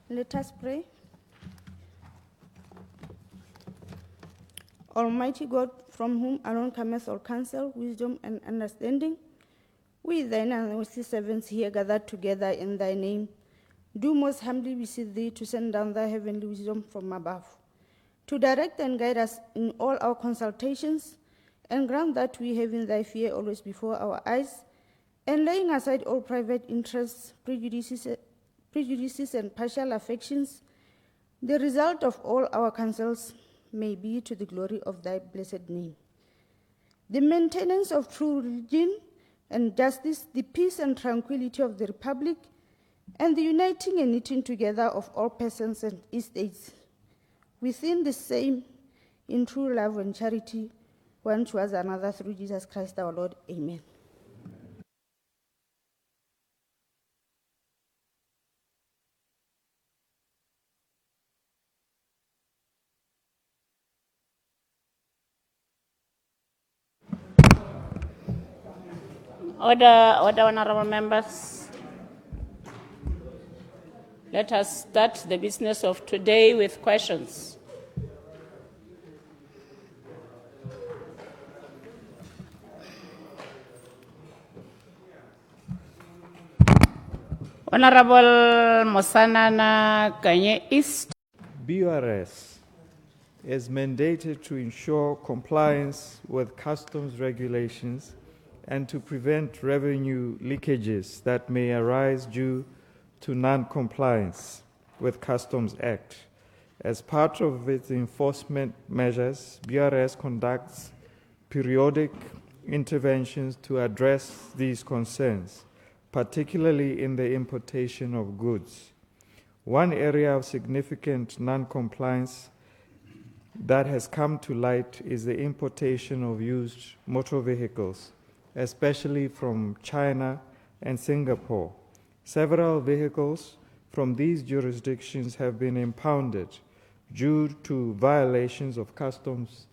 Let us pray. Almighty God, from whom alone cometh all counsel, wisdom, and understanding, we thine unworthy servants here gathered together in thy name, do most humbly beseech thee to send down thy heavenly wisdom from above, to direct and guide us in all our consultations, and grant that we, having thy fear always before our eyes, and laying aside all private interests, prejudices and partial affections, the result of all our counsels may be to the glory of thy blessed name. The maintenance of true religion and justice, the peace and tranquility of the Republic, and the uniting and knitting together of all persons and estates within the same in true love and charity, one towards another, through Jesus Christ our Lord. Amen. Order, honorable members. Let us start the business of today with questions. Honorable Mosanana Kanye East. BRS is mandated to ensure compliance with customs regulations and to prevent revenue leakages that may arise due to non-compliance with Customs Act. As part of its enforcement measures, BRS conducts periodic interventions to address these concerns, particularly in the importation of goods. One area of significant non-compliance that has come to light is the importation of used motor vehicles, especially from China and Singapore. Several vehicles from these jurisdictions have been impounded due to violations of customs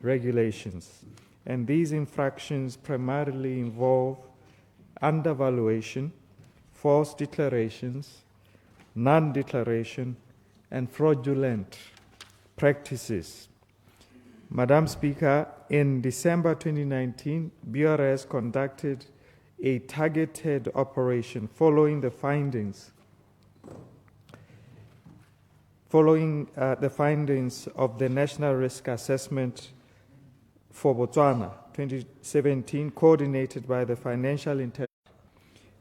regulations, and these infractions primarily involve undervaluation, false declarations, non-declaration, and fraudulent practices. Madam Speaker, in December 2019, BRS conducted a targeted operation following the findings of the National Risk Assessment for Botswana 2017, coordinated by the Financial Intelligence.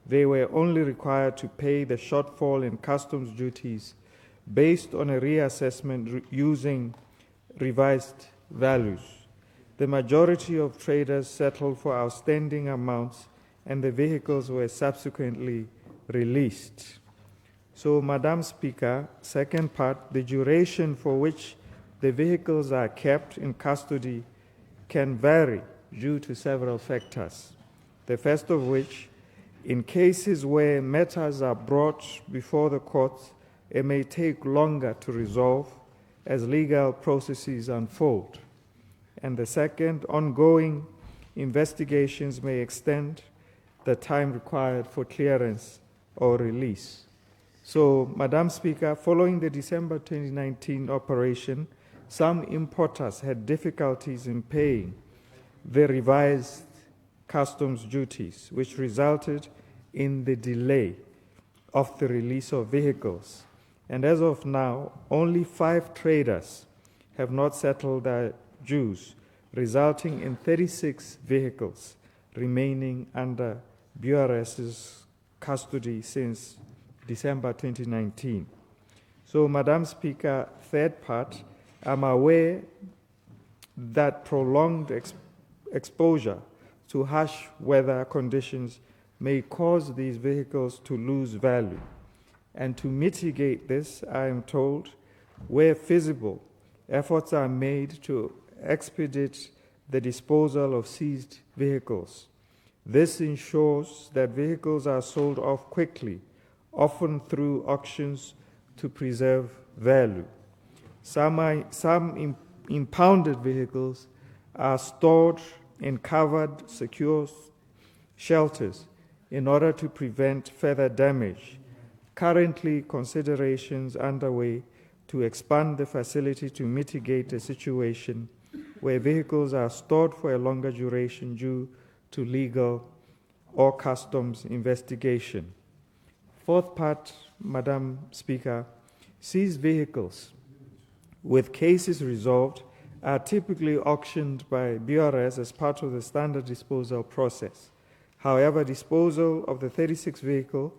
They were only required to pay the shortfall in customs duties based on a reassessment using revised values. The majority of traders settled for outstanding amounts, and the vehicles were subsequently released. So, Madam Speaker, second part, the duration for which the vehicles are kept in custody can vary due to several factors. The first of which, in cases where matters are brought before the courts, it may take longer to resolve as legal processes unfold. And the second, ongoing investigations may extend the time required for clearance or release. So, Madam Speaker, following the December 2019 operation, some importers had difficulties in paying the revised customs duties, which resulted in the delay of the release of vehicles. And as of now, only 5 traders have not settled their dues, resulting in 36 vehicles remaining under BRS's custody since December 2019. So, Madam Speaker, third part, I'm aware that prolonged exposure to harsh weather conditions may cause these vehicles to lose value. And to mitigate this, I am told, where feasible, efforts are made to expedite the disposal of seized vehicles. This ensures that vehicles are sold off quickly, often through auctions, to preserve value. Some impounded vehicles are stored in covered, secure shelters in order to prevent further damage. currently considerations underway to expand the facility to mitigate a situation where vehicles are stored for a longer duration due to legal or customs investigation. Fourth part, Madam Speaker, seized vehicles with cases resolved are typically auctioned by BRS as part of the standard disposal process. However, disposal of the 36 vehicles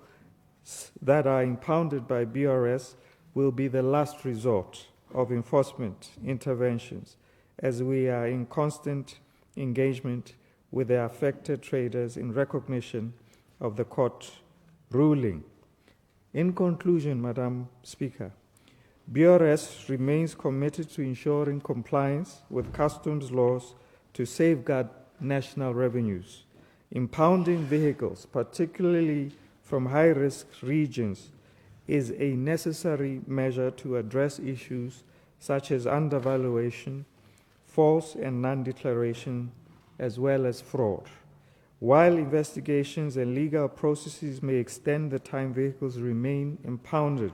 that are impounded by BRS will be the last resort of enforcement interventions, as we are in constant engagement with the affected traders in recognition of the court ruling. In conclusion, Madam Speaker, BRS remains committed to ensuring compliance with customs laws to safeguard national revenues. Impounding vehicles, particularly from high-risk regions, is a necessary measure to address issues such as undervaluation, false and non-declaration, as well as fraud. While investigations and legal processes may extend the time vehicles remain impounded,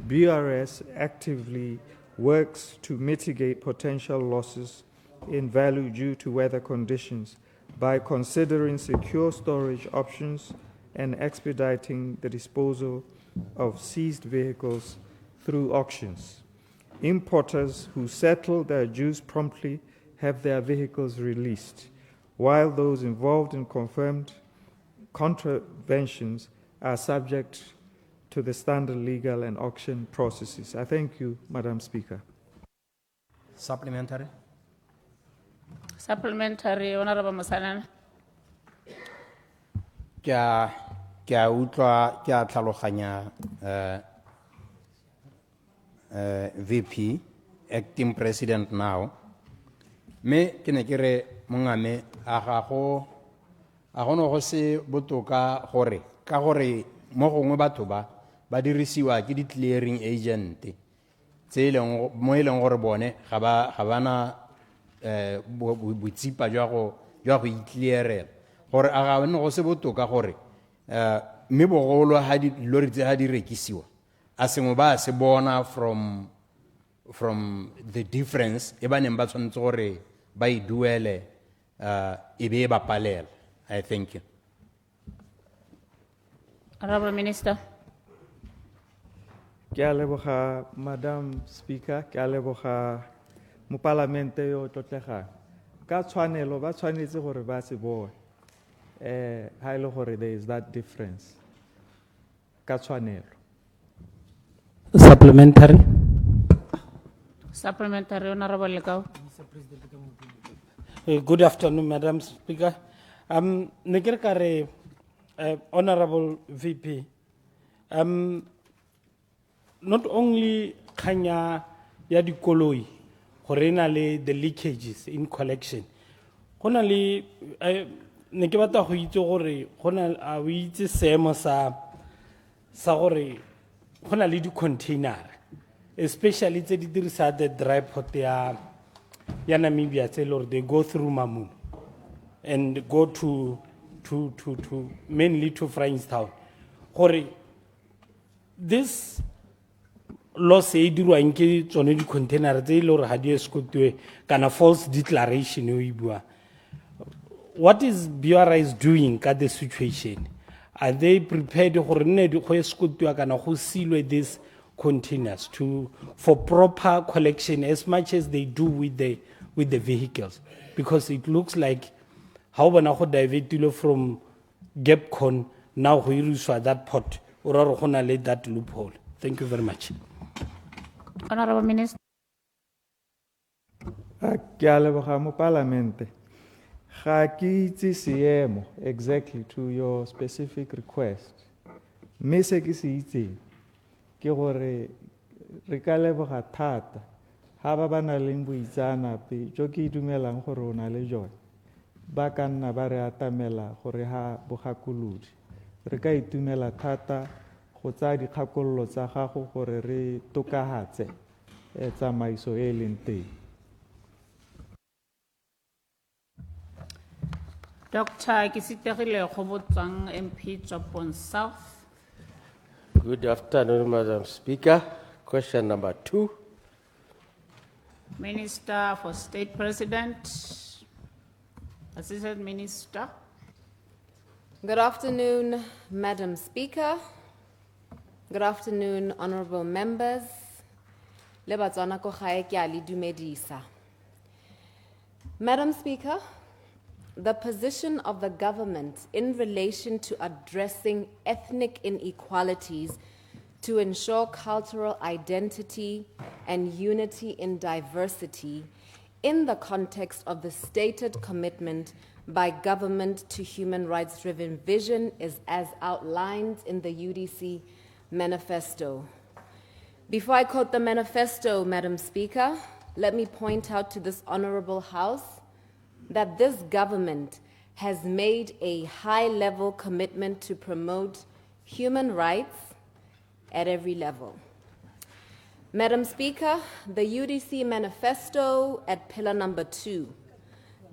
BRS actively works to mitigate potential losses in value due to weather conditions by considering secure storage options and expediting the disposal of seized vehicles through auctions. Importers who settle their dues promptly have their vehicles released, while those involved in confirmed contraventions are subject to the standard legal and auction processes. I thank you, Madam Speaker. Supplementary. Supplementary, Honorable Masanana. Kya utlwa kya tlhaloganya VP, acting president now. Me kene kere mongame a go no go se botoka gore ka gore mo gongwe batho ba dirisiwa ke di clearing agent tse ileng mo ileng gore bone ga bana botsipa jwa go iclearela gore a ga no go se botoka gore me bogolo ha di lori tse ha di rekisiwa a sengwe ba se bona from the difference e baneng ba tshwanetse gore ba I duele e be ba palela. I thank you. Honorable Minister. Ke a leboga, Madam Speaker, ke a leboga mo parlamente yo tlotlegang. Ka tshwanelo ba tshwanetse gore ba se bone ha ile gore there is that difference. Ka tshwanelo. Supplementary. Supplementary, Honorable Lekau. Good afternoon, Madam Speaker. Nekere kare Honorable VP. Not only kanya ya dikoloi gore na le the leakages in collection. Gona le ne ke batla go itse gore gona a o itse seemo sa gore gona le di container, especially tse di dirisa the dry port ya Namibia tse lore they go through Mamun and go to mainly to Frankstown. Gore this loss e dirwang ke tsone di container tse lore ha di escotwe kana false declaration o ibua. What is BRI doing at the situation? Are they prepared gore nne di go escotwa kana go silwe this containers for proper collection as much as they do with the vehicles? Because it looks like how bona go divert from Gapcon now go iriswa that port or go na le that loophole. Thank you very much. Honorable Minister. Ke a leboga mo parlamente. Ga ke itse seemo exactly to your specific request. Me se ke se itseng ke gore re ka leboga thata ha ba na leng boitseanape jo ke dumelang gore o na le jone ba ka nna ba re atamela gore ha bogakolodi re ka itumela thata go tsa dikgakololo tsa gago gore re tokahatse tsamaiso e leng teng. Dr. Kisitegile Khobotsang MP Chapon South. Good afternoon, Madam Speaker. Question number 2. Minister for State President, Assistant Minister. Good afternoon, Madam Speaker. Good afternoon, honorable members. Le Batswana ko gae ke a le dumedisa. Madam Speaker, the position of the government in relation to addressing ethnic inequalities to ensure cultural identity and unity in diversity in the context of the stated commitment by government to human rights-driven vision is as outlined in the UDC manifesto. Before I quote the manifesto, Madam Speaker, let me point out to this honorable House that this government has made a high-level commitment to promote human rights at every level. Madam Speaker, the UDC manifesto at pillar number 2,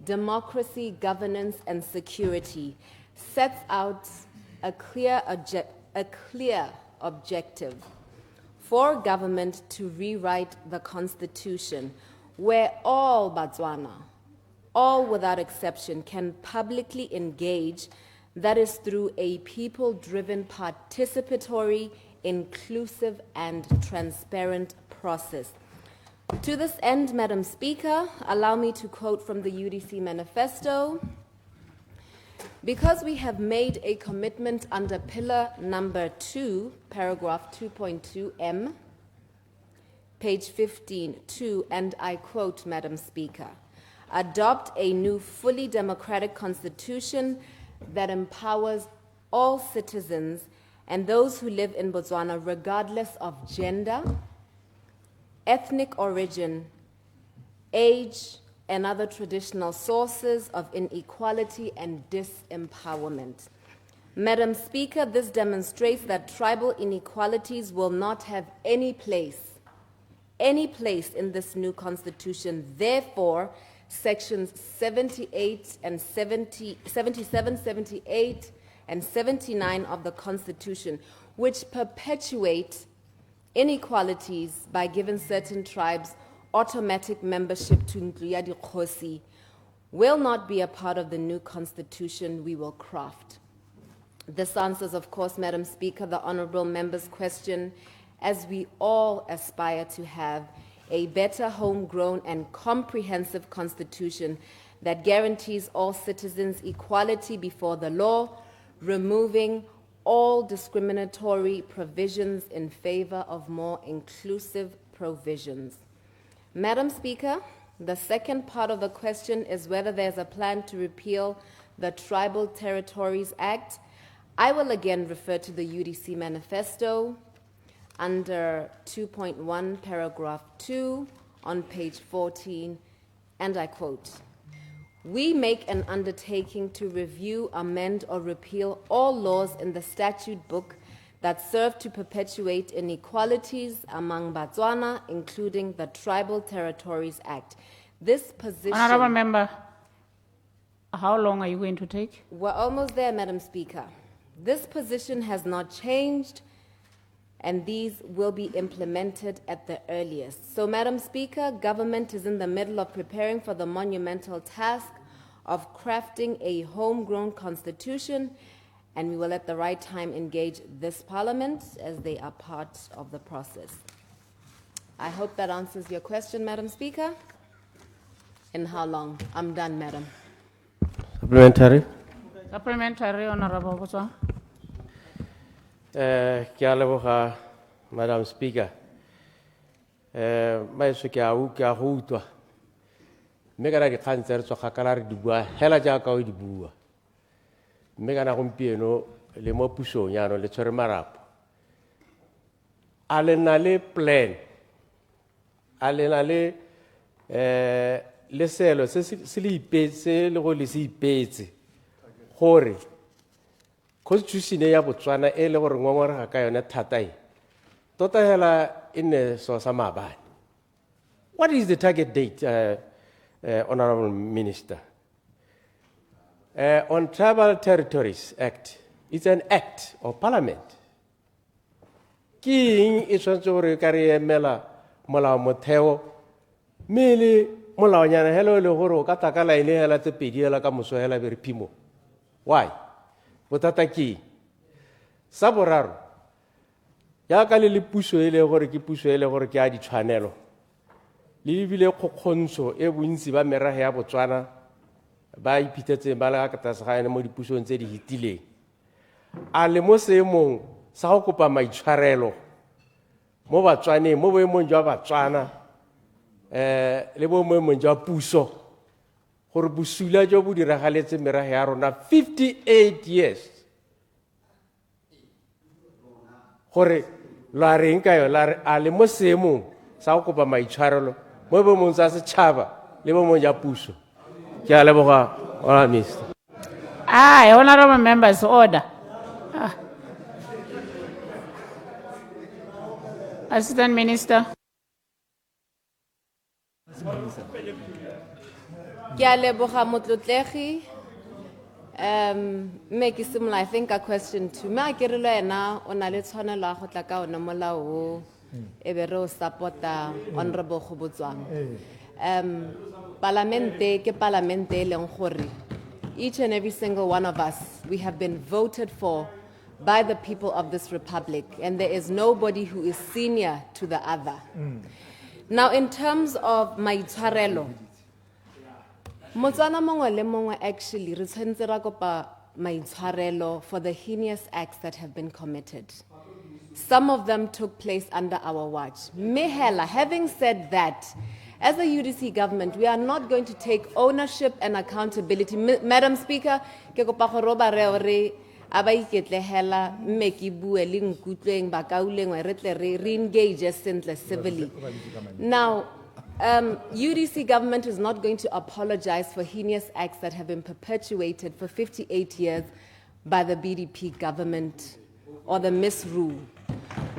democracy, governance, and security, sets out a clear objective for government to rewrite the Constitution, where all Botswana, all without exception, can publicly engage, that is through a people-driven, participatory, inclusive, and transparent process. To this end, Madam Speaker, allow me to quote from the UDC manifesto. Because we have made a commitment under pillar number 2, paragraph 2.2m, page 15, and I quote, Madam Speaker, adopt a new fully democratic constitution that empowers all citizens and those who live in Botswana regardless of gender, ethnic origin, age, and other traditional sources of inequality and disempowerment. Madam Speaker, this demonstrates that tribal inequalities will not have any place in this new constitution. Therefore, sections 78 and 77, 78, and 79 of the Constitution, which perpetuate inequalities by giving certain tribes automatic membership to Ntlo Dikgosi, will not be a part of the new Constitution we will craft. This answers, of course, Madam Speaker, the honorable member's question, as we all aspire to have a better homegrown and comprehensive constitution that guarantees all citizens equality before the law, removing all discriminatory provisions in favor of more inclusive provisions. Madam Speaker, the second part of the question is whether there's a plan to repeal the Tribal Territories Act. I will again refer to the UDC manifesto under 2.1, paragraph 2 on page 14, and I quote, we make an undertaking to review, amend, or repeal all laws in the statute book that serve to perpetuate inequalities among Botswana, including the Tribal Territories Act. This position... Honorable Member, how long are you going to take? We're almost there, Madam Speaker. This position has not changed, and these will be implemented at the earliest. So, Madam Speaker, government is in the middle of preparing for the monumental task of crafting a homegrown constitution, and we will at the right time engage this Parliament as they are part of the process. I hope that answers your question, Madam Speaker. In how long? I'm done, Madam. Supplementary. Supplementary, Honorable Botswana. Ke a leboga, Madam Speaker. Maeso ke a go utlwa. Mme kana dikgang tse re tswa kgakala re di bua hela jaaka o di bua. Mme kana gompieno le mo pusong yaanong le tshwere marapo. A le na le plan, a le na le selo se le ipetse le go le se ipetse gore Constitution ya Botswana e le gore ngongorega ka yone thata e tota hela e ne so sa maabane. What is the target date, Honorable Minister? On Tribal Territories Act, it's an act of Parliament. ke eng e tshwanetse gore ka re emela molao motheo mme le molaonyana hela o le gore o ka taka laene hela tse pedi hela ka moso hela be re phimo? Why? Bothata ke eng? Sa boraro, jaaka le puso e le gore ke puso e le gore ke a ditshwanelo, le ebile kgokgontsho e bontsi ba merafe ya Botswana ba iphithetseng ba le ka tlase ga ene mo dipusong tse di hitileng, a le mo seemong sa go kopa maitshwarelo mo Batswaneng, mo boemong jwa Batswana le bo boemong jwa puso gore bosula jo bo diragaletse merafe ya rona 58 years, gore la reng ka yo la re a le mo seemong sa go kopa maitshwarelo mo boemong tsa setšhaba le boemong jwa puso. Ke a leboga, Mr. Aye, honorable members, order. Assistant Minister. Ke a leboga motlotlegi. Mme ke simolola, I think a question to me a ke re le wena o na le tshwanelo ya go tla ka ona molao o e be re o support-a honorable Kgobotswana. Parlamente ke parlamente e leng gore each and every single one of us, we have been voted for by the people of this republic, and there is nobody who is senior to the other. Now, in terms of maitshwarelo, Motswana mongwe le mongwe actually re tshwanetse ra kopa maitshwarelo for the heinous acts that have been committed. Some of them took place under our watch. Mehela, having said that, as a UDC government, we are not going to take ownership and accountability. Madam Speaker, ke kopa gore ba re re aba iketlehela mme ke bue le nkutlweng ba kauleng wa re tle re engage sentle civilly. Now, UDC government is not going to apologize for heinous acts that have been perpetuated for 58 years by the BDP government or the misrule.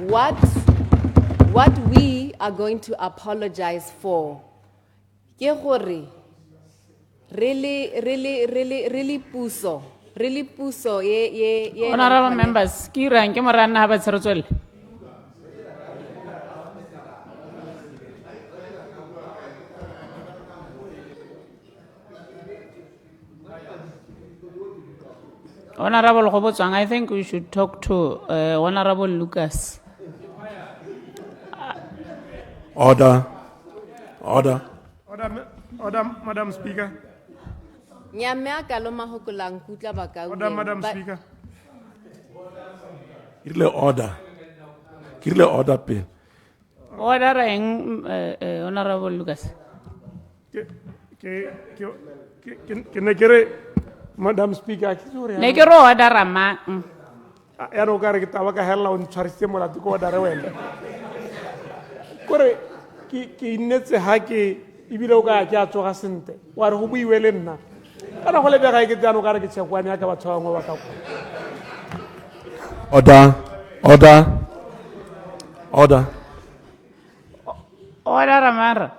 What we are going to apologize for, ke gore really puso ye. Honorable members, ki rang ke morana ha ba tsheretswele. Honorable Kgobotswana, I think we should talk to Honorable Lucas. Order, Madam Speaker. Nyame ka lo mahokola nkutla ba kauleng. Order, Madam Speaker. Kirle order, pin. Order Honorable Lucas. Madam Speaker, Ne ke ro order rama. ya no ka re ke taba ka hella on tshwarisitse molato ko order wena. Kore ke innetse ha ke ibile o ka ke a tsoga sente wa re go buiwe le nna kana go lebega ke tsano ka re ke tshekwane ya ka batho bangwe ba ka go. Order ramara.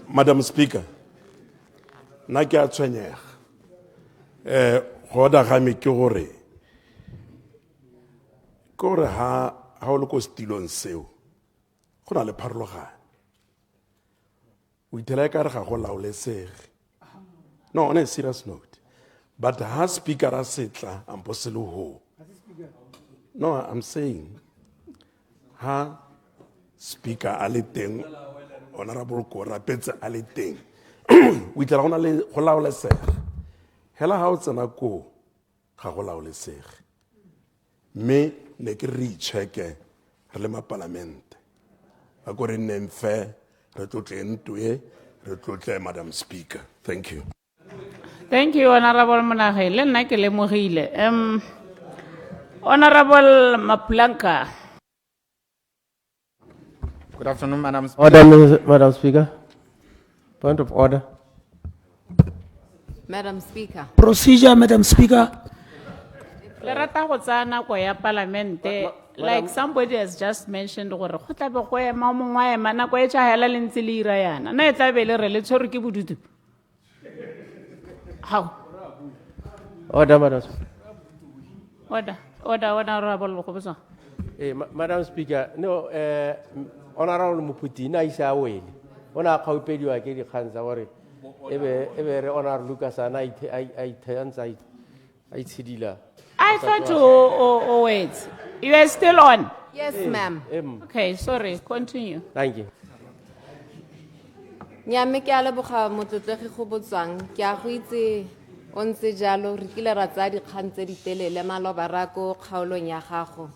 Madam Speaker, na ke a tshwenyega go da ga me ke gore ha o le ko stilong seo go na le pharologano o itela ka re ga go laolesege. No, on a serious note, but ha speaker a setla amposele ho. No, I'm saying ha speaker a le teng honorable Kora petse a le teng o itela gona le go laolesege hela ha o tsena ko ga go laolesege me ne ke re check-e re le mapalamente a go re nne mfe re tlotle ntwe re tlotle Madam Speaker. Thank you. Thank you, Honorable Monaghe. Le nna ke lemogile. Honorable Maplanka. Good afternoon, Madam Speaker. Order, Madam Speaker. Point of order. Madam Speaker. Procedure, Madam Speaker. Le rata go tsaya nako ya parlamente, like somebody has just mentioned gore go tla be go ema o mongwe a ema nako e tša hela le ntse le ira yana na e tla be le re le tshwere ke bodutu. How? Order, Madam Speaker. Order. Order, Honorable Khoboswa. Madam Speaker, no, Honorable Muputi, na isa wele. Ona kaupedi wa kiri khanza wari. Ebe Honorable Lucas ana I tidila. I thought you wait. You are still on. Yes, ma'am. Okay, sorry, continue. Thank you. Nyame ke a leboga motlotlegi go botswang ke a go itse o ntse jalo re kile ra tsaya dikgang tse di telele maloba ra ko kgaolong ya gago,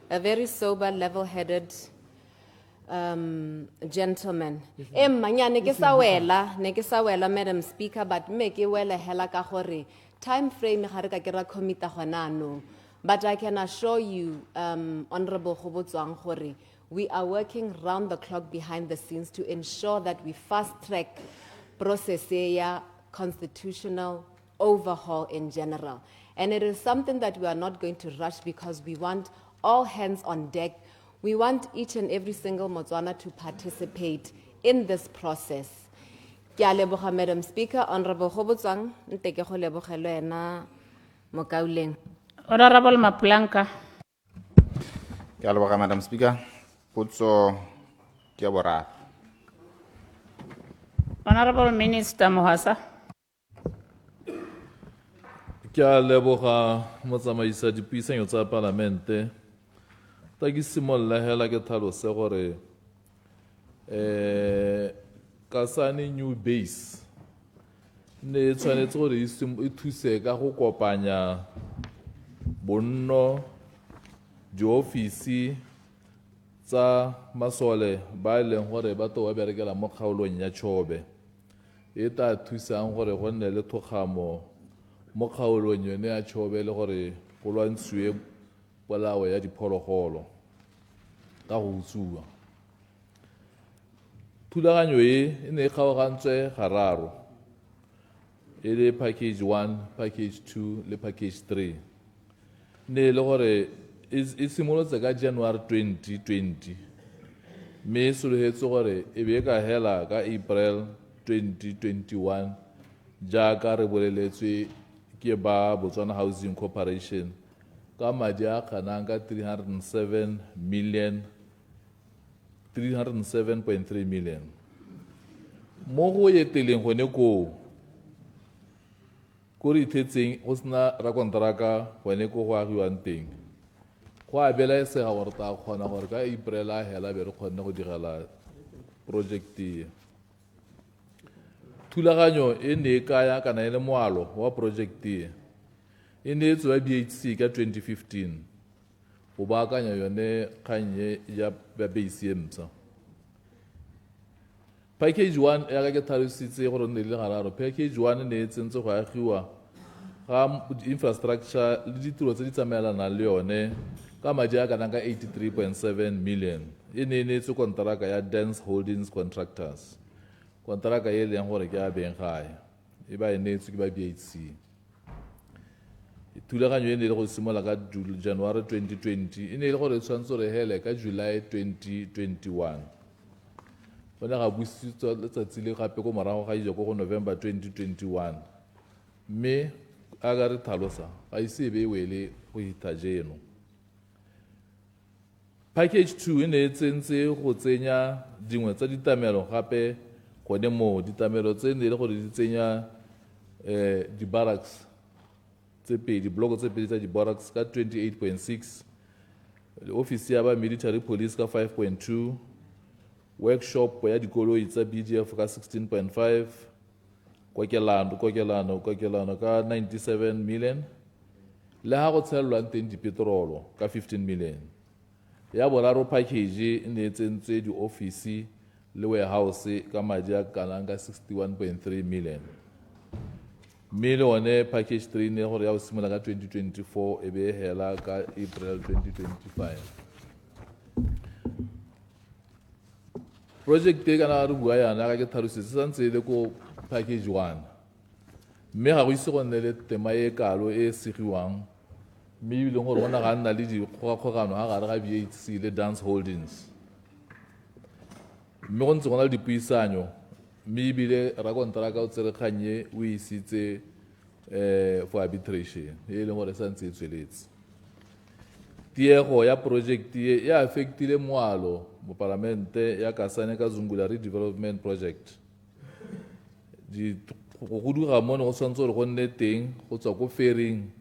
a very sober, level-headed gentleman. Emma ne ke sa wela Madam Speaker, but me ke wela hela ka gore time frame ga re ka ke ra commita gona no, but I can assure you Honorable Gobotswang gore we are working round the clock behind the scenes to ensure that we fast track process ya constitutional overhaul in general. And it is something that we are not going to rush because we want all hands on deck. We want each and every single Motswana to participate in this process. Ke a leboga Madam Speaker, Honorable Gobotswang, nte ke go lebogela ena mokauleng. Honorable Maplanka. Ke a leboga, Madam Speaker. Potso ke ya boraro. Honorable Minister Mohasa. Ke a leboga motsamaisa dipuisanyo tsa Palamente. Ta ke simolla hela ke tlhalose gore kasane new base ne tshwanetse gore e thuse ka go kopanya bonno diofisi tsa masole ba leng gore ba to ba berekela mo kgaolong ya Chobe e ta thusang gore go nne le thogamo mo kgaolong yone ya Chobe le gore go lwantshiwe polao ya diphologolo ka go utswiwa. Thulaganyo e ne e kgaogantswe gararo e le package 1, package 2 le package 3 ne le gore e simolotse ka January 2020 mme e sologetse gore e be ka hela ka April 2021 jaaka re boleletswe ke ba Botswana Housing Corporation ka madi a kganang ka 307.3 million. Mo go eteleng gone ko re ithetseng go sena rakonteraka gone ko go agiwang teng go a belaesega gore ta kgona gore ka April a hela be re kgonne go direla project e. Thulaganyo e ne e kaya kana e le moalo wa project e ne e tswa BHC ka 2015 go baakanya yone kganye ya base emsa. Package 1 ya ka ke tlhalositse gore ne le gararo. Package 1 ne e tsentse go agiwa ga infrastructure le ditiro tse di tsamaelanang le yone ka madi a kana ka 83.7 million. E ne e tswe kontraka ya Dance Holdings Contractors. Kontraka e leng gore ke a beng gae e ba e ne tswe ke ba BHC. Thulaganyo e ne le go simola ka January 2020 e ne le gore tshwanetse re hele ka July 2021. Go ne ga busitswa letsatsi le gape ko morago ga ije go November 2021 mme a ga re tlhalosa ga ise be wele go hita jeno. Package 2 e ne e tsentse go tsenya dingwe tsa ditamelo gape gone mo ditamelo tse ne le gore di tsenya di-barracks tse pedi, bloko tse pedi tsa di-barracks ka 28.6, office ya ba military police ka 5.2, workshop ya dikoloi tsa BDF ka 16.5, kokelano ka 97 million, le ha go tshelelwang teng dipetrolo ka 15 million. Ya boraro package e ne e tsentse di-office le warehouse ka madi a kanang ka 61.3 million. Mme le one package 3 ne gore ya go simola ka 2024 e be hela ka April 2025. Project e kana re bua yana ka ke tlhalositse santse le ko package 1 mme ga go ise go nne le tema e kalo e segiwang mme e leng gore go na ga nna le dikgogakgogano ga gare ga BHC le Dance Holdings mme go ntse go na le dipuisanyo mme ebile rakonteraka o tsere kganye o isitse for arbitration e leng gore santse e tsweletse. tiego ya project ye ya affectile moalo mo parlamente ya Kasane ka Zungula redevelopment project go dira mo go swantse gore go nne teng go tswa ko fairing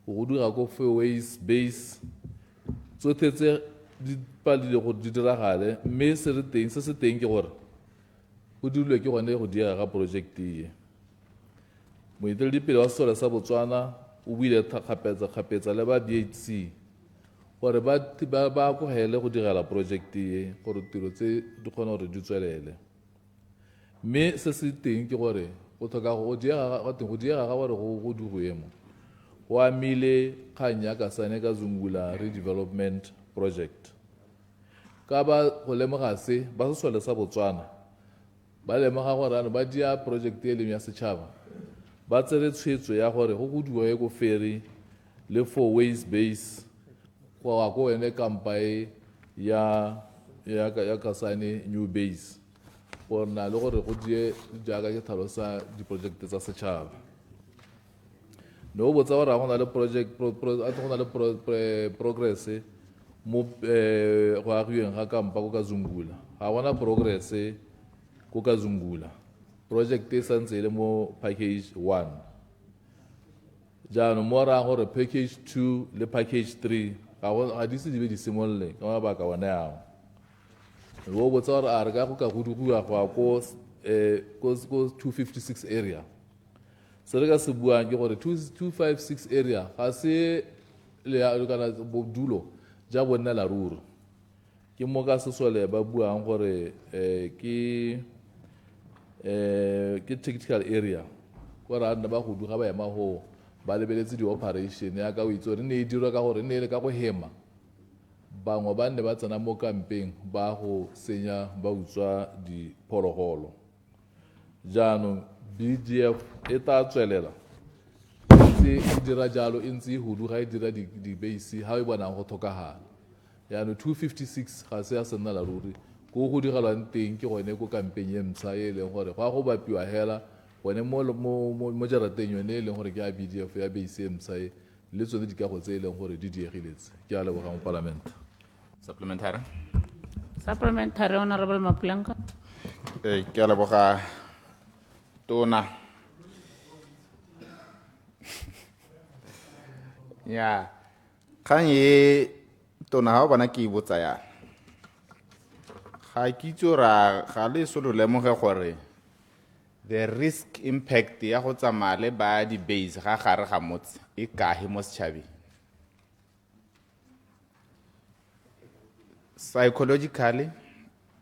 go dira ko fairways base tsotlhe tse di palile go di diragale mme se re teng se se teng ke gore go dilwe ke gone go dira ga project ye moeteledipele wa sesole sa Botswana o buile kgapetsa le ba BHC gore ba kogele go direla project ye gore tiro tse di kgone gore di tswelele mme se se teng ke gore go tlhoka go diega ga gore go dirwe mo go amile kgang ya Kasane ka Zungula redevelopment project ka ba go lemoga se ba sesole sa Botswana ba lemoga gore ano ba dia project e leng ya setšhaba ba tsere tshwetso ya gore go diwe go ferry le fourways base go go ene kampai ya Kasane new base gore na le gore go die jaaka ke tlhalosa diprojekte tsa setšhaba no botsa gore go na le project go na le progress mo go agilweng ga kampa ko ka Zungula ga bona progress ko ka Zungula project e santse le mo package 1 jaanong mo ra gore package 2 le package 3 ga di se di be di simolle ka mabaka one ao go botsa gore a re ka go ka go diriwa go ko 256 area se re ka se buang ke gore 256 area ga se le kana bodulo ja bonna la ruri ke mo ka sesole ba buang gore ke tactical area go ra nna ba go duga ba ema ho ba lebeletse di-operation ya ka o itse gore ne e dirwa ka gore ne le ka go hema bangwe ba nne ba tsena mo kampeng ba go senya ba utswa diphologolo jaanong BDF e tla tswelela se e dira jalo e ntse e huduga e dira di-base ga e bonang go tlhokagala yaanong 256 ga se ya se nna la ruri ko go direlwang teng ke gone ko kampeng e ntsha e leng gore go a go bapiwa hela gone mo jarateng yone e leng gore ke ya BDF ya base e ntsha e le tsone di kago tse e leng gore di diegiletse ke a leboga mo parlamente Supplementary. Supplementary, Honorable Maplanka. Ke a leboga tona ya kgang e tona ga o bona ke e botsa yana ga ke itse ra ga le so lo lemoge gore the risk impact ya go tsamaya le ba di-base ga gare ga motse e kae mo setšhabeng psychologically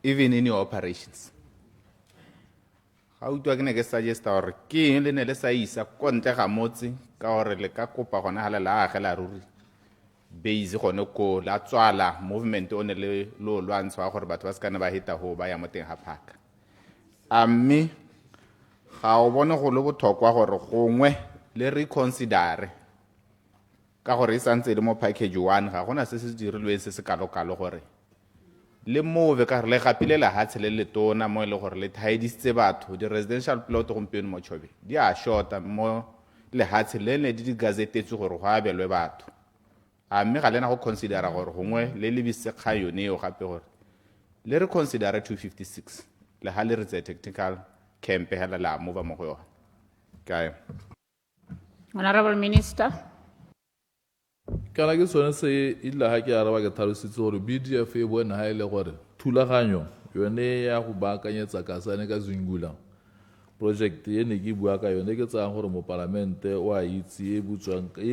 even in your operations ga utlwa ke ne ke suggesta gore ke eng le ne le sa isa ko ntle ga motse ka gore le ka kopa gone ga le la agela ruri base gone ko la tswala movement o ne le lo lwantsha gore batho ba se kana ba hita ho ba ya mo teng ga phaka mme ga o bone go le botlhokwa gore gongwe le reconsidere ka gore e santse le mo package 1 ga gona se se dirilweng se se kalo-kalo gore le move ka re le gapile la hatshe le letona mo le gore le thaedisitse batho di-residential plot gompieno mo Chobe di a shorta mo le hatshe le ne di gazetetswe gore go abelwe batho mme ga lena go considera gore gongwe le lebise kga yone eo gape gore le re considera 256 le ha le re tse technical camp hela la move mo go yona kae Honorable Minister. kana ke sone se ila ha ke araba ke tlhalositse gore BDF e bona ha ile gore thulaganyo yone ya go baakanyetsa Kasane ka Zungula project ye ne ke bua ka yone ke tsang gore mo parlamente o a itse e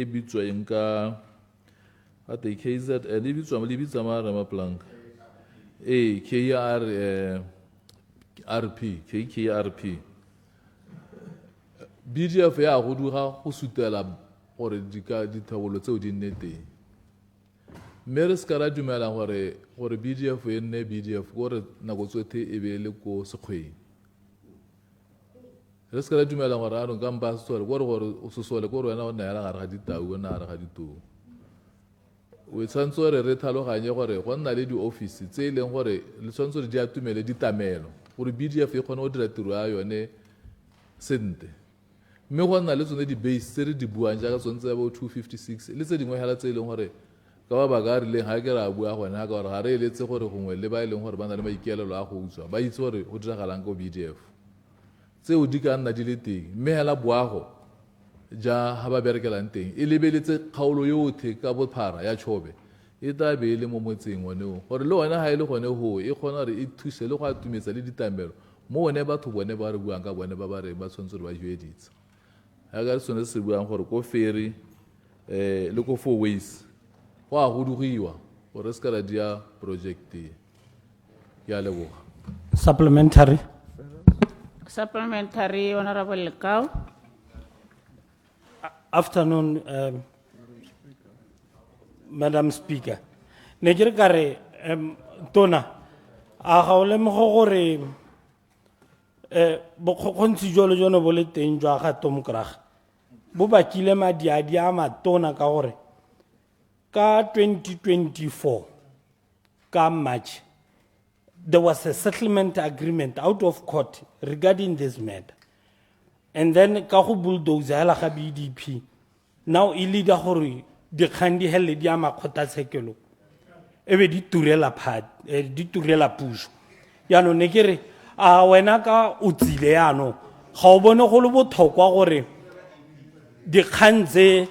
bitswang ka a te KZN e bitswa le bitsa mara Maplanka KRP BDF ya go dira go sutela gore dithebolo tseo di nne teng mme re se ka ra dumela gore BDF e nne BDF gore nako tsotlhe e be le ko sekgweng re se ka ra dumela gore anong ka mpa sesole gore o sesole kore wena o neela gare ga ditau o na gare ga ditou o tshwanetse gore re tlhaloganye gore go nna le di-office tse e leng gore le tshwanetse gore di atumele ditamelo gore BDF e kgone go dira tiro ya yone sente mme go nna le tsone di-base tse re di buang jaaka tsone tse bo 256 le tse dingwe hela tse e leng gore ka ba baka a rileng ga ke re a bua gone ka gore ga re eletse gore gongwe le ba e leng gore ba na le maikaelelo a go utswa ba itse gore go diragalang ko BDF tseo di ka nna di le teng mme hela boago ja ha ba berekelang teng e lebeletse kgaolo yotlhe ka bophara ya Chobe e tla be e le mo motseng oneo gore le wena ha e le gone ho e kgona gore e thuse le go atumetsa le ditambelo mo one batho bone ba re buang ka bone ba ba re ba tshwanetse re ba jueditse ha ga re sone se buang gore ko ferry le ko four ways go a godugiwa gore se ka ra dia project ya leboga. Supplementary. Supplementary, Honorable Lekau. Afternoon, Madam Speaker. Ne ke re ka re tona a ga o lemoga gore bokgontshi jolo jono bo le teng jwa ga Tom Krag bo bakile madiadi a matona ka gore ka 2024 ka March there was a settlement agreement out of court regarding this matter. And then ka go bulldozer hela ga BDP now e leader gore di khandi hele di ama khota tshekelo ebe di turela puso ya no ne kere a wena ka o tsile ya no ga o bone go le bothokwa gore di khantse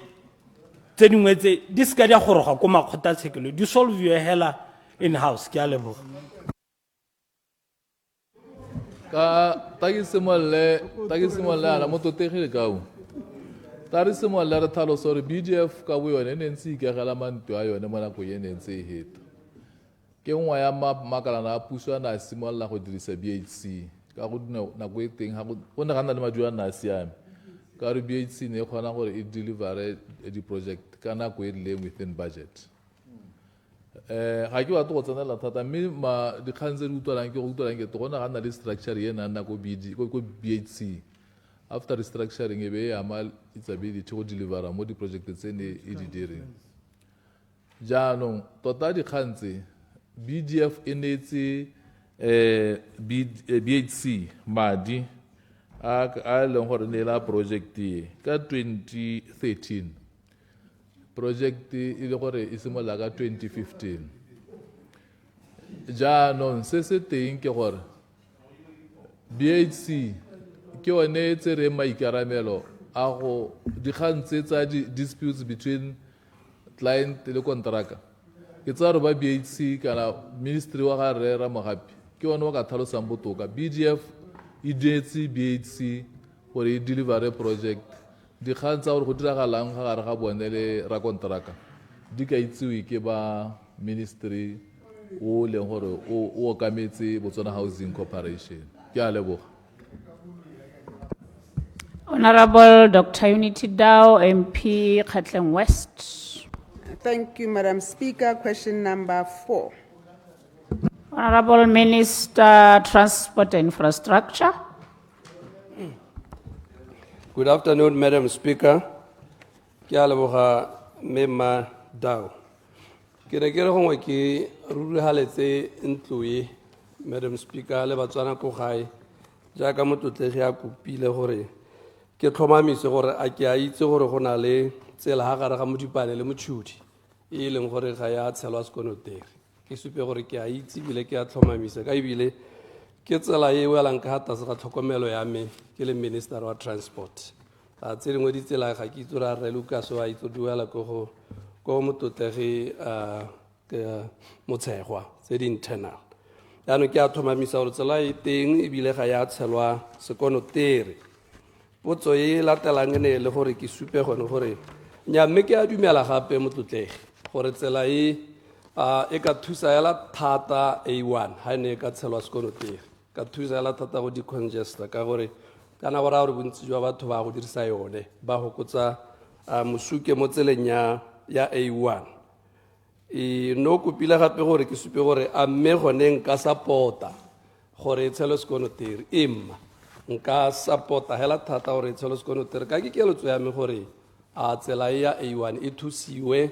tse dingwe tse di ska dia gore ga ko makhota tshekelo di solve yo hela in house ke a leboga. Ka tagisimolle ana mototegile kao tari simolle re tlhaloso gore BDF ka bo yone ne ntse ikegela manto a yone mo nako ye ne ntse e heta ke nngwe ya makalana a puso a na a simolola go dirisa BHC ka go nako e teng go ne ga nna le maduo a nna a siame ka gore BHC ne e kgona gore e delivere di-project ka nako e rileng within budget. Ga ke batho go tsenela thata mme dikgang tse di utlwalang ke to gona ga nna le structure ye nna ko BHC after restructuring e be e ama its ability go delivera mo di-project tse ne e di direng jaanong tota dikgang tse BDF e neetse BHC madi a leng gore ne la project e ka 2013 project e le gore e simolola ka 2015 jaanong se se teng ke gore BHC ke one tse re maikaramelo a go dikgang tse tsa disputes between client le contractor ke tsa re ba BHC kana ministry wa ga rera mogapi ke one wa ka tlhalosang botoka BDF e dietse BHC gore e deliver project dikgang tsa gore go diragalang ga gare ga bone le rakonteraka di ka itsewe ke ba ministry o leng gore o okametse Botswana Housing Corporation ke a leboga. Honorable Dr. Unity Dow, MP Khatleng West. Thank you, Madam Speaker. Question number 4. Honorable Minister, Transport and Infrastructure. Good afternoon, Madam Speaker. Ke a leboga Mema Dow. Ke re gongwe ke rurihaletse ntlo e Madam Speaker le Batswana ko gae jaaka motlotlegi a kopile gore ke tlhomamise gore a ke a itse gore go na le tsela ga gare ga modipane le motšhodi e leng gore ga ya tshelwa sekonotegi ke supe gore ke a itse ebile ke a tlhomamise ka ebile ke tsela e welang ka tlase ga tlhokomelo ya me ke le Minister wa Transport a tse dingwe ditsela ga ke itse ra re Lucas wa itse duela ko motlotlegi Motshegwa tse di internal yaanong ke a tlhomamisa gore tsela e teng ebile ga ya tshelwa sekonoteri potso e latelang ne le gore ke supe gone gore mme ke a dumela gape motlotlegi gore tsela e ka thusa hela thata A1 ha ne ka tshelwa sekonotegi ka thusa hela thata go decongesta ka gore kana go ra gore bontsi jwa batho ba go dirisa yone ba hokotsa mosuke mo tseleng ya A1 no kopile gape gore ke supe gore a mme gone nka support-a gore e tshelwe sekonotegi emma nka support-a hela thata gore e tshelwe sekonotegi ka ke keletso ya me gore a tsela ya A1 e thusiwe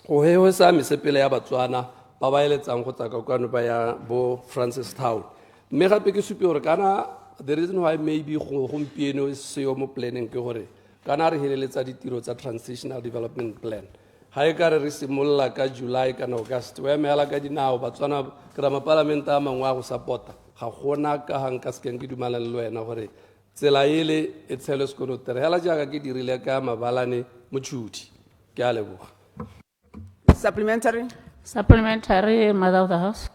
go hewe sa mesepele ya Batswana ba ba eletsang go tsaka kwano ba ya bo Francis Town mme gape ke supe gore kana the reason why maybe gompieno se yo mo planning ke gore kana re heleletsa ditiro tsa transitional development plan ha e ka re simolola ka July kana August wa emela ka dinao Batswana ke ra mapalamenta a mangwe a go support ga gona ka hang ka sekeng ke dumalana le wena gore tsela ele e tshele sekonotere hela jaaka ke dirile ka mabalane motšhudi ke a leboga. Supplementary. Supplementary, Mother of the House.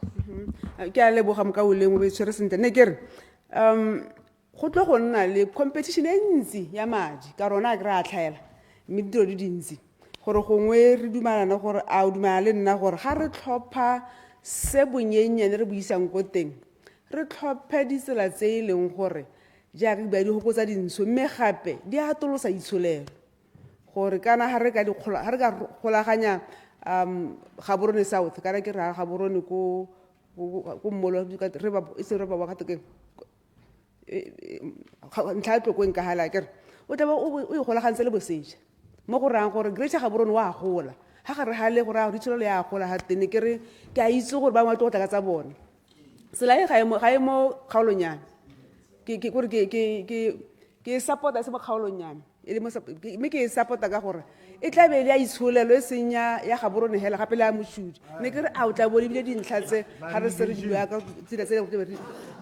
Ke a leboga mokaoleng o be tshwere sentle ne ke re go tlo go nna le competition e ntsi ya madi ka rona ke re a tlhaela mme ditiro di dintsi gore gongwe re dumalana gore a o dumala le nna gore ga re tlhopha se bonyenyane re buisang ko teng re tlhophe ditsela tse e leng gore jaaka ba di hokotsa dintsho mme gape di atolosa itsholelo gore kana ha re ka golaganya Gaborone South kana ke ra Gaborone ko mmolo re ba se re ba wa ka teng ntla tlokong ka hala ke o tla o golagantse le boseja mo go rang gore Greater Gaborone wa gola ha ga re hale gore a ditsholo ya gola ha tene ke re ke a itse gore ba ngwa tlo tla ka tsa bone sela e ga e mo kgaolonyana ke gore ke support a se mo kgaolonyana e le mo me ke support ka gore e tla be le ya itsholelo e senya ya Gaborone hela gape le ya motšhudi ne ke re a o tla bole bile dintlha tse ga re se re dilo ka tsela tse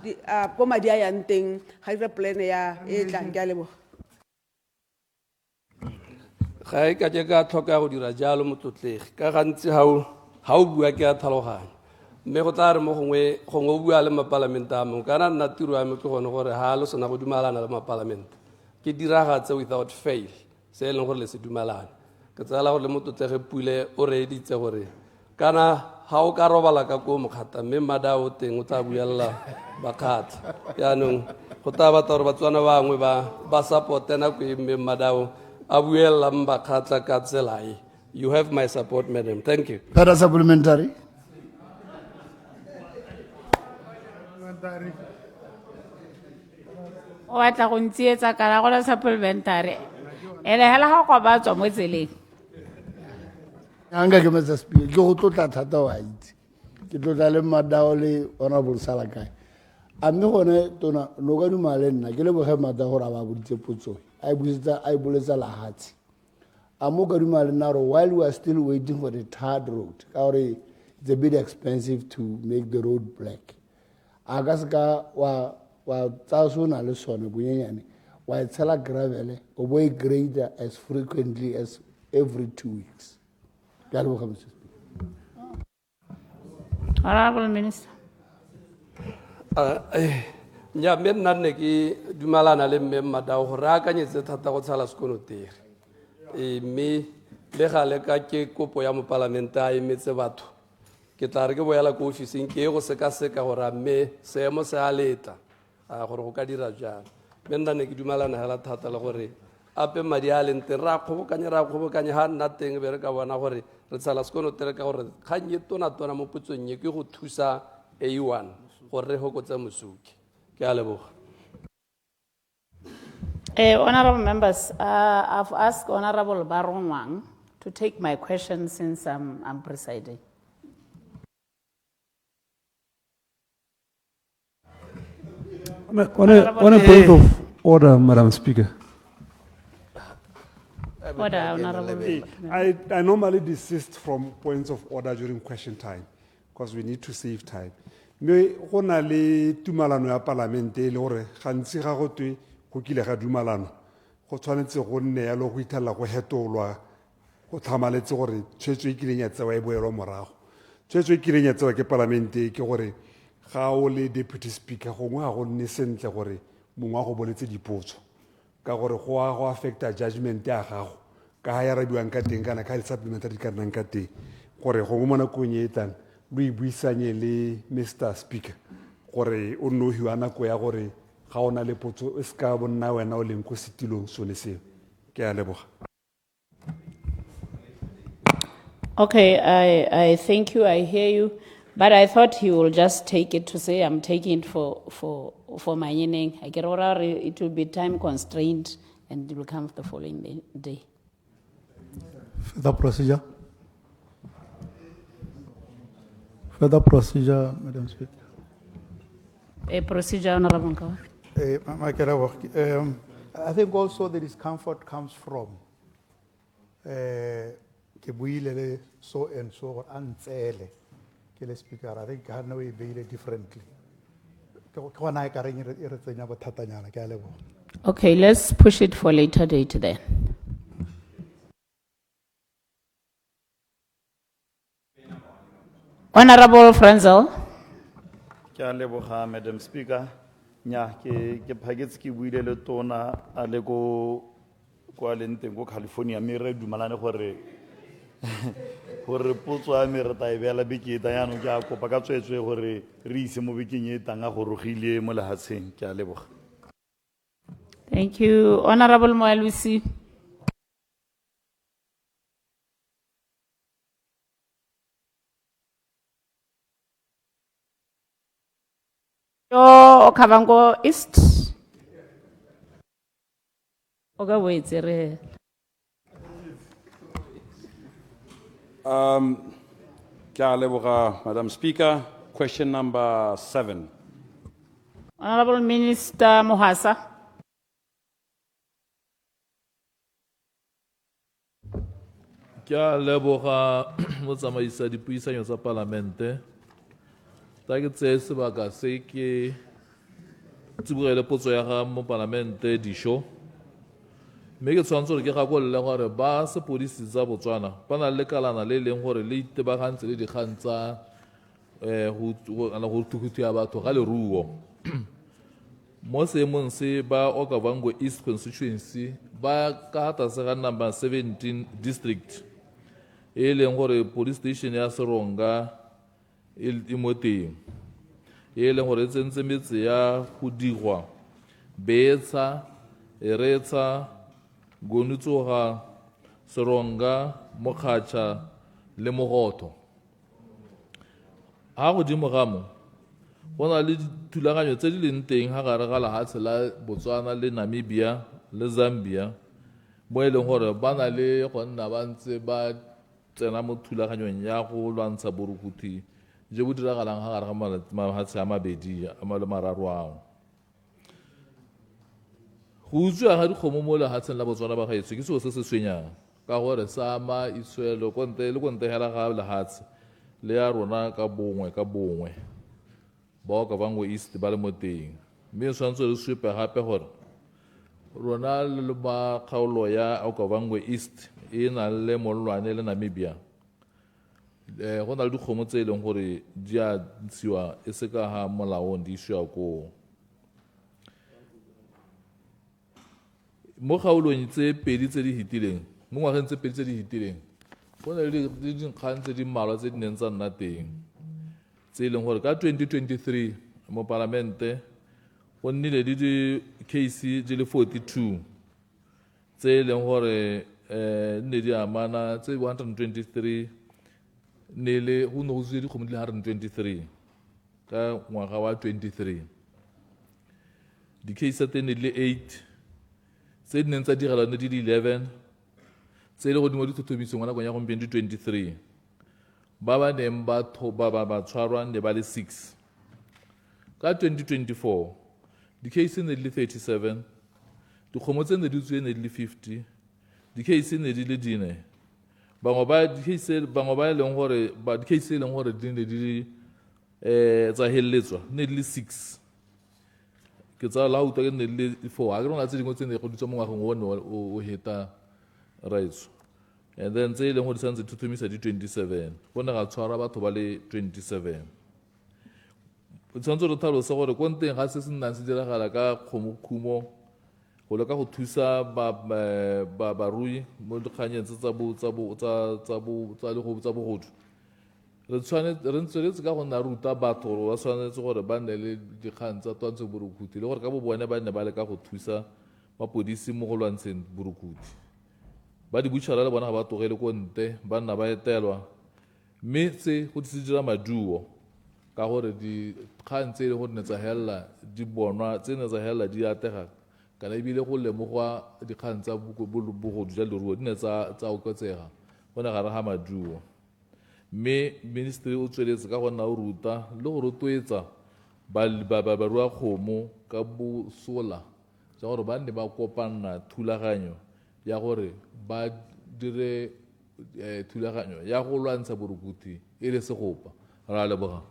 di ko madi a yang teng ga dira plan ya e tla ke a leboga ga e ka ke ka tlhoka go dira jalo motlotlegi ka gantsi ha o bua ke a tlhaloganya mme go tla re mo gongwe o bua le mapalamenta a mongwe kana nna tiro ya me ke gone gore ha lo sona go dumalana le mapalamenta ke diragatse without fail se e leng gore le se dumalana ke tsela gore le motlotlegi pule o reeditse gore kana ha o ka robala ka ko mokgata mme mada o teng o tla buella bakgatha yaanong go tla batla gore Batswana bangwe ba supporte nako e mme madao a buella mbakgatha ka tsela e. You have my support, madam. Thank you. Further supplementary. O batla go ntsietsa kana go la supplementary ele hela ha go ba tswa mo tseleng Anga ke Mr. Speaker ke go tlotla thata wa itse ke tlotla le madao le honorable Salakai a mme gone tona no ka dumale nna ke le boge mata gore a ba boditse potso a boletsa lahatsi a mo ka dumale nna gore while we are still waiting for the third road ka gore it's a bit expensive to make the road black a ka se ka wa tsa sona le sone bonyenyane wa tshela gravel o bo e grader as frequently as every 2 weeks. Ke a leboga Mr. Speaker. Honorable Minister. Nya me nna ne ke dumalana le mme Madao gore a akanyetse thata go tshala sekonotere mme le gale ka ke kopo ya mo parlamenta a emetse batho ke tla re ke boela ko ofising ke go seka gore mme seemo se a leta gore go ka dira jang me nna ne ke dumalana hela thata le gore ape madi a leng teng ra kgobokanye ha nna teng be re ka bona gore re tshala sekonotere ka gore kgang e tona mo potsong ye ke go thusa A1 gore re hokotse mosuki ke a leboga. Honorable members, I've asked Honorable Baron Wang to take my question since I'm presiding. On a point of order, Madam Speaker. Order, Honorable. I normally desist from points of order during question time because we need to save time. Me go na le tumalano ya parlamente le gore gantsi ga go twe go kile ga dumalano go tshwanetse go nne ya lo go ithala go hetolwa go tlhamaletse gore tshwetso e kileng ya tsewa e boelwa morago tshwetso e kileng ya tsewa ke parlamente ke gore ga o le deputy speaker gongwe ga go nne sentle gore mongwe a go boletse dipotso ka gore go affecta judgment ya gago ka ha ya rabiwang ka teng kana ka le supplementary ka nnang ka teng gore gongwe mo nakong e tlang lo e buisanye le Mr. Speaker gore o nno hiwa nako ya gore ga ona le potso e ska bonna wena o leng ko setilong sone seo ke a leboga. Okay, I thank you, I hear you, but I thought he will just take it to say I'm taking it for my meaning. I get it will be time constrained and it will come the following day. Further procedure. Further procedure, Madam Speaker. A procedure, Honorable Nkawa. I think also the discomfort comes from ke buile le so and so antsele ke le speaker. I think I know it differently. Ke gona e ka reng e re tsenya bothatanyana, ke a leboga. Okay, let's push it for later date then. Honorable Frenzel. Ke a leboga, Madam Speaker. Nya ke phaketse ke buile le tona a le ko kwa le nteng ko California mme re dumalane gore gore potso ya me re ta e beela beke e tang yaanong ke a kopa ka tsweetswe gore re ise mo bekeng e tang a gorogile mo lehatsheng. Ke a leboga. Thank you. Honorable Moalusi. Yo Okavango East. Oga wait re. Ke a leboga, Madam Speaker. Question number 7. Honorable Minister Mohasa. Ke a leboga motsamaisi wa dipuisano tsa Palamente. Ta ke tse sebaka se ke tsibogele potso ya ga mo Palamente disho. Mme ke tshwanetse gore ke gakolle gore ba sepodisi tsa Botswana ba na le kalana le leng gore le itebagantse le dikgang tsa go thuthua batho ga leruo. Mo seemong se ba Okavango East constituency ba ka tlase ga number 17 district e leng gore police station ya Seronga e mo teng e leng gore e tsentse metse ya go digwa Beetsa, Eretsa, Gonutsoga, Seronga, Mokhacha le Mogoto. Ha godimo ga mo go na le thulaganyo tse di leng teng ha gare ga lehatshe la Botswana le Namibia le Zambia mo e leng gore ba na le go nna ba ntse ba tsena mo thulaganyong ya go lwantsha borukutlhi je bo diragalang ha gare ga mahatshe a mabedi a le mararo ao. Go utswa ga dikgomo mo lehatsheng la Botswana ba gaetsho ke seo se se tshwenyang ka gore sa ama Iswelo konte le konte hela ga lehatshe le ya rona ka bongwe ba Okavango East ba le mo teng mme tshwanetse re supe gape gore rona le ba kgaolo ya Okavango East e na le molwane le Namibia go na le dikgomo tse e leng gore di a ntshiwa e se ka ga molaong di isiwa koo. Mo kgaolong tse pedi tse di hitileng mo ngwageng tse pedi tse di hitileng go na le dinkgang tse di mmalwa tse di neng tsa nna teng tse e leng gore ka 2023 mo Palamente go nnile le di-case di le 42 tse e leng gore ne di amana tse 123 ne le go ne go tswe dikgomo di le 123 ka ngwaga wa 23 di-case tse ne di le 8 tse di neng tsa direla ne di le 11 tse e le godimo di thothomisong nakong ya gompieno di 23 ba ba neng ba tshwarwa ne ba le 6 ka 2024 di-case ne di le 37 dikgomo tse ne di tswe ne di le 50 di-case ne di le 4 bangwe ba di-case e leng gore di ne di tsa heleletswa ne di le 6 ke tsa la utlwa ke ne di le 4 a ke rona tse dingwe tse ne go ditswa mo ngwageng one o heta raitso and then tse e leng gore di santse thuthumisa di 27 go ne ga tshwara batho ba le 27 tshwanetse re tlhalose gore ko nteng ga se se nnang se diragala ka kgomo go leka go thusa barui mo dikganyeng tse tsa bogodu re tsweletse ka go nna ruta batho gore ba tshwanetse gore ba nne le dikgang tsa twantsho borukhutlhi le gore ka bo bone ba ne ba leka go thusa mapodisi mo go lwantsheng borukhutlhi ba di butšhara le bona ga ba togele ko nte ba nna ba etelwa mme se go se dira maduo ka gore dikgang tse e le gore ne tsa helela di bonwa tse ne tsa helela di atega kana ebile go lemogwa dikgang tsa bogodu ja leruo di ne tsa oketsega go ne gare ga maduo mme ministry o tsweletse ka go nna o ruta le go rotloetsa barua kgomo ka bosola tsa gore ba ne ba kopana thulaganyo ya gore ba dire thulaganyo ya go lwantsha borukutlhi e le segopa. Ra leboga.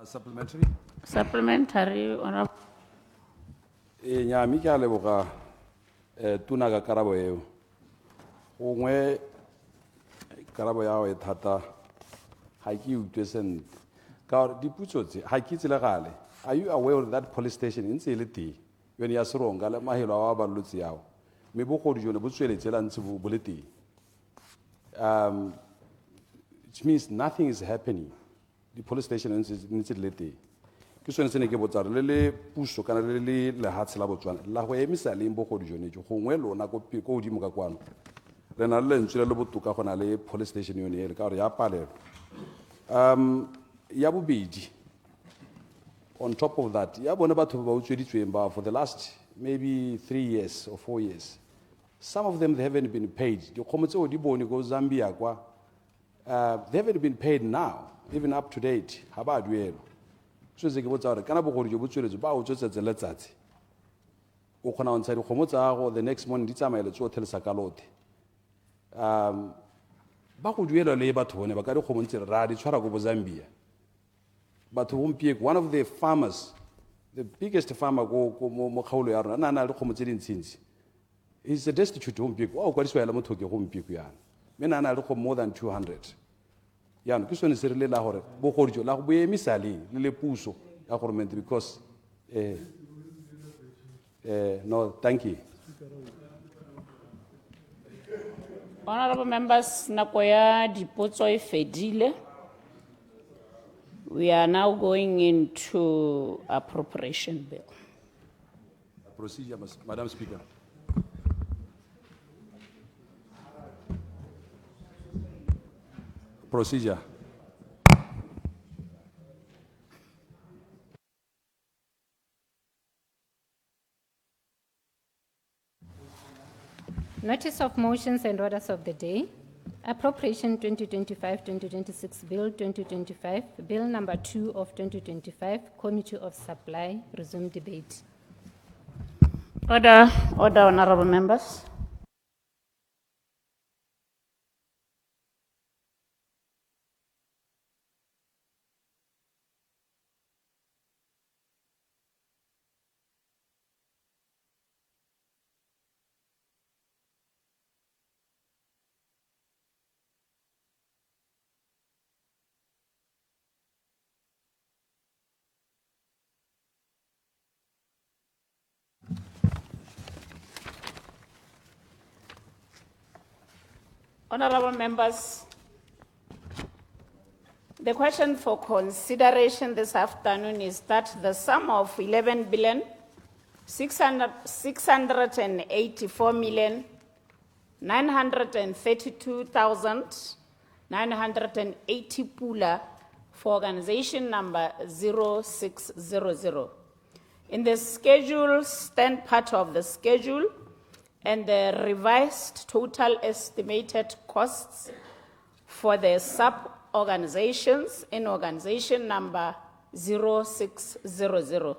Supplementary? Supplementary, Honorable. Nyami ke a leboga tuna ka karabo eo. Gongwe karabo ya o e thata ha ke utlwe sentle. Ka gore diputso tse ha ke tsele gale. Are you aware that police station in ntse le teng? Yone ya Seronga le mahelo a ba balotsi yao. Me bogodi jone bo tsweletse la ntse bo le teng. Which means nothing is happening. The police station in ntse le teng. Ke sone se ne ke botsa le le puso kana le lehatshe la Botswana la go emisa le bogodi jone jo gongwe lona ko godimo ka kwano. Re na le lentswe le botoka gona le police station yone e ka gore ya palelo. Ya bobedi, on top of that, ya bone batho ba utsweditsweng ba for the last maybe 3 years or 4 years. Some of them, they haven't been paid. Dikgomo tseo di bone go Zambia kwa, they haven't been paid now, even up to date. Ha ba duelo. So se ke botsa gore kana bogodi jo botsweletse ba o tswetsetse letsatsi. O khona o ntsha dikgomo tsa go the next morning di tsamaela tso thelesa ka lote. Ba go duela le batho bone ba ka dikgomo ntse ra di tshwara go bo Zambia. Batho bompieko, one of the farmers, the biggest farmer go mo kgaolo ya rona na le dikgomo tse dintshintsi. He's a destitute hompieko. O kwa diswa la motho ke hompieko yana. Me na le go more than 200. Yana ke sone se re le la gore bo gorjo la go boemisa le puso ya government because no, thank you. Honorable members, nako ya dipotso e fedile. We are now going into appropriation bill. Procedure, Madam Speaker. Procedure. Notice of motions and orders of the day. Appropriation 2025-2026 Bill 2025, Bill number 2 of 2025, Committee of Supply, resume debate. Order, honorable members. Honorable members, the question for consideration this afternoon is that the sum of 11,684,932,980 pula for organization number 0600. In the schedule, stand part of the schedule and the revised total estimated costs for the sub-organizations in organization number 0600.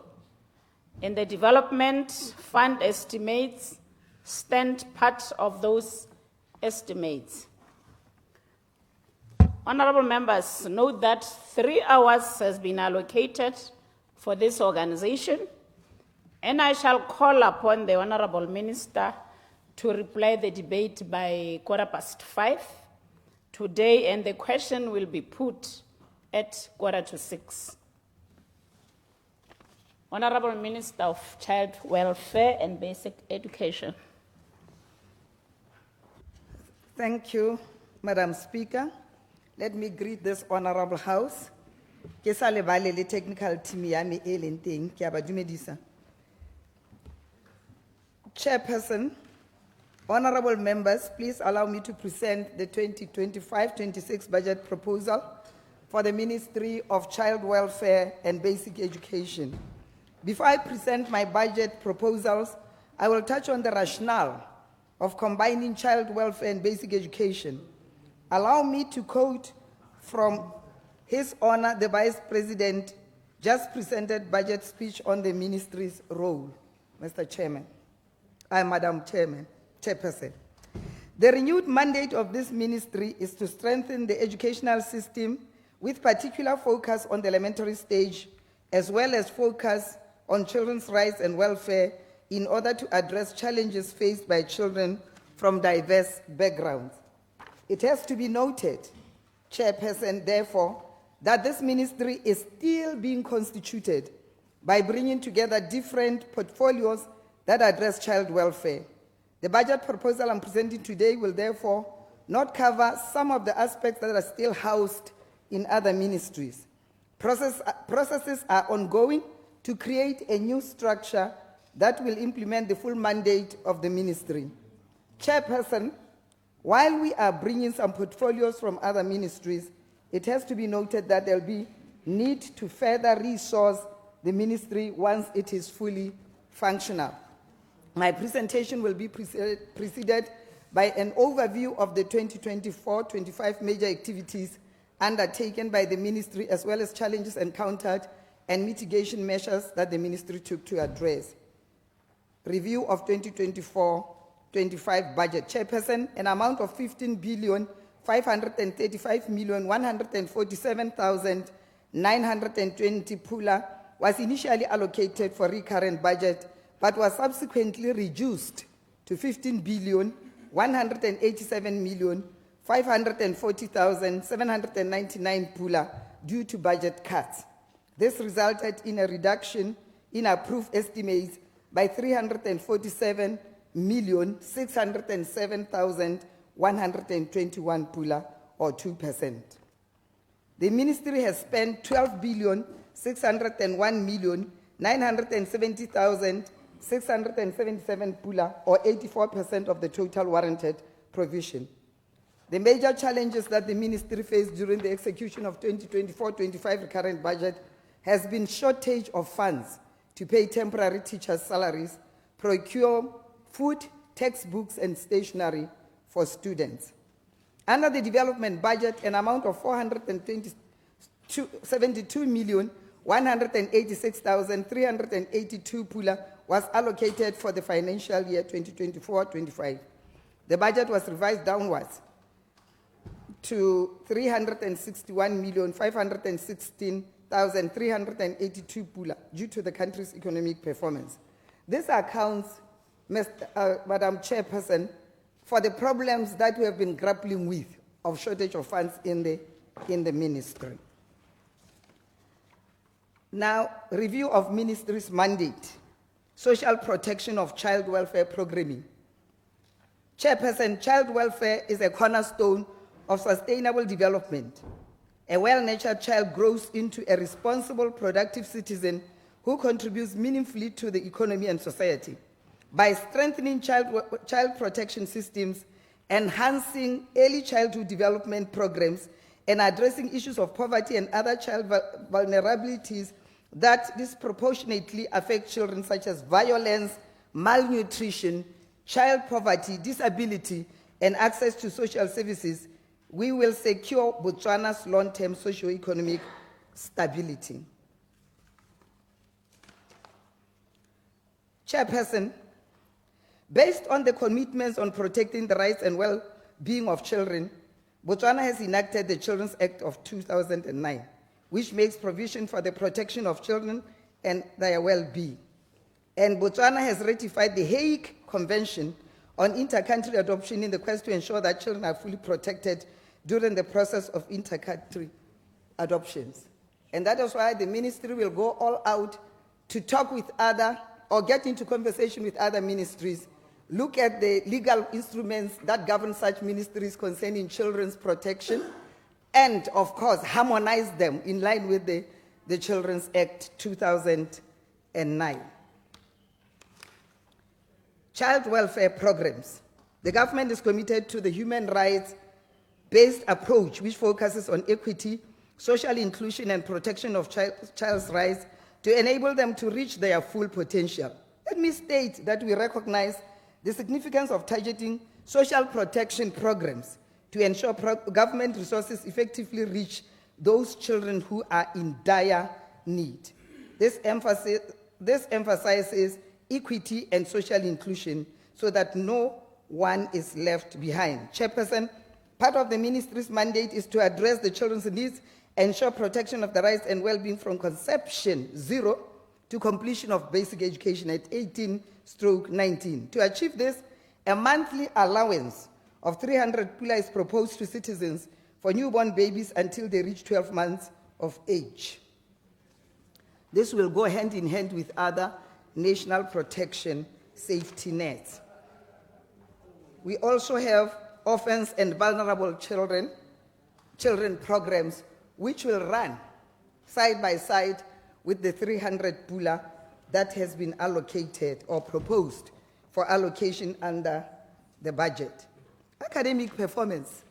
In the development fund estimates, stand part of those estimates. Honorable members, note that 3 hours has been allocated for this organization, and I shall call upon the Honorable Minister to reply the debate by 5:15 today, and the question will be put at 5:45. Honorable Minister of Child Welfare and Basic Education. Thank you, Madam Speaker. Let me greet this honorable house. Ke sa lebale le technical team ya me e leng teng, ke a ba dumedisa. Chairperson, honorable members, please allow me to present the 2025-26 budget proposal for the Ministry of Child Welfare and Basic Education. Before I present my budget proposals, I will touch on the rationale of combining child welfare and basic education. Allow me to quote from His Honor the Vice President just presented budget speech on the ministry's role. Mr. Chairman. Madam Chairperson. The renewed mandate of this ministry is to strengthen the educational system with particular focus on the elementary stage, as well as focus on children's rights and welfare in order to address challenges faced by children from diverse backgrounds. It has to be noted, Chairperson, therefore, that this ministry is still being constituted by bringing together different portfolios that address child welfare. The budget proposal I'm presenting today will therefore not cover some of the aspects that are still housed in other ministries. Processes are ongoing to create a new structure that will implement the full mandate of the ministry. Chairperson, while we are bringing some portfolios from other ministries, it has to be noted that there will be need to further resource the ministry once it is fully functional. My presentation will be preceded by an overview of the 2024-25 major activities undertaken by the ministry, as well as challenges encountered and mitigation measures that the ministry took to address. Review of 2024-25 budget. Chairperson, an amount of 15,535,147,920 pula was initially allocated for recurrent budget, but was subsequently reduced to 15,187,540,799 pula due to budget cuts. This resulted in a reduction in approved estimates by 347,607,121 pula, or 2%. The ministry has spent 12,601,970,677 pula, or 84% of the total warranted provision. The major challenges that the ministry faced during the execution of 2024-25 recurrent budget has been shortage of funds to pay temporary teachers' salaries, procure food, textbooks, and stationery for students. Under the development budget, an amount of 472,186,382 pula was allocated for the financial year 2024-25. The budget was revised downwards to 361,516,382 pula due to the country's economic performance. This accounts, Madam Chairperson, for the problems that we have been grappling with of shortage of funds in the ministry. Now, review of ministry's mandate, social protection of child welfare programming. Chairperson, child welfare is a cornerstone of sustainable development. A well-nurtured child grows into a responsible, productive citizen who contributes meaningfully to the economy and society. By strengthening child protection systems, enhancing early childhood development programs, and addressing issues of poverty and other child vulnerabilities that disproportionately affect children, such as violence, malnutrition, child poverty, disability, and access to social services, we will secure Botswana's long-term socio-economic stability. Chairperson, based on the commitments on protecting the rights and well-being of children, Botswana has enacted the Children's Act of 2009, which makes provision for the protection of children and their well-being. And Botswana has ratified the Hague Convention on Inter-Country Adoption in the quest to ensure that children are fully protected during the process of inter-country adoptions. And that is why the ministry will go all out to talk with other, or get into conversation with other ministries, look at the legal instruments that govern such ministries concerning children's protection, and of course harmonize them in line with the Children's Act 2009. Child welfare programs. The government is committed to the human rights-based approach, which focuses on equity, social inclusion, and protection of child's rights to enable them to reach their full potential. Let me state that we recognize the significance of targeting social protection programs to ensure government resources effectively reach those children who are in dire need. This emphasizes equity, and social inclusion so that no one is left behind. Chairperson, part of the ministry's mandate is to address the children's needs, ensure protection of the rights and well-being from conception 0 to completion of basic education at 18/19. To achieve this, a monthly allowance of 300 pula is proposed to citizens for newborn babies until they reach 12 months of age. This will go hand in hand with other national protection safety nets. We also have orphans and vulnerable children programs which will run side by side with the 300 pula that has been allocated or proposed for allocation under the budget. Academic performance.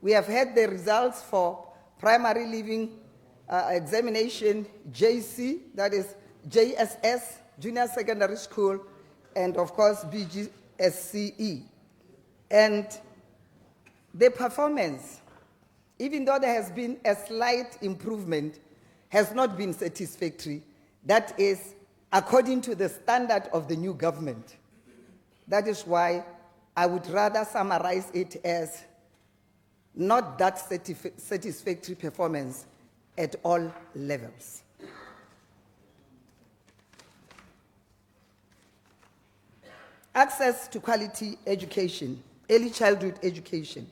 We have had the results for primary living examination, JC, that is JSS, Junior Secondary School, and of course BGSCE. And the performance, even though there has been a slight improvement, has not been satisfactory. That is according to the standard of the new government. That is why I would rather summarize it as not that satisfactory performance at all levels. Access to quality education, early childhood education.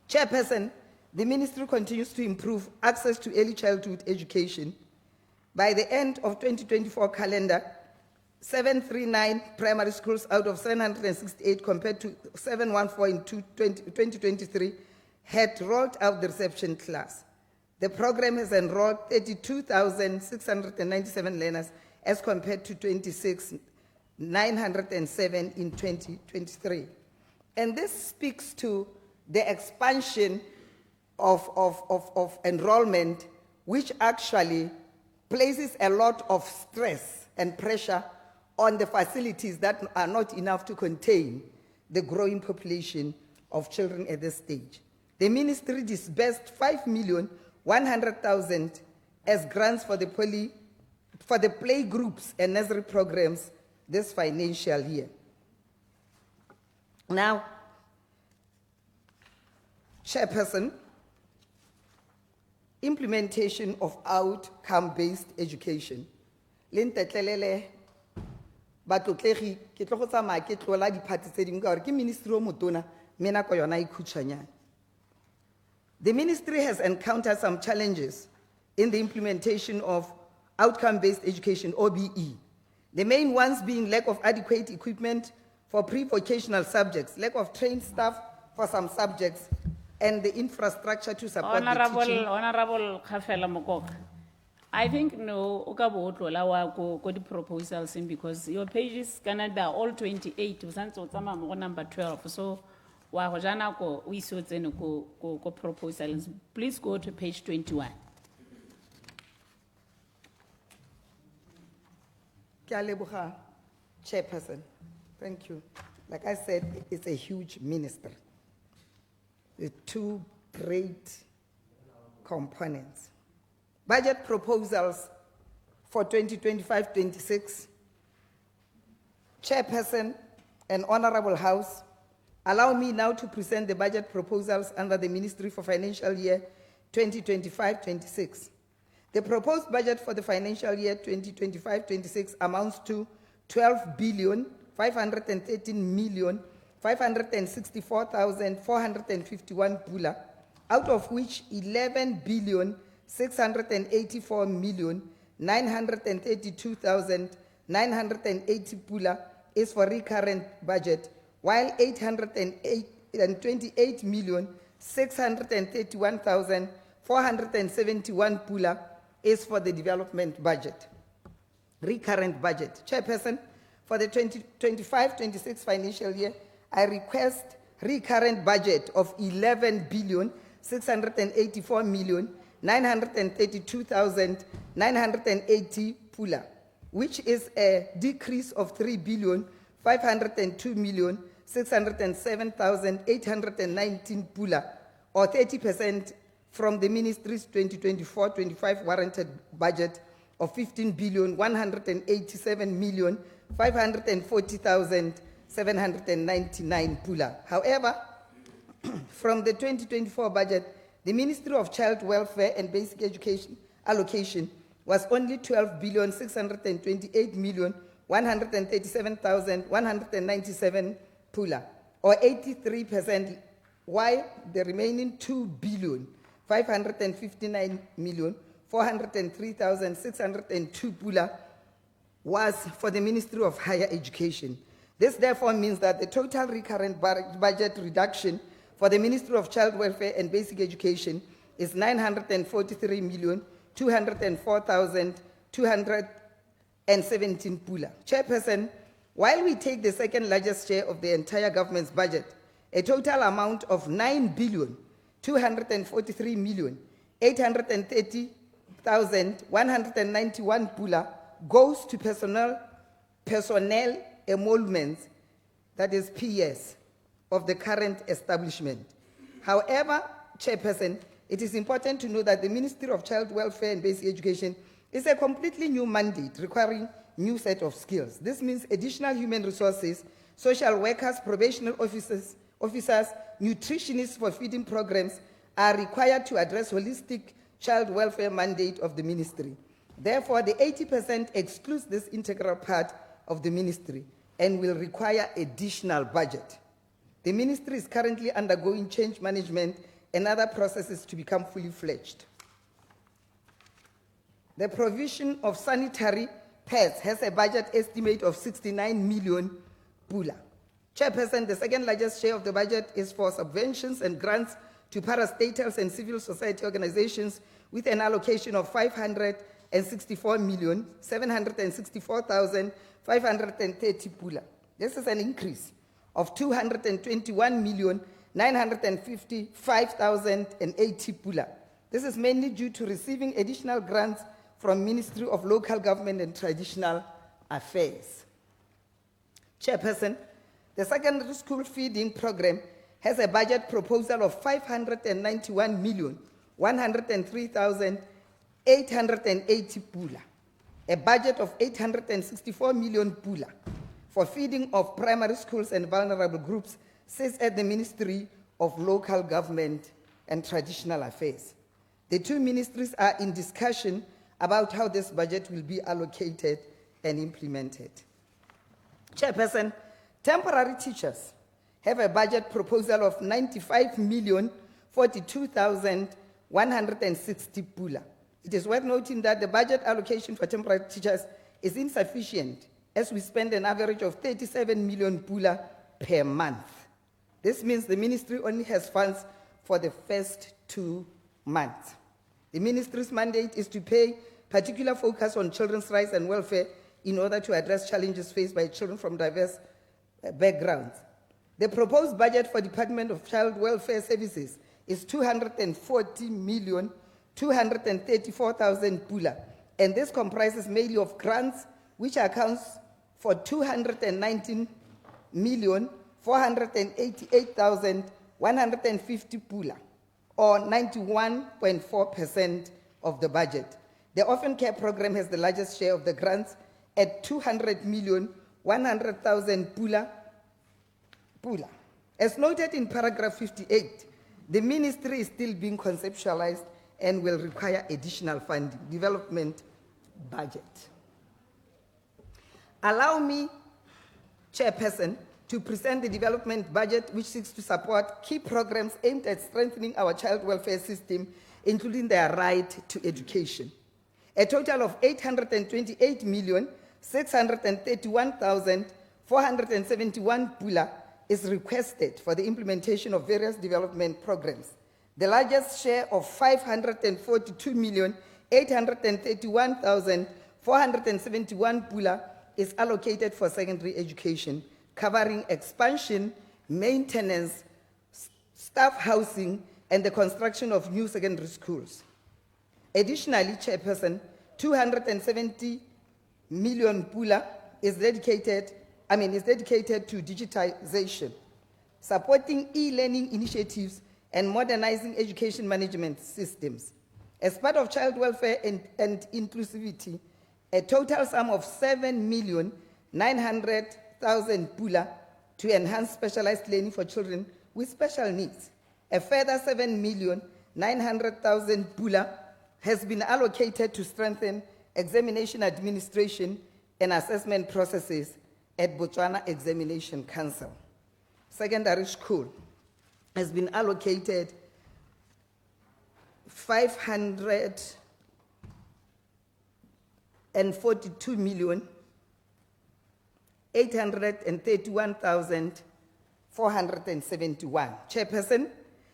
Chairperson, the ministry continues to improve access to early childhood education. By the end of 2024 calendar, 739 primary schools out of 768 compared to 714 in 2023 had rolled out the reception class. The program has enrolled 32,697 learners as compared to 26,907 in 2023. And this speaks to the expansion of enrollment, which actually places a lot of stress and pressure on the facilities that are not enough to contain the growing population of children at this stage. The ministry disbursed 5,100,000 as grants for the play groups and nursery programs this financial year. Now, Chairperson, implementation of outcome-based education. Lentetlelele batlotlegi ke tlo go tsamaya ke tlola diphathi tse dingwe ka gore ke ministry o motona mme nako yona e khutshwanyane. The ministry has encountered some challenges in the implementation of outcome-based education, OBE. The main ones being lack of adequate equipment for pre-vocational subjects, lack of trained staff for some subjects, and the infrastructure to support the teaching. Honorable Khafela Mokok, I think no, go the proposals in because your pages Canada all 28, number 12. So we go proposals. Please go to page 21. Chairperson, thank you. Like I said, it's a huge ministry with two great components. Budget proposals for 2025-26. Chairperson and Honorable House, allow me now to present the budget proposals under the Ministry for Financial Year 2025-26. The proposed budget for the financial year 2025-26 amounts to 12,513,564,451 pula, out of which 11,684,932,980 pula is for recurrent budget, while 828,631,471 pula is for the development budget. Recurrent budget. Chairperson, for the 2025-26 financial year, I request recurrent budget of 11,684,932,980 pula, which is a decrease of 3,502,607,819 pula, or 30% from the ministry's 2024-25 warranted budget of 15,187,000,000 540,799 pula. However, from the 2024 budget, the Ministry of Child Welfare and Basic Education allocation was only 12,628,137,197 pula, or 83%, while the remaining 2,559,403,602 pula was for the Ministry of Higher Education. This therefore means that the total recurrent budget reduction for the Ministry of Child Welfare and Basic Education is 943,204,217 pula. Chairperson, while we take the second largest share of the entire government's budget, a total amount of 9,243,830,191 pula goes to personnel emoluments, that is PS, of the current establishment. However, Chairperson, it is important to know that the Ministry of Child Welfare and Basic Education is a completely new mandate requiring new set of skills. This means additional human resources, social workers, probationary officers, nutritionists for feeding programs are required to address holistic child welfare mandate of the ministry. Therefore, the 80% excludes this integral part of the ministry and will require additional budget. The ministry is currently undergoing change management and other processes to become fully fledged. The provision of sanitary pads has a budget estimate of 69 million pula. Chairperson, the second largest share of the budget is for subventions and grants to parastatals and civil society organizations with an allocation of 564,764,530 pula. This is an increase of 221,955,080 pula. This is mainly due to receiving additional grants from Ministry of Local Government and Traditional Affairs. Chairperson, the secondary school feeding program has a budget proposal of 591,103,880 pula, a budget of 864 million pula for feeding of primary schools and vulnerable groups sits at the Ministry of Local Government and Traditional Affairs. The two ministries are in discussion about how this budget will be allocated and implemented. Chairperson, temporary teachers have a budget proposal of 95,042,160 pula. It is worth noting that the budget allocation for temporary teachers is insufficient, as we spend an average of 37 million pula per month. This means the ministry only has funds for the first 2 months. The ministry's mandate is to pay particular focus on children's rights and welfare in order to address challenges faced by children from diverse backgrounds. The proposed budget for Department of Child Welfare Services is 240,234,000 pula, and this comprises mainly of grants, which accounts for 219,488,150 pula, or 91.4% of the budget. The orphan care program has the largest share of the grants at 200,100,000 pula. As noted in paragraph 58, the ministry is still being conceptualized and will require additional funding, development budget. Allow me, Chairperson, to present the development budget which seeks to support key programs aimed at strengthening our child welfare system, including their right to education. A total of 828,631,471 pula is requested for the implementation of various development programs. The largest share of 542,831,471 pula is allocated for secondary education, covering expansion, maintenance, staff housing, and the construction of new secondary schools. Additionally, Chairperson, 270 million pula is dedicated to digitization, supporting e-learning initiatives and modernizing education management systems. As part of child welfare and inclusivity, a total sum of 7,9 900,000 pula to enhance specialized learning for children with special needs. A further 7,900,000 pula has been allocated to strengthen examination administration and assessment processes at Botswana Examination Council. Secondary school has been allocated 542,831,471. Chairperson,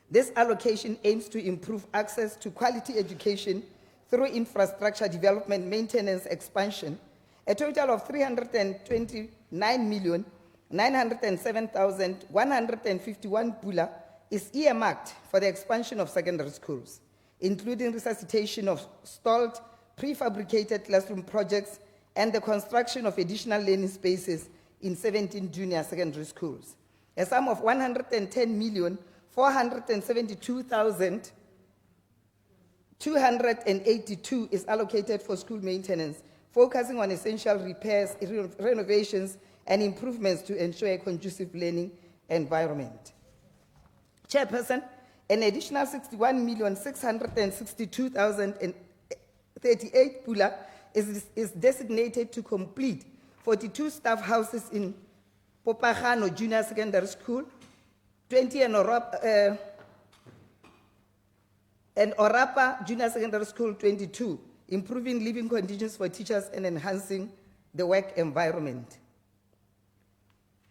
this allocation aims to improve access to quality education through infrastructure development, maintenance, expansion. A total of 329,907,151 pula is earmarked for the expansion of secondary schools, including resuscitation of stalled prefabricated classroom projects and the construction of additional learning spaces in 17 junior secondary schools. A sum of 110,472,282 is allocated for school maintenance, focusing on essential repairs, renovations, and improvements to ensure a conducive learning environment. Chairperson, an additional 61,662,038 pula is designated to complete 42 staff houses in Popagano Junior Secondary School, 20 and Orapa Junior Secondary School 22, improving living conditions for teachers and enhancing the work environment.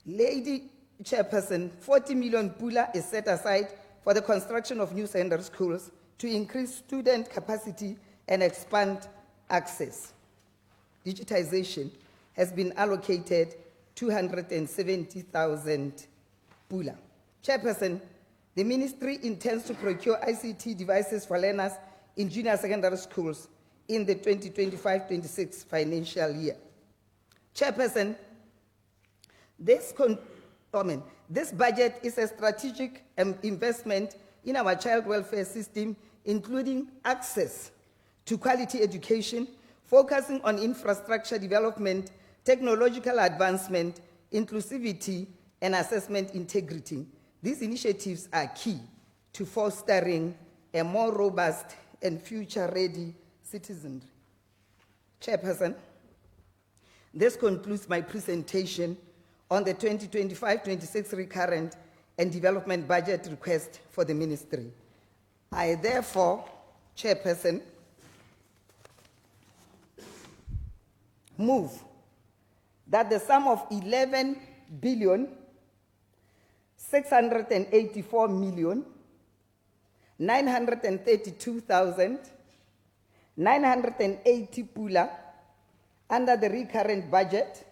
Lady Chairperson, 40 million pula is set aside for the construction of new secondary schools to increase student capacity and expand access. Digitization has been allocated 270,000 pula. Chairperson, the ministry intends to procure ICT devices for learners in junior secondary schools in the 2025-26 financial year. Chairperson, this budget is a strategic investment in our child welfare system, including access to quality education, focusing on infrastructure development, technological advancement, inclusivity, and assessment integrity. These initiatives are key to fostering a more robust and future-ready citizenry. Chairperson, this concludes my presentation on the 2025-26 recurrent and development budget request for the ministry. I therefore, Chairperson, move that the sum of 11,684,932,980 pula under the recurrent budget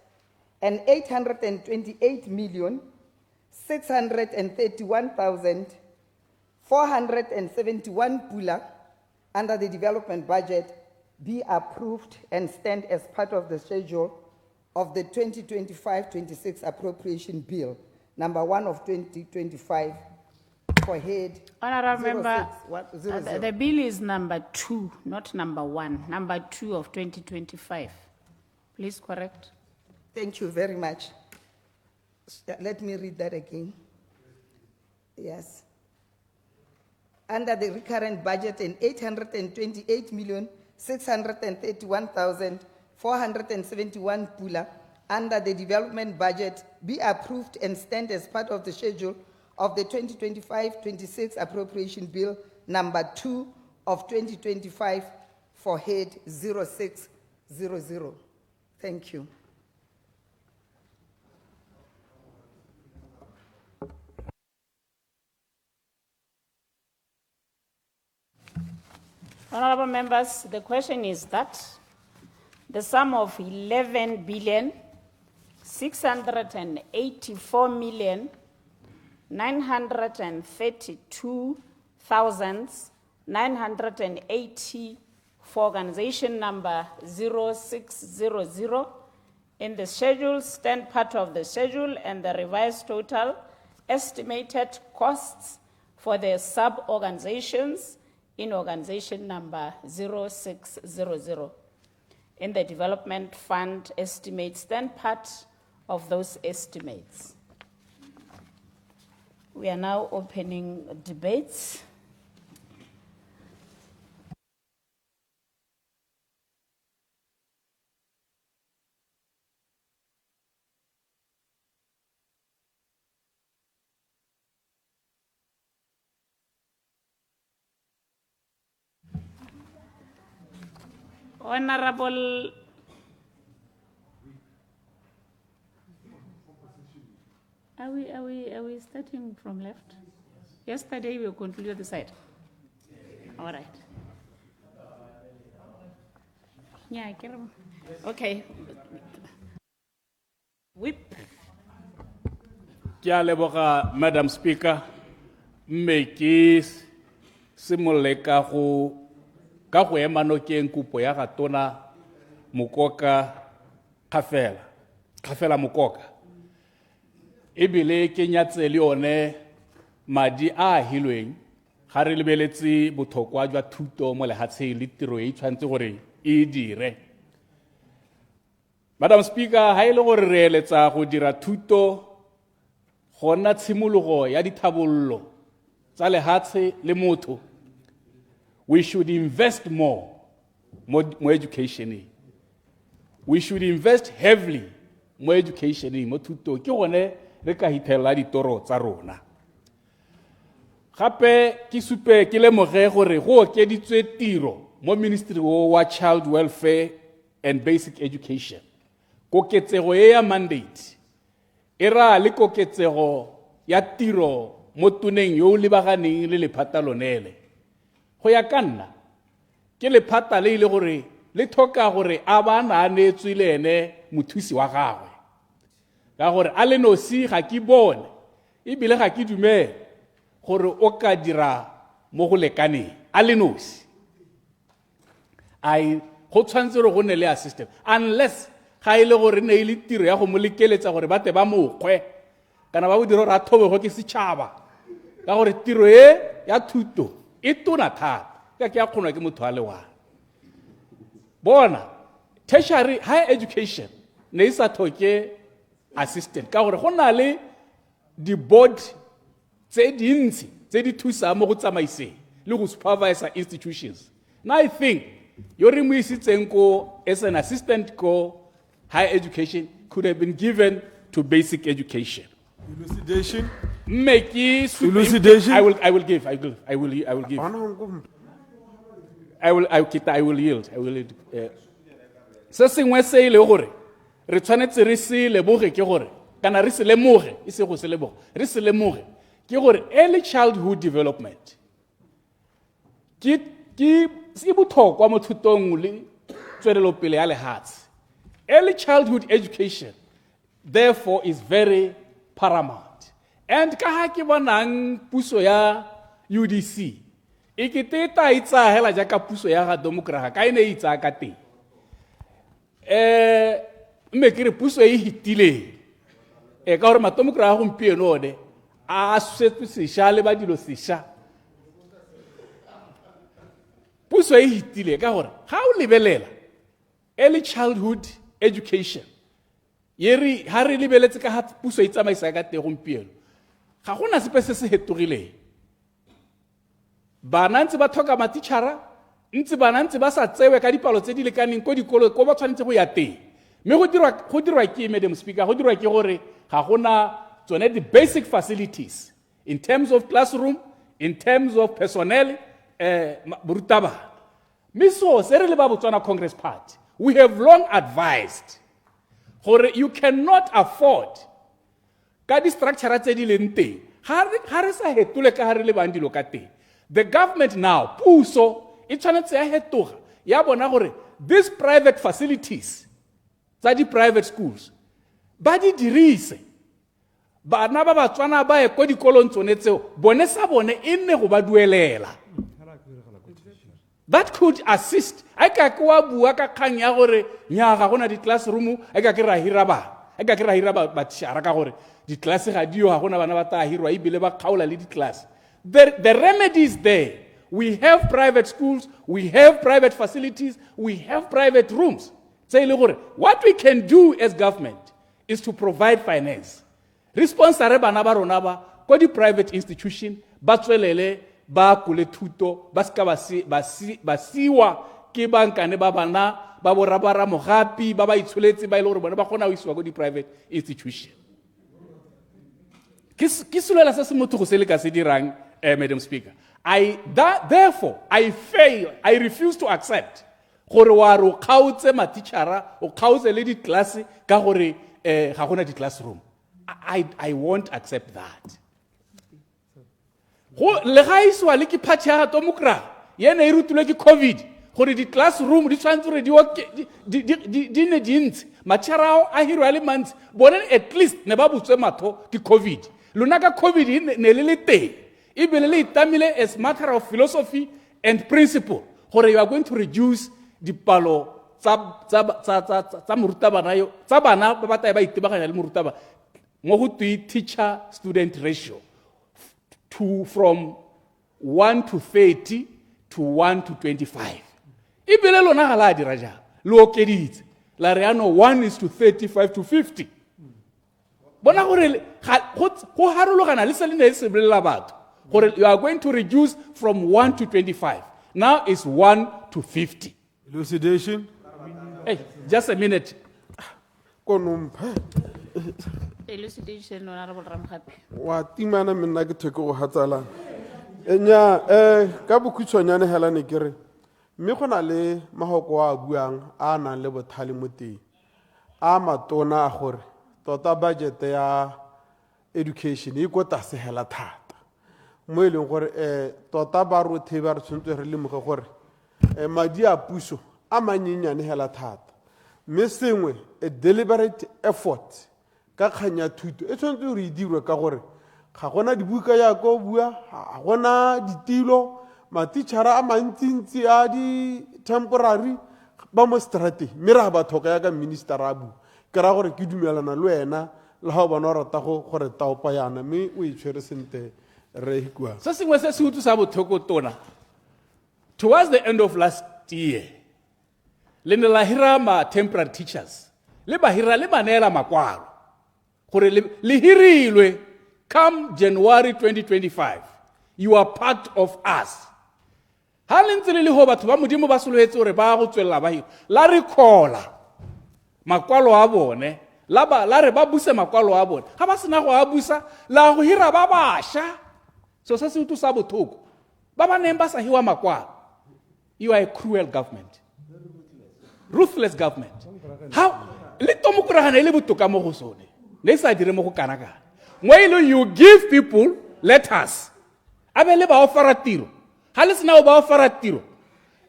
and 828,631,471 pula under the development budget be approved and stand as part of the schedule of the 2025-26 appropriation bill, number 1 of 2025, for head Honorable Member, 06, the bill is number 2, not number 1, number 2 of 2025. Please correct. Thank you very much. Let me read that again. Yes. Under the recurrent budget in 828,631,471 pula under the development budget be approved and stand as part of the schedule of the 2025-26 appropriation bill number 2 of 2025 for head 0600. Thank you. Honorable members, the question is that the sum of 11,684,932,980 for organization number 0600 in the schedule stand part of the schedule and the revised total estimated costs for the sub-organizations in organization number 0600. in the development fund estimates, then part of those estimates. We are now opening debates. Honorable Are we starting from left? Yesterday we concluded the side. All right. Yeah, I can. Okay. Whip. Ke a leboga, Madam Speaker, mme ke simolole ka go ema nokeng kopo ya ga tona Mokoka Kgafela Mokoka. Ebile ke nyatse le one madi a hilweng ga re lebeletse botlhokwa jwa thuto mo lehatsheng le tiro e tshwantse gore e dire. Madam Speaker, ha ile gore re eletsa go dira thuto gona tshimologo ya dithabollo tsa lehatshe le motho, we should invest more education. We should invest heavily more education mo thuto ke gone re ka hithela ditoro tsa rona. Gape ke supe ke lemoge gore go okeditswe tiro mo ministry wa child welfare and basic education. Koketsego ya mandate era le koketsego ya tiro mo tuneng yo lebaganeng le lephata lonele. Go ya ka nna ke lephata le ile gore le thoka gore a ba naanetswe le ene mothusi wa gagwe. Ka gore a le nosi ga ke bone ebile ga ke dumele gore o ka dira mo go lekaneng a le nosi. Ai go tshwantse re go ne le assistant unless ga ile gore ne ile tiro ya go mo lekeletsa gore bate ba mokgwe kana ba bo dira ra thobe go ke setšhaba ka gore tiro e ya thuto e tona thata ka ke a kgonwa ke motho a le wa bona tertiary higher education ne isa thoke assistant ka gore go na le di board tse dintsi tse di thusa mo go tsamaiseng le go supervise institutions. Now I think yori mo isitseng ko as an assistant ko higher education could have been given to basic education. Elucidation. Elucidation. I will give. I will yield. Se sengwe se ile gore re tshwanetse re se leboge ke gore kana re se lemoge e se go se leboge re se lemoge ke gore early childhood development ke se botlhokwa mo thutong le tswelelopele ya lehatshe. Early childhood education therefore is very paramount. And ka ha ke bonang puso ya UDC e ke teta itsa hela ja ka puso ya ga democracy ka ene itsa ka teng. Mme ke re puso e hitile ka gore matomokra go mpieno one a swetse sesha le ba dilo sesha. Puso e hitile ka gore ga o lebelela early childhood education yeri ha re lebeletse ka ha puso e tsamaisa ka teng gompieno ga gona sepe se se hetogileng. Bana ntse ba thoka matitšhara ntse bana ntse ba sa tsewe ka dipalo tse di lekaneng ko dikolo ko ba tshwanetse go ya teng. Me go dirwa ke Madam Speaker go dirwa ke gore ga gona tsone the basic facilities in terms of classroom, in terms of personnel, burutaba. Miso se re le ba Botswana Congress Party, we have long advised gore you cannot afford ka di structure tse di leng teng ha re sa hetole ka ha re le bandilo ka teng. The government now puso e tshwanetse ya hetoga ya bona gore these private facilities tsa di private schools ba di dirise bana ba Batswana ba ye ko dikolong tsone tseo bone sa bone e nne go ba duelela. That could assist. I ka kwa bua ka kgang ya gore nya ga gona di classroom I ka ke ra hira ba tshara ka gore di class ga dio ga gona bana ba ta hirwa e bile ba khaula le di class. The remedy is there. We have private schools, we have private facilities, we have private rooms. Say, what we can do as government is to provide finance. Responsare bana ba rona ba ko di private institution ba tswelele ba kule thuto ba ska ba siwa ke bankane ba bana ba bo rabara mogapi ba ba itshuletse ba ile gore bona ba gona go isiwa go di private institution. Ke sulela se se motho go se le ka se dirang Madam Speaker. Therefore I refuse to accept gore wa re o kgaotse matitšhara o kgaotse le di class ka gore ga gona di classroom. I won't accept that. Go le ga iswa le ke party ya tomokra yene e rutulwe ke COVID gore di classroom di tshwantse re di ne dintsi matšhara a hirwa le mantsi bona at least ne ba butswe matho ke COVID. Lona ka COVID ne le teng ebile le itamile as matter of philosophy and principle gore you are going to reduce dipalo tsa morutabana yo tsa bana ba batla ba itebaganya le morutaba mo go teacher student ratio from 1 to 30 to 1 to 25. Ebile lona ga la dira ja le okeditse la re ano 1 is to 35 to 50. Bona gore go harologana le selene le se bolela batho gore you are going to reduce from 1 to 25. Now it's 1 to 50. Elucidation. Hey, just a minute. Elucidation, Honorable Ramkhapi. Wa timana menna ke theko go hatsala. Enya ka bokhutshwanyane hela ne kere. Mme gona le mahoko a buang a nang le bothale mo teng. A matona a gore tota budget ya education e go tase hela thata. Mo eleng gore tota ba rothe ba re tshwantse re lemoge gore madi a puso a manyenyane hela thata. Mme sengwe a deliberate effort ka kganya thuto e tshwantse re dirwe ka gore ga gona dibuka ya go bua ga gona ditilo matitšhara a mantsintsi a di temporary ba mo strate mme ra ba thoka ya ka minister a bua ke ra gore ke dumelana le wena le ga o bona o rata gore taopa yana mme o itshwere sente re hikwa Se sengwe se se utlwisa botlhoko tona towards the end of last year le ne la hira ma temporary teachers le ba hira le maneela makwalo gore le hirilwe come January 2025 you are part of us. Ha le ntse le ho batho ba modimo ba sologetse gore ba go tswella ba hira la re khola makwalo a bone la re ba buse makwalo a bone ga ba sena go a busa la go hira ba basha so se se utlwisa botlhoko ba ba neng ba sa hiwa makwalo. You are a cruel government, ruthless government. How le tomokuragana ile botoka mo go sone ne sa dire mo go kana kana when you give people letters abele ba ofara tiro ha le sena ba ofara tiro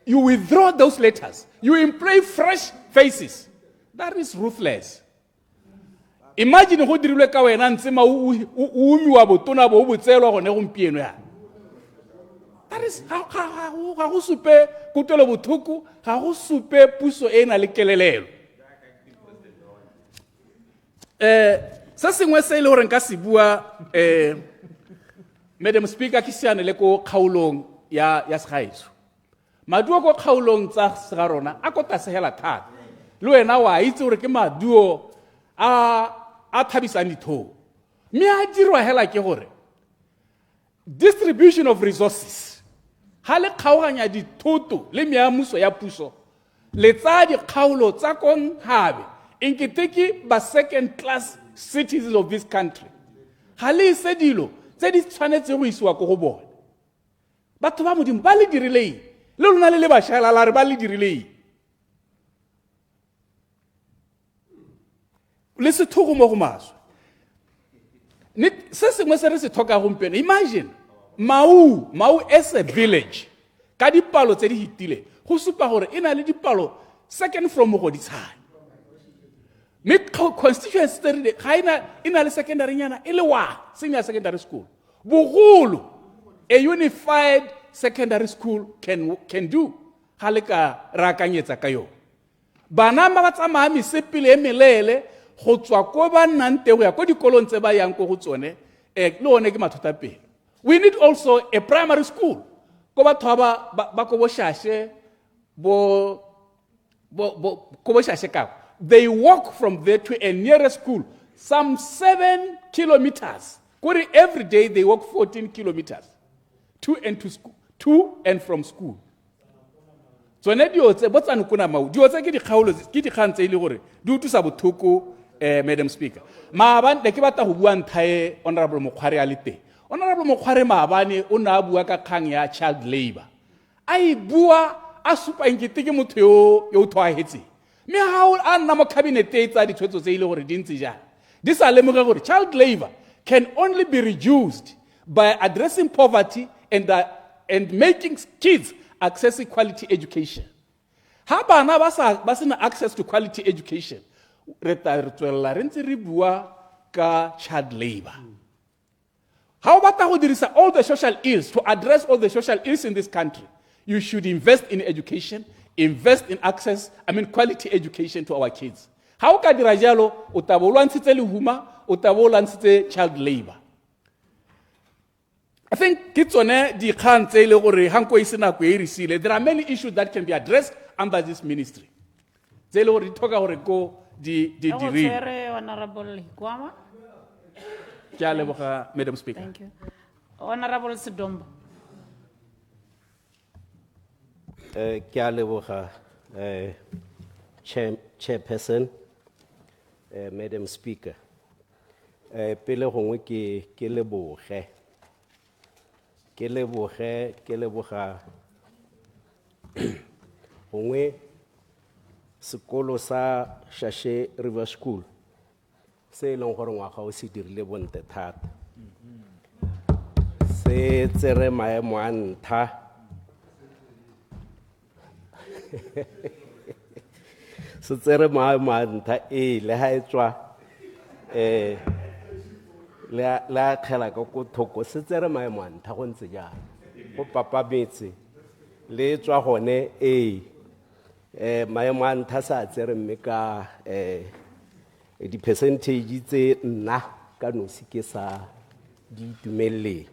you withdraw those letters you employ fresh faces. That is ruthless. Imagine go dirilwe ka wena ntse ma o umiwa botona bo botselwa go ne gompieno ya. That is ga go supe kutelo bothoko ga go supe puso e na le kelelelo. Se sengwe se ile gore nka se bua Madam Speaker ke siane le ko kgaolong ya segaetso. Maduo ko kgaolong tsa sega rona a ko tase hela thata. Le wena wa itse gore ke maduo a thabisang ditho. Mme a dirwa hela ke gore distribution of resources ha le kgaoganya dithoto le meamuso ya puso le tsa dikgaolo tsa konhabe inketeke ba second class citizens of this country. Ha le se dilo tse di tshwanetse go isiwa go bona. Batho ba modimo ba le dirilei le lona le ba shala la re ba le dirilei. Le se thogo mo go maswa. Ni se sengwe se re se thoka gompieno. Imagine Mau as a village ka dipalo tse di hitile go supa gore ena le dipalo second from go di tshana. Me constituency tse ga ina le secondary nyana e le wa senior secondary school. Bogolo a unified secondary school can do ha le ka rakanyetsa ka yo. Bana ba tsamaya mesepele e melele go tswa ko ba nnante go ya ko dikolong tse ba yang ko go tsone le one ke mathota pele. We need also a primary school. Ko batho ba ko bo shashe bo they walk from there to a nearest school, some 7 kilometers. Every day they walk 14 kilometers to and from school. So ne dio tse botsana kuna mau dio tse ke di kgaolo ke di kgang tse ile gore di utusa bothoko Madam Speaker. Maabane ke batla go bua nthae Honorable Mokhware a le teng. Honorable Mokhware Maabane o na bua ka kgang ya child labor. Ai bua a supa nkete ke motho yo thoahetse. Me ha a nna mo cabinet e tsa ditshwetso tse ile gore di ntse jang. Di sa lemoga gore child labor can only be reduced by addressing poverty and making kids access quality education. Ha bana ba sena access to quality education, re tswella re ntse re bua ka child labor. How about go dirisa all the social ills to address all the social ills in this country? You should invest in education, invest in quality education to our kids. How ka dira jalo o tabo lwantshitse lehuma, o tabo lwantshitse child labor. I think there are many issues that can be addressed under this ministry. Honorable Kwama. Madam Speaker. Thank you. Honorable Sidombo. Chairperson, Madam Speaker. Pele gongwe ke leboge. Ke leboga gongwe sekolo sa Shashe River School se leng gore ngwaga o se dirile bonte thata se tsere maemo a ntlha se tsere maemo a ntlha le ha e tswa la khela ka go thoko se tsere maemo a ntlha go ntse jang go papametse le tswa gone maemo a ntlha sa tsere mme ka di percentage tse nna ka nosi ke sa di tumelle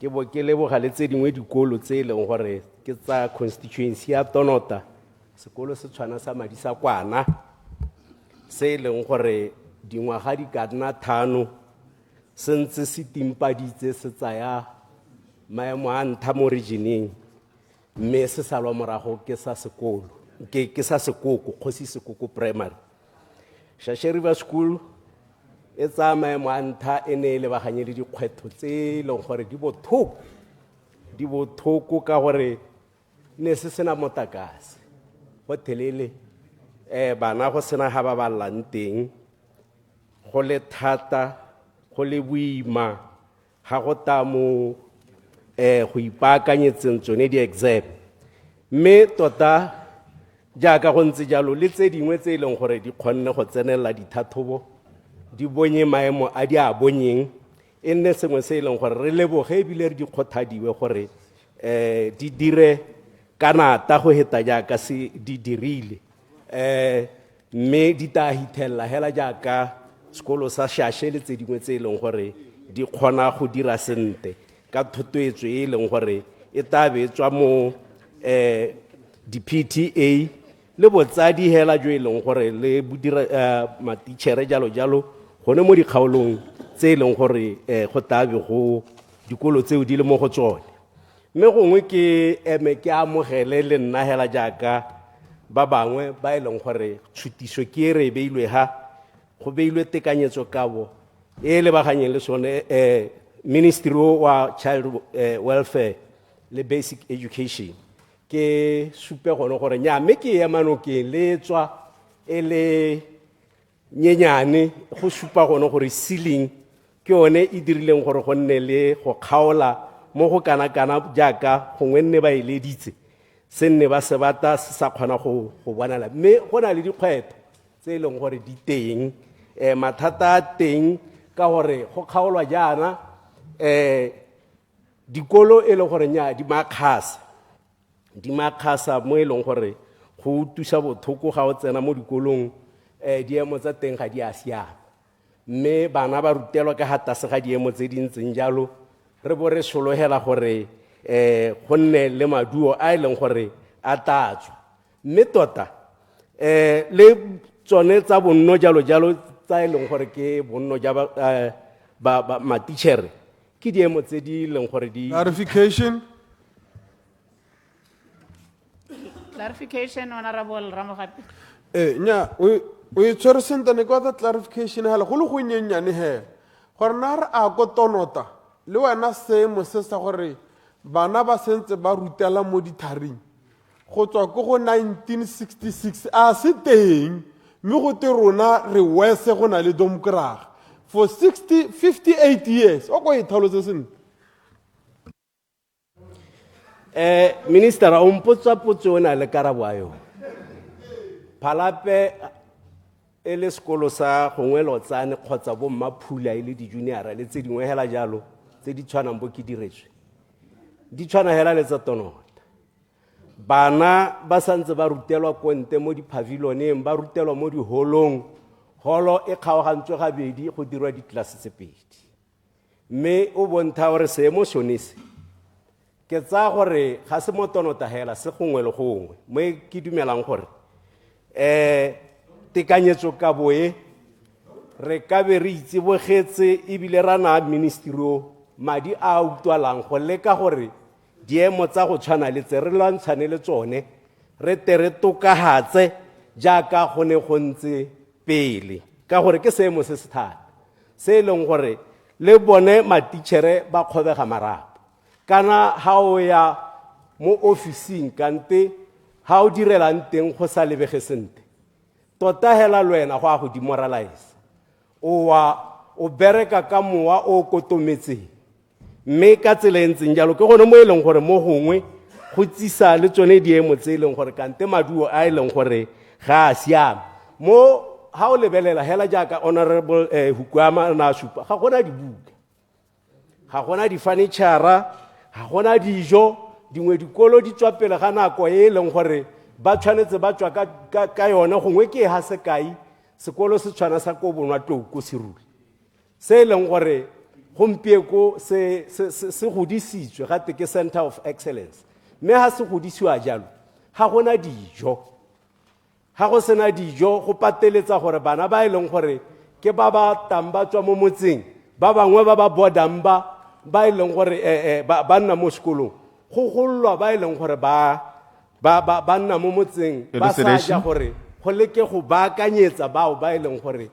ke bo ke leboga le tse dingwe dikolo tse leng gore ke tsa constituency ya Tonota sekolo se tshwana sa madi sa kwana se leng gore dingwaga di ka nna 5 sentse se timpaditse se tsaya maemo a ntlha mo regioneng mme se salwa morago ke sa sekolo ke sa sekoko Kgosi Sekoko primary Shashe River School e tsa maemo a ntlha e ne le baganye le dikgwetho tse leng gore di bothoko ka gore ne se sena motakase go thelele bana go sena ha ba ballang teng go le thata go le boima ha go ta mo go ipaakanyetseng tsone di exam mme tota jaaka go ntse jalo le tse dingwe tse leng gore di kgonne go tsenela dithathobo di bonye maemo a di a bonyeng e nne sengwe se leng gore re leboge ebile re di kgothadiwe gore di dire kana ta go heta jaaka se di dirile mme di ta hitella hela jaaka sekolo sa Shashe le tse dingwe tse leng gore di kgona go dira sente ka thotwetso e leng gore e tabe tswa mo di PTA le botsadi hela jo e leng gore le bodira matitšhere jalo gone mo dikgaolong tse leng gore go tabe go dikolo tseo di le mo go tsone mme gongwe ke amogele le nna hela jaaka ba bangwe ba e leng gore tshutiso ke re beilwe ha go beilwe tekanyetso kabo e le baganyeng le sone Ministry wa Child Welfare le Basic Education ke supe gone gore nya mme ke emano ke le tswa e le nyenyane go supa gone gore ceiling ke one e dirileng gore go nne le go khaola mo go kana jaaka gongwe nne ba eleditse se nne ba se bata se sa kgona go bonala mme go na le dikgwetho tse e leng gore di teng mathata a teng ka gore go khaolwa jana dikolo e le gore nya di makhasa mo e leng gore go tusa bothoko ga o tsena mo dikolong diemo tsa teng ga di a siama mme bana ba rutelwa ka hata se ga diemo tse dintseng jalo re bo re solohela gore go nne le maduo a e leng gore a tatswa mme tota le tsone tsa bonno jalo jalo tsa e leng gore ke bonno ja ba matitšhere ke diemo tse di leng gore di Clarification. Clarification, Honorable Ramogapi. Nya, o itshwere sentle ne kwa clarification hela go le go nyenyane he. Gore na re a go tonota le wena seemo se sa gore bana ba sentse ba rutela mo ditharing. Go tswa go 1966 a se teng mme go te rona re wese go na le domkrag for 58 years o go ithalotse sentle. Minister a mpotsa potso o na le karabo a yone. Phalape e le sekolo sa gongwe lotsane kgotsa bo mmaphula e le di junior le tse dingwe hela jalo tse di tshwanang bo ke diretswe di tshwana hela le tsa tonota. Bana ba santse ba rutelwa konte mo di pavilioneng ba rutelwa mo di holong holo e kgaogantswe gabedi go dirwa di klase tse pedi mme o bontsha gore seemo sone se ke tsa gore ga se mo tonota hela se gongwe le gongwe mo ke dumelang gore tekanyetso ka boe re ka be re itse bogetse e bile rana ministry o madi a utwalang go leka gore diemo tsa go tshwana le tse re lwantshane le tsone re tere tokahatse jaaka go ne go ntse pele ka gore ke seemo se se thata se leng gore le bone matitšhere ba kgobega marapo kana ha o ya mo officing kante ha o direlang teng go sa lebege sente tota hela lwena go a go demoralize o bereka ka mowa o kotometseng mme ka tsela e ntseng jalo ke gone mo e leng gore mo gongwe go tsisa le tsone diemo tse e leng gore kante maduo a e leng gore ga a siame mo ha o lebelela hela jaaka honorable Hukwama na supa ga gona dibuka ga gona di-furniture ga gona dijo dingwe dikolo di tswa pele ga nako e leng gore ba tshwanetse ba tswa ka yone gongwe ke ha se kai sekolo se tshwana sa ko bonwa tlou ko seruri se leng gore gompieko se godisitswe gate ke Center of Excellence mme ha se godisiwa jalo ga gona dijo ga go sena dijo go pateletsa gore bana ba e leng gore ke ba ba tamba tswa mo motseng ba bangwe ba ba bodang ba e leng gore ba nna mo sekolong go gollwa ba e leng gore ba nna mo motseng ba sa ja gore go leke go baakanyetsa bao ba e leng gore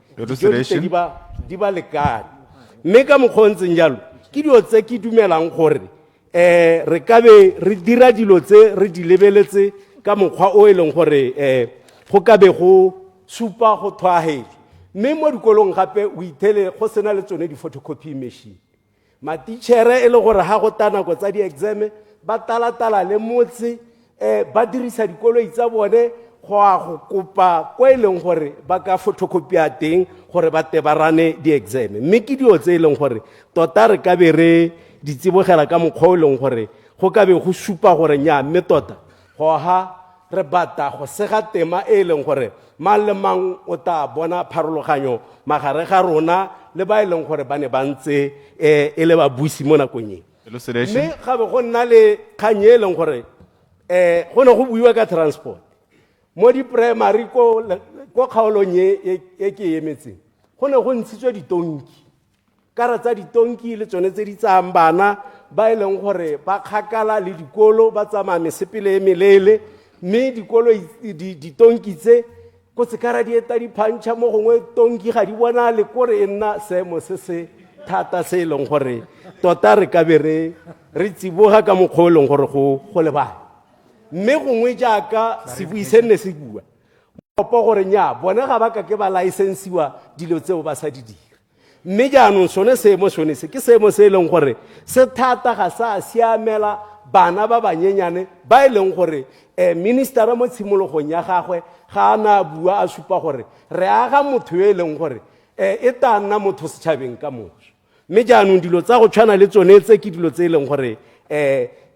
di ba lekane mme ka mokgontseng jalo ke dilo tse ke dumelang gore re ka be re dira dilo tse re di lebeletse ka mokgwa o e leng gore go ka be go supa go thwahedi mme mo dikolong gape o ithele go sena le tsone di-photocopy machine matitšhere e le gore ga go ta nako tsa di-exame ba talatala le motse ba dirisa dikoloi tsa bone go a go kopa ko e leng gore ba ka photocopya teng gore ba te ba rane di-exame mme ke dilo tse e leng gore tota re ka be re di tsibogela ka mokgwa o e leng gore go ka be go supa gore nya mme tota go ha re bata go sega tema e leng gore mang le mang o ta bona pharologanyo magare ga rona le ba e leng gore ba ne ba ntse e le ba busi mo nakong e mme gabe go nna le kgang e leng gore go ne go buiwa ka transport mo di-primary ko kgaolong e ke emetseng go ne go ntshitswe ditonki kara tsa ditonki le tsone tse di tsayang bana ba e leng gore ba kgakala le dikolo ba tsamaya mesepele e meleele mme dikolo ditonki tse ko sekara di eta diphantšha mo gongwe tonki ga di bona le kore e nna seemo se se thata se e leng gore tota re ka be re tsiboga ka mokgwa o e leng gore go lebane mme gongwe jaaka se buise nne se bua opo gore nya bone ga ba ka ke ba licensiwa dilo tseo ba sa di dira mme jaanong sone seemo sone se ke seemo se e leng gore se thata ga sa siamela bana ba banyenyane ba e leng gore ministera mo tshimologong ya gagwe ga a na bua a supa gore re aga motho yo e leng gore e ta nna motho setšhabeng ka moso mme jaanong dilo tsa go tshwana le tsone tse ke dilo tse e leng gore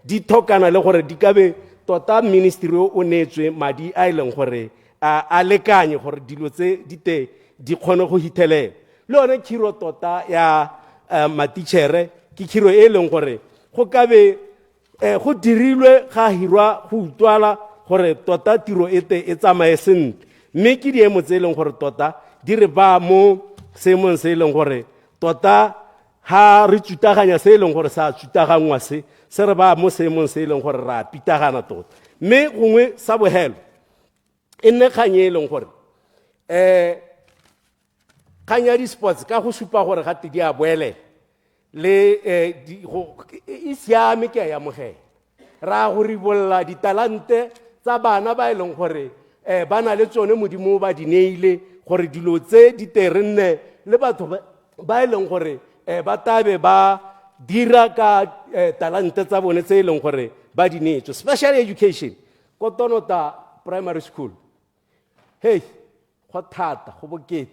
di thokana le gore di ka be tota ministry o neetswe madi a e leng gore a lekanye gore dilo tse di kgone go hithelela le yone khiro tota ya matitšhere ke khiro e leng gore go ka be go dirilwe ga hirwa go utwala gore tota tiro e tsamaye sentle mme ke diemo tse e leng gore tota di re ba mo seemong se e leng gore tota ha re tsutaganya se e leng gore sa tsutagangwa se re ba mo seemong se e leng gore ra pitagana tota. Mme gongwe sa bogelo e nne kgang e leng gore kgang ya di-sports ka go supa gore gate di a boelela le e siame ke a e amogela ra go ribolla ditalente tsa bana ba e leng gore ba na le tsone modimo ba di neile gore dilo tse di terenne le batho ba e leng gore ba tabe ba dira ka talente tsa bone tse e leng gore ba di neetswe. Special education ko Tonota primary school, hey, go thata go bokete,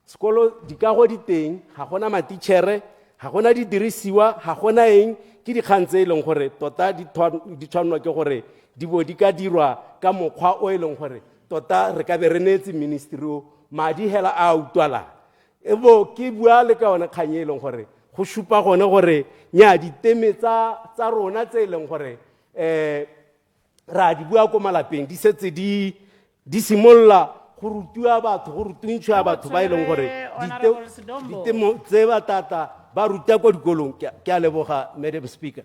sekolo dikago di teng, ga gona matitšhere, ga gona di dirisiwa, ga gona eng, ke dikgang tse e leng gore tota di tshwanelwa ke gore di bo di ka dirwa ka mokgwa o e leng gore tota re ka be re neetse ministry o madi hela a utlwala. Ebo ke bua le ka ona kgang e leng gore go supa gone gore nya diteme tsa rona tse e leng gore ra di bua ko malapeng di setse di simolola go rutiwa batho, go rutintšhwa batho ba e leng gore ditemo tse ba tata ba ruta ko dikolong. Ke a leboga, Madam Speaker.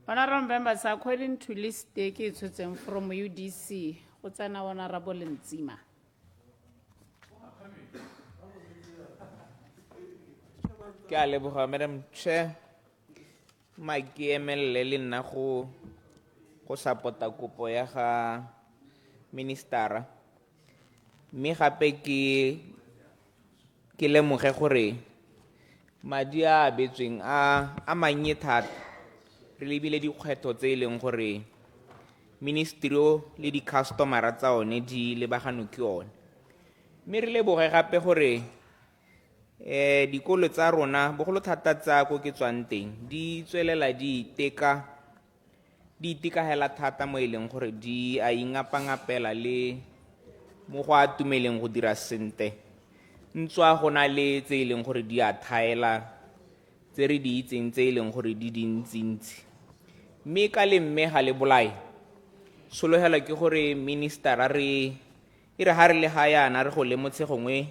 Honorable members, according to list e ke tshotseng from UDC, go tsena Honorable Ntsima. Ke a leboga, Madam Chair. Ke emelele le nna go support-a kopo ya ga ministera, mme gape ke lemoge gore madi a abetsweng a mannye thata re lebile dikgwetlho tse e leng gore ministry le di-customera tsa one di lebagano ke one, mme re leboge gape gore dikolo tsa rona bogolo thata tsa ko ke tswang teng di tswelela di itekagela thata mo e leng gore di a ingapangapela le mo go a tumeleng go dira sente. Ntswa go na le tse e leng gore di a thaela tse re di itseng tse e leng gore di dintsintsi, mme ka le mme ga le bolae sologela ke gore ministera e re ha re le ga yana re go lemotse gongwe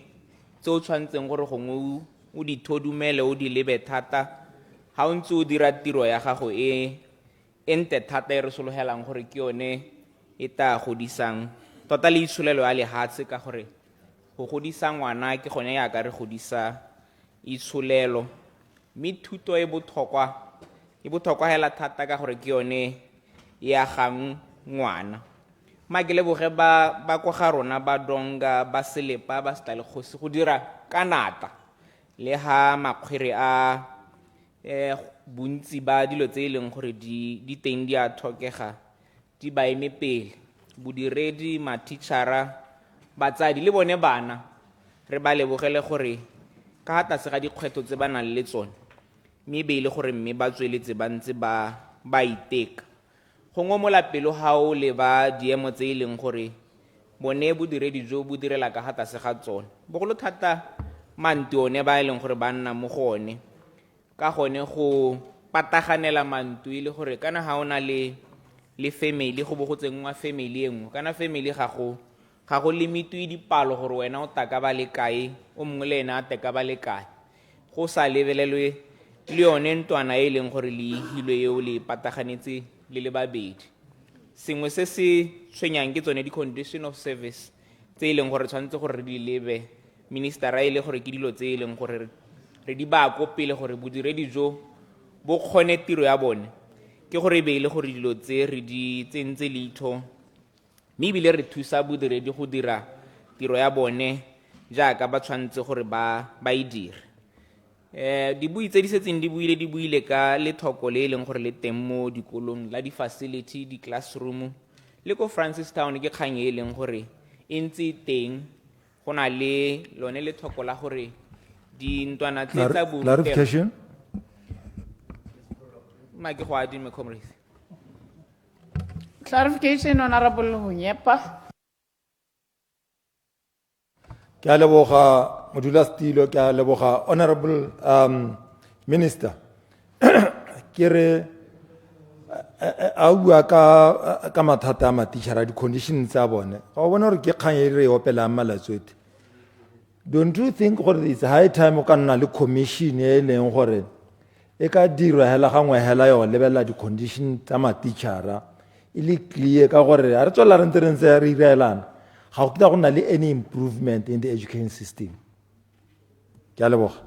tse o tshwantseng gore gongwe o di thodumele o di lebe thata ga o ntse o dira tiro ya gago nte thata e re sologelang gore ke yone e tla godisang tota le itsholelo ya lehatshe, ka gore go godisa ngwana ke gone yaka re godisa itsholelo, mme thuto e botlhokwa hela thata ka gore ke yone e agang ngwana. Ke leboge ba kwa ga rona ba Donga, ba Selepa, ba Setalekgosi go dira ka nata le ha makgwere a bontsi ba dilo tse e leng gore di teng di a tlhokega di ba eme pele, bodiredi, matitšhara, batsadi le bone bana re ba lebogele gore ka ga tlase ga dikgwetlho tse ba nang le tsone mme be ile gore mme ba tsweletse ba ntse ba iteka gongwe mo lapelo ga o le ba diemo tse e leng gore bone bodiredi jo bo direla ka ga tlase ga tsone bogolo thata manti one ba e leng gore ba nna mo go one, ka gone go pataganela mantu e le gore kana ga o na le family go bo go tsengwa family engwe kana family ga go limitwe dipalo gore wena o taka ba le kae o mongwe le ena a teka ba le kae, go sa lebelelwe le yone ntwana e leng gore le hilwe eo le pataganetse le le babedi. Sengwe se se tshwenyang ke tsone di-condition of service tse e leng gore tshwanetse gore re di lebe ministera e le gore ke dilo tse e leng gore re di ba ko pele gore bodiredi jo bo kgone tiro ya bone ke gore be ile gore dilo tse re di tsentse leitho mme ebile re thusa bodiredi go dira tiro ya bone jaaka ba tshwanetse gore ba e dire. Dibui tse di setseng di buile ka lethoko le e leng gore le teng mo dikolong la di-facility, di-classroom le ko Francistown ke kgang e leng gore e ntse teng go na le lone lethoko la gore dintwana tse tsa clarification. Ke go adime comrades. Clarification, Honorable Hunyepa. Ke a leboga modulasetilo, ke a leboga Honorable Minister. Ke re a bua ka mathata a matitšhara di-conditions tsa bone ga o bone gore ke kgang e re e opelang malatsote. Don't you think gore it's high time o ka nna le commission e leng gore e ka dirwa hela gangwe hela yo lebelela di-condition tsa matitšhara e le clear ka gore a re tswela re ntse re ntse re irelana ga go kitla go nna le any improvement in the education system. Ke a leboga.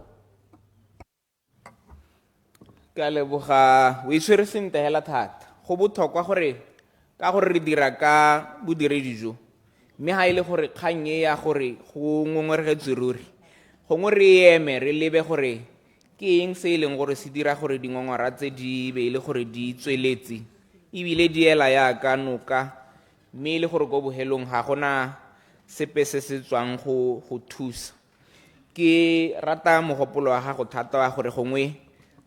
Ke a leboga o itshwere sentle hela thata go botlhokwa gore ka gore re dira ka bodiredi jo mme ha ile gore kgang e ya gore go ngongorege ruri gongwe re eme re lebe gore ke eng se e leng gore se dira gore dingongora tse di be ile gore di tsweletse ebile di ela yaka noka mme e le gore go bohelong ga gona sepe se se tswang go thusa. Ke rata mogopolo wa gago thata wa gore gongwe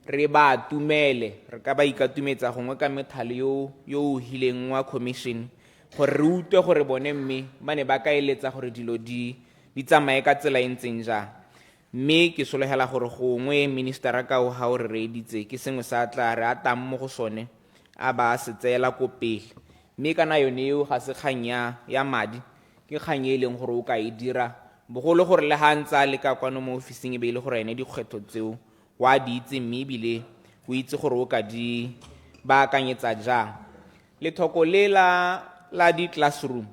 re ba tumele re ka ba ikatumetsa gongwe ka methale yo o hileng wa commission gore re utlwe gore bone mme ba ne ba ka eletsa gore dilo di tsamaye ka tsela e ntseng jang. Mme ke sologela gore gongwe ministera ka o ga o re reeditse ke sengwe sa tla re atang mo go sone a ba se tseela ko pele mme kana yone eo ga se kgang ya madi ke kgang e leng gore o ka e dira bogolo gore le ha ntse a le ka kwano mo ofising e be ile gore ene dikgwetho tseo wa di itse mme ebile o itse gore o ka di baakanyetsa jang. Lethoko le la di-classroom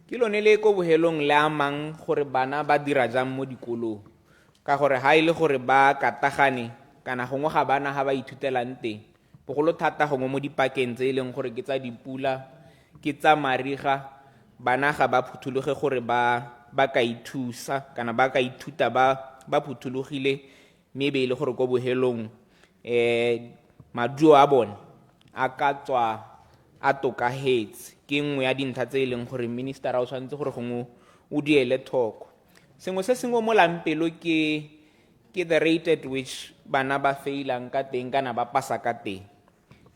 ke lone le ko bohelong le amang gore bana ba dira jang mo dikolong ka gore ha ile gore ba katagane kana gongwe ga bana ha ba ithutelang teng bogolo thata gongwe mo dipakeng tse e leng gore ke tsa dipula ke tsa mariga bana ga ba phuthologe gore ba ka ithusa kana ba ka ithuta ba phuthulogile mme be ile gore go bohelong maduo a bone a ka tswa a tokahetse ke nngwe ya dintlha tse e leng gore ministera o tshwanetse gore gongwe o diele thoko. Sengwe se sengwe mo lampelo ke the rate at which bana ba failang ka teng kana ba pasa ka teng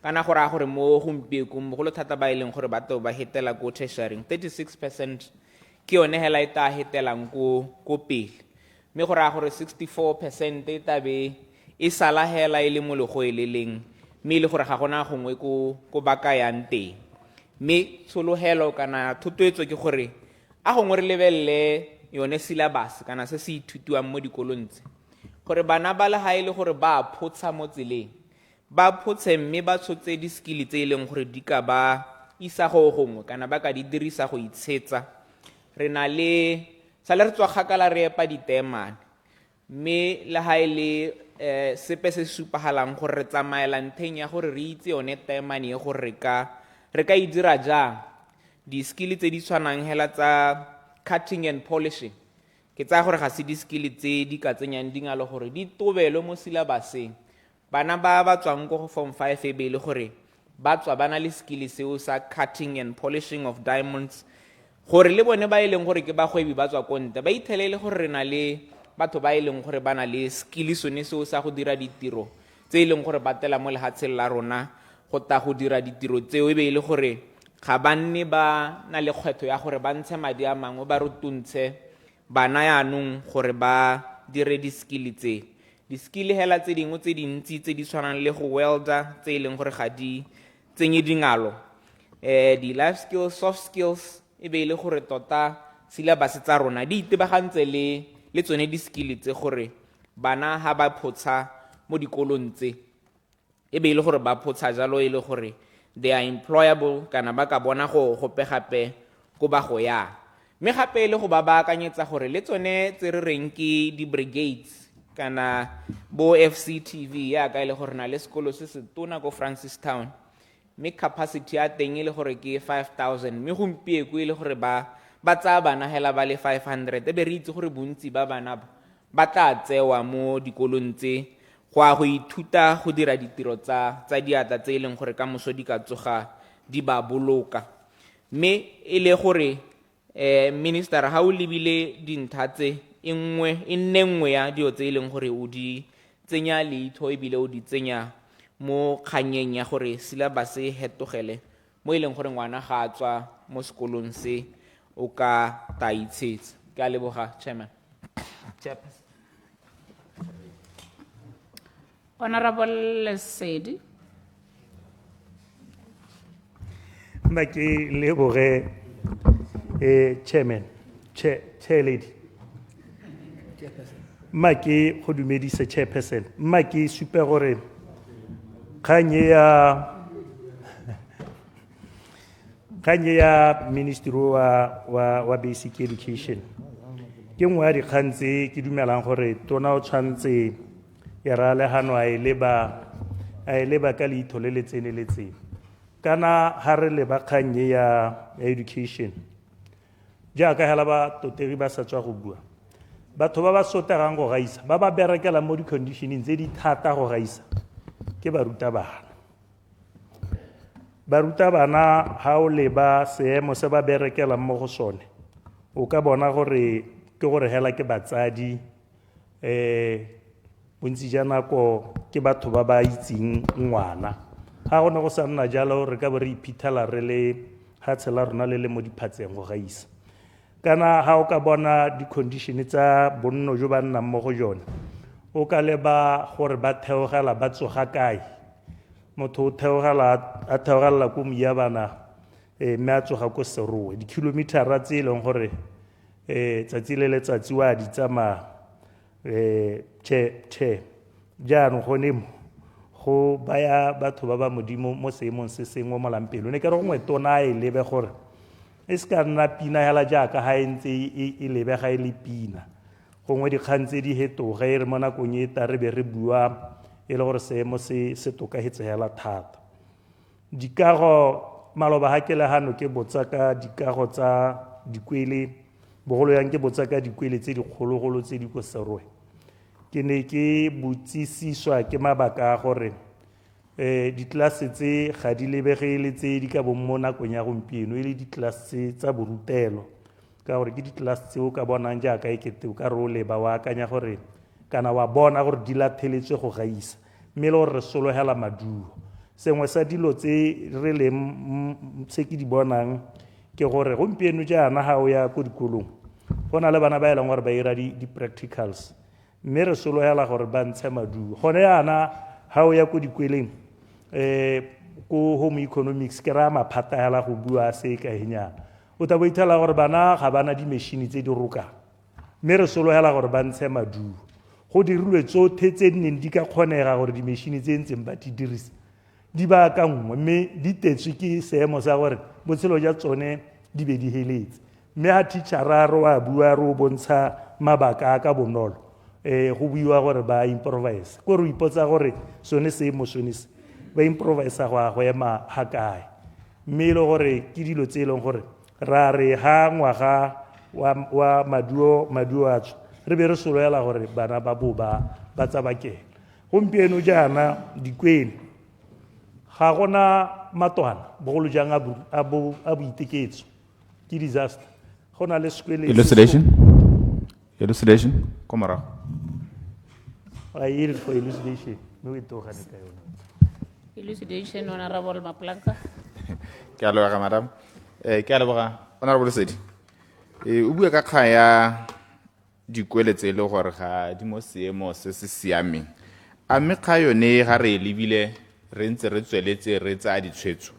kana gore a gore mo gompiekong bogolo thata ba e leng gore batho ba hetela ko tertiary 36% ke yone hela e ta hetelang ko pele mme gore a gore 64% e tabe e sala hela e le molego e le leng mme le gore ga gona gongwe ko baka yang teng mme tshologelo kana thotloetso ke gore a gongwe re lebelele yone syllabus kana se se ithutiwang mo dikolong tse gore bana ba le ha e le gore ba photsa mo tseleng ba photse mme ba tshotse di-skill tse e leng gore di ka ba isa go gongwe kana ba ka di dirisa go itshetsa. Re na le sale re tswa kgakala re epa ditemane mme le ha e le sepe se supagalang gore re tsamaela ntheng ya gore re itse yone temane e gore re ka e dira jang di-skill tse di tshwanang hela tsa cutting and polishing ke tsaya gore ga se di-skill tse di ka tsenyang dingalo gore di tobelwe mo syllabuseng bana ba tswang ko form 5 e be le gore ba tswa ba na le skill seo sa cutting and polishing of diamonds gore le bone ba e leng gore ke bagwebi ba tswa konte ba ithelele gore re na le batho ba e leng gore ba na le skill sone seo sa go dira ditiro tse e leng gore ba tela mo lehatsheng la rona go ta go dira ditiro tseo e be le gore ga ba nne ba na le kgwetho ya gore ba ntshe madi a mangwe ba rutuntshe bana yaanong gore ba dire di-skill tse di-skill hela tse dingwe tse dintsi tse di tshwanang le go welder tse e leng gore ga di tsenye dingalo di-life skills soft skills e be le gore tota syllabus tsa rona di itebagantse le tsone di-skill tse gore bana ha ba photsha mo dikolong tse e be le gore ba photsha jalo e le gore they are employable kana ba ka bona go gope gape go ba go ya mme gape le go ba baakanyetsa gore le tsone tse re reng ke di-brigades kana bo FCTV ya ka e le gore na le sekolo se se tona ko Francistown mme capacity ya teng e le gore ke 5,000 mme gompieko e le gore ba tsaya bana hela ba le 500 e be re itse gore bontsi ba bana ba tla tsewa mo dikolong tse go a go ithuta go dira ditiro tsa diatla tse e leng gore ka moso di ka tsoga di ba boloka mme e le gore minister ha o lebile dintlha tse e nne nngwe ya dio tse e leng gore o di tsenya leitho ebile o di tsenya mo kganyeng ya gore syllabus e hetogele mo e leng gore ngwana ga a tswa mo sekolong se o ka ta itshetsa. Ke a leboga chairman. Honorable Lesedi. Mma ke leboge chairman, chair lady. Mma ke go dumedisa chairperson. Mma ke supe gore kganye ya ministry wa basic education. Ke nngwe ya dikgang tse ke dumelang gore tona o tshwanetse ya ra legano a e leba ka leitho le le tseneletseng. Kana ha re leba kgang ya education jaaka hela ba totegi ba sa tswa go bua batho ba ba sotegang go gaisa ba ba berekela mo di-conditioning tse di thata go gaisa ke barutabana ha o leba seemo se ba berekela mo go sone o ka bona gore ke gore hela ke batsadi bontsi ja nako ke batho ba ba itseng ngwana ha go ne go sa nna jalo re ka bo re iphithela re le ha tshela rona le mo diphatseng go gaisa kana ha o ka bona di-condition tsa bonno jo ba nnang mo go jone o ka leba gore ba theogela ba tsoga kae motho o theogela ko moyabana mme a tsoga ko serowe di-kilometera tse e leng gore tsatsi le letsatsi wa di tsamaya jaanong gone mo go baya batho ba ba modimo mo seemong se sengwe mo lampelo ne ke re gongwe tona e lebe gore e se ka nna pina hela jaaka ga e ntse e lebe ga e le pina gongwe dikgang tse di hetoga e re mo nakong e ta re be re bua e le gore seemo se tokagetse hela thata dikago maloba ha ke legano ke botsa ka dikago tsa dikwele bogolo yang ke botsa ka dikwele tse dikgologolo tse di ko serowe ke ne ke botsisiswa ke mabaka a gore ditlase tse ga di lebegele tse di ka bong mo nakong ya gompieno e le ditlase tsa borutelo ka gore ke ditlase tse o ka bonang jaaka e kete o ka re o leba wa akanya gore kana wa bona gore di latheletswe go gaisa mme le gore re sologela maduo sengwe sa dilo tse re leng se ke di bonang ke gore gompieno jaana ga o ya ko dikolong go na le bana ba e leng gore ba ira di-practicals mme re sologela gore ba ntshe maduo gone yana ha o ya ko dikweleng ko home economics ke ra maphata hela go bua se ka henyana o ta bo ithela gore bana ga bana di-machine tse di rokang mme re sologela gore ba ntshe maduo go dirilwe tsotlhe tse di neng di ka kgonega gore di-machine tse ntseng ba di dirisa di ba ka nngwe mme di tetswe ke seemo sa gore botshelo ja tsone di be di heletse mme ha teachera re wa bua re o bontsha mabaka a ka bonolo go buiwa gore ba improvise ko re ipotsa gore sone seemo sone se ba improvisa go ema ha kae mme e le gore ke dilo tse e leng gore ra re ha ngwaga wa maduo a tswa re be re sologela gore bana ba bo ba tsabakela gompieno jaana dikwele ga gona matwana bogolo jang a boiteketso ke disaster go na le sekwele elucidation ko morago I yield for elucidation. Elucidation, Honorable Maplanka. Ke a leboga madam ke a leboga honorable Sedi o bua ka kga ya dikwele tse e le gore ga di mo seemo se se siameng a mme kga yone ga re lebile re ntse re tsweletse re tsaya ditshwetso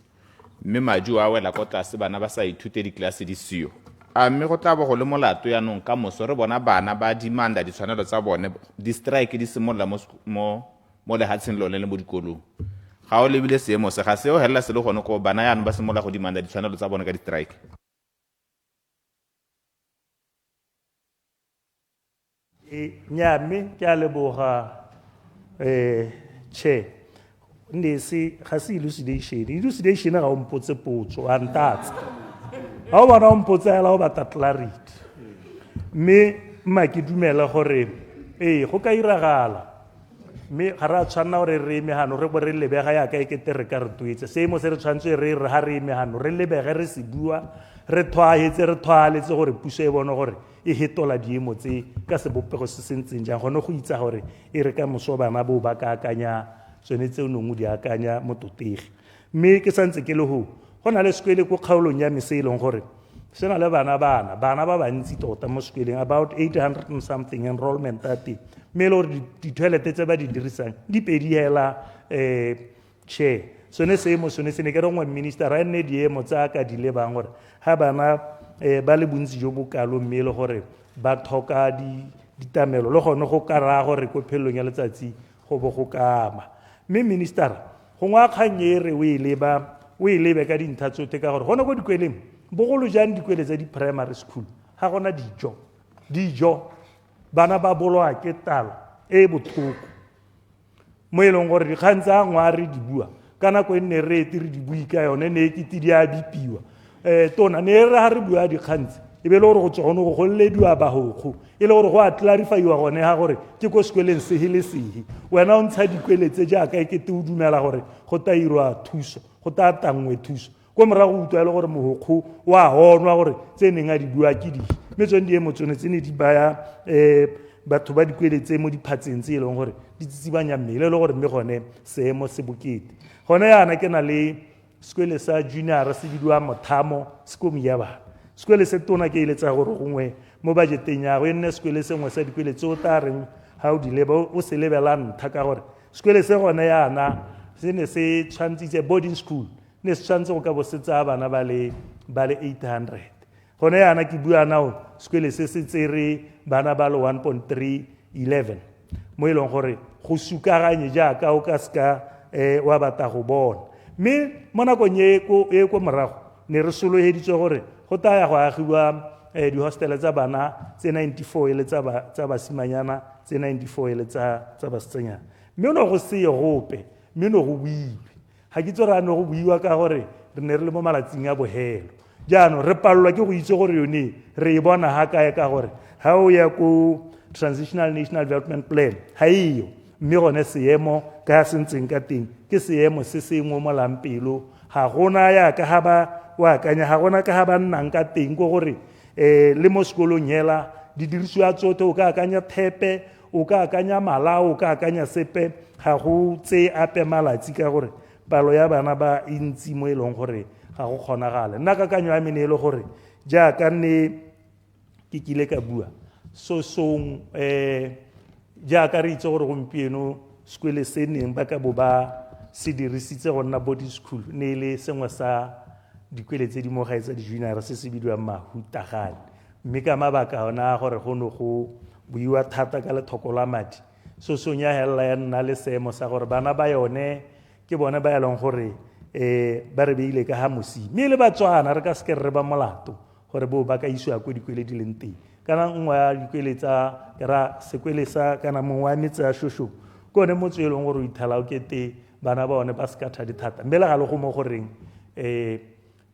mme maduo a wela ko tlase bana ba sa ithute ditlelase di seo a mme go tla bo go le molato yaanong ka moso re bona bana ba dimanda ditshwanelo tsa bone di-strike di simolola mo lehatsheng lone le mo dikolong ga o lebile seemo se ga seo helela se le gone ko bana yaanong ba simolola go dimanda ditshwanelo tsa bone ka di-strike nnyaa mme ke a leboga chair ga se elucidation ga o mpotse potso a ntatsa ga o bona o mpotse hela o batla clarity mme mma ke dumela gore go ka iragala mme ga re a tshwanela gore re emegano re bo re lebega yaka e kete re ka re twetse seemo se re tshwanetse re re ga re emegano re lebege re se bua re thwaletse gore puso e bone gore e hetola diemo tse ka sebopego se se ntseng jang gone go itsa gore e re ka moso bana bo ba ka akanya tsone tseo nongwe di akanya mo totegi mme ke santse ke le go na le sekwele ko kgaolong ya me se e leng gore se na le bana ba bantsi tota mo sekweleng about 800 and something enrollment tate mme e le gore di-toilete tse ba di dirisang di pedi hela chair sone seemo sone se ne ke re ngwe minister a nne diemo tsa ka di lebang gore ha bana ba le bontsi jo bo kalo mme le gore ba thoka ditamelo le gone go ka raya gore ko phelelong ya letsatsi go bo go kama mme minister go ngwa kganye re o e lebe ka dintlha tsotlhe ka gore gone ko dikweleng bogolo jang dikwele tsa di-primary school ga gona dijo bana ba bolwa ke tala e botlhoko mo e leng gore dikgang tsa ngwa re di bua ka nako e nne re ete re di bui ka yone ne ekete di a bipiwa tona ne re ha re bua dikgang tse e be le gore go tswa gone go gollediwa bagogo e le gore go a clarifyiwa gone ga gore ke ko sekweleng sehe le sehe wena o ntsha dikwele tse jaaka ekete o dumela gore go ta irwa thuso go ta tangwe thuso ko morago utlwa e le gore mogokgo wa honwa gore tse neng a di bua ke dife mme tsone diemo tsone tse ne di baya batho ba dikwele tse mo diphatseng tse e leng gore di tsitsibanya mmele le gore mme gone seemo se bokete gone yana ke na le sekwele sa junior se bidiwa Mothamo se ko Moyabana sekwele se tona ke eletsa gore gongwe mo budgeteng ya go e nne sekwele sengwe sa dikwele tse o tla reng ga o di leba o se lebela ntha ka gore sekwele se gone yana se ne se tshwantsitse boarding school ne se tshwantse go ka bo se tsaya bana ba le 800 gone yana ke bua nao sekwele se se tsere bana ba le 1.311 mo e leng gore go sukaganye jaaka o ka seka wa batla go bona mme mo nakong e ko morago ne re sologeditswe gore go taya go agiwa di-hostele tsa bana tse 94 e le tsa basimanyana tse 94 e le tsa basetsenyana mme o ne go seye gope mme o ne go buiwe ga ke itse re a ne go buiwa ka gore re ne re le mo malatsing a bogelo jaanong re palelwa ke go itse gore yone re e bona ga kae ka gore ga o ya ko transitional national development plan ga eyo mme gone seemo ka se ntseng ka teng ke seemo se se ngomolang pelo ga gona yaka ga ba o akanya ga gona ka ga ba nnang ka teng ko gore le mo sekolong hela di dirisiwa tsotlhe o ka akanya thepe o ka akanya malao o ka akanya sepe ga go tse ape malatsi ka gore palo ya bana ba intsi mo e leng gore ga go kgonagale nna kakanyo ya mene e le gore jaaka nne ke kile ka bua song jaaka re itse gore gompieno sekwele se neng ba ka bo ba se dirisitse go nna boarding school ne le sengwe sa dikwele tse di mo gae tsa di-junior se se bidiwang Mahutagane mme ka mabaka ona gore go ne go buiwa thata ka lethoko la madi song ya helela ya nna le seemo sa gore bana ba yone ke bone ba e leng gore ba re beile ka ga mosi mme le Batswana re ka seke re ba molato gore bo ba ka isiwa ko dikwele di leng teng kana nngwe ya dikwele tsa kera sekwele sa kana mongwe wa metse ya shosho ke one motse e leng gore o ithala o kete bana ba one ba sekatha dithata mme le ga le go mo goreng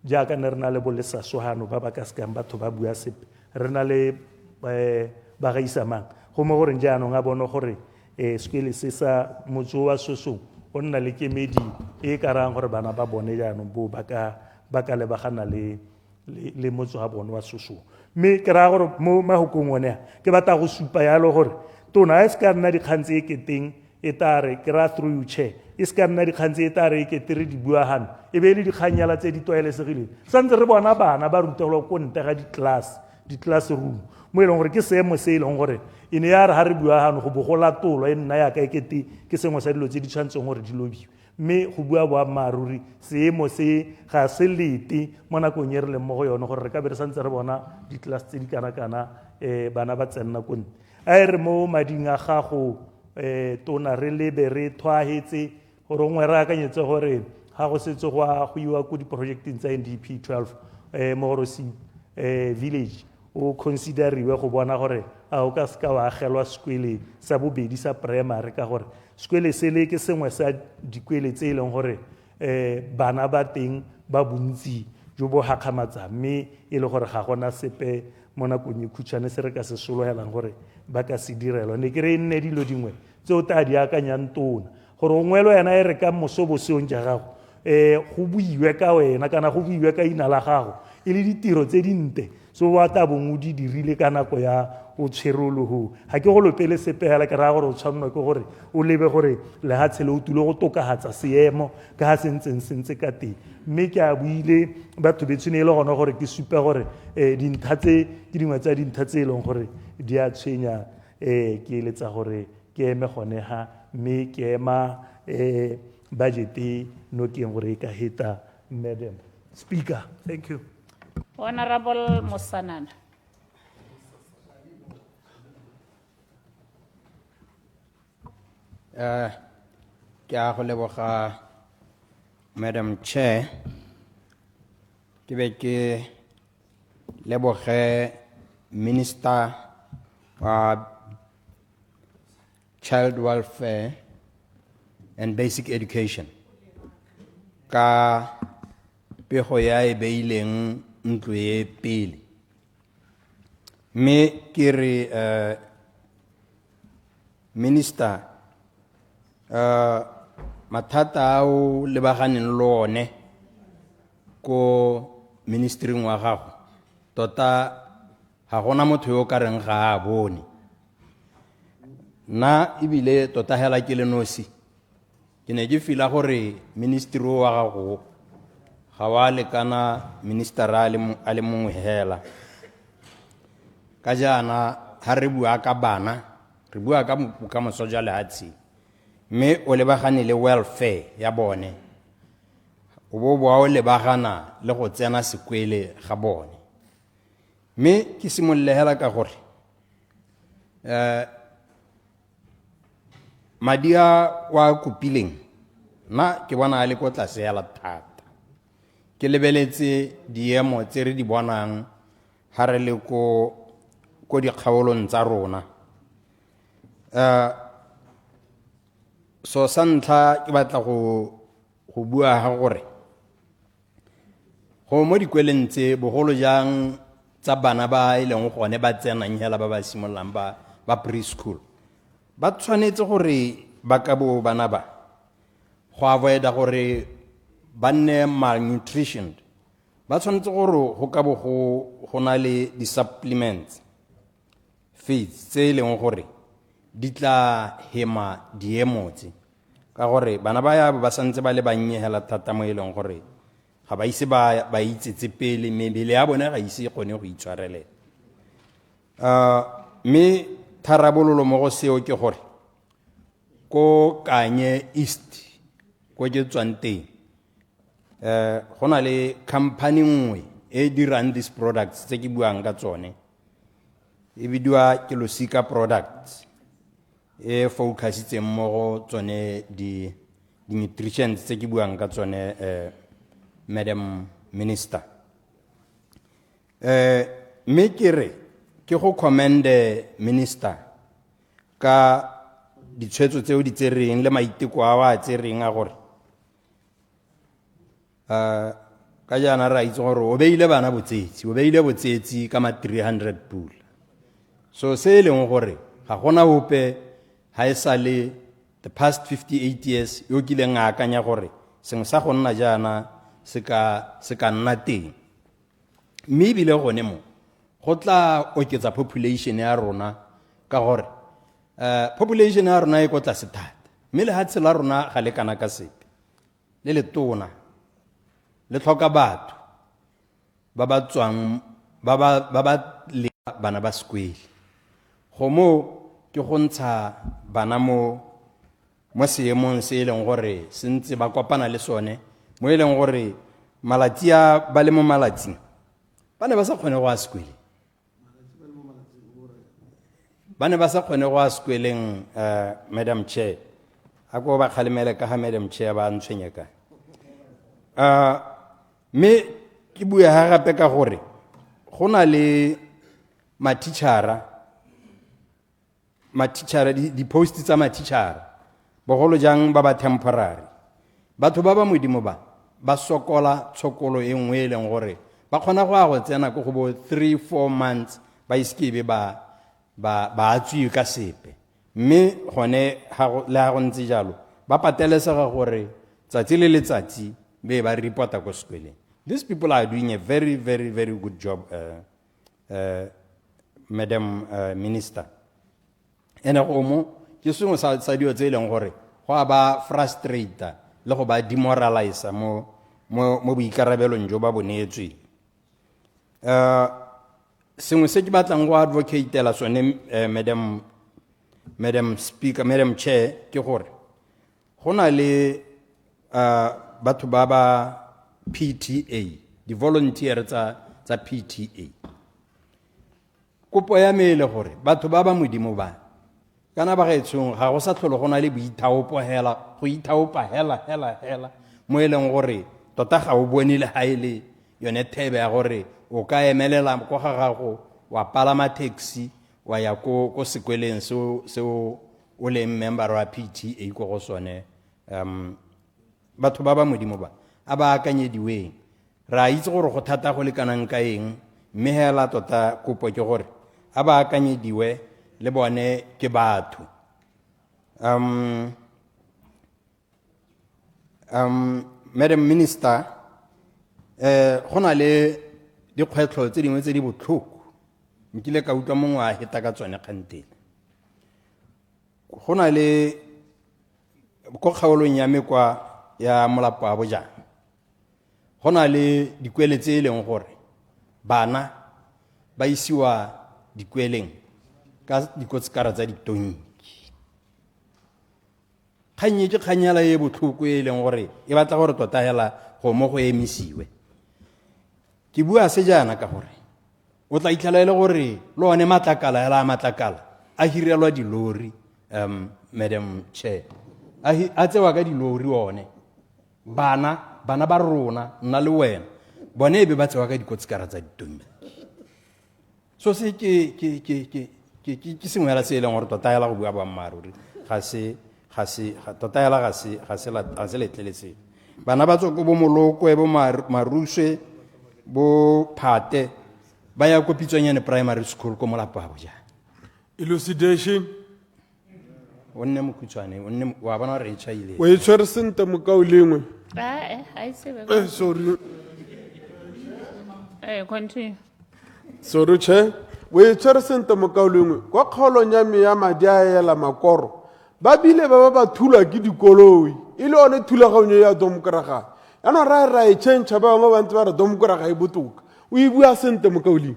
jaaka ne re na le bolesasohano ba ba ka sekang batho ba bua sepe re na le bagaisamang go mo goreng jaanong a bone gore sekwele se sa motse wa sosong o nna le kemedi e ka rang gore bana ba bone jaanong bo ba ka lebagana le motse wa bone wa sosong mme ke raya gore mo mahokong one ke batla go supa yalo gore tona e se ka nna dikgang tse e keteng e tare ke raya through you chair e se ka nna dikgang tse e tare e kete re di bua gano e be le dikganyala tse di tlwaelesegileng santse re bona bana ba rutelwa ko ntle ga di-classroom mo e leng gore ke seemo se e leng gore e ne ya re ga re bua gano go bo go latolwa e nna yaka e kete ke sengwe sa dilo tse di tshwanetseng gore di lobiwe mme go bua boammaaruri seemo se ga se lete mo nakong e re leng mo go yone gore re ka be re santse re bona di-class tse di kana-kana bana ba tsenna ko ntle a e re mo mading a gago tona re lebe re thwagetse gore ngwe re akanyetse gore ga go setse go iwa ko diprojecteng tsa NDP 12 mo Gorosi village o consideriwe go bona gore a o ka seka wa agelwa sekwele sa bobedi sa primary ka gore sekwele se le ke sengwe sa dikwele tse e leng gore bana ba teng ba bontsi jo bo gakgamatsang mme e le gore ga gona sepe mo nakong e khutshwane se re ka se sologelang gore ba ka se direlwa ne ke re nne dilo dingwe tse o tla di akanyang tona gore o ngwelo yena e re ka mosobosong ja gago go buiwe ka wena kana go buiwe ka ina la gago e le ditiro tse dinte so wa tla bong o di dirile ka nako ya o tshwerologo ga ke go lopele sepela ke raya gore o tshwanelwa ke gore o lebe gore lehatshe le o tule go tokagatsa seemo ka ga sentseng sentse ka teng mme ke a buile batho betshone e le gona gore ke supe gore dintlha tse ke dingwe tsa dintlha tse e leng gore di a tshwenya ke eletsa gore ke eme gone ga mme ke ema budget no ke eng gore e ka heta Madam Speaker. Thank you. Honorable Mosanana. Ke a go leboga Madam Chair. Ke be ke leboge Minister of Child Welfare and Basic Education ka pego ya e beileng ntlo e pele. Me ke re Minister mathata ao lebaganeng le one ko ministering wa gago tota ga gona motho yo ka reng ga a bone. Na ibile tota hela ke le nosi ke ne ke fila gore ministry wa gago ga wa lekana minister a le mongwe hela. Ka jana ha re bua ka bana re bua ka mosoja le hatsi me o lebagane le welfare ya bone o bo o lebagana le go tsena sekwele ga bone. Me ke simolle hela ka gore madia wa kupileng na ke bona a le ko tlase hela thata. Ke lebeletse diemo tse re di bonang ha re le ko dikgaolong tsa rona. So santlha ke batla go bua ha gore go mo dikweleng tse bogolo jang tsa bana ba ileng gone ba tsenang hela ba ba simollang ba preschool ba tshwanetse gore ba ka bo bana ba go avoida gore ba nne malnutrition. Ba tshwanetse gore go ka bo go na le di-supplements feeds tse ileng gore di tla hema diemotse ka gore bana ba ya ba santse ba le bannye hela thata mo ileng gore ga ba ise ba itsetse pele mebele ya bone ga ise gone go itshwarele. Me tharabololo mo go seo ke gore ko Kanye East ko ke tswang teng go na le company nngwe e dirang these products tse ke buang ka tsone e bidiwa ke Losika Products e focusitseng mo go tsone di nutrition tse ke buang ka tsone Madam Minister. Me ke re ke go commende Minister ka ditshwetso tseo di tsereng le maiteko a wa tsereng a gore ka jana ra itse gore o beile bana botsetsi ka ma 300 pula. So se leng gore ga gona ope ha e sale the past 58 years yo kileng a akanya gore seng sa go nna jana se ka nna teng. Mme bile gone mo go tla oketsa population ya rona ka gore population ya rona e go tla se thata mme le ha tsela rona ga le kana ka sepe le letona le tlhoka batho ba ba tswang ba le bana ba sekwele go mo ke go ntsha bana mo seemong se e leng gore se ntse ba kopana le sone mo e leng gore malatsi a ba le mo malatsing ba ne ba sa kgone go a sekwele ba ne ba sa kgone go a sekweleng. Madam Chair a ko ba kgalemele ka ha Madam Chair ba ntshwenye ka me ke bua ha gape ka gore go na le matitšhara di-post tsa matitšhara bogolo jang ba ba temporary. Batho ba ba modimo ba sokola tshokolo e nngwe e leng gore ba kgona go a go tsena ko go bo 3-4 months ba iskebe ba tswi ka sepe. Mme gone le ha go ntse jalo ba patelesega gore tsatsi le letsatsi be ba reporta ko sekweleng. These people are doing a very, very, very good job, Madam Minister. Ene go mo ke sengwe sa dio tse e leng gore go a ba frustrata le go ba demoralize mo boikarabelong jo ba boneetsweng. Sengwe se ke batlang go advocatela sone Madam Speaker, Madam Chair, ke gore go na le batho ba ba PTA, di volunteer tsa PTA. Kopo ya me le gore batho ba ba modimo ba kana ba gaetsong ga go sa tlholo go na le boithaopo hela go ithaopa hela mo e leng gore tota ga o bone le ha ile yone thebe ya gore o ka emelela go ga gago wa palama taxi wa ya ko sekweleng seo o leng member wa PTA go sone. Batho ba ba modimo ba a ba akanyediweng ra itse gore go thata go le kanang ka eng mme hela tota kopo ke gore a ba akanyediwe le bone ke batho. Madam Minister, go na le dikgwetlho tse dingwe tse di botlhoko nkile ka utlwa mongwe a heta ka tsone kgantele. Go na le ko kgaolong ya me kwa ya molapo a bojang go na le dikwele tse e leng gore bana ba isiwa dikweleng ka dikotsikara tsa ditonki. Kganye ke kganyela e botlhoko e leng gore e batla gore tota hela go mo go emisiwe. Ke bua se jana ka gore o tla itlhala ile gore le one matlakala hela matlakala a hirelwa dilori. Madam Chair, a tsewa ka dilori one bana ba rona nna le wena bone be ba tsewa ka dikotsikara tsa ditonki. So se ke sengwe hela se e leng gore tota hela go bua boammaaruri ga se tota hela ga se letleletse. Bana ba tswa ko bo Molokwe bo Maruswe bo Phate ba ya ko Pitsonyane Primary School ko Molapo a Bojang. Elucidation. Onne mokhutswane onne wa bona re chaile. We tshwere sente mokao lengwe. I see. Sorry. Continue. Sorry, Chair. We tshwere sente mokao lengwe. Kwa kgaolong ya me ya madi a ela makoro. Ba bile ba thula ke dikoloi. Ile one thulaganyo ya domokraga. Yana ra e change ba bangwe ba ntse ba re domokraga e botoka. O e bua sente mokao lengwe.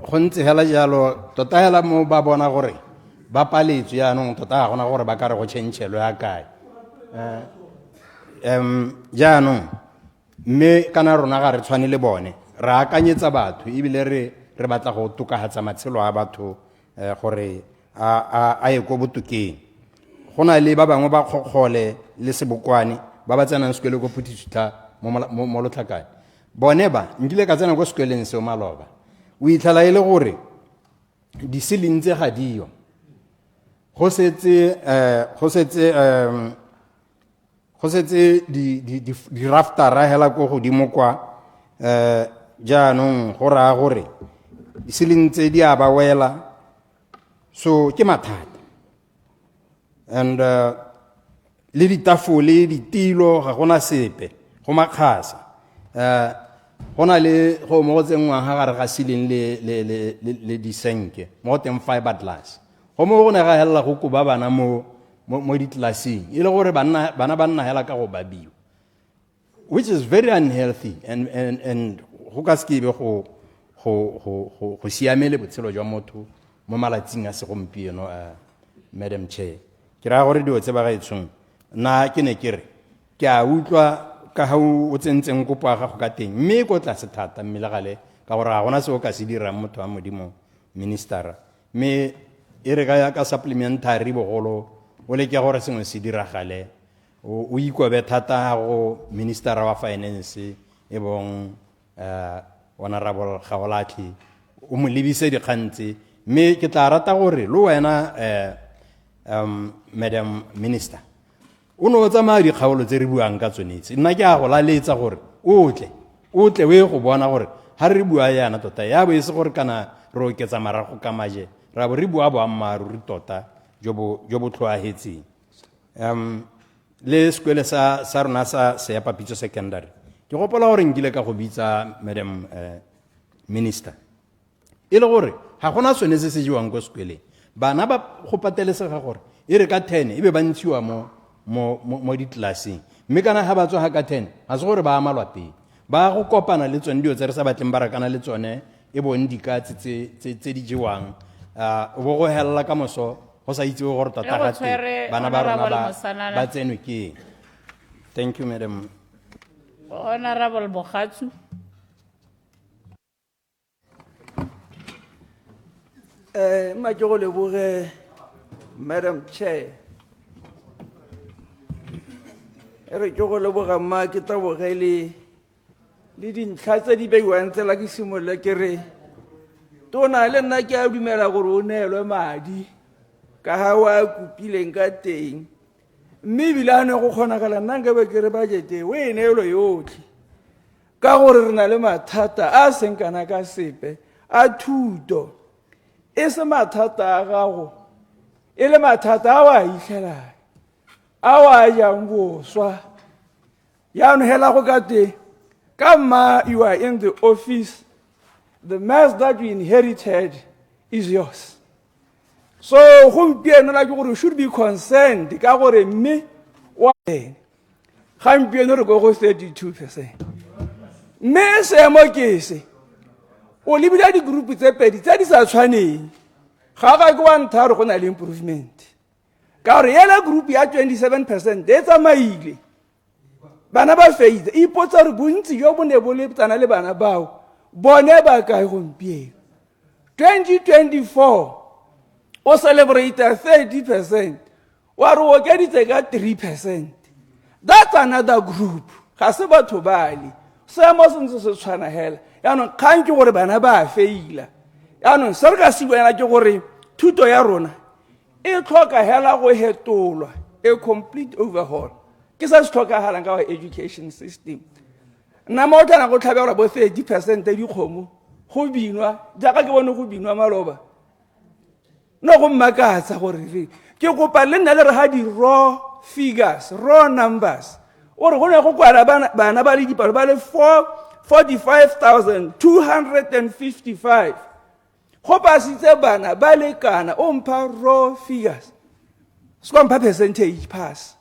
Go ntse hela jalo tota hela mo ba bona gore ba paletswe yaanong tota ga gona gore ba ka re go tšhentšhelo ya kae. Jaanong mme kana rona ga re tshwane le bone re akanyetsa batho ebile re batla go tokahatsa matshelo a batho gore a ye ko botokeng. Go na le ba bangwe ba Kgokgole le Sebokwane ba ba tsenang sekolo ko Phuthisutla mo Lotlhakane bone ba nkile ka tsena ko sekoleng seo maloba o itlhala ile gore di silintse ga dio go setse di raftara hela ko godimo kwa jaanong go raa gore di silintse di a ba wela so ke mathata and le ditafole ditilo ga gona sepe go makgasa go na le go mo tsengwang ga gare ga sileng le disenke mo teng fiber glass go mo go ne ga hela go kuba bana mo ditlaseng ile gore bana ba nna hela ka go babiwa which is very unhealthy and go ka skebe go siamele botshelo jwa motho mo malatsing a segompieno. Madam Chair, ke ra gore dio tse ba gaetsong na ke ne ke re ke a utlwa ka ha o tsentseng kopo ga go ka teng mme go tla se thata mmele gale ka gore ga gona se o ka se dira motho wa modimo minister mme e re ka supplementary bogolo o le ke gore sengwe se diragale o ikobe thata go minister wa finance e bong honorable Gaolatli o mo lebise dikgantse mme ke tla rata gore le wena Madam Minister o no tsamaya dikgaolo tse re buang ka tsonetse nna ke a go laletsa gore o tle we go bona gore ha re bua yana tota ya bo se gore kana re oketsa marago ka maje ra bo re bua boammaaruri tota jo bo tlhoahetseng. Le sekwele sa rona sa Seapapitso Secondary ke gopola gore nkile ka go bitsa Madam Minister e le gore ga gona sone se se jiwang ko sekweleng bana ba go patelesega gore e re ka 10 e be ba ntshiwa mo ditlaseng mme kana ha ba tswa ha ka 10 ga se gore ba amalwa pele ba go kopana le tsone dio tse re sa batleng barakana le tsone e bone dikatse tse di jiwang bo go hella ka moso go sa itse gore tota ga bana ba rona ba tsenwe ke Thank you, Madam. Honorable Bokhatsu. Madam Chair. Re ke go leboga mma ke tabogele le dintlha tse di beiwang tsela ke simolola ke re tona le nna ke a dumela gore o neelwe madi ka ga o a kopileng ka teng mme ebile a ne go kgonagala nna nkabe ke re budgete o e neelwe yotlhe ka gore re na le mathata a seng kana ka sepe a thuto e se mathata a gago e le mathata a o a itlhelang a o a jang boswa yaanong hela go ka te ka mma you are in the office the mess that you inherited is yours so gompieno la ke gore you should be concerned ka gore mme wa gampieno re go 32%. Mme seemo ke se o lebile di-group tse pedi tse di sa tshwaneng ga ga ke wa ntharo go na le improvement ka gore yela group ya 27% e tsamaile bana ba feile e ipotsa gore bontsi jo bo ne bo le tsana le bana bao bone ba kae gompieno 2024 o celebrate 30% wa re o okeditse ka 3%. That's another group ga se batho bale seemo se ntse se tshwana hela yaanong kgang ke gore bana ba feila yaanong se re ka se buela ke gore thuto ya rona e tlhoka hela go hetolwa a complete overhaul ke se se tlhokagalang ka our education system nna mo o tlana go tlhabelwa bo 30% dikgomo go binwa jaaka ke bone go binwa maloba no go mmakatsa gore ke kopa le nna le re ha di raw figures raw numbers ore go ne go kwala bana ba le dipalo ba le 45,255 go pasitse bana ba le kana o mpha raw figures se mpha percentage pass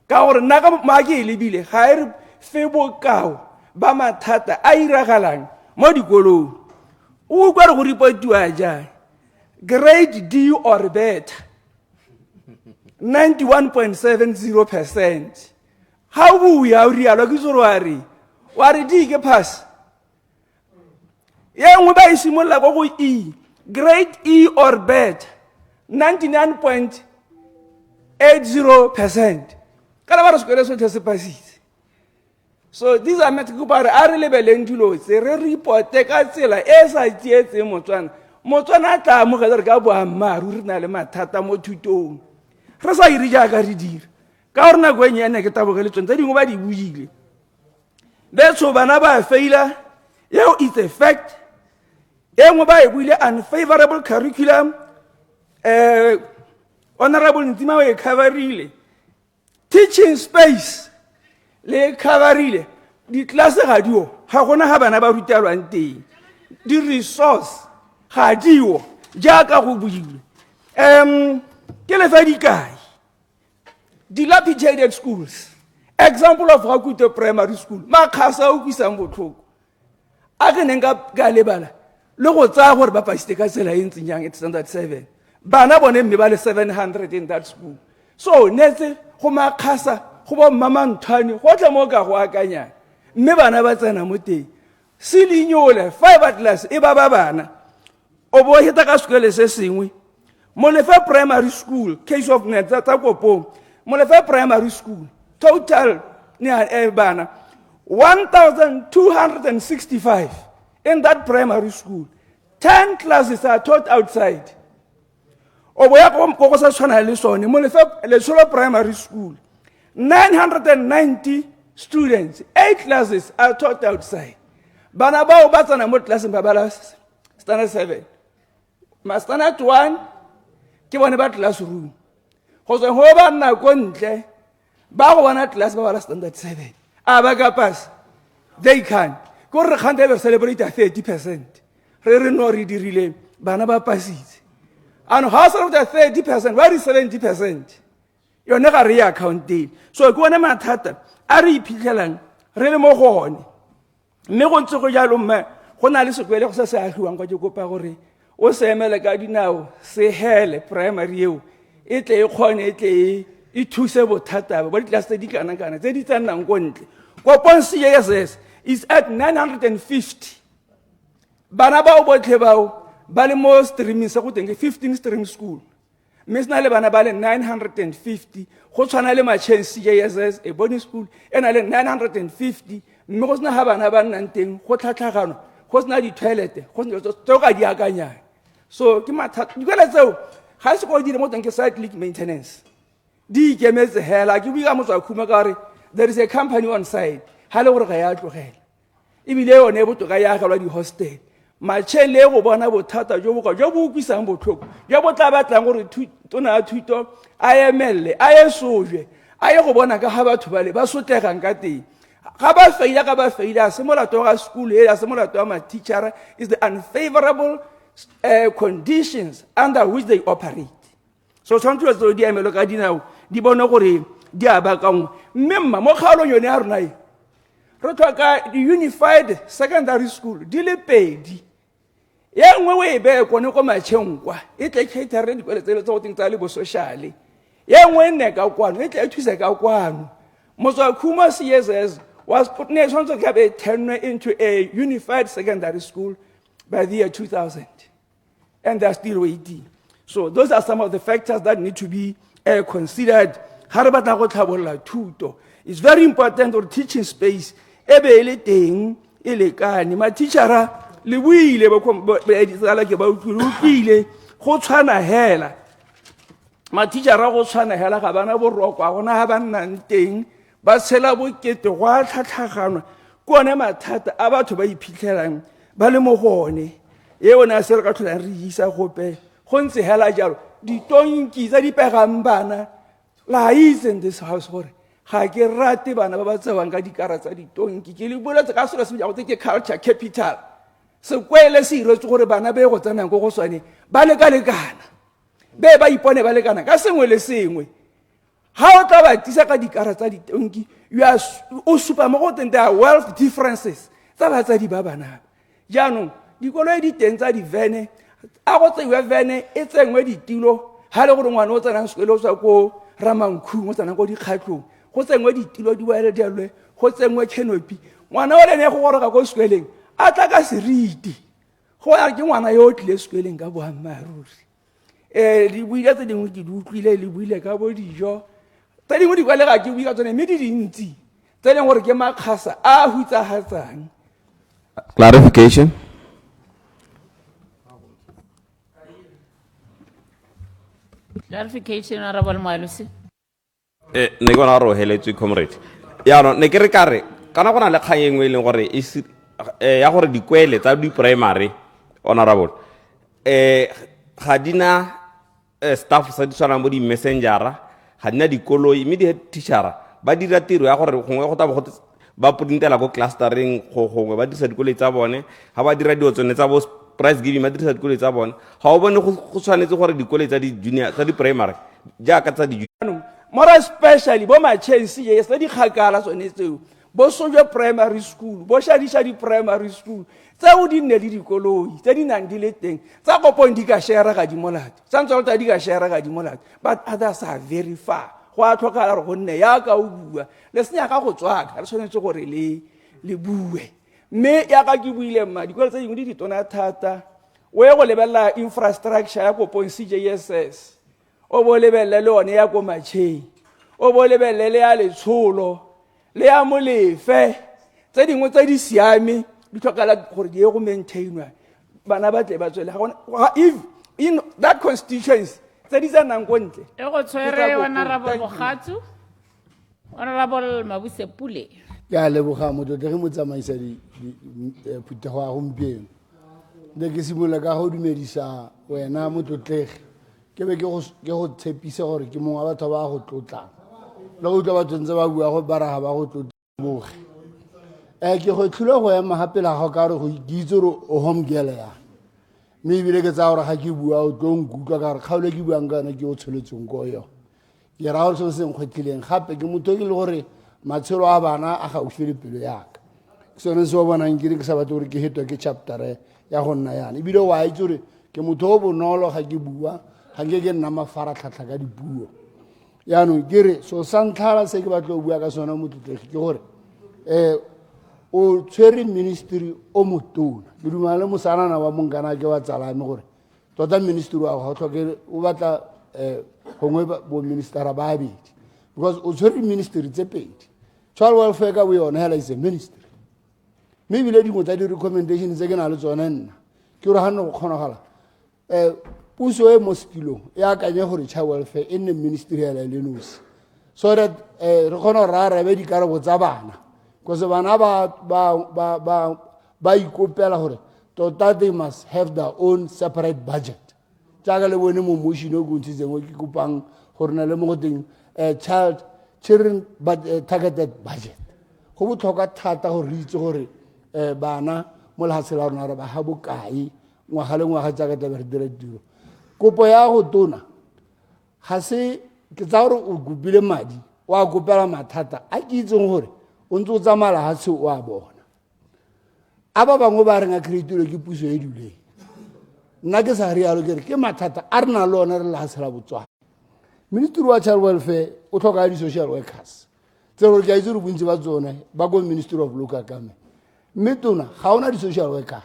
ka gore nna ka ma ke lebile ga e re fe bokao ba mathata a iragalang mo dikolong o kwa re go ripotiwa jang grade D or better 91.70%. How will we are real worry? What D ke pass? Yeah, we buy similar go E. Grade E or better 99.80%. Kala skole so tse pasitse. So these are mathematical bar are lebeleng dilo se re report ka tsela e sa tsietse motswana tla mo ga re ka bo ammaru re na le mathata mo thutong re sa iri jaaka re dira ka gore nako e nyane ke tabogele tsone tse dingwe ba di buile betso bana ba faila yeo it's a fact e nngwe ba e buile unfavorable curriculum honorable Ntima o e coverile teaching space le coverile di-classe ga dio ga gona ga bana ba rutelwang teng di-resource ga dio jaaka go builwe ke le fa dikai dilapidated schools example of Rakute primary school makgasa o kwisang botlhoko a ke neng ka lebala le go tsaya gore ba pasite ka tsela e ntseng jang at standard 7 bana bone mme ba le 700 in that school so netse go makgasa go bo mmamanthwane go tla mo ka go akanya mme bana ba tsena mo teng se linyole 5 class e ba bana o bo heta ka sekole se sengwe Molefe primary school case of netsa tsa kopong Molefe primary school total ni bana 1,265 in that primary school 10 classes are taught outside o boya go sa tshwana le sone Molefe le solo primary school 990 students 8 classes are taught outside bana ba o batsana mo classeng ba bala standard 7 ma standard 1 ke bone ba classroom go se go ba nna ko ntle ba go bona class ba bala standard 7 a ba ka pass they can go re khande be celebrate 30% re no re dirile bana ba passitse and house of the 30% where is 70% yone ga re ya account so ke bona mathata a re iphitlhelang re le mo gone mme go ntse go jalo mme go na le sekwele go se agiwang kwa ke kopa gore o se emele ka dinao se hele primary eo e tle e khone e tle e thuse bothata ba ditlase tse di kana-kana tse di tsenang ko ntle kopong CSS is at 950 bana bao botlhe bao ba le mo streaming se go teng ke 15 stream school mme se na le bana ba le 950 go tshwana le Matšheng CSS a boarding school e na le 950 mme go sena ga bana ba nnang teng go tlhatlhagano go sena di-toilete go sena tseo ka di akanyang so ke mathata dikole tseo ga sekolo di le mo teng ke cyclic maintenance di ikemetse hela ke buika motswa khuma ka gore there is a company on site ha le gore ga ya tlogela ebile yone botoka ya agelwa di-hostel Matšheng le go bona bothata jo bo utlwisang botlhoko jo bo tla batlang gore tona ya thuto a emelele a ye sojwe a ye go bona ka ga batho bale ba sotlegang ka teng ga ba feila a se molato ga school a se molato wa ma-teachera is the unfavorable conditions under which they operate so tshwanetse tseo di emelo ka dinao di bone gore di a bakangwe mme mma mo kgaolong yone ya rona e re tlhoka di-unified secondary school di le pedi ye nngwe o e beye kone ko Matšheng kwa e tle catere dikole tse go teng tsa le bosošale ye nngwe e nne ka kwano e tle e thuse ka kwano motswa khuma CSS was put ne tshwanetse ka be turned into a unified secondary school by the year 2000 and they're still waiting so those are some of the factors that need to be considered ha re batla go tlhabolola thuto it's very important or teaching space e be le teng e lekane ma-teachera le buile tsala ke ba utlwile go tshwana hela ma-teachera go tshwana hela ga bana borokwa gona ga ba nnang teng ba tshela bokete go a tlhatlhaganwa ke one mathata a batho ba iphitlhelang ba le mo gone ye one a se re ka tlholang re isa gope go ntse hela jalo ditonki tsa di pegang bana lies in this house gore ga ke rate bana ba ba tsewang ka dikara tsa ditonki ke le boletse ka selo se go tse ke culture capital sekwele se iretswe gore bana be go tsenang ko go swane ba lekalekana be ba ipone ba lekana ka sengwe le sengwe ha o tla ba tisa ka dikara tsa ditonki o supa mo go teng there are wealth differences tsa batsadi ba bana jaanong dikoloi di teng tsa divene a go tseiwe vene e tsengwe ditilo ha le gore ngwana o tsenang sekolo o tswa ko Ramankhu o tsenang ko dikgatlong go tsengwe ditilo di boele dialwe go tsengwe canopy ngwana o lene go goroga ko sekweleng a tla ka seriti go ya ke ngwana yo o tlile sekweleng ka boammaaruri di buile tse dingwe ke di utlwile le buile ka bo dijo tse dingwe di kwale ga ke bue ka tsone mme di dintsi tse leng gore ke makgasa a hutsagatsang clarification Clarification, Honorable Malusi. ne ke bona gore o heletswe comrade yaanong ne ke re kare kana go na le kgang e nngwe e leng gore ya gore dikwele tsa di-primary honorable ga di na staff sa di tshwanang bo di-messengera ga di na dikoloi mme di-teachera ba dira tiro ya gore gongwe go taba ba printela ko clustering gongwe ba dirisa dikoloi tsa bone ga ba dira dio tsone tsa bo price giving ba dirisa dikoloi tsa bone ga o bone go tshwanetse gore dikoloi tsa di-junior tsa di-primary jaaka tsa di more especially bo Matšheng CSS di kgakala tsone tseo bo Sojwe primary school bo Shadisha primary school tseo di nne le dikoloi tse di nang di le teng tsa kopong di ka share ga di molate tsa ntse di ka share ga di molate but others are very far go a tlhokala gore go nne ya ka o bua le senya ka go tswaka re tshwanetse gore le bue mme ya ka ke buile mma dikolo tse dingwe di ditona thata o ye go lebelela infrastructure ya kopong CJSS o bo lebelele le one ya ko Matšheng o bo lebelele le ya letsholo le ya molefe tse dingwe tse di siame di tlhokala gore di ye go maintainwa bana ba tle ba tswele if in that constituency tse di tsenang ko ntle E go tshwere Honorable Bogatsu, Honorable Mabuse Pule. ke a leboga motote ge mo tsamaisa phuthego ya gompieno ne ke simolola ka go dumedisa wena mototlege ke be ke go tshepise gore ke mongwe wa batho ba go tlotlang le go utlwa batho ntse ba bua go baraga ba go tlotloge ke go tlhile go ema gape la gago ka gore ke itse gore o home girl ya mme ebile ke tsaya gore ga ke bua o tlo nkutlwa ka gore kgaolo ke buang ka yone ke o tsholetseng ko yo ke ra gore se se nkgwetlhileng gape ke motho ke le gore matshelo a bana a gaufi le pelo yaka ke sone se o bonang ke re ke sa batle gore ke hetwa ke chaptere ya go nna yana ebile wa itse gore ke motho o bonolo ga ke bua ga nke ke nna mafaratlhatlha ka dipuo yaanong ke re so sa ntlhala se ke batlo go bua ka sona motlotlegi ke gore o tshwere ministry o motona ke dumana le mosanana wa monkana ke wa tsalame gore tota ministry wa go tlhoke o batla gongwe boministera ba babedi because o tshwere ministry tse pedi child welfare ka bo yone hela is a ministry mme ebile dingwe tsa di-recommendation tse ke na le tsone nna ke gore ga nne go kgonagala puso e mo setilong e akanye gore child welfare e nne ministry hela le nosi so that re kgona go rarabe dikarabo tsa bana because bana ba ikopela gore tota they must have their own separate budget jaaka le bone mo motion o go ntshitseng o ke kopang gore na le mo go teng children targeted budget go botlhokwa thata gore re itse gore bana mo lehatshe la rona re ba ha bokae ngwaga le ngwaga jaaka tabe re dira tiro kopo ya go tona ga se ke tsa gore o kopile madi o a kopela mathata a ke itseng gore o ntse o tsamaya lehatshe o a bona a ba bangwe ba reng a creatilwe ke puso e duleng nna ke sa rialo ke re ke mathata a re na le ona re lehatshe la botswana ministry wa child welfare o tlhoka di-social workers tse gore ke a itse gore bontsi ba tsone ba ko ministry of local government mme tona ga ona di-social worker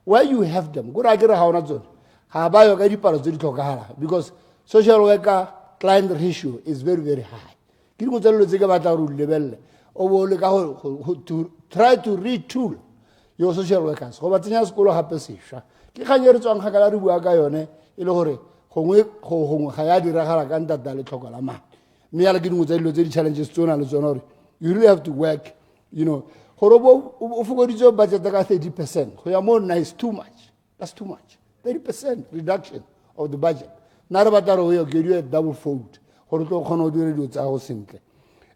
where you have them kore a ke re ga ona tsone ga ba yo ka dipalo tse di tlhokagala because social worker client ratio is very very high ke dingwe tsa dilo tse ke batla gore o lebelele o bo le ka to try to retool your social workers go ba tsenya sekolo gape sešwa ke kganye re tswang kgakala re bua ka yone e le gore gongwe ga ya diragala ka ntata le tlhoko la madi mme yala ke dingwe tsa dilo tse di-challenges tse o na le tsone gore you really have to work gore o fokoditse budget ka 30% go ya mo nna is too much that's too much 30% reduction of the budget na re batla re o give you a double fold gore tlo kgona go dire dilo tsa go sentle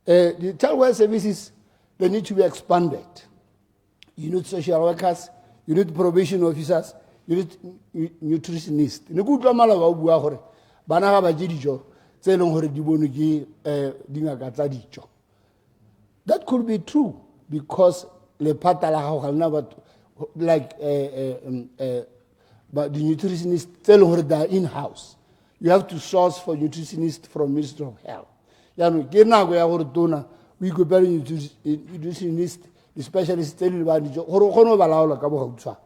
the child welfare services they need to be expanded you need social workers you need probation officers you need nutritionists ne go utlwa mala ba o bua gore bana ga ba je dijo tse e leng gore di bonwe ke dingaka tsa dijo that could be true because lephata la gago ga lena batho like the nutritionists tse e leng gore they are in-house you have to source for nutritionists from Ministry of Health yaanong ke nako ya gore tona o ikopele nutritionist di-specialist tse di le ba dijo gore o kgone go ba laola ka bogautshwane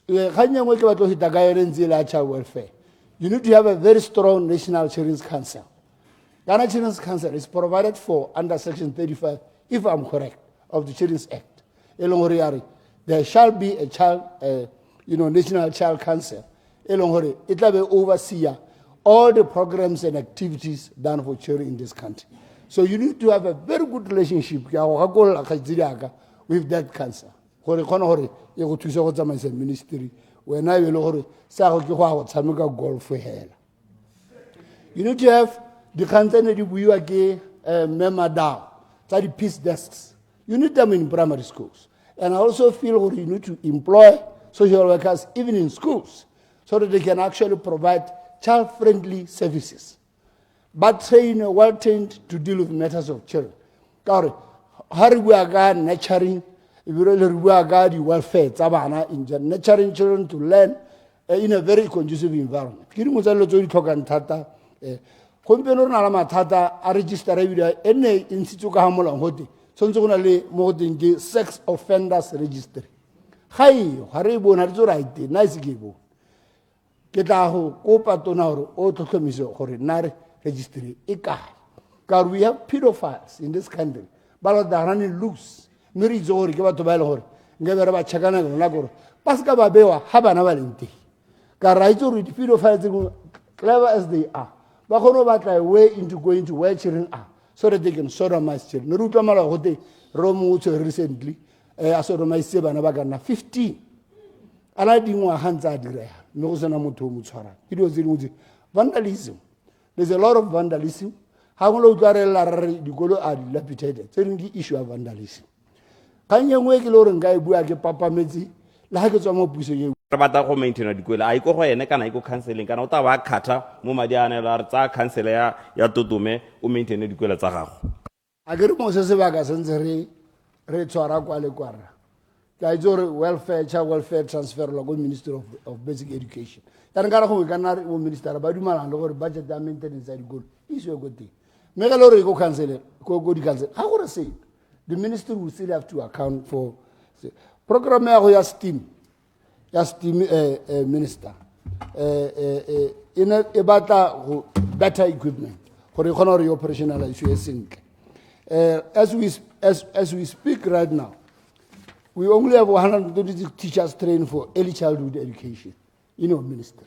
ga nngwe ke batlo hita ka yone ntse le child welfare you need to have a very strong national children's council Ghana Children's Council is provided for under section 35 if I'm correct of the Children's Act e leng gore yare there shall be a child national child council e leng gore e tla be overseer all the programs and activities done for children in this country so you need to have a very good relationship ya go gakolola kgaitsedi with that council gore kgona gore e go thusa go tsamaisa ministry wena e be le gore sa go ke go a go tshameka golf hela you need to have dikgang tsene di buiwa ke memadao tsa di-peace desks you need them in primary schools and I also feel gore you need to employ social workers even in schools so that they can actually provide child-friendly services but well trained to deal with matters of children ka gore ga re bua ka nurturing ebile re bua ka di-welfare tsa bana in general nurturing children to learn in a very conducive environment ke dingwe tsa dilo tse di tlhokang thata gompieno re na le mathata a registera ebile e nne e ntshitswe ka ga molao gote tshwanetse go na le mo go teng ke sex offenders registry ga eo ga re e bone ga re tse gore a ite nna e se ke e bone ke tla go kopa tona gore o tlhotlhomise gore nna re registry e kae ka we have pedophiles in this country ba lo da running loose mme re itse gore ke batho ba e le gore nke be re ba checkana rona gore ba se ka ba bewa ga bana ba leng teng ka ra itse gore di-pedophiles clever as they are ba kgone go batla a way into going to where children are so that they can sodomize children ne re utlwa malao gote re mo o tshwere recently a sodomize bana ba ka nna 15 a na dingwaga ntse a direga mme go sena motho o mo tshwarang ke dilo tse dingwe tse vandalism there's a lot of vandalism ga go le utlwa re lela re dikolo are dilapidated tse dingwe ke issue ya vandalism kgang e nngwe ke le gore nka e bua ke papametse le ga ke tswa mo pusong eo re batla go maintaina dikwela a iko go ene kana iko counseling kana o ta ba khatha mo madi a nela re tsa council ya totome o maintaine dikwela tsa gago a ke re mo se sebaka se ntse re tshwara kwa le kwara I do welfare, child welfare transfer like Minister of Basic Education. Then got a minister about you budget that maintenance is good. It's a good thing. Make a lot of go cancel it, go cancel. How would I say? The minister will still have to account for program ya steam minister. In a better equipment for the economy operational issue. As we speak right now, we only have 126 teachers trained for early childhood education in our ministry.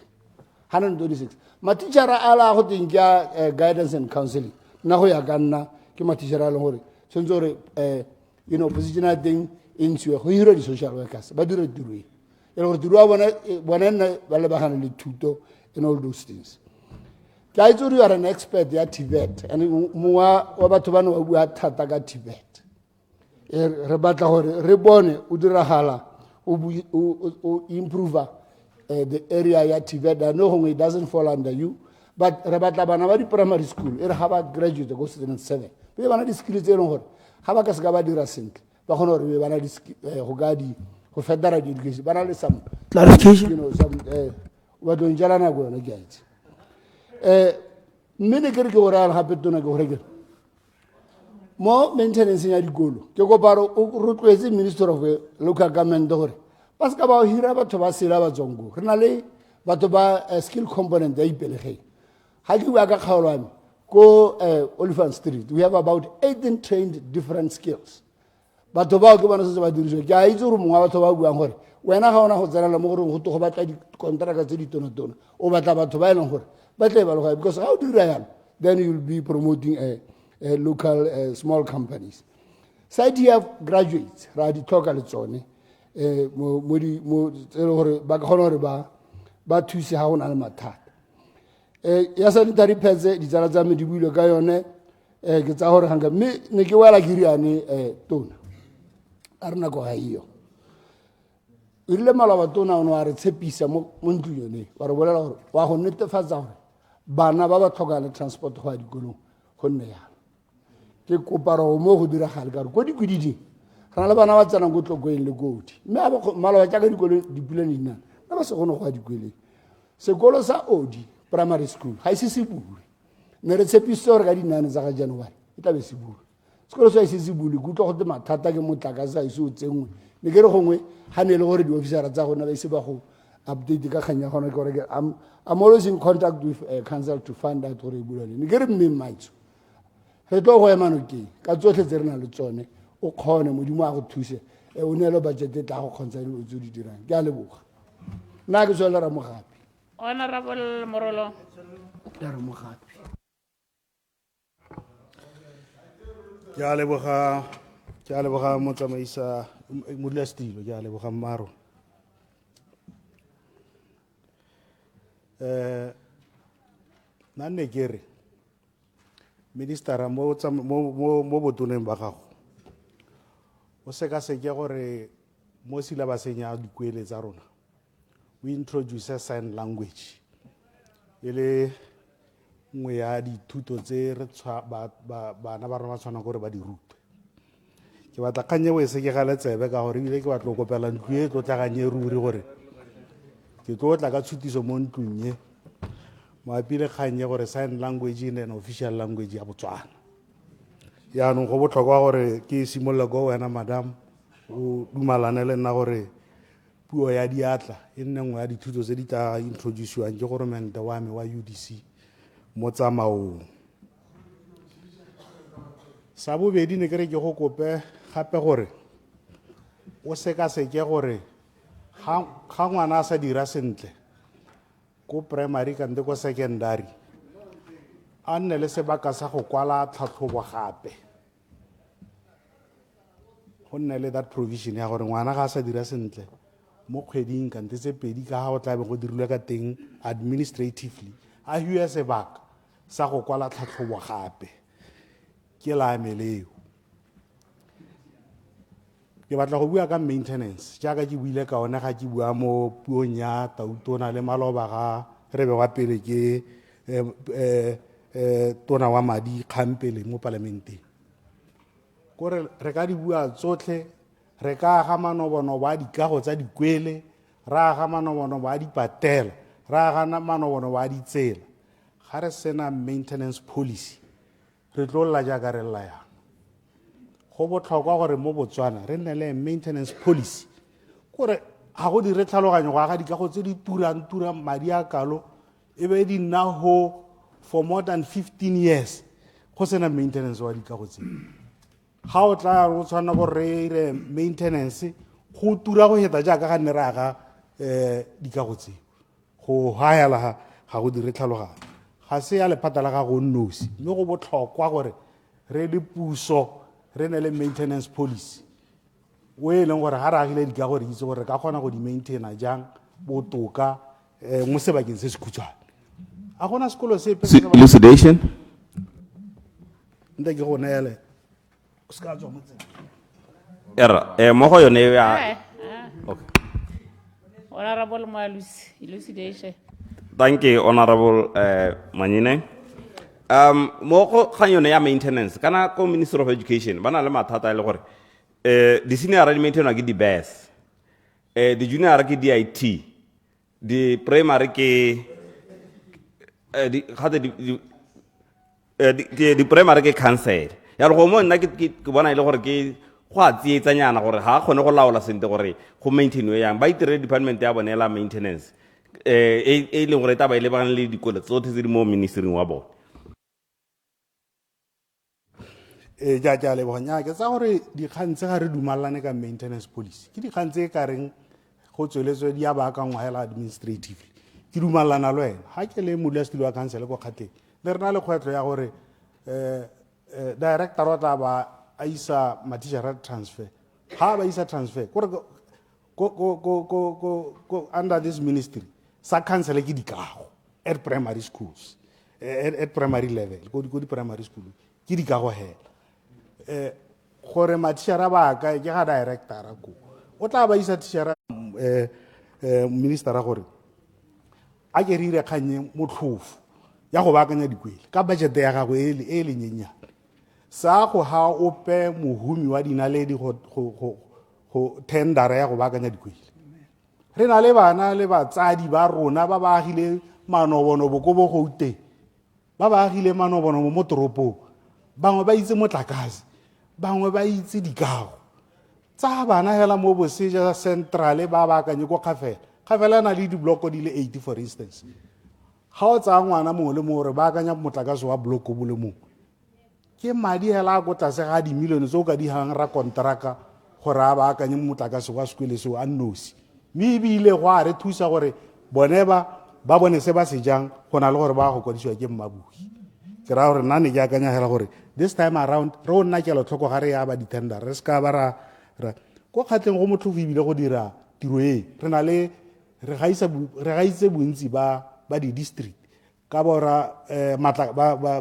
126. My teacher ala ho tinga guidance and counseling. Na ho ya ganna ke ma teacher ala hore. Senzore positional thing into ho hiro di social workers. Ba dire dirwe. Ele go dirwa bona ba le bagana le thuto and all those things. Guys, you are an expert at Tibet and moa wa batho bana wa bua thata ka Tibet. Re batla hore re bone o dirahala o improve the area ya Tibet. I know it doesn't fall under you, but re batla bana ba di primary school e re ha ba graduate go 2007 be bana di skills e leng hore ha ba ka se ka ba dira sentle ba khona hore be bana di go ga di go federal education bana le some clarification some wa do njalana go na guys mene ke re ke ora ha petona ke hore ke mo maintenance ya dikolo ke go paro o rotloetse minister of local government gore ba se ka ba hira batho ba sela ba tsongo re na le batho ba skill component ya ipelegeng ha ke bua ka kgaolwane ko Oliphant Street we have about 18 trained different skills batho ba ke bana se ba diriswa ke a itse gore mongwe wa batho ba buang gore wena ga ona go tsenela mo gore go to go batla di contract tse di tona o batla batho ba eleng gore ba tle ba lo because how do you yalo then you will be promoting local small companies. Side here graduates, radi talk le tsone mo hore ba ka hore ba thuse ha ona le mathata. Ya sanitary pads di tsala tsa me di buile ka yone ke tsa hore hanga me ne ke wala giriane tona. Arna go ha iyo. Ile malaba tona ono a re tshepisa mo ntlu yone wa re bolela hore wa go netefatsa hore bana ba ba tlhoka le transport go a dikolong go nne ya ke koparo mo go dira gale ka re go dikudidi ra le bana ba tsana go tlhokoeng le godi mme a ba mala ba tla ka dikolo dipulane nna ba se gone go a dikoleng sekolo sa Odi primary school ha ise se bue ne re tshepiso gore ka dinane tsa ga January e tla be se bue sekolo sa ise se bue go tlo go te mathata ke motlaka sa ise o tsengwe ne ke re gongwe ha ne le gore di officer tsa gona ba ise ba go update ka khanya gona ke gore I'm always in contact with council to find out gore e bulane ne ke re mme maitso re tlo go ema no ke ka tsotlhe tse re na le tsone o khone modimo a go thuse o ne lo budget e tla go khontsha le o tso di dirang ke a leboga nna ke tswela ra mo gape Honorable Morolo. ya ra mo gape ke a leboga motsamaisa modulasetilo ke a leboga mmaro nanne ke re ministera mo botoneng ba gago o sekaseke gore mo silabaseng ya dikwele tsa rona we introduce sign language e le nngwe ya dithuto tse re bana ba rona ba tshwanang gore ba di rute ke batla kganye o e sekegale tsebe ka gore ebile ke batla go kopela ntlo e tlo tlaganye ruri gore ke tlo tla ka tshutiso mo ntlong e mabapi le kganye gore sign language in an official language ya Botswana yaanong go botlhokwa gore ke simolola go wena madam o dumalane le nna gore puo ya diatla e nne nngwe ya dithuto tse di tla introduciwang ke goromente wa me wa UDC mo tsamaong sa bobedi ne ke re ke go kope gape gore o sekaseke gore ga ngwana a sa dira sentle ko primary kante ko secondary a nne le sebaka sa go kwala tlhatlhobo gape go nne le that provision ya gore ngwana ga a sa dira sentle mo kgweding kante tse pedi ka ga o tla be go dirilwe ka teng administratively a hiwe sebaka sa go kwala tlhatlhobo gape ke laameleo ke batla go bua ka maintenance jaaka ke buile ka one ga ke bua mo puong ya tautona le maloba ga re be wa pele ke tona wa madi kgampele mo parlamenteng kore re ka di bua tsotlhe re ka aga manobonobo a dikago tsa dikwele, ra aga manobonobo a dipatela, ra aga manobonobo a ditsela. Ga re sena maintenance policy re tlo lla jaaka re lla yang. Go botlhokwa gore mo Botswana re nne le maintenance policy gore ga go dire tlhaloganyo go aga dikago tse di turang madi a kalo e be di nna ho for more than 15 years go sena maintenance wa dikago tse. Ga o tla go tshwana go re ire maintenance go tura go heta jaaka ga nne re aga dikago tse go haela ga go dire tlhaloganyo. Ga se ya lephata la ga go nnosi mme go botlhokwa gore re le puso re ne le maintenance policy o e leng gore ga re agile dikago re itse gore re ka kgona go di maintaina jang botoka mo sebakeng se se khutshwane. A gona sekolo sepe Elucidation. nte ke go neele o se ka tswa mo tsela. Era mo go yone ya. Okay. Honorable Malusi, elucidation. Thank you, Honorable Manyine. Mo go ga yone ya maintenance kana ko Ministry of Education bana le mathata le gore di senior di maintain ke di best, di junior ke di IT, di primary ke di primary ke cancel ya go mo nna ke bona ile gore ke go a tsietsanyana gore ha kgone go laola sente gore go maintain we yang ba itire department ya bone la maintenance e le gore taba ile ba le dikolo tsotlhe tse di mo ministry wa bone. Ja le bonya ke tsa gore di khantse ga re dumalane ka maintenance policy ke di khantse ka reng go tsweletswe di ba ka ngwaela administratively ke dumalana le wena ha ke le modulasetulo wa council go kgateng le rena le kgwetlo ya gore director wa tla ba a isa matishara transfer ha ba isa transfer gore go under this ministry sa council ke dikago at primary schools at primary level go di primary school ke dikago hela gore matishara ba ka ke ga director ko o tla ba isa tishara minister a gore a ke re kganye motlhofu ya go baakanya dikwele ka budget ya gago e le nyenyane sa go ha ope mohumi wa dinaledi go tendera ya go baakanya dikwele. Re na le bana le batsadi ba rona ba ba agile manobonobo ko bo Gauteng, ba ba agile manobonobo mo toropong, bangwe ba itse motlakase, bangwe ba itse dikago tsa bana hela mo Boseja Central ba baakanye ko Kgafela na le dibloko di le 80 for instance. Ha o tsa ngwana mo le mo re baakanya motlakase wa bloko bo le mo ke madi hela go tlase ga di millions o ka di hang ra kontraka gore a baakanye motlakase wa sekwele seo a nnosi mme ebile go a re thusa gore bone ba bone se ba se jang go na le gore ba go kwadisiwa ke mmabui. Ke ra gore nna ne ke akanya hela gore this time around re o nna kelo tlhoko ga re ya ba di-tender re ska ba ra go kgatleng go motlhofu ebile go dira tiro e re na le re gaitse bontsi ba di-district ka bora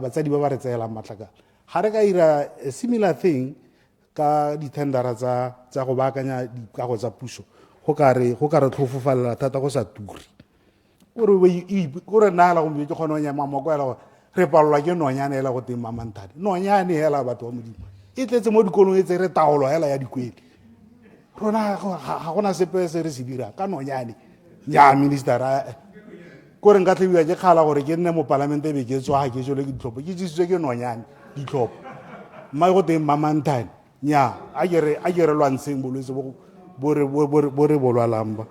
batsadi ba re tseelang matlakala ga re ka ira a similar thing ka di-tendera tsa go baakanya dikago tsa puso go ka re tlhofofalela thata go sa turi gore nna hela gombe ke kgone go nyama moko hela gore re palelwa ke nonyane hela go teng mamantane nonyane hela batho ba modimo e tletse mo dikolong e tse re taolo hela ya dikwele rona ga gona sepe se re se dira ka nonyane nya ministera kore nka tlhebiwa ke kgala gore ke nne mo palamente be ke tswa ke jole ke ditlhopho ke tsitswe ke nonyane ditlhopho mma go teng mamantane nya a ke re lwantsheng bolwetse bo re bolwalang ba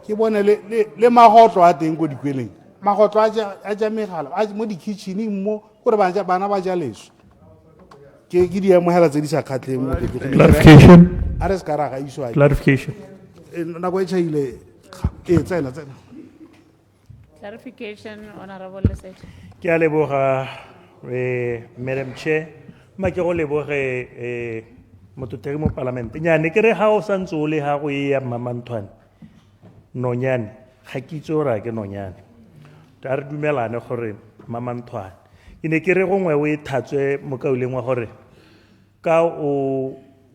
ke bone le magotlo a teng ko dikweleng magotlo a ja megala mo di-kitcheneng mo gore bana ba ja leswe ke di amogela tse di sa kgatlheng mo a re se ka ra ga iswa nako e tšhaile tsena Clarification, Honorable Lesedi. Ke a leboga Madam Chair ma ke go leboge mototegi mo parlamente nyane ke re ha o santse o le ha go ya Mamanthwane nonyane ga ke itse ora ke nonyane ta re dumelane gore Mamanthwane ke ne ke re gongwe o e thatswe mo kauleng wa gore ka o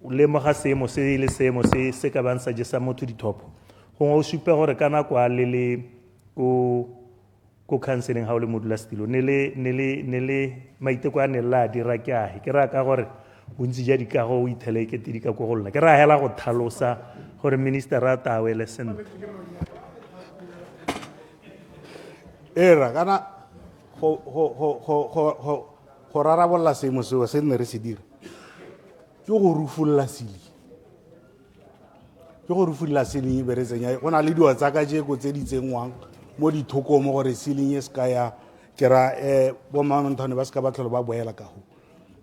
lemoga seemo se le seemo se ka bang sa jesa motho dithopo gongwe o supe gore ka nako a le ko counseling ha o le modulasetulo ne le maiteko a ne la dira ke a ke ra ka gore bontsi ja dikago o ithele kete di ka ko go lona ke ra hela go thalosa gore ministera a tawele sentle era kana go rarabolla seemo seo se nne re se dira ke go rufulla sili ke go rufulla siling e bere tsenya go na le diwa tsa ka jeko tse di tsengwang mo dithokomo gore siling e ska ya ke ra bo mamanthane ba ska ba tlholo ba boela ka go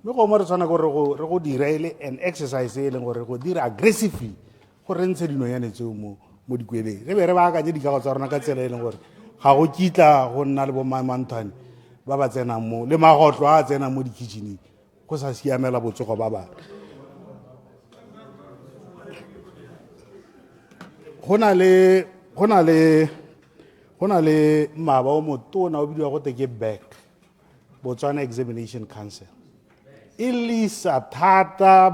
mme go mo re tshwana gore re go dira ile an exercise e leng gore go dira aggressively gore ntshe dinonyane tseo mo dikweleng re be re ba akanye dikago tsa rona ka tsela e leng gore ga go kitla go nna le bo mamanthane ba ba tsenang mo le magotlo a tsenang mo dikitcheneng go sa siamela botsogo ba bana go na le maba o motona o bidiwa go teke back Botswana Examination Council e lisa thata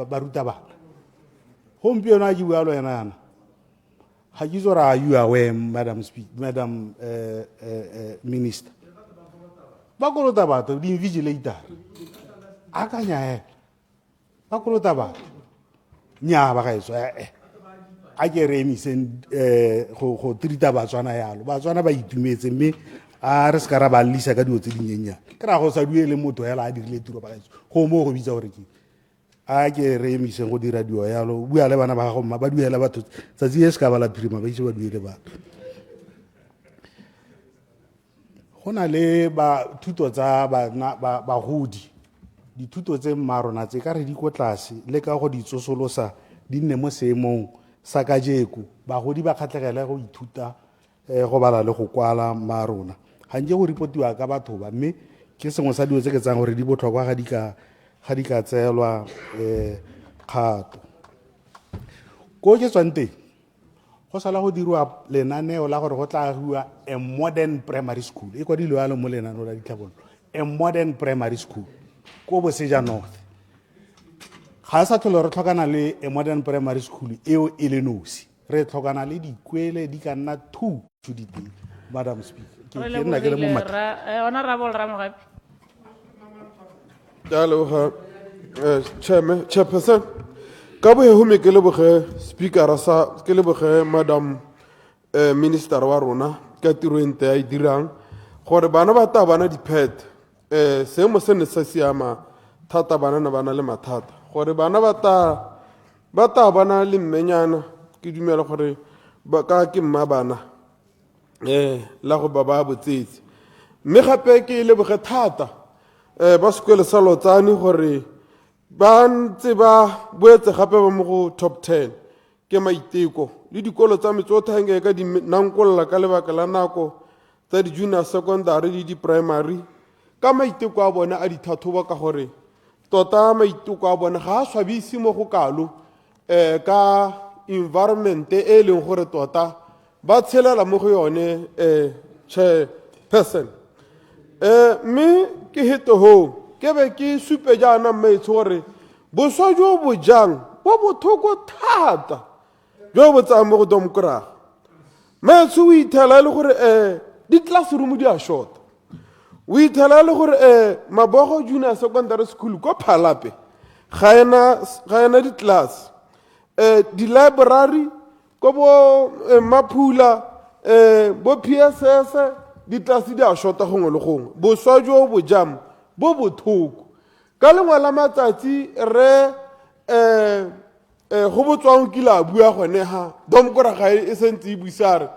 baruta bana gompieno a jibualo yana yana ga ke itse gore a you aware madam minister ba kolota batho di-invigilator a ka nyaela ba kolota batho nnyaa ba gaetso a ke re emiseng go treata batswana yalo batswana ba itumetse mme a re se ka ra ba lisa ka dilo tse dinyenyane ke ra go sa duele motho yala a dirile tiro ba gaetso go mo go bitsa gore ke a ke re emiseng go dira dio yalo bua le bana ba gago mma ba duela batho tsatsi e se ka ba la phirima ba itse ba duele batho go na le thuto tsa bagodi dithuto tse mmarona tse ka re di ko tlase le ka go di tsosolosa di nne mo seemong sa ka jeko bagodi ba kgatlhegela go ithuta go bala le go kwala mmarona ga nke go ripotiwa ka batho ba mme ke sengwe sa dilo tse ke tsang gore di botlhokwa ga di ka tseelwa kgato ko ke tswang teng go sala go dirwa lenaneo la gore go tla agiwa a modern primary school e kwadilwe yalo mo lenaneo la ditlhabololo a modern primary school ko Boseja North ga sa tlhole re tlhokana le a modern primary school eo e le nosi re tlhokana le dikwele di ka nna 2 to the day madam speaker ke nna ke le mo honorable Ramogapi chairperson ka bohehome ke leboge speakera ke leboge madam minister wa rona ka tiro ente ya e dirang gore bana ba ta bana diphet seemo se ne sa siama thata bana na bana le mathata gore bana ba ta bana le mmenyana ke dumela gore ba ka ke mma bana la go ba botsetsi mme gape ke leboge thata ba sekolo sa Lotsane gore ba ntse ba boetse gape ba mo go top 10 ke maiteko le dikolo tsa metsothangeke ka di nankolla ka lebaka la nako tsa di junior secondary le di primary ka maiteko a bona a dithathoba ka gore tota maiteko a bona ga a swabise mo go kalo ka environment e leng gore tota ba tshelela mo go yone chairperson mme ke hito ho ke be ke supe jaana mmaetsho gore boswa jo bo jang bo bothoko thata jo bo tsaya mo go domkora mmaetsho o ithela le gore di-classroom di a shota o ithela le gore mabogo junior secondary school ko phalape ga ena di-class di-library ko bo Maphula bo PSS di-class di a shota gongwe le gongwe boswa jo bo jang bo bothoko ka lengwe la matsatsi re go botswang ke la bua gone ha domkora ga e sentse e buisa re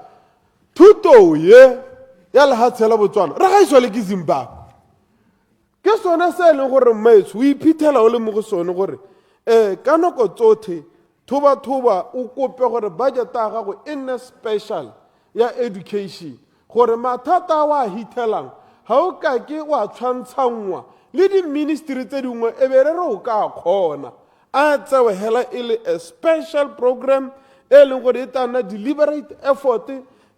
thuto ye ya lehatshe la Botswana re ga iswa le ke Zimbabwe ke sone se e leng gore mmaetsho o iphithela o le mo go sone gore ka nako tsotlhe thoba o kope gore budget ya gago e nne special ya education gore mathata wa hithelang ga o ka ke wa tshwantshangwa le di-ministry tse dingwe e be re o ka kgona a tsewe hela e le a special program e leng gore e tana deliberate effort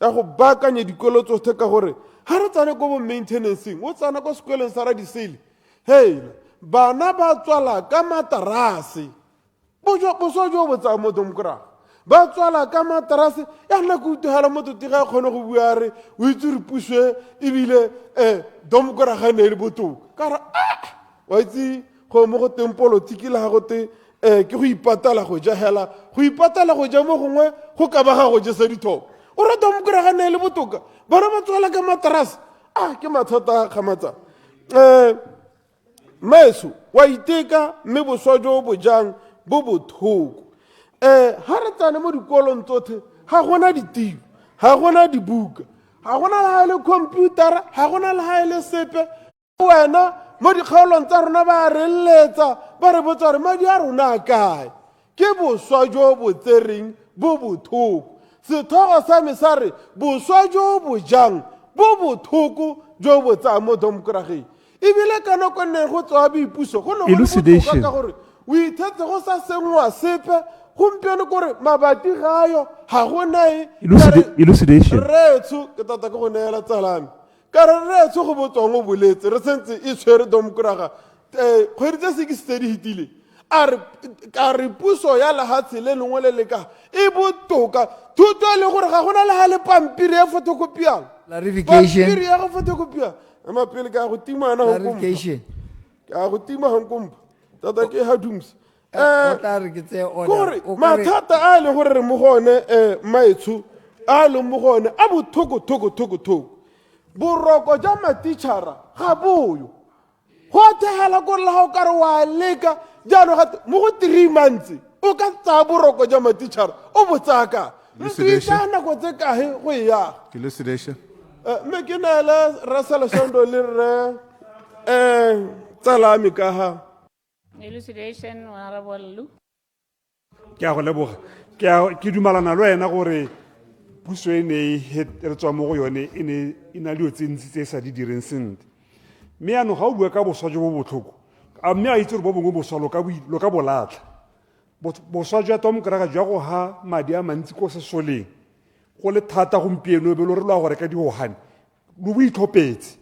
ya go baakanya dikolo tsotlhe ka gore ga re tsane ko bo maintenanceng o tsana ko sekolong sa radisele hei bana ba tswala ka matarase boswa jo bo tsaya mo domkora ba tswala ka matarase ya nna ke utegela mototi ga e kgone go bua re o itse re puswe ebile domkora ga ne le botoka ka re wa itse go mo go teng politiki le ga go te ke go ipatala go ja hela go ipatala go ja mo gongwe go ka ba ga go jesa dithopo o rata mo kry gane le botoka bana ba tswela ka materase ke mathata ga matsa maeso wa iteka mme boswa jo bo jang bo bothoko ha re tsane mo dikolong tsotlhe ga gona ditiro ga gona dibuka ga gona le ha le computer ga gona le ha le sepe wena mo dikgaolong tsa rona ba re letsa ba re botsa gore madi a rona kae ke boswa jo bo tsereng bo bothoko sethogo sa me sa re boswa jo bo jang bo bothoko jo bo tsaya mo demokrageng ebile ka nako nne go tswa boipuso go ne go botoka ka gore o ithetse go sa sengwa sepe gompieno kore mabati gayo ga go nae retso ke tata ke go neela tsalame ka re retso go botswang o boletse re sentse e tshwere demokraga kgwedi tse se ke se di hitile a re puso ya lehatshe le lengwe le le ka e botoka thuto e le gore ga gona le ga le pampiri ya photocopiang pampiri ya go photocopiang amapele ka go tima ana ka go tima hankompa tata ke ha dumse kore mathata a le gore re mo gone maetsho a le mo gone a bothoko boroko ja matitšhara ga boyo go thegela kore le ga o ka re wa leka jaanong gate mo go 3 months o ka tsaya boroko ja matitšhara o botsaka ntse nako tse kae go e yaga mme ke neele raseleshondo le re tsalame ka ha Elucidation, Honorable Lu. ke a go leboga ke dumalana le wena gore puso e ne re tswa mo go yone e na le dilo tse ntsi tse e sa di direng sentle mme yaanong ga o bua ka boswa jo bo botlhoko a mme a itse gore bo bongwe boswa lo ka bolatlha boswa jwa tomokeraga jwa go ha madi a mantsi ko sesoleng go le thata gompieno e be le re lwa go reka dihogane lo bo itlhopetse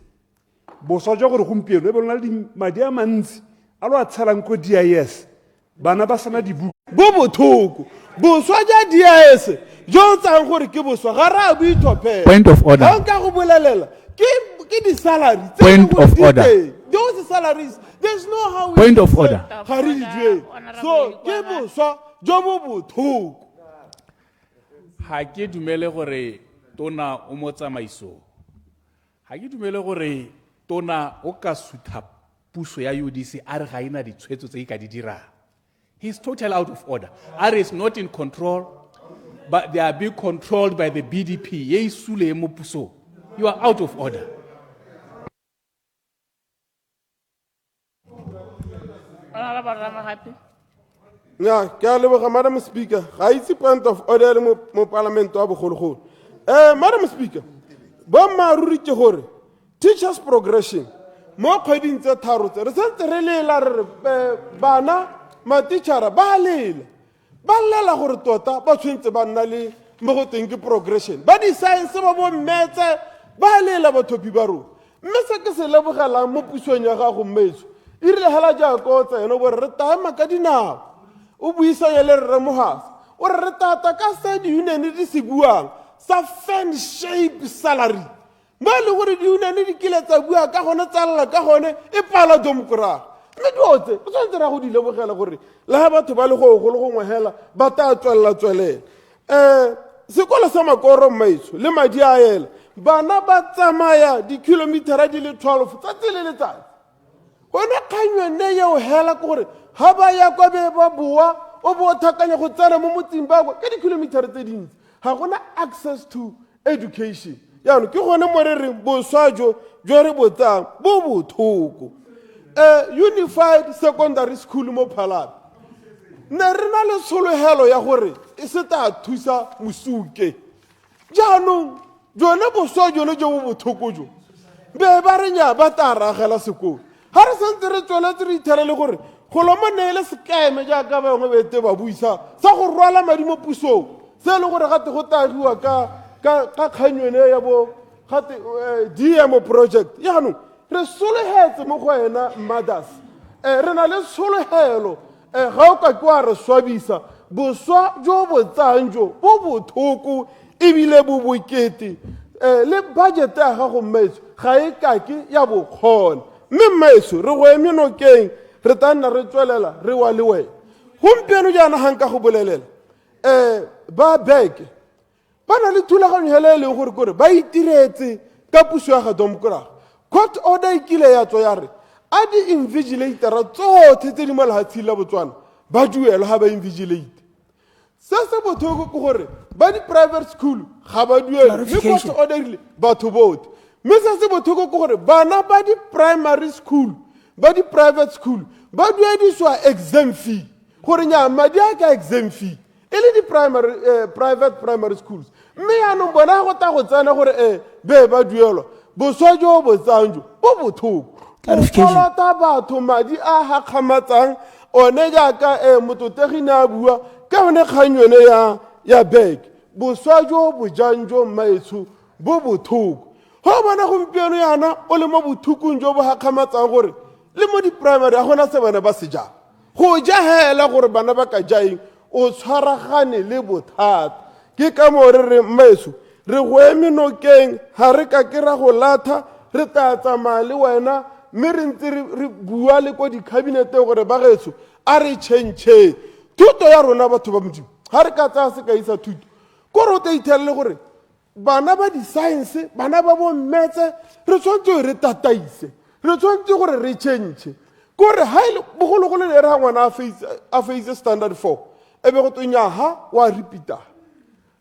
boswa jwa gore gompieno e be lona le madi a mantsi a lo a tshelang ko dis bana ba sana dibuka bo bothoko boswa jwa dis jo tsang gore ke boswa ga ra bo itlhophela Point of order. ga nka go bolelela ke di-salary Point of order. those salaries there's no how we Point of order. ga re di duele so ke boswa jo bo bothoko ga ke dumele gore tona o mo tsamaiso ga ke dumele gore tona o ka sutha puso ya UDC a re ga ina ditshwetso tse ka di dirang. He's totally out of order. Are is not in control, but they are being controlled by the BDP. Ye sule mo puso. You are out of order. Honorable Ramagapi. ya ke a leboga madam speaker ga itse point of order mo parliament wa bogologolo madam speaker bo mmaruri ke gore teachers progression mo kgweding tse tharo tse re sentse re lela re re bana matitšhara ba lela gore tota ba tshwentse ba nna le mo go teng ke progression ba di-science ba bo mmetse ba lela bathopi ba rona mme se ke se lebogelang mo pusong ya gago mmetso e rile hela jaaka o tsena bore re taema ka dinao o buisanye le rre mogasa o re re tata ka se di-union di se buang sa fan shape salary mo e le gore di-union di kile tsa bua ka gone tsalela ka gone e pala demokraga mme diotse o tshwanetse ra go di lebogela gore le ga batho ba le go le gongwe hela ba ta tswelela sekolo sa makoro mmaitso le madi a ela bana ba tsamaya dikilomitera di le 12 tsatsi le letsatsi gone kganywe nne yeo hela ke gore ga ba ya kwa be ba boa o bo thakanya go tsena mo motseng ba kwa ka dikilomitera tse dintsi ga gona access to education yaanong ke gone mo re reng boswa jo re botsang bo bothoko unified secondary school mo phalape ne re na le tshologelo ya gore e se ta thusa mosuke jaanong jone boswa jone jo bo bothoko jo be ba re nya ba ta ragela sekolo ga re santse re tsweletse re ithera le gore golo mo neele sekeme jaaka bangwe bete ba buisa sa go rwala madi mo pusong se le gore gate go tagiwa ka kganywene ya bo gate dmo project yaanong re sologetse mo go ena mothers re na le tshologelo ga o ka kwa re swabisa boswa jo bo tsang jo bo bothoko ebile bo bokete le budget ya gago mmetso ga e kake ya bokgona mme mmetso re go eme nokeng re tla nna re tswelela re wa le wena gompieno jaana ga nka go bolelela ba beke ba na le thulaganyo hela e leng gore kore ba itiretse ka puso ya ga domkoraga court order e kile ya tswa ya re a di-invigilatора tsotlhe tse di mo lehatsheng la botswana ba duelwa ga ba invigilate se se bothoko ke gore ba di-private school ga ba duelwe mme court order ile batho botlhe mme se se bothoko ke gore bana ba di-primary school ba di-private school ba duedisiwa exam fee gore nya madi a ka exam fee e le private primary schools mme yaanong bona go ta go tsena gore be ba duelwa boswa jo bo tsang jo bo bothoko go kolota batho madi a gakgamatsang one jaaka mototegine a bua ka one kgang yone ya beke boswa jo bojang jo mmaetsho bo bothoko go bona gompieno yana o le mo bothokong jo bo gakgamatsang gore le mo di-primary a gona se bana ba se jang go ja hela gore bana ba ka jaeng o tshwaragane le bothata ke ka moo re re mmaetsho re go eme nokeng ga re ka kera go latha re tla tsamaya le wena mme re ntse re bua le ko dikhabineteng gore ba getso a re tšhentšhe thuto ya rona batho ba modimo ga re ka tsaya sekai sa thuto kore o tla ithelele gore bana ba di-science bana ba bommetse re tshwanetse re tataise re tshwanetse gore re tšhentšhe kore ga ile bogologolo le re ga ngwana a feitse standard 4 e be go tonyaga wa repeata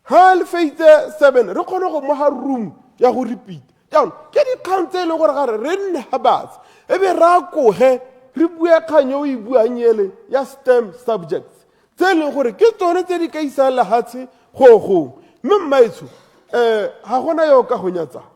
ga le feitse 7 re kgone go moga room ya go repeata jaanong ke dikgang tse e leng gore gare re nne ga batse e be re akoge re bue kgang o e buang ele ya STEM subjects tse e leng gore ke tsone tse di ka isang lehatshe gogong mme mmaetsho ga gona yo ka go nyatsang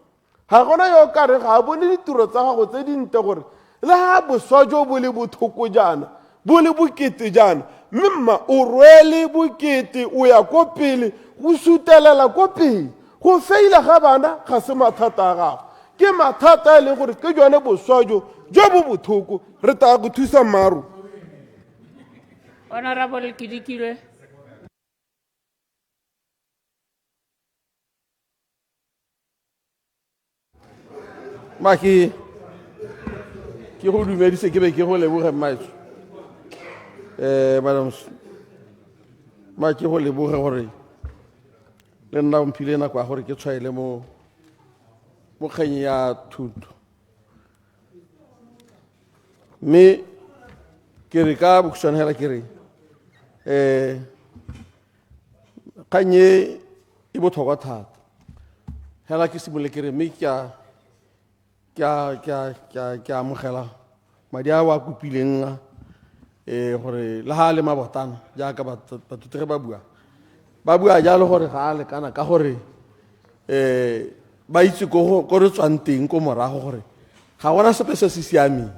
ga gona yo ka re ga a bone ditiro tsa gago tse dinte gore le ga boswa jo bo le bothoko jaana bo le bokete jaana mme mma o rwele bokete o ya ko pele go sutelela ko pele go feila ga bana ga se mathata a gago ke mathata a leng gore ke jone boswa jo bo bothoko re tla go thusa maru Honorable Kidikilwe. ke go dumedise ke be ke go leboge mmaetsho madam ke go leboge gore le nna o mphile nako ya gore ke tshwaele mo kgeng ya thuto mme ke re ka bokhutswane hela ke re kgang e botlhokwa thata hela ke simolole ke re mme ke amogela madi a wa kopileng gore le ga le mabotana jaaka bathuti ge ba bua jalo gore ga a lekana ka gore ba itse ko re tswang teng ko morago gore ga gona sepe se se siameng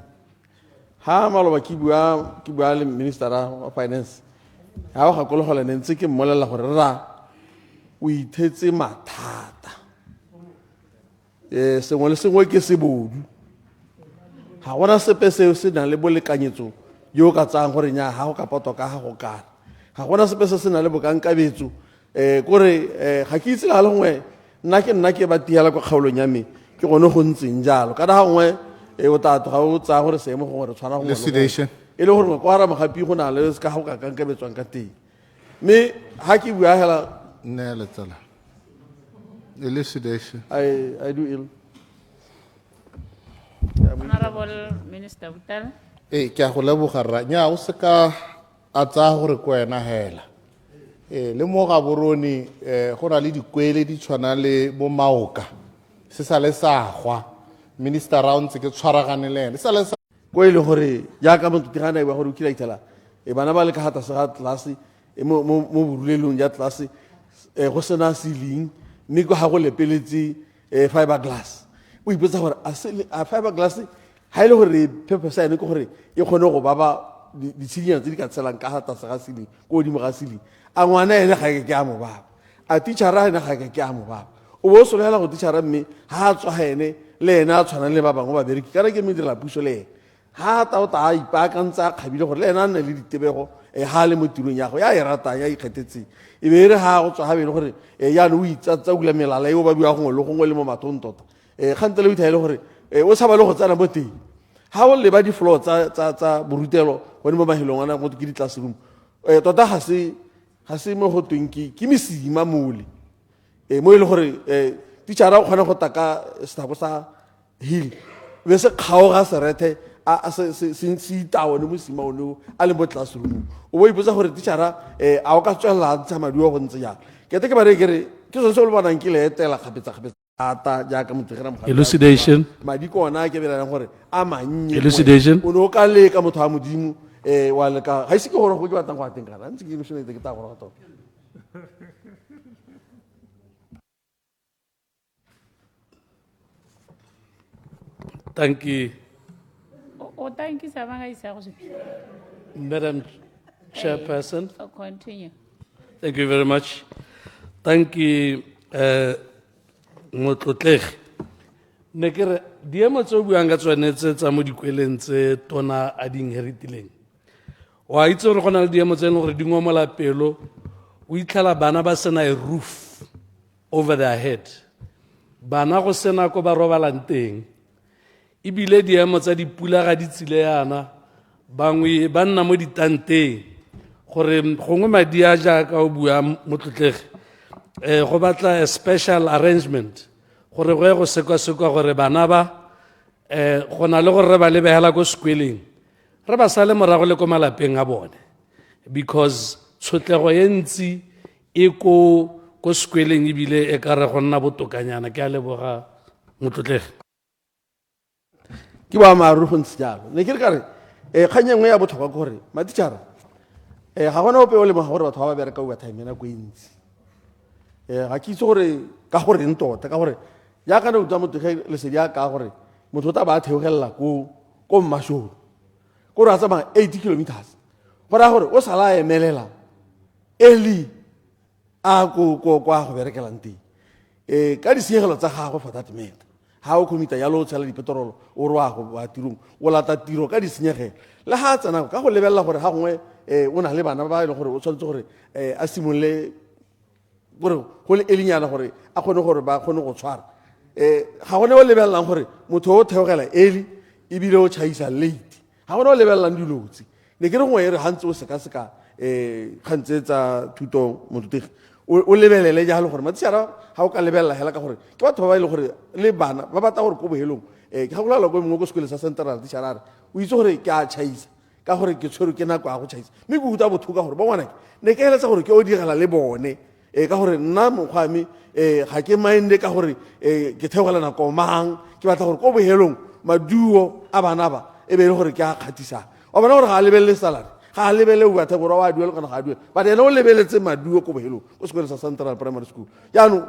ha maloba ke bua le ministera wa finance ga o gakologola ne ntse ke mmolelela gore rra o ithetse mathata sengwe le sengwe ke sebodu ga gona sepe seo se nang le bolekanyetso yo ka tsang gore nya ga go ka potwa ka ga go kana ga gona sepe se se nang le bokankabetso kore ga ke itse le ga le gongwe nna ke ba tiela kwa kgaolong ya me ke gone go ntseng jalo ka ga gongwe o tla tloga o tsaya gore seemo gongwe re tshwana gongwe e le gore kwa rama gape go na le ka go ka kankabetswang ka teng mme ga ke bua hela nneele tsala elucidation I do ill. Honorable Minister Butel. ke a go leboga rra nya o se ka a tsaya gore ko wena hela le mo ga borone go na le dikwele di tshwana le bo maoka se sa le sa gwa minister ra o ntse ke tshwaragane le ene sa le sa ko ile gore jaaka motutigana e ba gore o kila itela bana ba le ka hata se ga tlase mo burulelong ya tlase go sena ceiling mme go ga go lepeletse fiberglass o ipotsa gore a fiberglass ha ile gore pepper sa ene ke gore e kgone go baba ditshedinyana tse di ka tselang ka hata se ga ceiling ko godimo ga ceiling a ngwana ene ga ke a mo baba a teachera ene ga ke a mo baba o bo solela go teachera mme ha a tswa ene le ena a tshwana le ba bangwe ba bereki ka re ke medira puso le ene ha ta o ta ipaakantsa kgabile gore le ena a nne le ditebego ha le mo tirong ya go ya e ratang ya ikgethetseng e be re ha go tswa ga bene gore yaanong o itsatsakula melala e o ba bua gongwe le gongwe le mo mathong tota gante le o ithaele gore o tshaba le go tsena mo teng ha o leba di-floor tsa borutelo gone mo mahelong ana go ke di-classroom tota ga se mo go tweng ke mesima mole mo e le gore teachera o kgona go taka setabo sa hill be se kgaoga serethe se itaone mosima one a le mo classroom o bo ipotsa gore teachera a o ka tswelela ntsha maduo go ntse jang ke te ke bare kere ke sone se o le bonang ke le etela kgapetsa ata jaaka motegera Elucidation. madi ko ona ke belalang gore a mannye Elucidation. o ne o ka leka motho wa modimo wa leka ga ise ke gore go ke batlang go a teng kana ntse ke elucidate ke ta gore ga tota. Thank you, Oh, thank you, Samanga Isago. Madam Chairperson. Continue. Thank you very much. Thank you, Motlotlegi. Ne ke re diemo tse o buang ka tsone tsa mo dikweleng tse tona a di inheritileng. Wa itse gore go na le diemo tse e leng gore di ngomola pelo o itlhela bana ba sena a roof over their head. Bana go sena ko ba robalang teng. Ibile diemo tsa dipula ga di tsile yana bangwe ba nna mo ditanteng gore gongwe madi a jaaka o bua Motlotlegi go batla a special arrangement gore go ye go sekwa gore bana ba go na le gore re ba lebegela ko sekweleng re ba sale morago le ko malapeng a bone because tshotlego ye ntsi e ko sekweleng ebile e ka re go nna botokanyana ke a leboga Motlotlegi. Ke ba maru go ntse jalo ne ke re kare kganye nngwe ya botlhokwa ke gore matitšhara ga gona ope o lemoga gore batho ba ba bereka overtime ena ko e ntsi ga ke itse gore ka gore eng tota ka gore jaaka ne utswa Motlotlegi lesedi a ka gore motho o tla ba a theogelela ko mmashoro ko re a tsamaya 80 kilometers go raya gore o sala a emelela early a kwa go berekelang teng ka ditshenyegelo tsa gagwe for that matter ha o commita yalo o tshela dipetrolo o re wa go wa tirong o lata tiro ka ditshenyegelo le ha tsena ka go lebelela gore ha gongwe o na le bana ba ile gore o tshwanetse gore a simolole gore go le elinyana gore a kgone gore ba kgone go tshwara ga gone o lebelelang gore motho o theogela eli ebile o chaisa late ga gone o lebelelang dilotsi ne ke re gongwe e re gantse o seka-seka kgantse tsa thuto Motlotlegi o lebelele jalo gore matitšhara ga o ka lebelela hela ka gore ke batho ba ba ile gore le bana ba batla gore ko bohelong ke ga golela ko mongwe ko sekole sa central titšhara re o itse gore ke a chaisa ka gore ke tshwere ke nako ya go chaisa mme ke utlwa botho ka gore bo ngwanake ne ke eletsa gore ke o direla le bone ka gore nna mokgwami ga ke minde ka gore ke theogela nako mang ke batla gore ko bohelong maduo a bana ba e be le gore ke a kgatisang wa bona gore ga a lebelele salary ga a lebele o batla gore wa duelo kana ga a duelo but ena o lebeletse maduo ko bohelong ko sekolo sa Central Primary School yaanong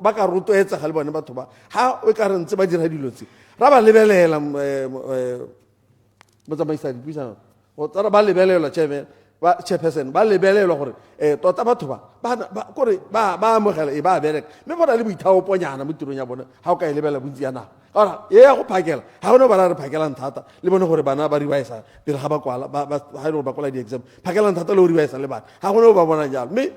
ba ka rotloetsa ga le bone batho ba ha o ka re ntse ba dira dilo tse ra ba lebelela botsamaisa dipuisano go tsara ba lebelela chairperson ba lebelelwa gore tota batho kore ba amogela e ba bereka mme bona le boithaoponyana mo tirong ya bone ga o ka e lebelela bontsi ya nako ora e ya go phakela ga gone ba ra re phakelang thata le bone gore bana ba rivaisa pele ga ba kwala ga ile ba kwala di-exam phakelang thata le go rivaisa le bana ga gone o ba bonang jalo mme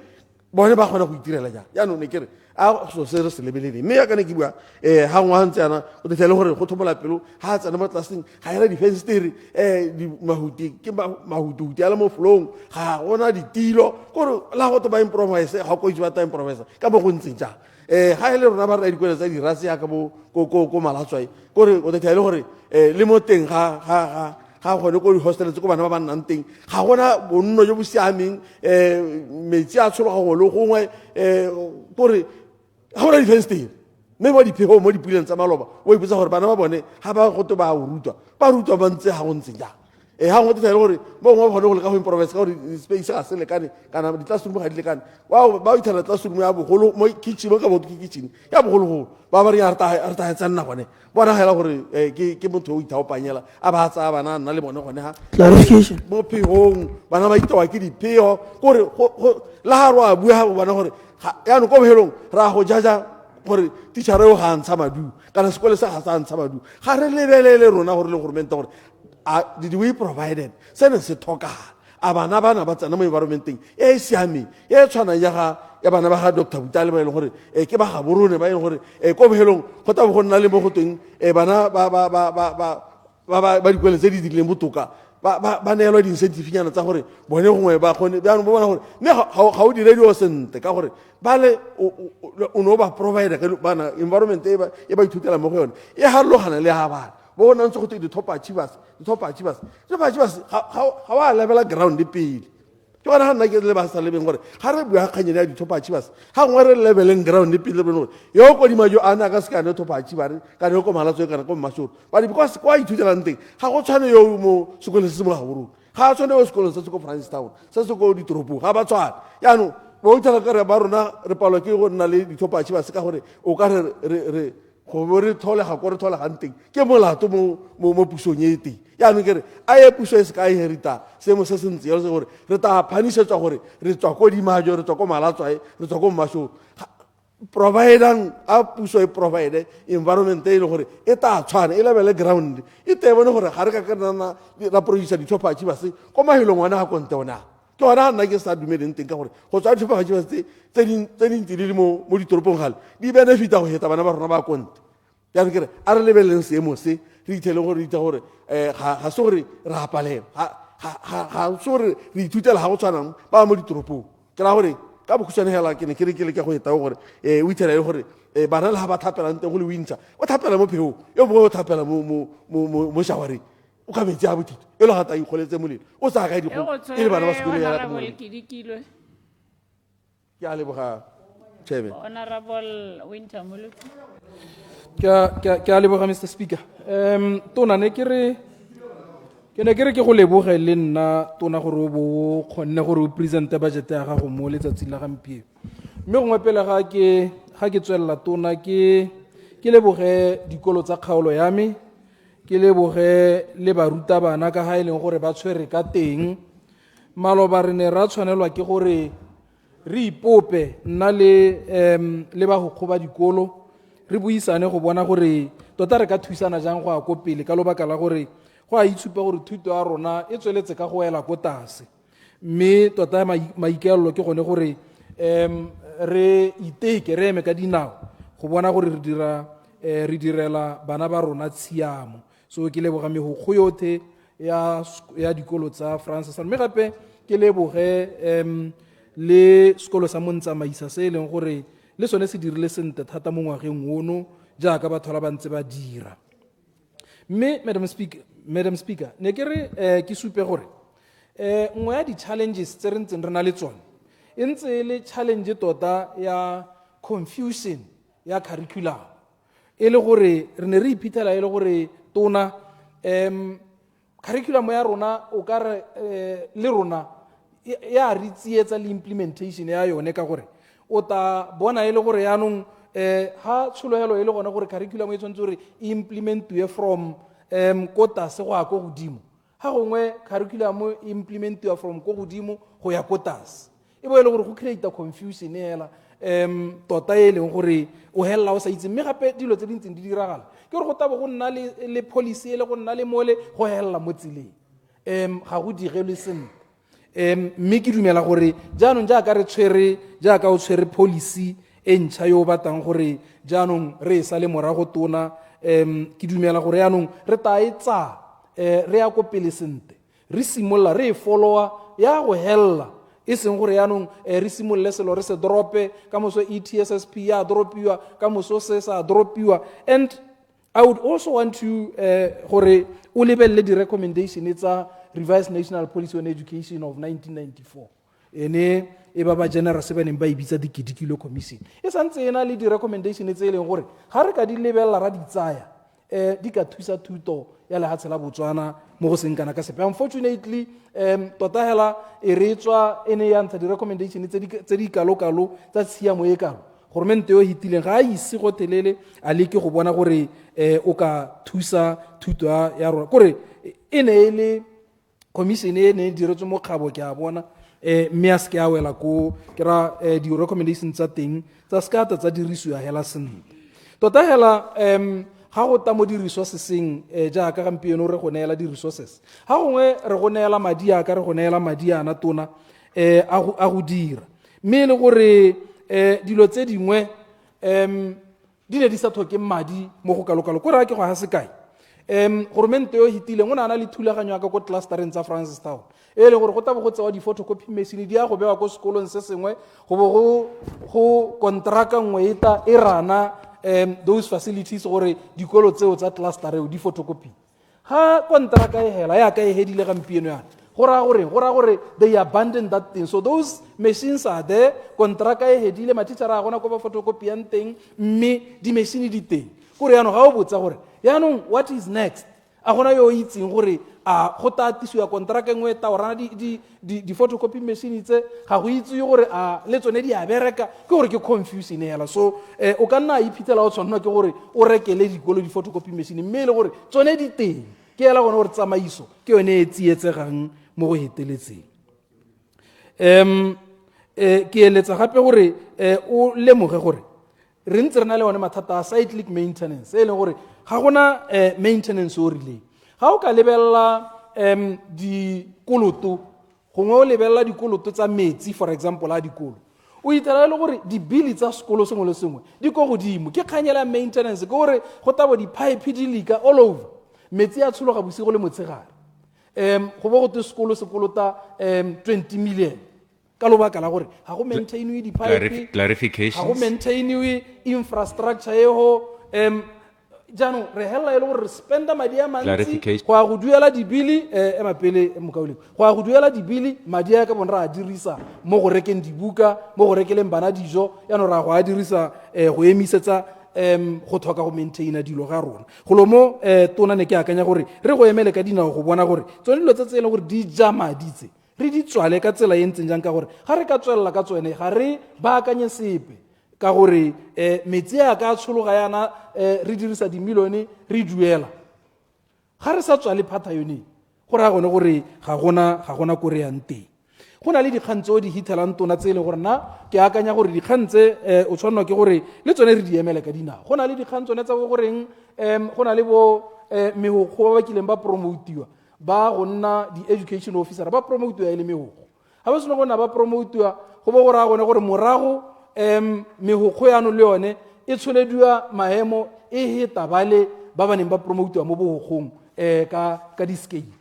bone ba kgona go itirela jang yaanong ne ke re a so se re se lebelele mme yaka ne ke bua ga ngwa ntse yana o tetlele gore go thomola pelo ga a tsena mo tlaseng ga era difenstere ke mahutuhuti a le mo flong ga gona ditilo kore la go to ba improvise ga ko itse ba ta improvise ka mo go ntseng jang ga e le rona ba re dikwele tsa dirase yaka ko malatswai kore o tetlele gore le mo teng ga gone ko di-hostele tse ko bana ba ba nnang teng ga gona bonno jo bo siameng metsi a tshologango le gongwe kore ga gona difenstere mme mo diphego mo dipuleng tsa maloba o ipotsa gore bana ba bone ga ba gote ba rutwa ba ntse ga go ntseng jang ga go tetlele gore mo gongwe ba kgone go leka go improvise ka gore space ga se lekane kana di-classroom ga di lekane ba ithela classroom ya bogolo mo kitchen mo ka boto ke kitchen ya bogologolo ba ba re a re taetsa nna gone bona hela gore ke motho o ithaopanyela a ba tsaya bana nna le bone gone ha mo phegong bana ba itewa ke diphego kore la ga ro a bua bona gore yaanong ko bohelong ra go jaja gore teachera eo ga a ntsha maduo kana sekole se ga sa ntsha maduo ga re lebelele rona gore le goromente gore did we provided se ne se tlhokagala a bana ba tsena mo environmenteng e e siameng e e tshwanang ya bana ba ga Dr. Butale ba e leng gore ke ba ga borone ba e leng gore ko bohelong go tla bo go nna le mo go teng bana ba dikwele tse di dirileng botoka ba neelwa di-incentivenyana tsa gore bone gongwe ba kgone jaanong ba bona gore mme ga o dire dio sentle ka gore bale o ne o ba provide bana environment e ba ithutela mo go yone e harologana le ga bana bo bona ntse go te di-top achievers ga wa lebela ground pele ke gona ga nna ke le ba sa lebeng gore ga re bua kganyedi ya di-top achievers ga ngwe re lebeleng ground pele bone gore yo kodimajo a na ka sekane top achiever kana yo ko malatso kana ko mmasoro but because kwa ithutelang teng ga go tshwane yo mo sekolong se se mo gaborong ga a tshwane yo sekolong se se ko Francistown se se ko ditoropong ga ba tshwane yaanong bo ithala ka re ba rona re palwa ke go nna le di-top achievers ka gore o ka re go re tholega ko re tholegang teng ke molato mo pusong e teng yaanong ke re a ye puso e se ka herita seemo se se ntse yalo se gore re ta phanisetswa gore re tswa ko dimajo re tswa ko malatswae re tswa ko mmasong providang a puso e provide environment e le gore e ta tshwana e lebele ground e te bone gore ga re ka kana ra produce di-top achievers ko mahelong wana ga konte ona ke gona nna ke sa dumeleng teng ka gore go tswa di-top achievers tse dintsi di le mo ditoropong gale di benefita go heta bana ba rona ba konte yaanong ke re a re lebeleleng seemo se re itheleng gore itse gore ga se gore re a palela ga se gore re ithutela ga go tshwanang ba mo ditoropong ke ra gore ka bokhutswane hela ke ne ke rekele ke go eta gore o ithela le gore bana le ga ba thapelang teng go le winter o thapela mo pheo yo bongwe o thapela mo shawareng o ka metsi a bothito e le gata ikgoletse molelo o sa kae dikgolo e le bana ba sekolo ya ke a leboga chairman. Honorable Winter Mulu. Ke a leboga Mr. Speaker. Tona ne ke re ke go leboge le nna tona gore o bo kgonne gore o presente budget ya gago mo letsatsing la gampieno. Mme gongwe pele ga ke tswelela tona ke leboge dikolo tsa kgaolo ya me, ke leboge le barutabana ka ga e leng gore ba tshwere ka teng. Maloba re ne ra tshwanelwa ke gore re ipope nna le ba go kgoba dikolo re buisane go bona gore tota re ka thusana jang go a ko pele ka lobaka la gore go a itshupa gore thuto ya rona e tsweletse ka go ela ko tase mme tota maikaelelo ke gone gore re iteke re eme ka dinao go bona gore re direla bana ba rona tshiamo. So ke leboga megokgo yotlhe ya dikolo tsa Francis mme gape ke leboge le sekolo sa Montsamaisa se e leng gore le sone se dirile sentle thata mo ngwageng ono jaaka batho ba ntse ba dira. Mme Madam Speaker ne ke re ke supe gore nngwe ya di-challenges tse re ntseng re na le tsone e ntse le challenge tota ya confusion ya curriculum e le gore re ne re iphitlhela e le gore tona curriculum ya rona o ka re le rona ya re tsietsa le implementation ya yone ka gore o ta bona e le gore yaanong ha tshologelo e le gona gore curriculum e tshwanetse gore e implementiwe from ko tase go ya ko godimo ga gongwe curriculum e implementiwa from ko godimo go ya ko tase e bo e le gore go create confusion hela tota e leng gore o helela o sa itse mme gape dilo tse dintseng di diragala ke gore go tabo go nna le policy e le go nna le mole go helela mo tseleng ga go digelwe sentle mme ke dumela gore jaanong jaaka o tshwere policy e ntšha yo o batang gore jaanong re e sa le morago tona ke dumela gore yaanong re ta e tsa re ya ko pele sentle re simolola re e followa ya go helela e seng gore yaanong re simolole selo re se drope ka moso ETSSP ya dropiwa ka moso se sa dropiwa. And I would also want to gore o lebelele di-recommendation tsa Revised National Policy on Education of 1994 ene e ba generous ba neng ba ibitsa dikidikilo commission e santse ena le di-recommendation tse e leng gore ga re ka di lebelela ra di tsaya di ka thusa thuto ya lehatshe la Botswana mo go seng kana ka sepe. Unfortunately tota hela e re tswa ene ya ntsha di-recommendation tse di kalo-kalo tsa tshiamo e kalo gormente yo hitileng ga a ise go telele a leke go bona gore o ka thusa thuto ya rona kore e ne e le commission e ne diretswe mo kgabo ke a bona mme a se ke a wela ko ke ra di-recommendation tsa teng tsa sekata tsa dirisiwa hela sentle tota hela ga go ta mo di-resourceseng jaaka gampieno re go neela di-resources ga gongwe re go neela madi aka re go neela madi ana tona a go dira mme le gore dilo tse dingwe di ne di sa tlhoke madi mo go kalokalo ko re a ke go ga sekai goromente yo hitileng o ne a na le thulaganyo ya ka ko clustereng tsa Francistown e le gore go tla bo go tsewa di-photocopy machine di ya go bewa ko sekolong se sengwe go bo go kontraka nngwe e rana those facilities gore dikolo tseo tsa clustereo di photocopy ga kontraka e hela ya ka e hedile gampieno yana go ra gore they abandon that thing. So those machines are there, kontraka e hedile matitšhara a gona ko ba photocopy yang teng mme di-machine di teng kore yaanong ga o botsa gore yaanong what is next a gona yo o itseng gore a go tatisiwa kontraka engwe ta orana di-photocopy machine tse ga go itse gore a le tsone di a bereka ke gore ke confusion hela. So o ka nna a iphitlhela o tshwanelwa ke gore o rekele dikolo di-photocopy machine mme e le gore tsone di teng ke ela gona gore tsamaiso ke yone e tsietsegang mo go heteletseng. Ke eletsa gape gore o lemoge gore re ntse re na le one mathata a cyclic maintenance e leng gore ga gona maintenance o rileng. Ga o ka lebelela dikoloto gongwe o lebelela dikoloto tsa metsi for example a dikolo o itela le gore dibili tsa sekolo sengwe le sengwe di ko godimo ke kganyela maintenance ke gore go tabo di-pipe di leka all over metsi a tshologa bosigo le motshegare go bo go te sekolo se kolota 20 million ka lobaka la gore ga go maintainiwe di-pipe ga go maintainiwe infrastructure eo jaanong re helela e le gore re spenda madi a mantsi go a go duela dibili emapele mokaoleng go a go duela dibili madi a ka bone re a dirisa mo go rekeng dibuka mo go rekeleng bana dijo yaanong ra go a dirisa go emisetsa go thoka go maintaina dilo ga rona go lo mo tona ne ke akanya gore re go emele ka dinao go bona gore tsone dilo tse tse e leng gore di ja madi tse re di tswale ka tsela e ntseng jang ka gore ga re ka tswelela ka tsone ga re baakanye sepe ka gore metsi a ka tshologa yana re dirisa dimilione re duela ga re sa tswale phata yone go raya gone gore ga gona ko re yang teng. Go na le dikgang tse o di hithelang tona tse e le gore nna ke akanya gore dikgang tse o tshwanelwa ke gore le tsone re di emele ka dinao. Go na le dikgang tsone tsa bo goreng go na le bo megokgo ba ba kileng ba promotiwa ba go nna di-education officer ba promotiwa e le megokgo ga ba seno go nna ba promotiwa go bo go raya gone gore morago megokgo yano le yone e tsholediwa maemo e heta bale ba ba neng ba promotiwa mo bogokgong ka di-scale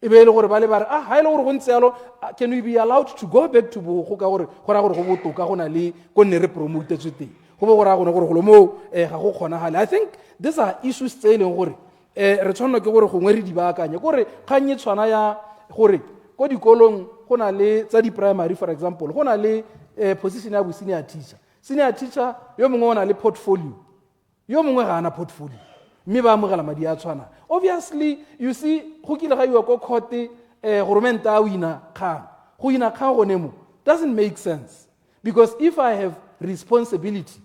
e be e le gore ba le ba re ga e le gore go ntse yalo can we be allowed to go back to bogokgo ka gore go raya gore go botoka go na le ko nne re promotetswe teng go bo go raya gone gore golo moo ga go kgonagale. I think these are issues tse e leng gore re tshwanelwa ke gore gongwe re di baakanye kore kgang e tshwana ya gore ko dikolong go na le tsa di-primary for example go na le position ya bo senior teacher yo mongwe o na le portfolio yo mongwe ga ana portfolio mme ba amogela madi a tshwana. Obviously you see go kile ga iwa ko court goromente a wina kgang go wina kgang gone mo doesn't make sense because if I have responsibility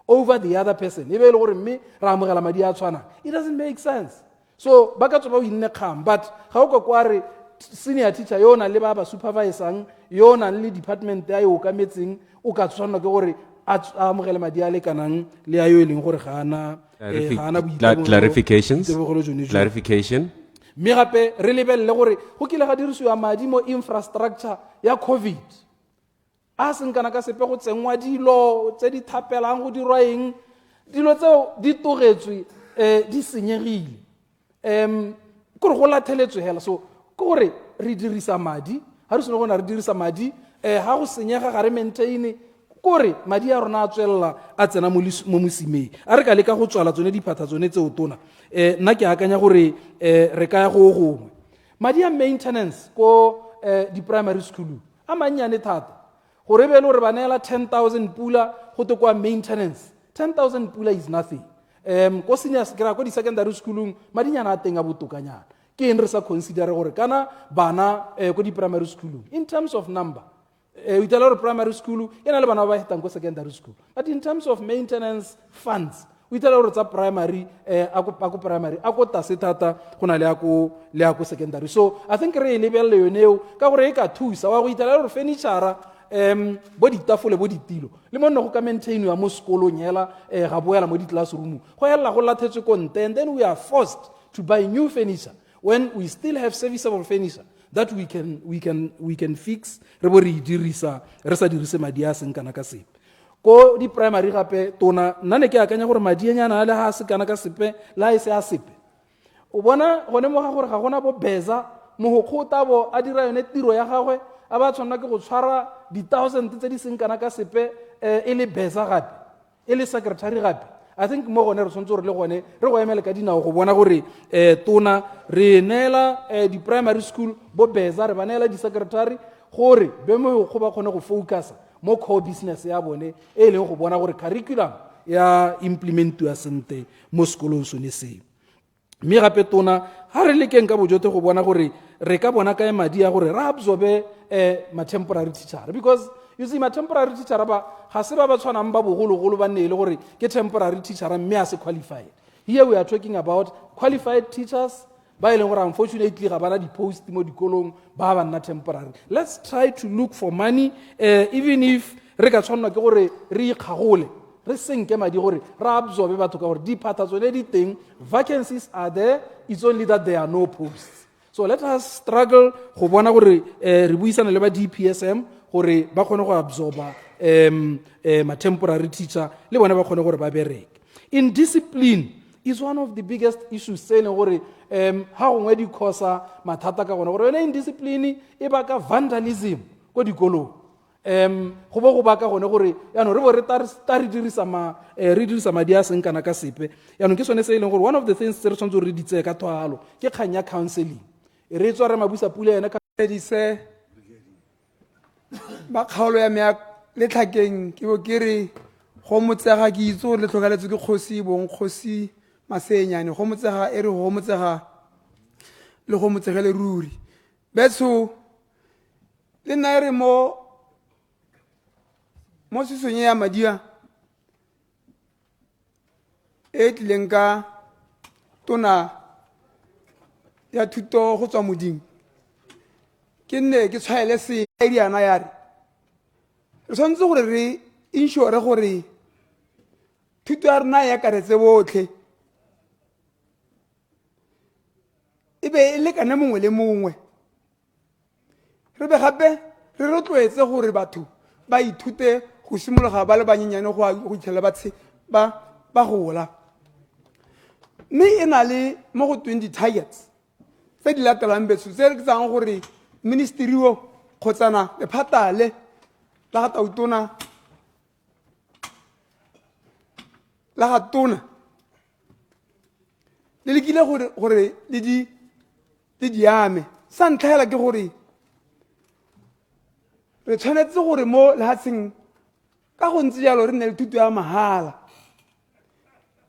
over the other person e be e le gore mme ra amogela madi a tshwana it doesn't make sense. So ba ka tswa ba winne kgang but ga o ka kwa re senior teacher yo na le ba supervisang yo na le department ya yo ka metseng o ka tshwanela ke gore a amogele madi a le kanang le a yo e leng gore ga ana clarification mme gape re lebelele gore go kile ga dirisiwa madi mo infrastructure ya COVID a seng kana ka sepe go tsengwa dilo tse di thapelang go dirwa eng dilo tseo di togetswe di senyegile kore go latheletswe hela. So gore re dirisa madi ga re seno gona re dirisa madi ga go senyega ga re maintaine kore madi a rona a tswelela a tsena mo mosimeng a re ka leka go tswala tsone diphata tsone tseo tona nna ke akanya gore re ka ya go gongwe madi a maintenance ko di-primary school a mannyane thata gore be le gore ba neela 10,000 pula go te kwa maintenance 10,000 pula is nothing. Ko senior sekra ko di-secondary schoolong madinyana a teng a botokanyana ke eng re sa considere gore kana bana ko di-primary schoolong in terms of number o itela gore primary school e na le bana ba ba hetang ko secondary school but in terms of maintenance funds o itela gore tsa primary a ko primary a ko tase thata go na le a ko secondary. So I think re e lebelele yone eo ka gore e ka thusa wa go itela gore furniture bo ditafole bo ditilo le mo nne go ka maintainiwa mo sekolong hela ga boela mo di-classroom go helela go lathetswe konte and then we are forced to buy new furniture when we still have serviceable furniture that we can fix re bo re dirisa re sa dirise madi a seng kana ka sepe ko di-primary gape tona nna ne ke akanya gore madi a nyana a le ha se kana ka sepe la e se a sepe o bona gone mo ga gore ga gona bo beza mogokgo o tabo a dira yone tiro ya gagwe a ba tshwanela ke go tshwara di-thousand tse di seng kana ka sepe e le beza gape e le secretary gape. I think mo gone re tshwanetse gore le gone re go emele ka dinao go bona gore tona re neela di-primary school bo beza re ba neela di-secretary gore be mogokgo ba kgone go focusa mo core business ya bone e leng go bona gore curriculum ya implementiwa sente mo sekolong sone seo. Mme gape tona ga re lekeng ka bojote go bona gore re ka bona kae madi a gore re absorbe ma-temporary teacher, because you see ma-temporary teacher ba ga se ba ba tshwanang ba bogologolo ba nne e le gore ke temporary teacher mme a se qualified. Here we are talking about qualified teachers ba e leng gore unfortunately ga bana di-post mo dikolong ba ba nna temporary. Let's try to look for money even if re ka tshwanelwa ke gore re ikgagole re senke madi gore re absorbe batho ka gore diphata tsone di teng, vacancies are there, it's only that there are no posts. So let us struggle go bona gore re buisana le ba DPSM gore ba kgone go absorba ma-temporary teacher le bona ba kgone gore ba bereke. In discipline is one of the biggest issues se leng gore ha gongwe di causa mathata ka gona gore yone indiscipline e baka vandalism ko dikolong. Go bo go baka gone gore yaanong re bo re re dirisa madi a seng kana ka sepe. Yaanong ke sone se e leng gore one of the things tse re tshwanetse re di tseye ka thwalo ke kgang ya counseling. Re tswa re mabusa pula ene ka dise ba kgaolo ya mea le tlhakeng ke bo ke re go motsega ke itse gore le tlhokaletse ke kgosi bong kgosi masenyane go motsega e re go motsega le go motsegele ruri betso le nna e re mo sesonye ya madia e tlileng ka tona ya thuto go tswa modimo ke nne ke tshwaele se e diana ya re tshwanetse gore re insure gore thuto ya rena ya karetse botlhe e be e lekane mongwe le mongwe, re be gape re rotloetse gore batho ba ithute go simologa ba le banyenyane go itlhela ba gola. Mme e na le mo go 20 targets tse di latelang betso tse re ke tsang gore ministry o kgotsana lephata le la ga tautona la ga tona le lekile gore le di ame. Sa ntlha hela ke gore re tshwanetse gore mo lehatsheng ka go ntse jalo re ne le thuto ya mahala.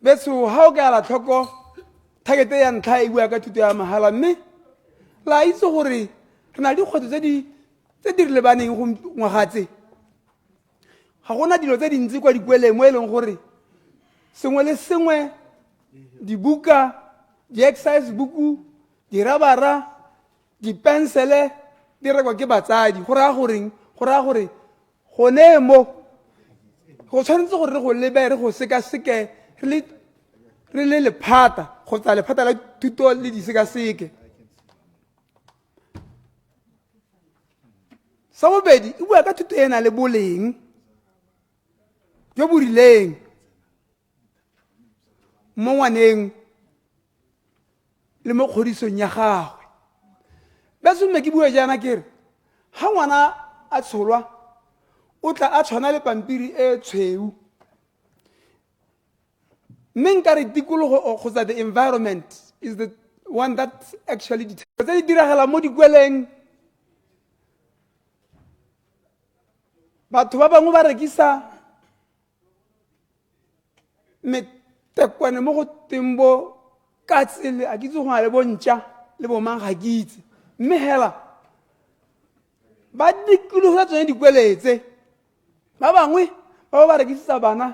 Betso ha o ka la tlhoko target ya ntlha e bua ka thuto ya mahala, mme la itse gore re na le dikgwetlho tse di re lebaneng go ngwagatse. Ga gona dilo tse dintsi kwa dikweleng mo e leng gore sengwe le sengwe, dibuka, di-exercise buku, dirabara, dipensele di rekwa ke batsadi. Go raya gore gone mo go tshwanetse gore re go lebe re go sekaseke re le lephata kgotsa lephata la thuto le di sekaseke. Sa bobedi e bua ka thuto e na le boleng jo bo rileng mo ngwaneng le mo kgodisong ya gagwe. Betso mme ke bua jaana ke re ha ngwana a tsholwa o tla a tshwana le pampiri e tshweu, mme nka re tikologo kgotsa the environment is the one that actually tse di diragala mo dikweleng. Batho ba bangwe ba rekisa metekwane mo go tembo ka tsele a kitse go na le bontšha le bomang ga kitse, mme hela ba dikologo tsone dikweletse. Ba bangwe ba rekisa bana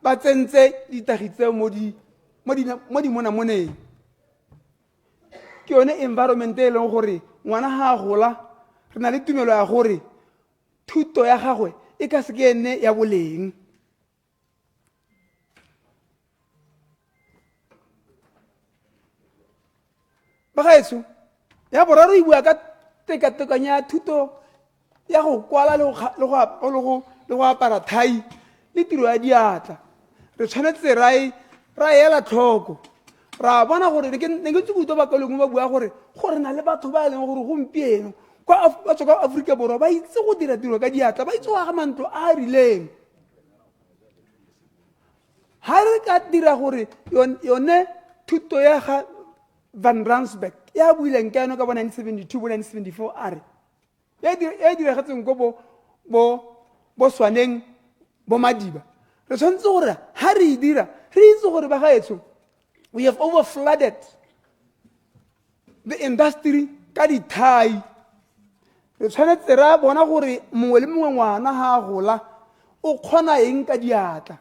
ba tsentse ditagitse mo di monamoneng. Ke yone environment e leng gore ngwana ha a gola re na le tumelo ya gore thuto ya gagwe e ka se ke ene ya boleng. Bagaetso ya boraro e bua ka tekatekanya ya thuto ya go kwala le go apara thai le tiro ya diatla. Re tshwanetse ra ela tlhoko ra bona gore ne ke tse kuto ba kalong ba bua gore na le batho ba e leng gore gompieno ba tswa ka Aforika Borwa ba itse go dira tiro ka diatla ba itse go aga mantlo a rileng ha re ka dira gore yone thuto ya ga Van Rensburg ya buileng ka yone ka bo 1972 bo 1974 a re ya diragatseng ko bo Swaneng bo Madiba re tshwanetse gore ha re e dira re itse gore ba gaetsho we have over flooded the industry ka dithai re tshwanetse ra bona gore mongwe le mongwe ngwana ha a gola o kgona eng ka diatla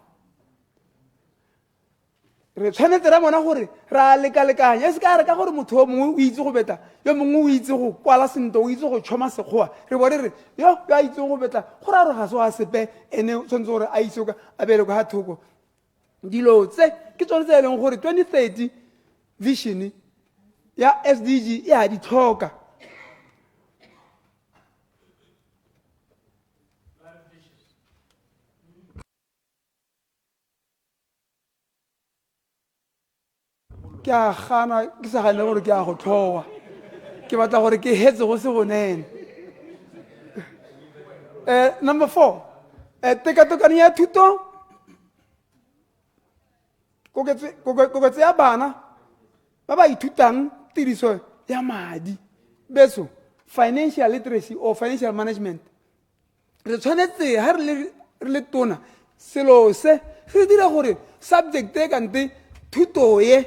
re tshwanetse ra bona gore ra lekalekanya e se ka re ka gore motho o mongwe o itse go beta yo mongwe o itse go kwala sento o itse go tšhoma sekgowa re bone re yo a itse go beta go ra re ga se wa sepe ene o tshwanetse gore a itse a bele go ha thoko dilo tse ke tsone tse e leng gore 2030 vision ya SDG e a di tlhoka ke a gana ke sa gane gore ke a go tlhowa ke batla gore ke hetse go se go nene number 4 tekatekano ya thuto koketso ya bana ba ba ithutang tiriso ya madi beso financial literacy or financial management re tshwanetse ha re le tona selo se re dira gore subject e kante thuto ye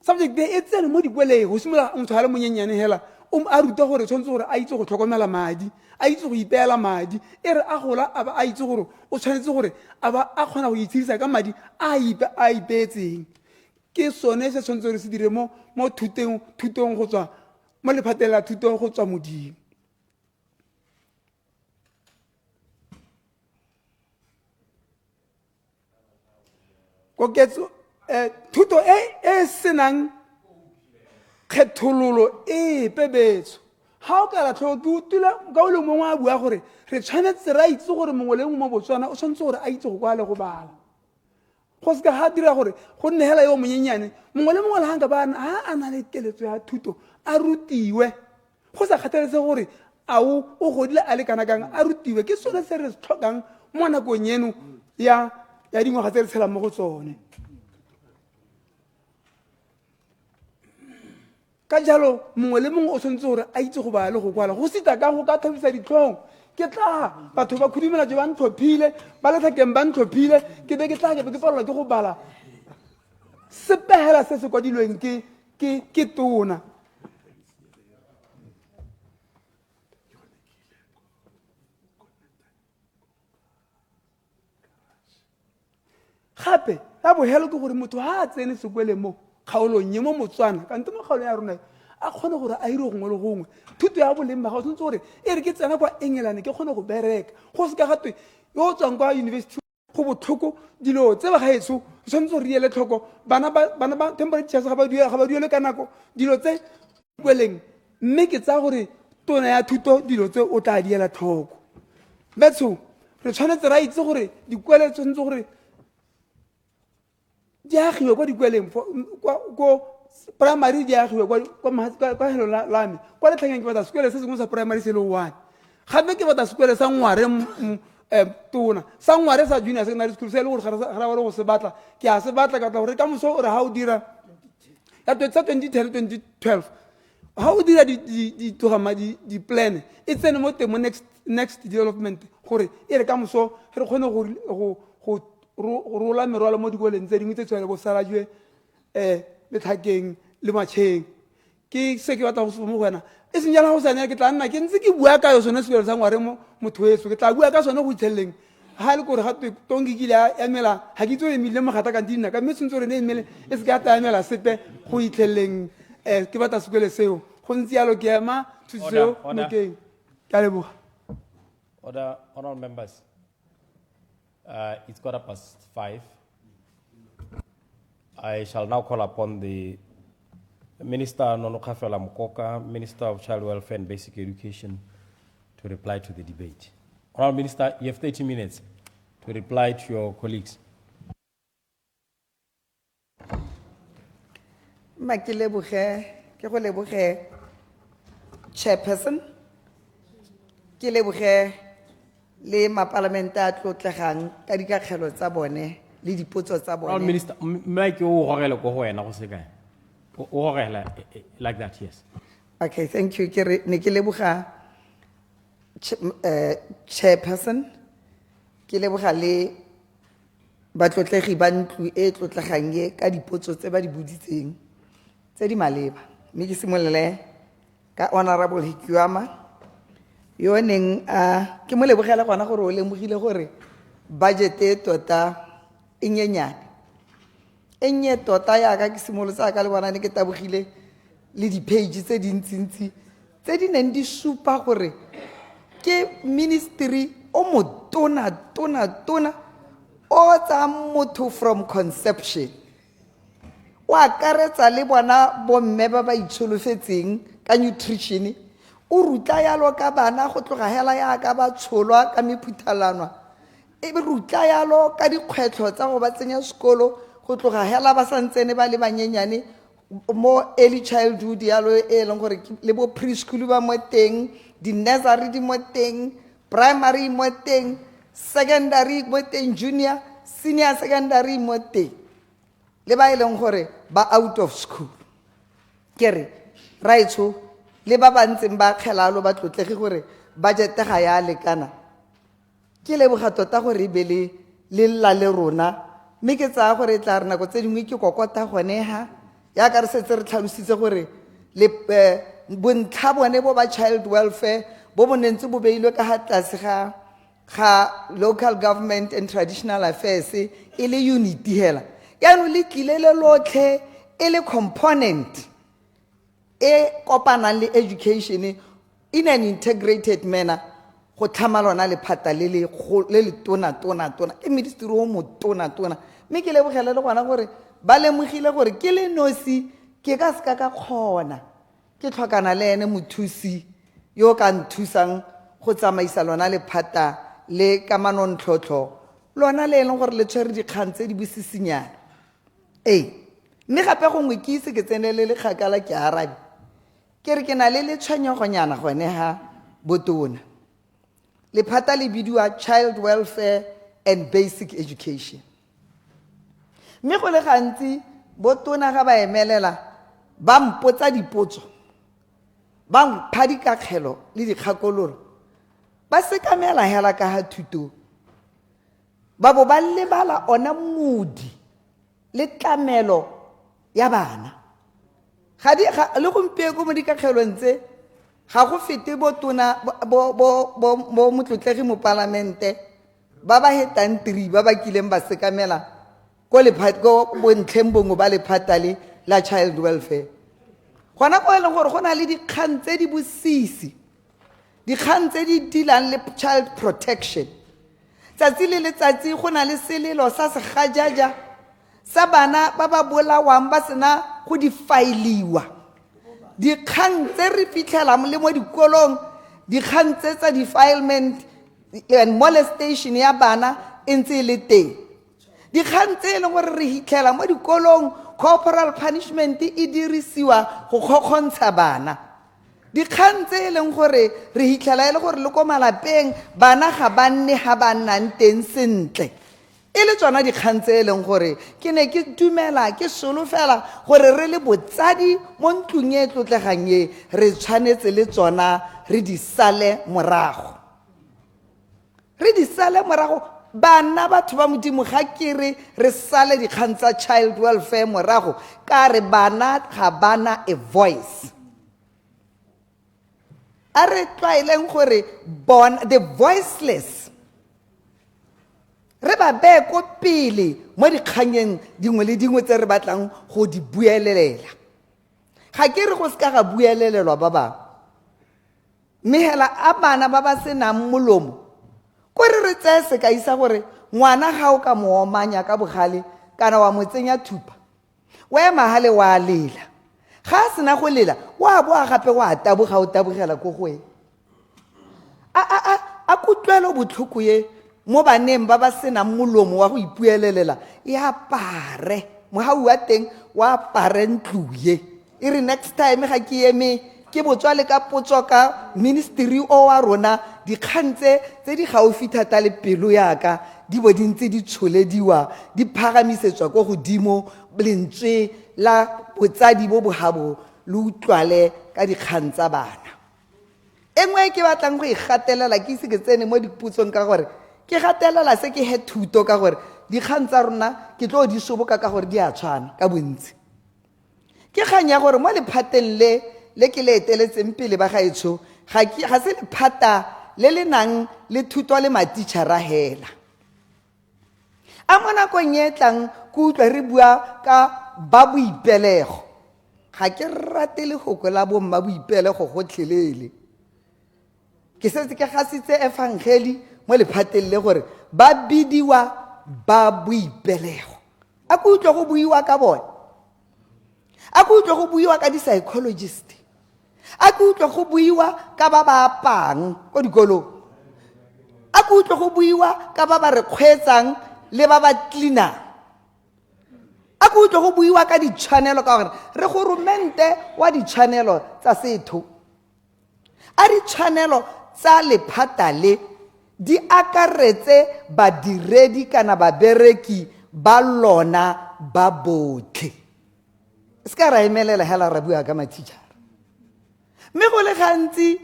subject e tsene mo dikweleng go simola motho a le monyenyane hela a ruta gore tshwanetse gore a itse go tlhokomela madi a itse go ipeela madi e re a gola a ba a itse gore o tshwanetse gore a ba a kgona go itshedisa ka madi a ipeetseng ke sone se tshwanetse gore se dire mo thutong go tswa mo lephateng la thuto go tswa modimo koketso thuto e senang kgethololo epe betso ha o ka la tlho ke utile ka o le mongwe a bua gore re tshwanetse ra itse gore mongwe le mongwe mo Botswana o tshwanetse gore a itse go kwa le go bala go se ka ha dira gore go nne hela yo monyenyane mongwe le mongwe le hanga bana ha a na le keletso ya thuto a rutiwe go sa kgathaletse gore a o godile a le kana kang a rutiwe ke sone se re se tlhokang mo nakong eno ya dingwaga tse re tshelang mo go tsone ka jalo mongwe le mongwe o tshwanetse gore a itse go bala le go kwala go sita ka go ka thabisa ditlhong ke tla batho ba khudimela je ba ntlhophile ba letlhakeng ba ntlhophile ke be ke tla ke palelwa ke go bala sepehela se se kwadilweng ke tona gape ya bohelo ke gore motho ha a tsene sekwele mo kgaolong ye mo Motswana ka ntle mo kgaolong ya rona a kgone gore a ire gongwe le gongwe thuto ya boleng ba ga o tshwanetse gore e re ke tsena kwa England ke kgone go bereka go se ka gatwe yo o tswang kwa university go botlhoko dilo tse ba gaetso o tshwanetse gore riele tlhoko bana ba temperatures ga ba duele ka nako dilo tse kweleng mme ke tsa gore tona ya thuto dilo tse o tla diela tlhoko betso re tshwanetse ra itse gore dikwele tshwanetse gore di agiwe kwa dikweleng ko primary di agiwe kwa helo la me kwa letlhakeng ke batla sekwele se sengwe sa primary se le 1 gape ke batla sekwele sa ngware tona sa ngware sa junior secondary school se le gore ga ra go se batla ke a se batla ka tla gore ka moso o re ha o dira ya 2010-2012 ha o dira di plan e tsene mo teng mo next development gore e re ka moso re kgone go rola merwalo mo dikoleng tse dingwe tse tshwana bo Salajwe letlhakeng le Matšheng ke se ke batla go se mo go wena e seng jana go sa nna ke tla nna ke ntse ke bua ka yo sone sekolo sa ngware mo motho weso ke tla bua ka sone go itlheleng ha le gore ga tongi kile ya emela ha ke tswe emile mogata ka dina ka mme sentse re ne emele e se ka ta emela sepe go itlheleng ke batla sekolo seo go ntse yalo ke ema thuso nokeng ka leboga Order, honorable members. It's 5:15. I shall now call upon the Minister Nonokafela Mukoka, Minister of Child Welfare and Basic Education, to reply to the debate. Honorable Minister, you have 30 minutes to reply to your colleagues. Ma ke go leboge chairperson, ke leboge le maparlamenta a tlotlegang ka dikakgelo tsa bone le dipotso tsa Honourable bone. Minister, make you gogele ko go wena go se kae. O gogela like that, yes. Okay, thank you. Ne ke leboga chairperson, ke leboga le batlotlegi ba ntlo e tlotlegang e ka dipotso tse ba di boditseng tse di maleba. Mme ke simolole ka Honorable Hikiwama yo neng ke mo lebogela gona gore o lemogile gore budget e tota e nyenyane ennye tota yaka ke simolotse ka le bona ne ke tabogile le di-page tse dintsintsi tse di neng di supa gore ke ministry o motona o tsa motho from conception o akaretsa le bona bomme ba ba itsholofetseng ka nutrition o rutla yalo ka bana go tloga hela yaka ba tsholwa ka mephuthalanwa e be rutla yalo ka dikgwetlho tsa go ba tsenya sekolo go tloga hela ba santsene ba le banyenyane mo early childhood yalo e leng gore le bo preschool ba mo teng di-nursery di mo teng primary mo teng secondary mo teng junior senior secondary mo teng le ba e leng gore ba out of school ke re raitsho le ba bantseng ba kgelalo ba tlotlege gore budget ga ya lekana ke leboga tota gore e be le lla le rona mme ke tsaya gore e tla re nako tse dingwe ke kokota gone ha ya ka re setse re tlhalositse gore le bontlha bone bo ba child welfare bo bo nentse bo beilwe ka ga tlase ga local government and traditional affairs e le unity hela yaanong le tlile le lotlhe e le component e kopanang le education in an integrated manner go tlhama lona lephata le le tona ke ministry o motona mme ke lebogele le gona gore ba lemogile gore ke le nosi ke ka seka ka kgona ke tlhokana le ene mothusi yo ka nthusang go tsamaisa lona lephata le ka manontlhotlho lona le e leng gore le tshwere dikgang tse di bosisinyana mme gape gongwe ke itse ke tsenele le kgakala ke arabe ke re ke na le letshwenyegonyana gone ha botona lephata le bidiwa child welfare and basic education mme go le gantsi botona ga ba emelela ba mpotsa dipotso ba mpha dikakgelo le dikgakololo ba sekamela hela ka ha thuto ba bo ba lebala ona modi le tlamelo ya bana le gompieko mo dikakgelong tse ga go fete botona bo motlotlegi mo palamente ba ba hetang 3 ba ba kileng ba sekamela ko bontlheng bongwe ba lephata le la child welfare gona go e leng gore go na le dikgang tse di bosisi dikgang tse di dilang le child protection tsatsi le letsatsi go na le selelo sa segajaja sa bana ba ba bolawang ba sena go di failiwa dikgang tse re fitlhelang le mo dikolong dikgang tse tsa defilement and molestation ya bana e ntse e le teng dikgang tse e leng gore re hitlhela mo dikolong corporal punishment e dirisiwa go kgokgontsha bana dikgang tse e leng gore re hitlhela e le gore le ko malapeng bana ga ba nne ga ba nnang teng sentle e le tsona dikgang tse e leng gore ke ne ke dumela ke solofela gore re le botsadi mo ntlong e tlotlegang e re tshwanetse le tsona re di sale morago bana batho ba modimo ga ke re sale dikgang tsa child welfare morago ka re bana ga bana a voice a re tlwaeleng gore the voiceless re ba beye ko pele mo dikganyeng dingwe le dingwe tse re batlang go di buelelela ga ke re go se ka ga buelelelwa ba bangwe mme hela a bana ba ba senang molomo ko re tseye sekai sa gore ngwana ga o ka mo omanya ka bogale kana wa mo tsenya thupa wa ema hale wa lela ga a sena go lela wa boa gape wa taboga o tabogela ko go ena a kutlwelo botlhoko ye mo baneng ba ba senang molomo wa go ipuelelela e apare mohau wa teng wa parentluye e re next time ga ke eme ke botswale ka potso ka ministry o wa rona dikgang tse di gaufi thata le pelo yaka di bo di ntse di tsholediwa di phagamisetswa go godimo lentswe la botsadi bo bogabo le utlwale ka dikgang tsa bana engwe ke batlang go igatelela ke se ke tsene mo diputsong ka gore ke gatelela se ke he thuto ka gore dikgang tsa rona ke tlo di soboka ka gore di a tshwana ka bontsi ke kganya gore mo lephateng le ke le eteletseng pele ba gaetsho ga se lephata le le nang le thuto le matitšhara hela a mo nakong e tlang ke utlwa re bua ka ba boipelego ga ke rate legoko la bomma boipelego gotlhelele ke setse ke gasitse evangeli mo lephateng le gore ba bidiwa ba boipelego a ke utlwa go buiwa ka bone a ke utlwa go buiwa ka di-psychologist a ke utlwa go buiwa ka ba ba apang ko dikolong a ke utlwa go buiwa ka ba ba re kgweetsang le ba ba cleaner a ke utlwa go buiwa ka ditshwanelo ka gore re goromente wa ditshwanelo tsa setho a ditshwanelo tsa lephata le di akaretse badiredi kana babereki ba lona ba botlhe se ka ra emelela hela ra bua ka matitšhara mme go le gantsi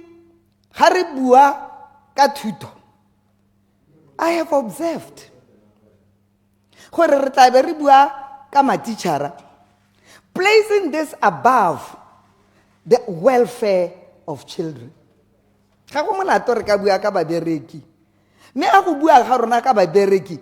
ga re bua ka thuto I have observed gore re tla be re bua ka matitšhara placing this above the welfare of children ga go molato re ka bua ka babereki mme a go bua ga rona ka babereki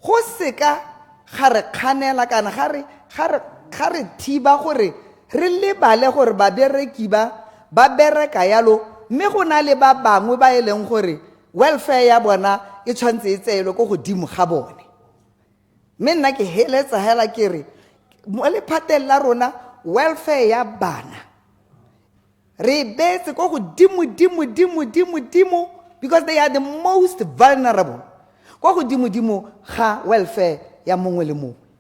go seka ga re kganela kana ga re thiba gore re lebale gore babereki ba bereka yalo mme go na le ba bangwe ba e leng gore welfare ya bona e tshwantse e tseelwe ko godimo ga bone mme nna ke heletsa hela ke re mo lephateng la rona welfare ya bana re betse ko godimo because they are the most vulnerable ko godimo ga welfare ya mongwe le mongwe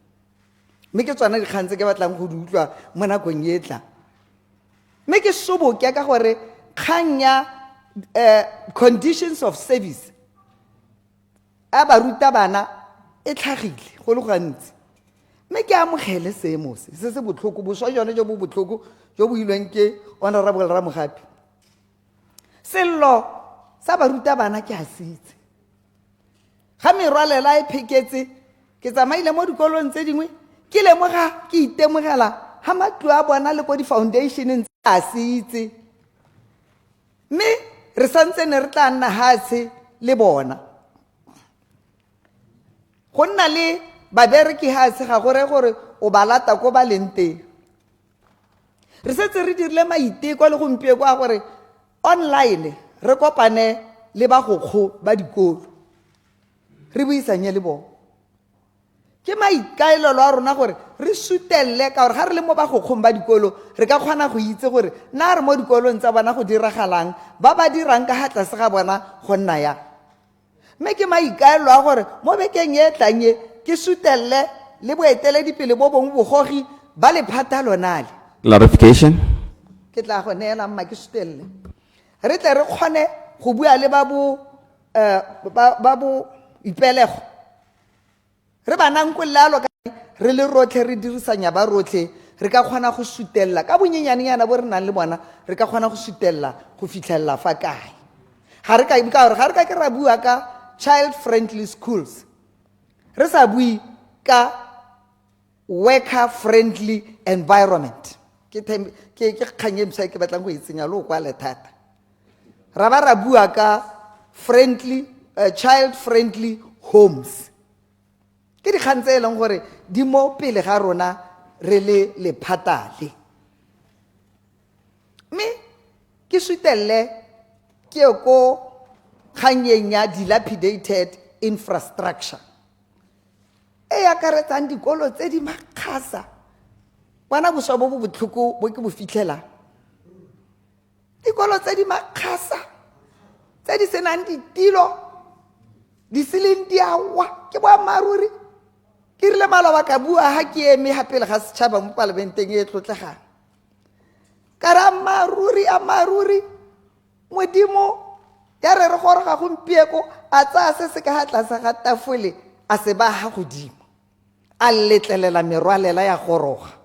mme ke tswana dikgang tse ke batlang go di utlwa mo nakong e tla mme ke soboke ka gore kgang ya conditions of service a baruta bana e tlhagile go le gantsi mme ke amogele seemo se se botlhoko boswa jone jo bo botlhoko jo bo ilweng ke honorable Ramogapi sello sa baruta bana ke a sitse ga merwalela e pheketse ke tsamaile mo dikolong tse dingwe ke lemoga ke itemogela ga matlo a bona le ko di-foundationeng tse a sitse mme re santse ne re tla nna hatshe le bona go nna le babereki hatshe ga gore o ba lata ko ba leng teng re setse re dirile maiteko le gompieko a gore online re kopane le bagokgo ba dikolo re buisanye le bona ke maikaelelo a rona gore re sutelele ka gore ga re le mo bagokgong ba dikolo re ka kgona go itse gore na re mo dikolong tsa bona go diragalang ba ba dirang ka ga tlase ga bona go nna ya mme ke maikaelelo a gore mo bekeng e tlang e ke sutelele le boeteledipele bo bongwe bogogi ba lephata lonale clarification ke tla go neela mma ke sutelele re tle re kgone go bua le ba bo ipelego re banang kolalo ka re le rotlhe re dirisanya ba rotlhe re ka kgona go sutelela ka bonyenyanenyana bo re nang le bona re ka kgona go sutelela go fitlhelela fa kae ga re ka ke ra bua ka child friendly schools re sa bui ka worker friendly environment ke kganyemsa ke batlang go itsenya le go kwa le thata ra ba ra bua ka child friendly homes ke dikgang tse e leng gore di mo pele ga rona re le lephatale mme ke sutelele ke ko kganyeng ya dilapidated infrastructure e akaretsang dikolo tse di makgasa bona boswa bo botlhoko bo ke bo fitlhelang dikolo tse di makgasa tse di senang ditilo di seleng di awa ke boammaaruri ke rile maloba ka bua ha ke eme ha pele ga setšhaba mo palamenteng e tlotlegang ka ra maruri modimo ya re gore ga gompieko a tsaya se se ka ga tlase ga tafole a se ba ha godimo a letlelela merwalela ya goroga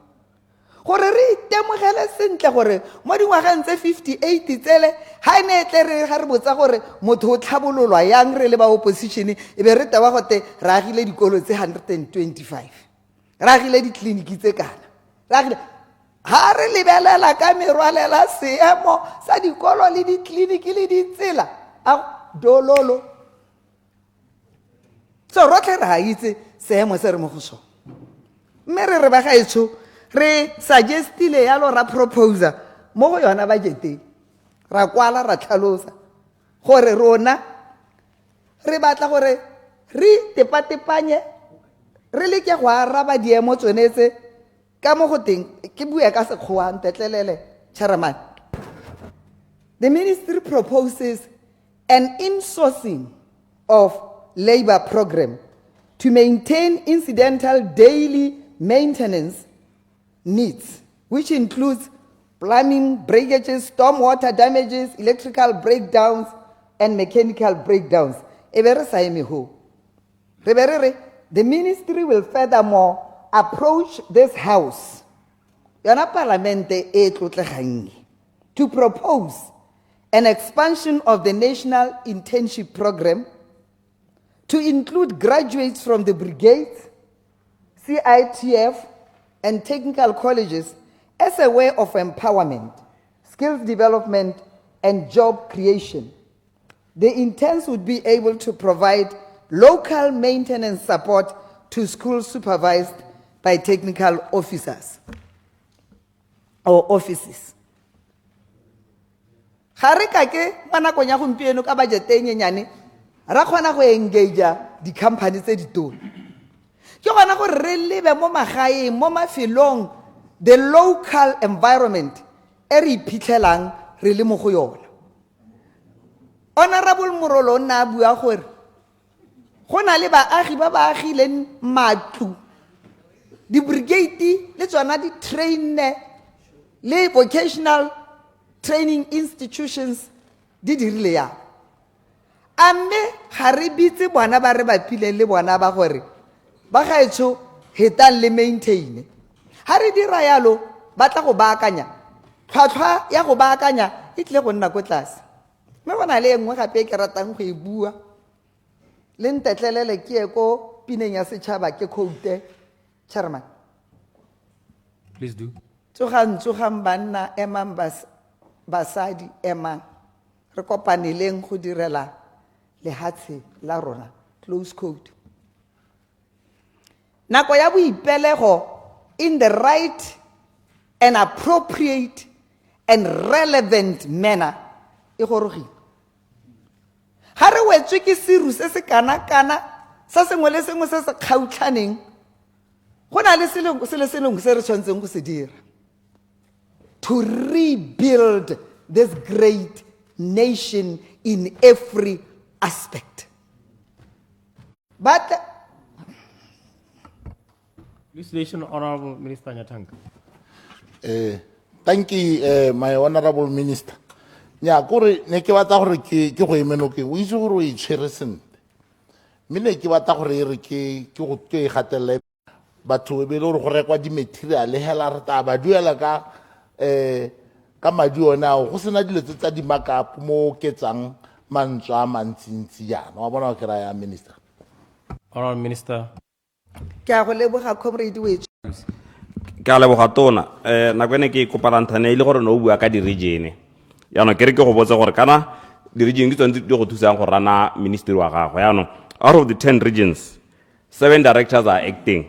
gore re itemogele sentle gore mo dingwageng tse 58 tsele ha ene e tle re ga re botsa gore motho o tlhabololwa yang re le ba opposition e be re taba gote re agile dikolo tse 125 re agile ditleliniki tse kana re agile ha re lebelela ka merwalela seemo sa dikolo le ditleliniki le ditsela a dololo so rotlhe re a itse seemo se re mo go sone mme re ba gaetsho re suggestile yalo ra proposer mo go yona budget ra kwala ra tlhalosa gore rona re batla gore re tepatepanye re leke go araba diemo tsonetse ka mo go teng ke bua ka sekgowa ntetlelele chairman. The ministry proposes an insourcing of labor program to maintain incidental daily maintenance needs, which includes plumbing breakages, stormwater damages, electrical breakdowns, and mechanical breakdowns. The ministry will furthermore approach this house to propose an expansion of the national internship program to include graduates from the brigades, CITF, and technical colleges as a way of empowerment, skills development, and job creation. The interns would be able to provide local maintenance support to schools supervised by technical officers or offices. Gare ka ke mo nakong ya gompieno ka budget e nyenyane ra kgona go engage di-company tse ditone ke gona gore re lebe mo magaeng mo mafelong the local environment e re iphitlhelang re le mo go yona. Honorable Morolo nna a bua gore go na le baagi ba ba agileng matlo di-brigade le tsona di-trainne le vocational training institutions di dirile ya a mme ga re bitse bona ba re bapile le bona ba gore ba gaetsho hetang le maintain ha re dira yalo ba tla go baakanya tlhwatlhwa ya go baakanya e tle go nna ko tlase mme go na le engwe gape ke ratang go e bua le ntetlelele ke ko pineng ya setšhaba ke quote chairman. Please do. Tsogang banna emang basadi emang re kopaneleng go direla lehatshe la rona close quote. Nako ya boipelego in the right and appropriate and relevant manner e gorogile. Ha re wetswe ke seru se se kana-kana sa sengwe le sengwe se se kgautlhaneng go na le selong se re tshwanetseng go se dira to rebuild this great nation in every aspect. But This nation, Honorable Minister Nyatanka. Thank you, my Honorable Minister. Nya kore ne ke batla gore ke go emenoke o itse gore o itshwere sentle mme ne ke batla gore re ke go ke gatelle batho be le gore go rekwa di material hela re ta ba duela ka madi ona go sena dilo tsa di markup mo ketsang mantswa mantsintsi yana wa bona ke ra ya minister. Honorable Minister. ke a go leboga comrade wetso ke a leboga tona nako ene ke koparantane ile gore no bua ka di-region yaanong ke re ke go botsa gore kana di-region ke tsone di go thusang go rana ministry wa gago yaanong out of the 10 regions 7 directors are acting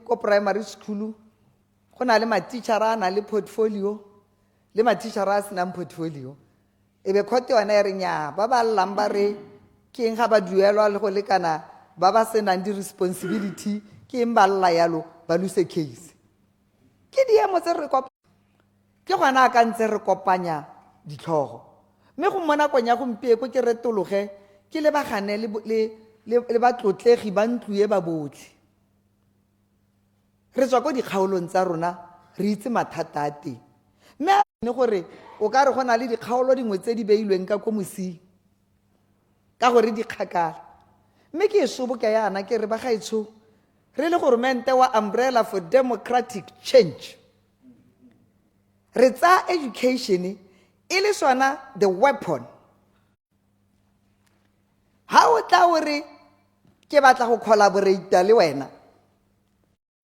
ko primary school go na le ma-teachera a na le portfolio le ma-teachera a senang portfolio e be khote yona e re nnyaa ba ba llang ba re ke eng ga ba duelwa le go lekana ba ba senang di-responsibility ke eng ba lla yalo ba lose case ke diemo tse re ke gona a ka ntse re kopanya ditlhogo mme go mo nakong ya gompieko ke retologe ke lebagane le batlotlegi ba ntlo e ba botlhe re tswa ko dikgaolong tsa rona re itse mathata a teng mme a ne gore o ka re go na le dikgaolo dingwe tse di beilweng ka ko mosing ka gore di kgakala mme ke e soboka yana ke re ba gaetsho re le goromente wa umbrella for democratic change re tsa education e le sona the weapon ha o tla o re ke batla go collaborate le wena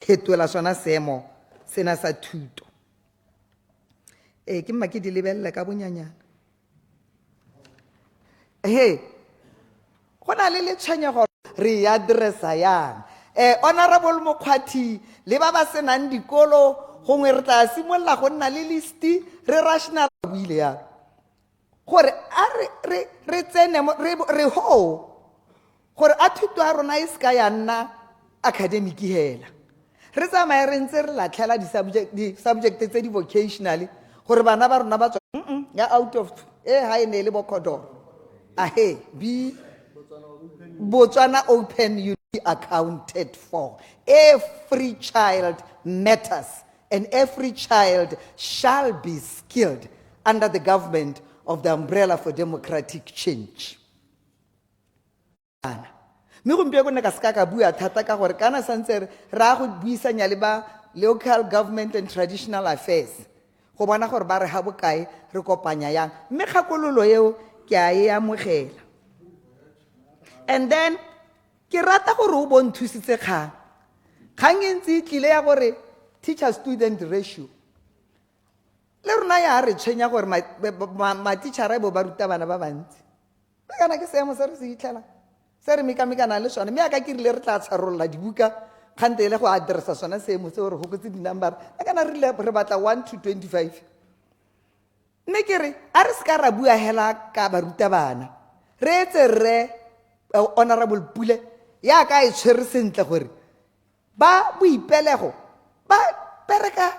phetola sona seemo sena sa thuto ke mma ke di lebelle ka bonyanyana go na le letshwenyego re addressa yang honorable Mokgwathi le ba ba senang dikolo gongwe re tla simolola go nna le listi re rational buile ya gore a re tsene re ho gore a thuto a rona e ska ya nna academic hela re tsamaye re ntse re latlhela di-subject tse di vocationally gore bana ba rona ba tswa ya out of ha e ne le bokodoro be Botswana Open you be accounted for. Every child matters and every child shall be skilled under the government of the umbrella for democratic change. Me gompieno ne ka ska ka bua thata ka gore kana santse ra go buisanya le ba local government and traditional affairs go bona gore ba re ha bokae re kopanya yang mme kgakololo eo ke a e amogela. And then ke rata gore o bonthusitse kgang e ntse e tlile ya gore teacher student ratio le rona ya re tshwenya gore matitšhara bo ba ruta bana ba bantsi kana ke seemo se re se itlhela se re mekamekana le sone mme aka ke rile re tla tshwarolola dibuka kgante le go addressa sona seemo se gore gokotse di-number kana re batla 1 to 25 mme ke re a re se ka ra bua hela ka baruta bana re etse re honorable Pule ya ka e tshwere sentle gore ba boipelego ba pereka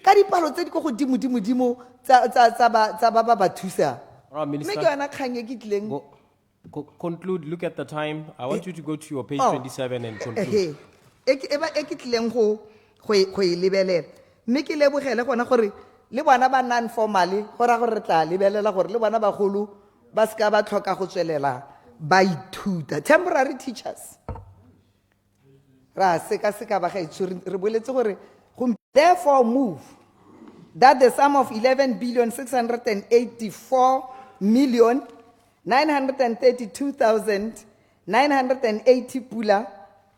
ka dipalo tse di go godimo tsa ba thusa mme ke yona kgang e ke tlileng conclude. Look at the time. I want you to go to your page 27 and conclude. e ke tlileng go e lebelela mme ke lebogele gona gore le bona ba non formally gore re tla lebelela gore le bona bagolo ba ska ba tlhoka go tswelela ba ithuta temporary teachers ra seka ba gaetsho re boletse gore therefore move that the sum of 11,684,932,980 pula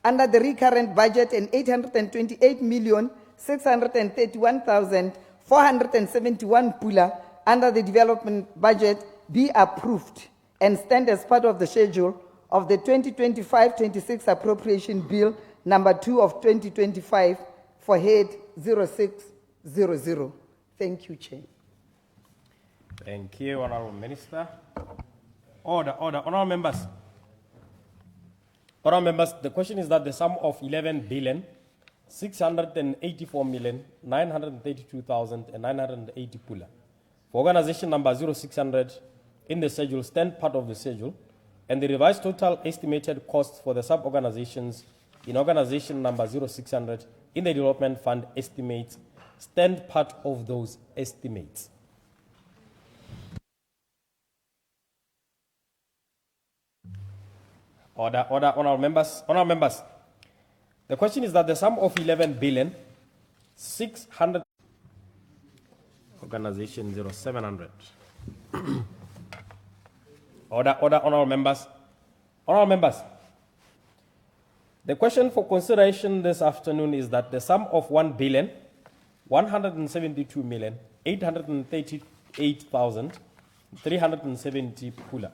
under the recurrent budget and 828,631,471 pula under the development budget be approved and stand as part of the schedule of the 2025-26 Appropriation Bill number 2 of 2025 for head 0600. Thank you, Chair. Thank you, Honorable Minister. Order. Honorable members. Honorable members, the question is that the sum of 11,684,932,980 pula for organization number 0600 in the schedule stand part of the schedule, and the revised total estimated costs for the sub-organizations in organization number 0600 in the development fund estimates stand part of those estimates. Order, honorable members. Honorable members, the question is that the sum of 11,600 organization 0700. Order, honorable members. Honorable members, the question for consideration this afternoon is that the sum of 1,172,838,370 pula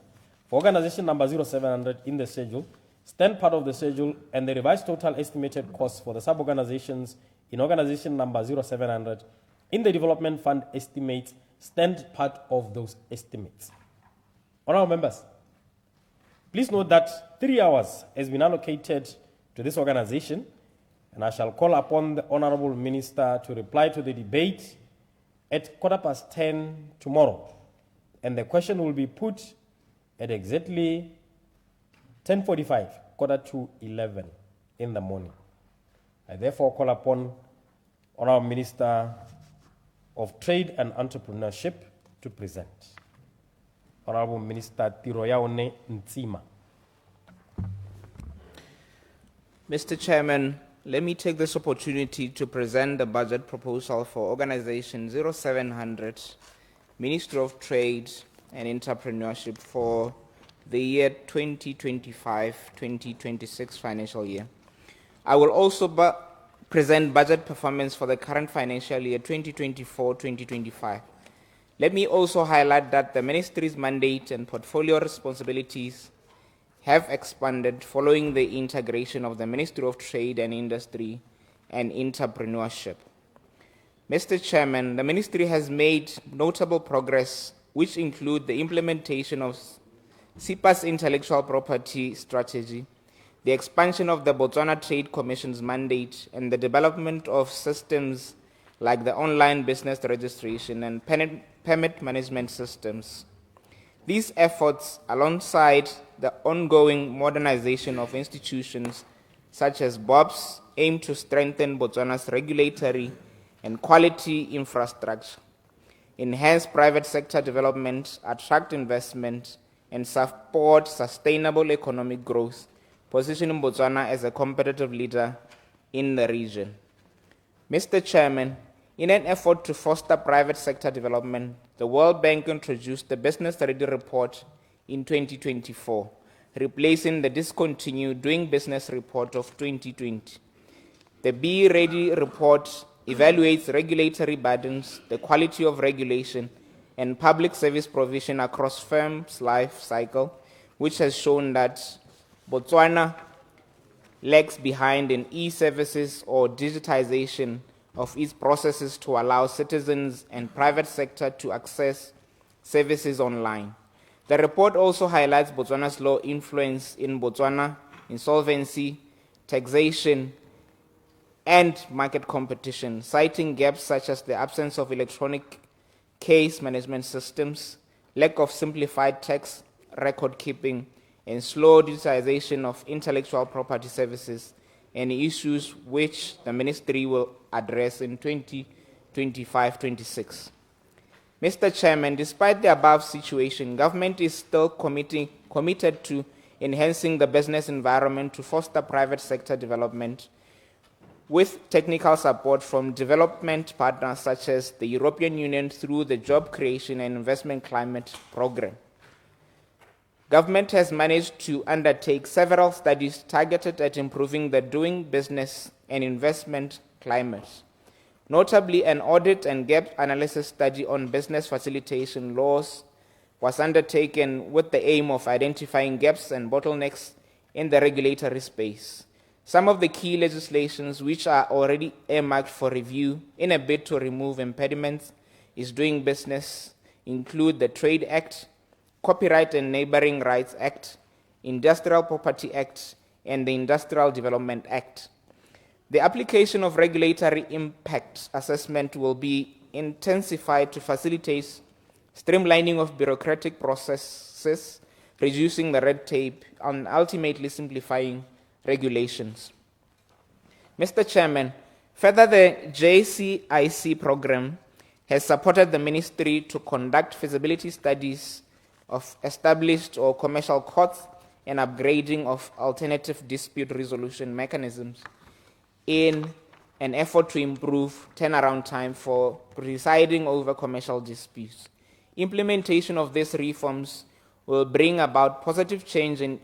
for organization number 0700 in the schedule stand part of the schedule, and the revised total estimated costs for the sub-organizations in organization number 0700 in the development fund estimates stand part of those estimates. Honorable members, please note that 3 hours has been allocated to this organization, and I shall call upon the Honorable Minister to reply to the debate at 10:15 tomorrow, and the question will be put at exactly 10:45, 10:45 in the morning. I therefore call upon Honourable Minister of Trade and Entrepreneurship to present. Honourable Minister Tiroyaone Ntsima. Mr. Chairman, let me take this opportunity to present the budget proposal for Organization 0700, Ministry of Trade and Entrepreneurship for the year 2025-2026 financial year. I will also present budget performance for the current financial year 2024-2025. Let me also highlight that the Ministry's mandate and portfolio responsibilities have expanded following the integration of the Ministry of Trade and Industry and Entrepreneurship. Mr. Chairman, the Ministry has made notable progress, which include the implementation of SIPA's intellectual property strategy, the expansion of the Botswana Trade Commission's mandate, and the development of systems like the online business registration and permit management systems. These efforts, alongside the ongoing modernization of institutions such as BOPS, aim to strengthen Botswana's regulatory and quality infrastructure, enhance private sector development, attract investment, and support sustainable economic growth, positioning Botswana as a competitive leader in the region. Mr. Chairman, in an effort to foster private sector development, the World Bank introduced the Business Ready Report in 2024, replacing the discontinued Doing Business Report of 2020. The Be Ready Report evaluates regulatory burdens, the quality of regulation, and public service provision across firms' life cycle, which has shown that Botswana lags behind in e-services or digitization of its processes to allow citizens and private sector to access services online. The report also highlights Botswana's low influence in Botswana, insolvency, taxation, and market competition, citing gaps such as the absence of electronic case management systems, lack of simplified tax record keeping, and slow digitization of intellectual property services, and issues which the Ministry will address in 2025-26. Mr. Chairman, despite the above situation, government is still committed to enhancing the business environment to foster private sector development with technical support from development partners such as the European Union through the Job Creation and Investment Climate Program. Government has managed to undertake several studies targeted at improving the doing business and investment climate. Notably, an audit and gap analysis study on business facilitation laws was undertaken with the aim of identifying gaps and bottlenecks in the regulatory space. Some of the key legislations which are already earmarked for review in a bid to remove impediments is doing business include the Trade Act, Copyright and Neighboring Rights Act, Industrial Property Act, and the Industrial Development Act. The application of regulatory impact assessment will be intensified to facilitate streamlining of bureaucratic processes, reducing the red tape, and ultimately simplifying regulations. Mr. Chairman, further, the JCIC program has supported the Ministry to conduct feasibility studies of established or commercial courts and upgrading of alternative dispute resolution mechanisms in an effort to improve turnaround time for presiding over commercial disputes. Implementation of these reforms will bring about positive change in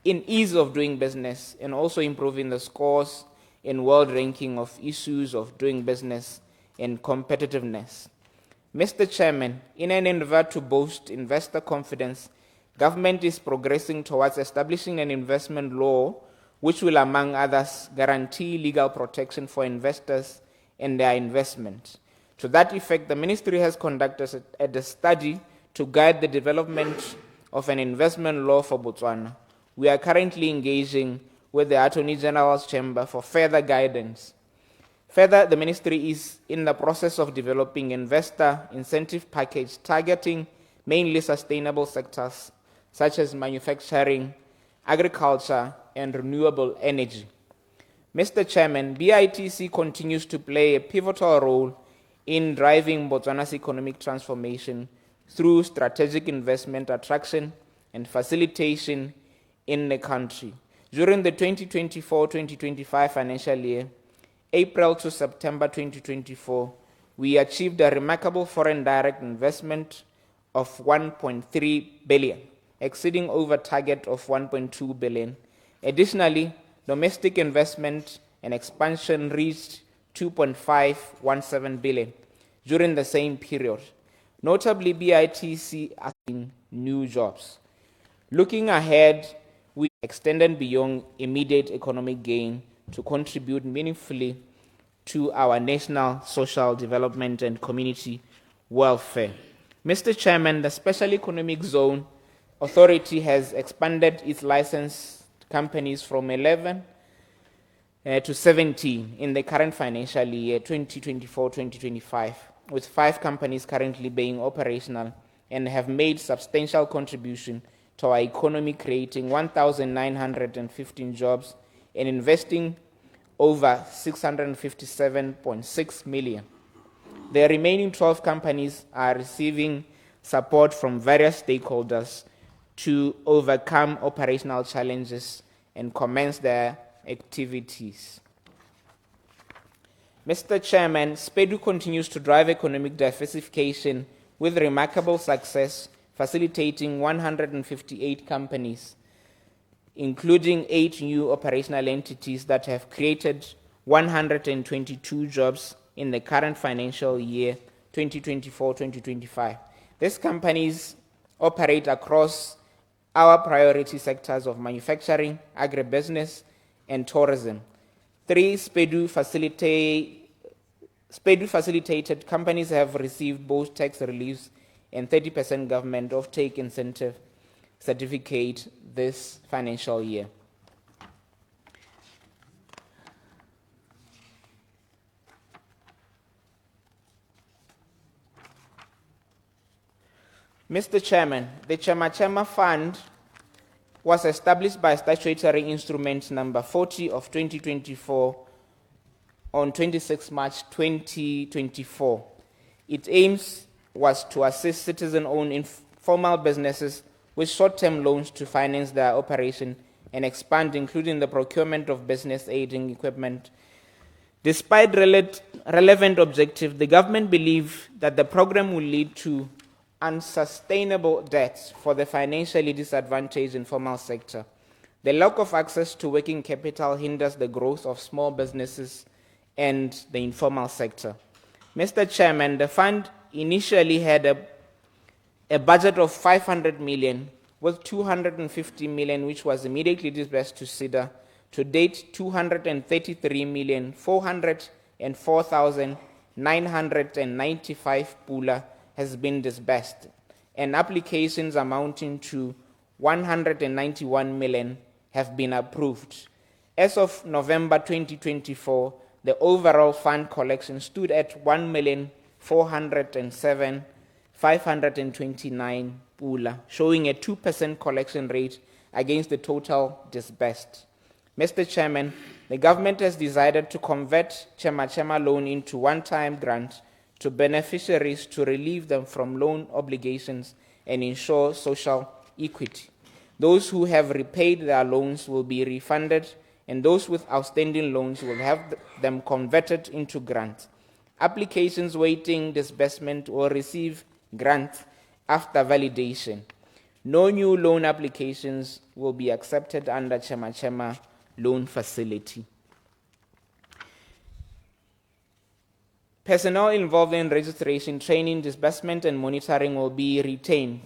ease of doing business and also improving the scores in world ranking of issues of doing business and competitiveness. Mr. Chairman, in an endeavor to boost investor confidence, government is progressing towards establishing an investment law which will, among others, guarantee legal protection for investors and their investment. To that effect, the Ministry has conducted a study to guide the development of an investment law for Botswana. We are currently engaging with the Attorney General's Chamber for further guidance. Further, the Ministry is in the process of developing investor incentive package targeting mainly sustainable sectors such as manufacturing, agriculture, and renewable energy. Mr. Chairman, BITC continues to play a pivotal role in driving Botswana's economic transformation through strategic investment attraction and facilitation in the country. During the 2024-2025 financial year, April to September 2024, we achieved a remarkable foreign direct investment of 1.3 billion, exceeding over target of 1.2 billion. Additionally, domestic investment and expansion reached 2.517 billion during the same period. Notably, BITC are in new jobs. Looking ahead, we extended beyond immediate economic gain to contribute meaningfully to our national social development and community welfare. Mr. Chairman, the Special Economic Zone Authority has expanded its licensed companies from 11 to 17 in the current financial year 2024-2025, with 5 companies currently being operational and have made substantial contribution to our economy, creating 1,915 jobs and investing over 657.6 million. The remaining 12 companies are receiving support from various stakeholders to overcome operational challenges and commence their activities. Mr. Chairman, SPEDU continues to drive economic diversification with remarkable success, facilitating 158 companies, including 8 new operational entities that have created 122 jobs in the current financial year 2024-2025. These companies operate across our priority sectors of manufacturing, agribusiness, and tourism. 3 SPEDU facilitated companies have received both tax reliefs and 30% government offtake incentive certificate this financial year. Mr. Chairman, the Chema Fund was established by statutory instrument number 40 of 2024 on 26 March 2024. Its aims was to assist citizen-owned informal businesses with short-term loans to finance their operation and expand, including the procurement of business aiding equipment. Despite relevant objectives, the government believes that the program will lead to unsustainable debts for the financially disadvantaged informal sector. The lack of access to working capital hinders the growth of small businesses and the informal sector. Mr. Chairman, the fund initially had a budget of 500 million, with 250 million which was immediately disbursed to SIDA. To date, 233,404,995 pula has been disbursed, and applications amounting to 191 million have been approved. As of November 2024, the overall fund collection stood at 1,407,529 pula, showing a 2% collection rate against the total disbursed. Mr. Chairman, the government has decided to convert Chema loan into one-time grant to beneficiaries to relieve them from loan obligations and ensure social equity. Those who have repaid their loans will be refunded, and those with outstanding loans will have them converted into grants. Applications waiting disbursement will receive grants after validation. No new loan applications will be accepted under Chema loan facility. Personnel involved in registration, training, disbursement, and monitoring will be retained,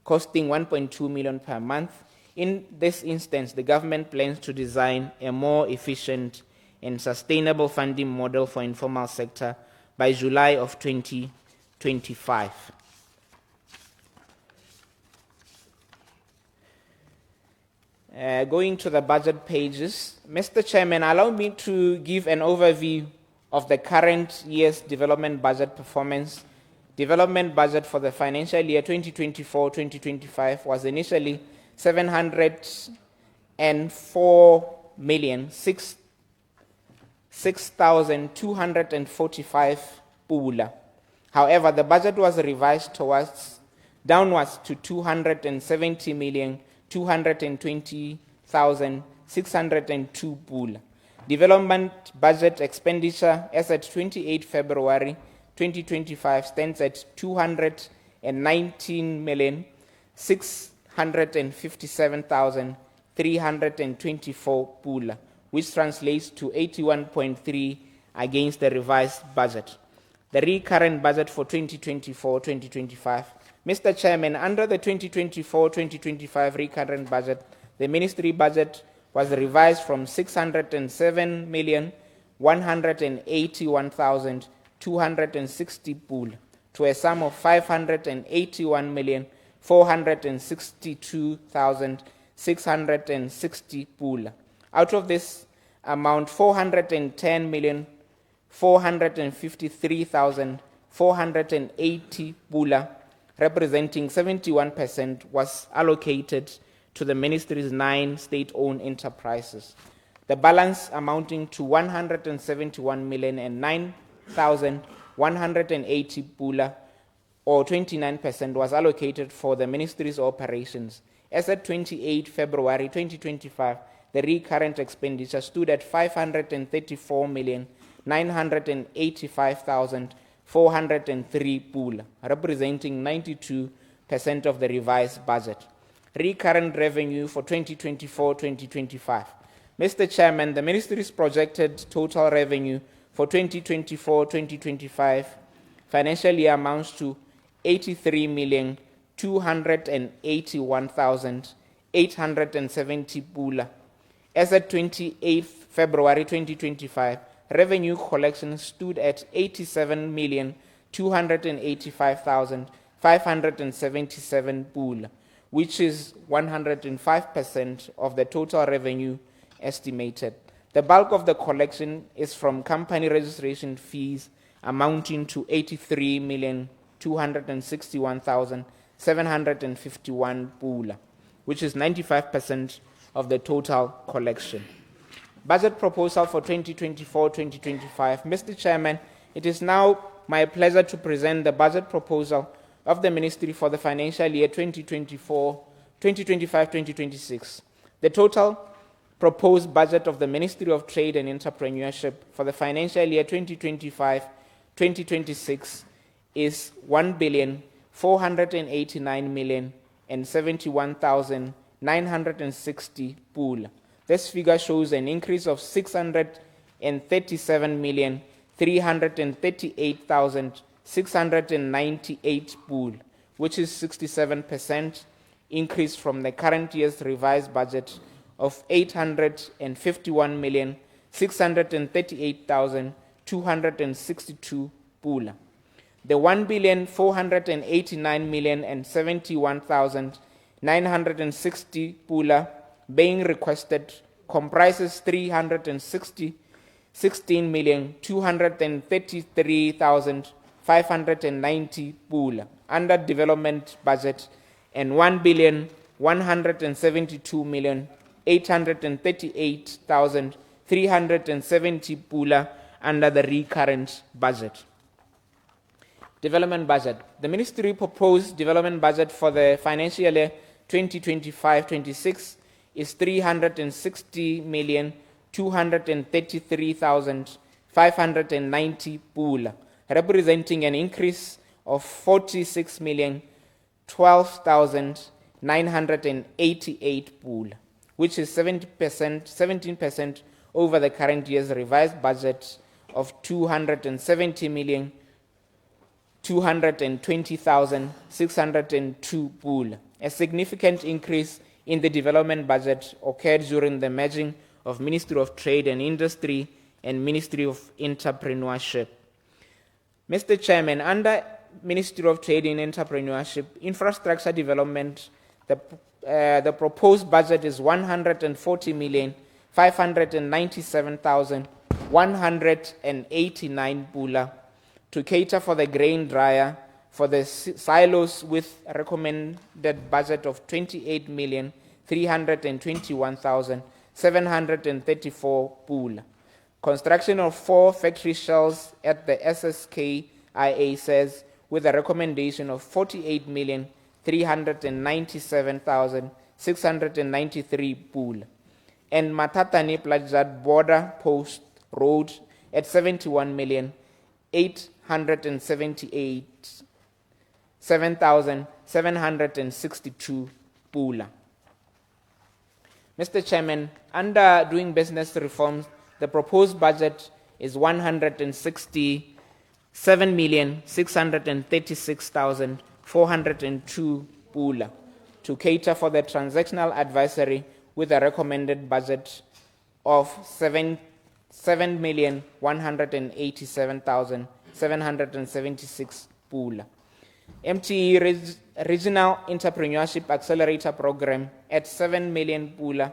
costing 1.2 million per month. In this instance, the government plans to design a more efficient and sustainable funding model for informal sector by July of 2025. Going to the budget pages, Mr. Chairman, allow me to give an overview of the current year's development budget performance. Development budget for the financial year 2024-2025 was initially 704,600,000 6,245 pula. However, the budget was revised downwards to 270,220,602 pula. Development budget expenditure as at 28 February 2025 stands at 219,657,324 pula, which translates to 81.3 against the revised budget. The recurrent budget for 2024-2025. Mr. Chairman, under the 2024-2025 recurrent budget, the ministry budget was revised from 607,181,260 pula to a sum of 581,462,660 pula. Out of this amount, 410,453,480 pula, representing 71%, was allocated to the ministry's 9 state-owned enterprises. The balance amounting to 171,009,180 pula, or 29%, was allocated for the ministry's operations. As at 28 February 2025, the recurrent expenditure stood at 534,985,403 pula, representing 92% of the revised budget. Recurrent revenue for 2024-2025. Mr. Chairman, the ministry's projected total revenue for 2024-2025 financial year amounts to 83,281,870 pula. As at 28 February 2025, revenue collection stood at 87,285,577 pula, which is 105% of the total revenue estimated. The bulk of the collection is from company registration fees amounting to 83,261,751 pula, which is 95% of the total collection. Budget proposal for 2024-2025. Mr. Chairman, it is now my pleasure to present the budget proposal of the Ministry for the financial year 2025-2026. The total proposed budget of the Ministry of Trade and Entrepreneurship for the financial year 2025-2026 is 1,489,071,960 pula. This figure shows an increase of 637,338,698 pula, which is 67% increase from the current year's revised budget of 851,638,262 pula. The 1,489,071,960 pula being requested comprises 316,233,590 pula under development budget and 1,172,838,370 pula under the recurrent budget. Development budget. The ministry proposed development budget for the financial year 2025-26 is 360,233,590 pula, representing an increase of 46,012,988 pula, which is 17% over the current year's revised budget of 270,220,602 pula. A significant increase in the development budget occurred during the merging of Ministry of Trade and Industry and Ministry of Entrepreneurship. Mr. Chairman, under Ministry of Trade and Entrepreneurship, infrastructure development, the proposed budget is 140,597,189 pula to cater for the grain dryer for the silos with a recommended budget of 28,321,734 pula. Construction of 4 factory shells at the SSKIA says, with a recommendation of 48,397,693 pool. And Matatani Plajad border post road at 71,878,762 pula. Mr. Chairman, under doing business reforms, the proposed budget is 167,636,402 pula to cater for the transactional advisory with a recommended budget of 7,187,776 pula. MTE Regional Entrepreneurship Accelerator Program at 7 million pula,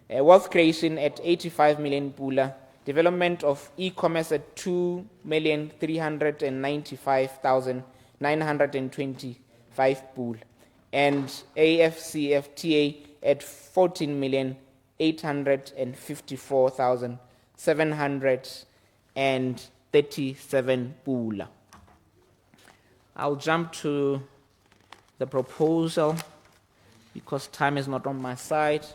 wealth creation at 85 million pula, development of e-commerce at 2,395,925 pula, and AFCFTA at 14,854,737 pula. I'll jump to the proposal because time is not on my side.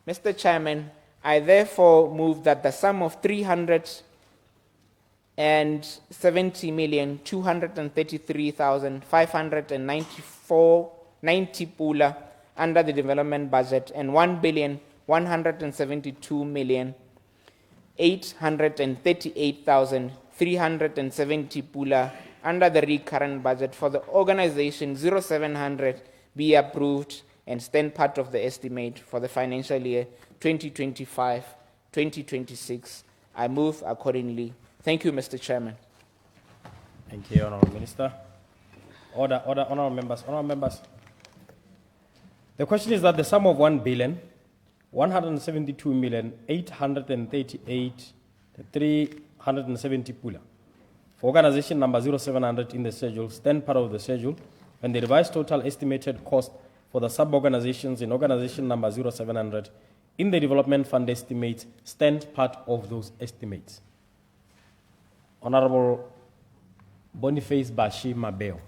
Mr. Chairman, I therefore move that the sum of 370,233,590 pula under the development budget and 1,172,838,370 pula under the recurrent budget for the organization 0700 be approved and stand part of the estimate for the financial year 2025-2026. I move accordingly. Thank you, Mr. Chairman. Thank you, Honourable Minister. Order, honourable members. Honourable members. The question is that the sum of 1,172,838,370 pula for organization number 0700 in the schedule, stand part of the schedule, and the revised total estimated cost for the sub-organizations in organization number 0700 in the development fund estimates stand part of those estimates. Honorable Boniface Bashi Mabeo.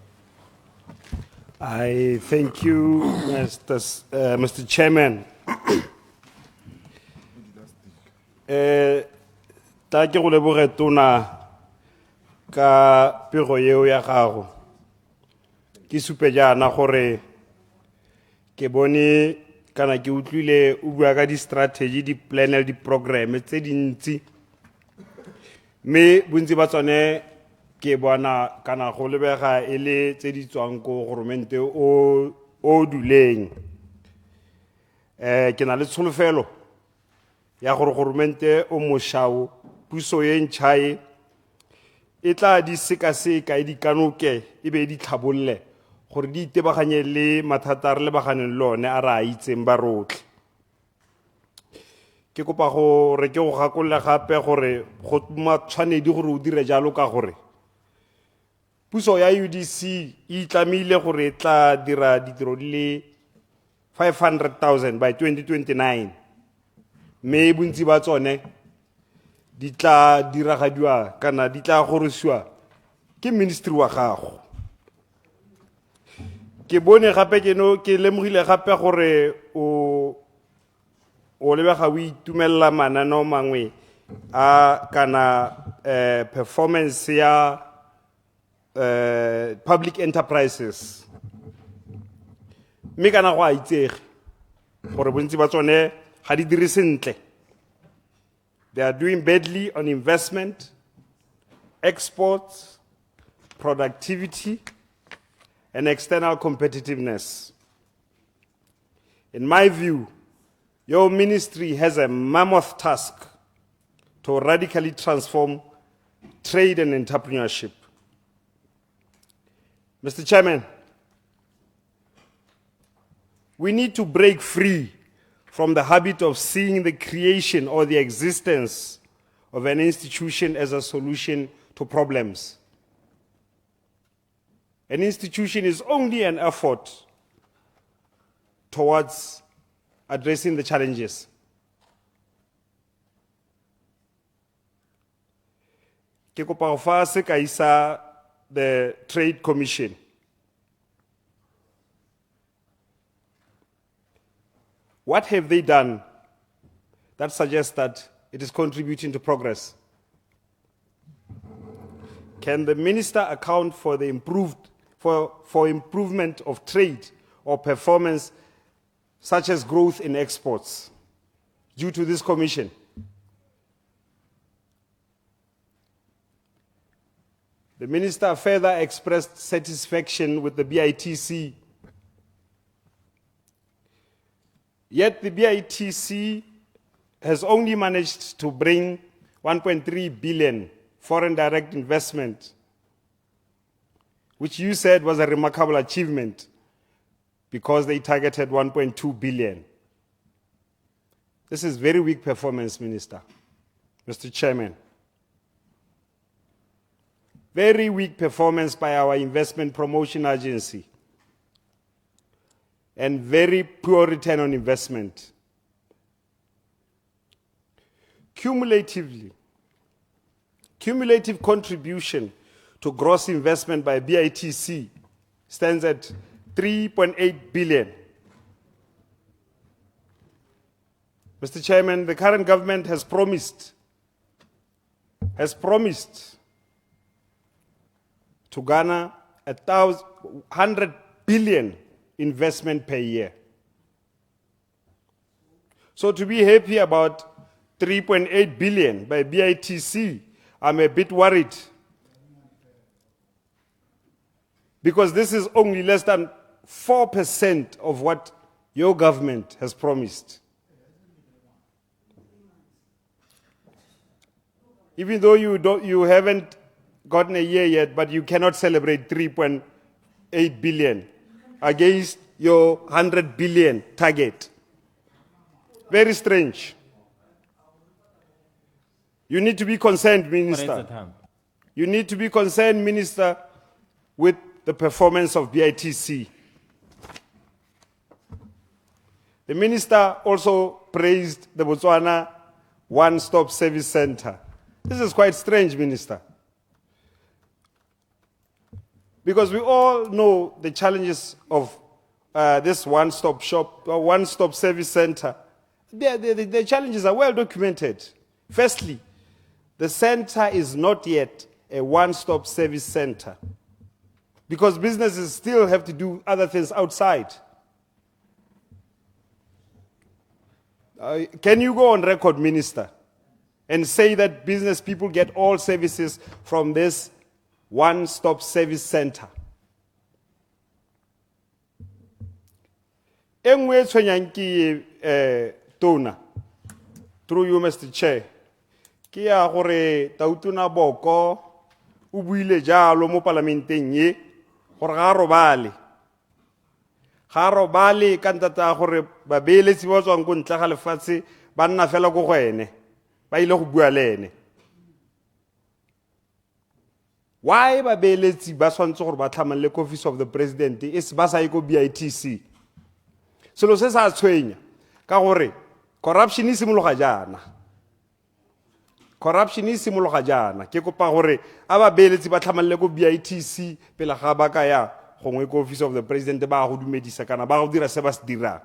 I thank you, Mr. Chairman. Ta ke go leboge tona ka pego yeo ya gago. Ke supe jana gore ke bone kana ke utlwile o bua ka di strategy di plan le di program tse dintsi me bontsi ba tsone ke bona kana go lebega ele tse di tswang ko government o duleng ke na le tsholofelo ya gore government o moshao puso ye ntšhae e tla di sekaseka e di kanoke e be di tlhabolle gore di itebaganye le mathata a re lebaganeng le one a re a itseng ba rotlhe. Ke kopa gore ke go gakolola gape gore go matshwanedi gore o dire jalo ka gore puso ya UDC e itlamile gore e tla dira ditiro di le 500,000 by 2029 me bontsi ba tsone di tla diragadiwa kana di tla gorosiwa ke ministry wa gago. Ke bone gape ke lemogile gape gore o lebega o itumella mananeo mangwe a kana performance ya public enterprises mme kana go a itsege gore bontsi ba tsone ga di dire sentle. They are doing badly on investment, exports, productivity, and external competitiveness. In my view, your ministry has a mammoth task to radically transform trade and entrepreneurship. Mr. Chairman, we need to break free from the habit of seeing the creation or the existence of an institution as a solution to problems. An institution is only an effort towards addressing the challenges. ke kopa go fa sekai sa the Trade Commission. What have they done that suggests that it is contributing to progress? Can the minister account for the improvement of trade or performance, such as growth in exports, due to this commission? The minister further expressed satisfaction with the BITC. Yet the BITC has only managed to bring 1.3 billion foreign direct investment, which you said was a remarkable achievement because they targeted 1.2 billion. This is very weak performance, Minister, Mr. Chairman. Very weak performance by our investment promotion agency and very poor return on investment. Cumulative contribution to gross investment by BITC stands at 3.8 billion. Mr. Chairman, the current government has promised to garner 100 billion investment per year. So to be happy about 3.8 billion by BITC, I'm a bit worried, because this is only less than 4% of what your government has promised. Even though you haven't gotten a year yet, but you cannot celebrate 3.8 billion against your 100 billion target. Very strange. You need to be concerned, Minister. You need to be concerned, Minister, with the performance of BITC. The Minister also praised the Botswana One-Stop Service Center. This is quite strange, Minister, because we all know the challenges of this one-stop shop, one-stop service center. The challenges are well documented. Firstly, the center is not yet a one-stop service center, because businesses still have to do other things outside. Can you go on record, Minister, and say that business people get all services from this one-stop service center? Engwe tshwenyang ke tona, through you, Mr. Chair, ke ya gore Tautona Boko o buile jalo mo parlamenteng ye gore ga robale ka ntata gore babeeletsi ba tswang go ntla ga lefatshe ba nna fela go gwene ba ile go bua le ene. Why babeeletsi ba swantse gore ba tlhamale ko office of the president is ba sa go BITC? Selo se sa tshwenya ka gore corruption is simologa jana. Corruption is simologa jana. Ke kopa gore a babeeletsi ba tlhamale go BITC pele ga ba ka ya gongwe ko office of the president ba go dumedisa kana ba go dira se ba se dira.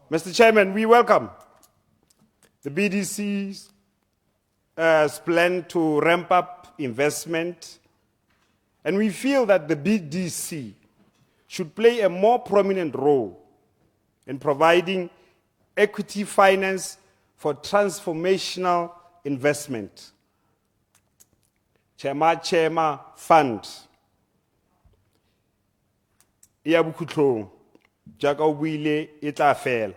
Mr. Chairman, we welcome the BDC's plan to ramp up investment, and we feel that the BDC should play a more prominent role in providing equity finance for transformational investment. Chema Fund. Ia bukhutlong jaka o buile e tla fela.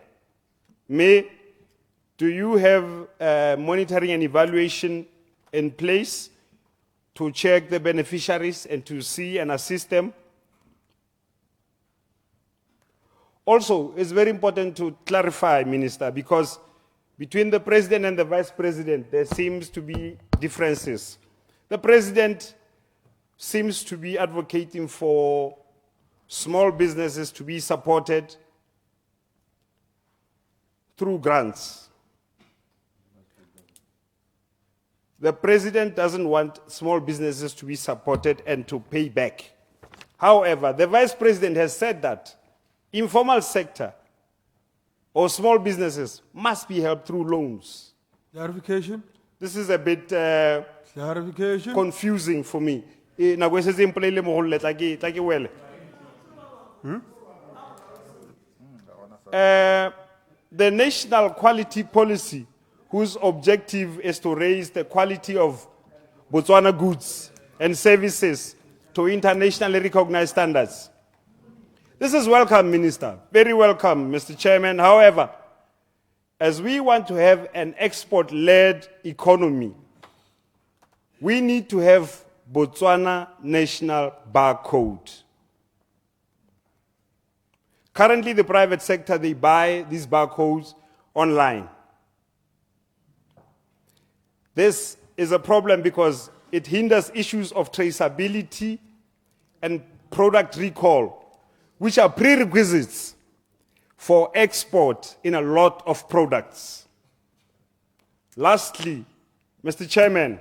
Do you have monitoring and evaluation in place to check the beneficiaries and to see and assist them? Also, it's very important to clarify, Minister, because between the President and the Vice President, there seems to be differences. The President seems to be advocating for small businesses to be supported through grants. the president doesn't want small businesses to be supported and to pay back. However, the vice president has said that informal sector or small businesses must be helped through loans. Clarification? This is a bit Clarification? confusing for me. Nako e setse e mpolaile mo go llela, tla ke wele. The national quality policy, whose objective is to raise the quality of Botswana goods and services to internationally recognized standards. This is welcome, Minister. Very welcome, Mr. Chairman. However, as we want to have an export-led economy, we need to have Botswana National Barcode. Currently, the private sector, they buy these barcodes online. This is a problem because it hinders issues of traceability and product recall, which are prerequisites for export in a lot of products. Lastly, Mr. Chairman,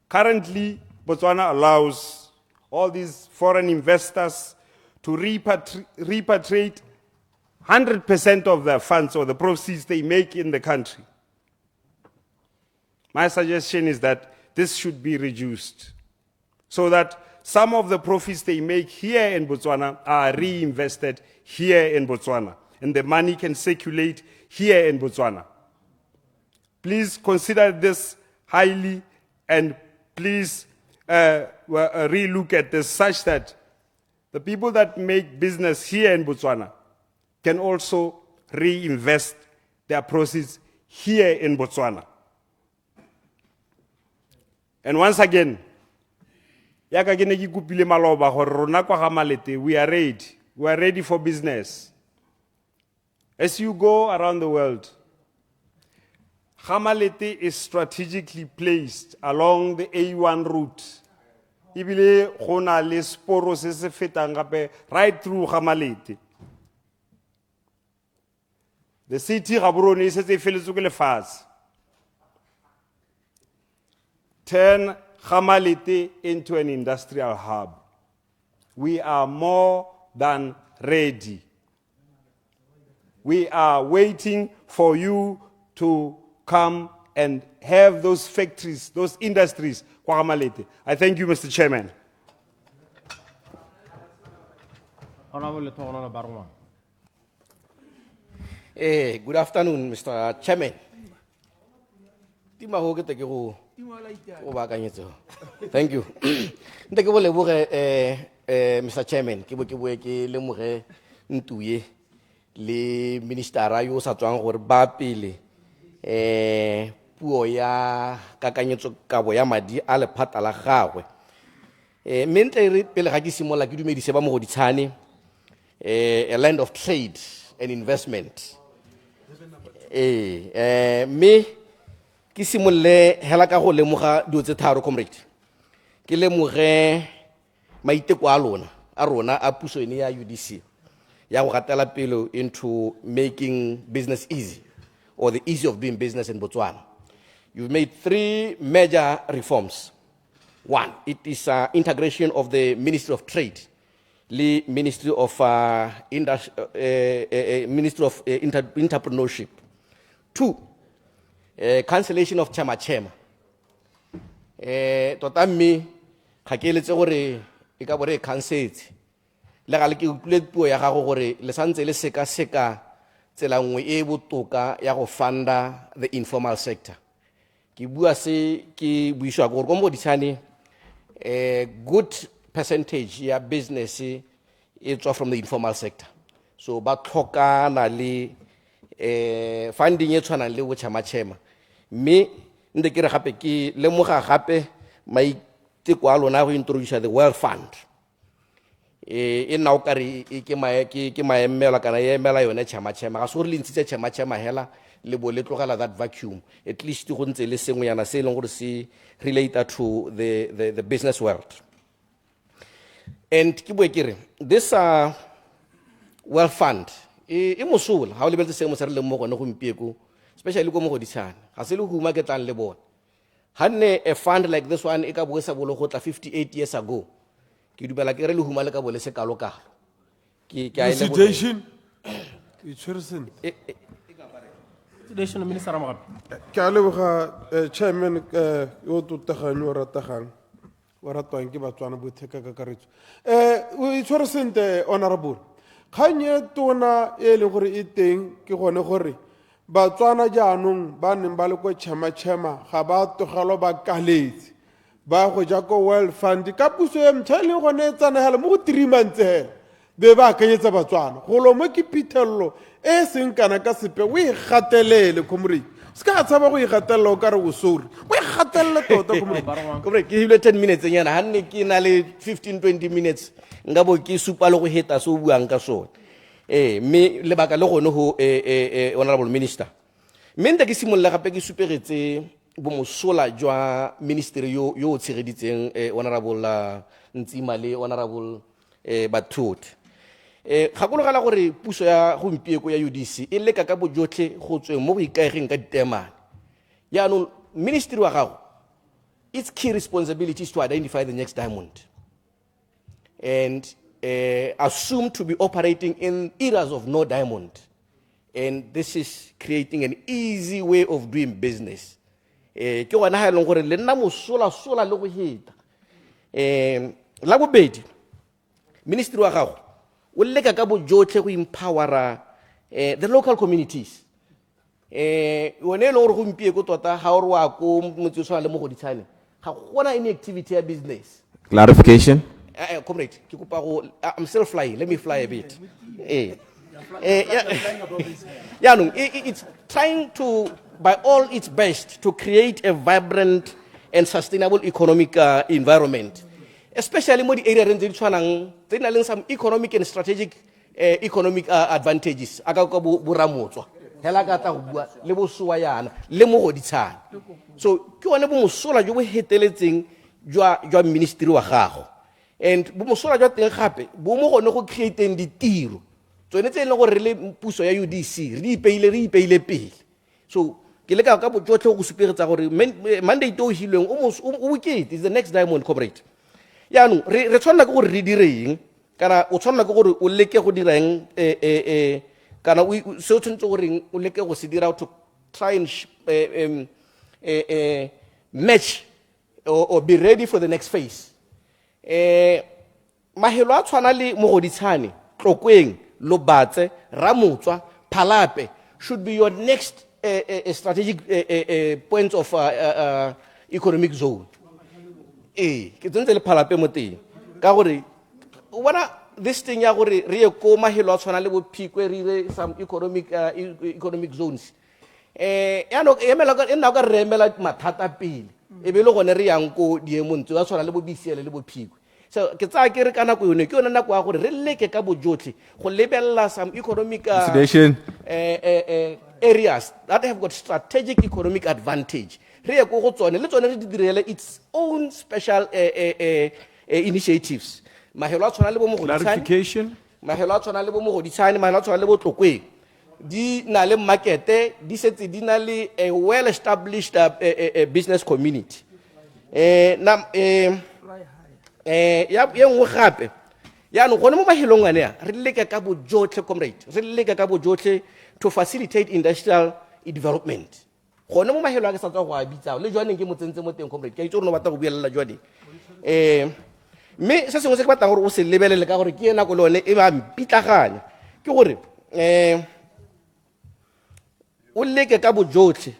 currently, Botswana allows all these foreign investors to repatriate 100% of their funds or the proceeds they make in the country. My suggestion is that this should be reduced so that some of the profits they make here in Botswana are reinvested here in Botswana and the money can circulate here in Botswana. Please consider this highly and please relook at this such that the people that make business here in Botswana can also reinvest their proceeds here in Botswana. And once again, we are ready. We are ready for business. As you go around the world, Gamalete is strategically placed along the A1 route. Ibile gona le sporo se se fetang gape right through Gamalete. The city Gaborone is a fellow. Turn Gamalete into an industrial hub. We are more than ready. We are waiting for you to come and have those factories, those industries. I thank you, Mr. Chairman. Good afternoon, Mr. Chairman. Thank you. Mr. Chairman, le ministera yo sa tswang gore ba pele puo ya kakanyetso kabo ya madi a lephata la gagwe mentle re pele ga ke simola ke dumedise ba mo go ditshane a land of trade and investment me ke simolle hela ka go lemoga dio tse tharo comrade ke lemoge maiteko a rona a puso ene ya UDC ya go gatela pelo into making business easy or the ease of doing business in Botswana. You've made 3 major reforms. One, it is integration of the Ministry of Trade, the Ministry of Entrepreneurship. 2, cancellation of chama. Totami khakeletse gore e ka bore cancelled. Le gale ke utlwe puo ya gago gore le santse le seka tsela nngwe e botoka ya go funda the informal sector. Ke bua se ke buiswa gore go mo ditshane a good percentage ya business it's from the informal sector. So ba tlhokana le funding e tshwana le go chama me nde ke re gape ke lemoga gape maiteko a lona go introduce the World Fund. In now carry my emela kana emela yone chama ga so re lentse chama hela le bo le tlogela that vacuum at least go ntse le sengwenyana se leng gore se related to the business world. And ke bue kere this World Fund e mosola ha o lebetse se mo se re le mo gone go mpieko especially go mo go ditshana ga se le huma ke tlang le bona Hanne a fund like this one, eka boesa bolo go tla 58 years ago. Ke dumela ke re le huma le ka bole se kalo-kalo. Ke a ile Presentation. Chairperson. Presentation, Minister Ramagat. Ke a leboga chairman yo totaganyo ratagang wa ratwang ke batswana botheka ka karetso o itshwere sente honorable kganye tona e le gore e teng ke gone gore batswana jaanong ba neng ba le ko tšhema-tšhema ga ba togelo ba kaletse ba go ja ko world fund ka puso e mtšha e leng gone e tsanagela mo go 3 months hela be ba akanyetsa batswana golo mo ke pitelelo e seng kana ka sepe o e gatelele comrade se ka tshaba go e gatelela o ka re o sori o e gatelele tota comrade ke hile 10 minutes nyana hanne ke na le 15-20 minutes nga bo ke supa le go heta so buang ka sone me lebaka le gone ho honorable minister me nta ke simolla gape ke superetse bo mosola jwa ministry yo tshegeditseng honorable Ntsima le honorable Bathuti gakologala gore puso ya gompieko ya UDC e leka ka bojotlhe go tsweng mo boikaegeng ka ditemane yaanong ministry wa gago its key responsibility is to identify the next diamond and assumed to be operating in eras of no diamond, and this is creating an easy way of doing business. Ke gona ha e leng gore le nna mosola le go heta la bobedi ministry wa gago o leka ka bojotlhe go empowera the local communities one e leng gore gompieko tota ga o re wa ko motse o tshwana le mo go ditshane ga gona any activity ya business. Clarification. Comrade, I'm still flying. Let me fly a bit. It's trying to, by all its best, to create a vibrant and sustainable economic environment, especially in the area of some economic and strategic economic advantages. So, ministry wa gago. And bumosola jwa teng gape bo mo gone go creating ditiro tsone tse e leng gore re le puso ya UDC re ipeile pele so ke le ka bojotlhe go supegetsa gore mandate o hilweng o bokete is the next diamond comrade yaanong re tshwanela ke gore re direng kana o tshwanela ke gore o leke go direng kana se o tshwanetse gore o leke go se dira to try and match or be ready for the next phase. Mahelo a tshwana le Mogoditshane, Tlokweng, Lobatse, Ramotswa, Phalape should be your next strategic points of economic zone. Ke tsentse le Phalape mo teng. Ka gore o bona this thing ya gore re ye ko mahelo a tshwana le bo Phikwe re ire some economic zones. Ya no emela ka nna ka re emela mathata pele. E be le gone re yang ko diemontse wa tshwana le bo BCL le bo Phikwe. So ke tsa ke re kana go yone ke yona nako ya gore re leke ka bojotlhe go lebella some economic areas that have got strategic economic advantage. Re ye go tsone le tsone re di direle its own special initiatives. Mahelo a tshwana le bo Mogoditshane. Mahelo a tshwana le bo Mogoditshane, mahelo a tshwana le bo Tlokweng. Di na le market di setse di na le a well established business community ya nngwe gape yaanong gone mo mahelong ane a re leka ka bojotlhe comrade re leka ka bojotlhe to facilitate industrial development gone mo mahelo a ke sa tswa go a bitsao le jwaneng ke motsentse mo teng comrade ke a itse gore no batla go buelela jwaneng mme se sengwe se ke batlang gore o se lebelele ka gore ke nako le one e ba mpitlaganya ke gore o leke ka bojotlhe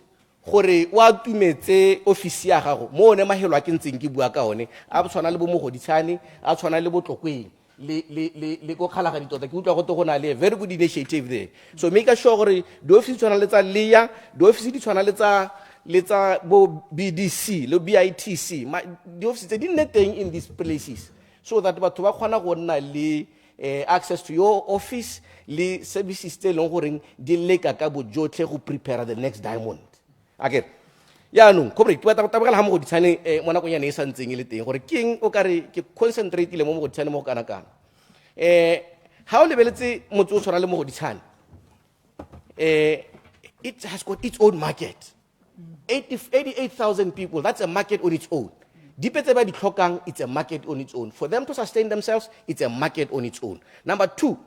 gore o atumetse ofisi ya gago mo one mahelo a ke ntseng ke bua ka one a tshwana le bo Mogoditshane a tshwana le bo Tlokweng le go kgalaga ditota ke utlwa go go na le a very good initiative there so make sure gore di office tshwana le tsa leya di office di tshwana le tsa bo BDC le BITC di office tse di nne teng in these places so that batho ba kgona go nna le access to your office le services tse leng gore di leka ka bojotlhe go prepare the next diamond again yaanong comrade ke batla go tabogela ga Mogoditshane mo nakong ya ne e sa ntseng e le teng gore ke eng o ka re ke concentrate le mo Mogoditshane mo kana-kana ga o lebeletse motse o tshwana le Mogoditshane it has got its own market 88,000 people, that's a market on its own. Dipetse ba di tlhokang, it's a market on its own. For them to sustain themselves, it's a market on its own. Number two,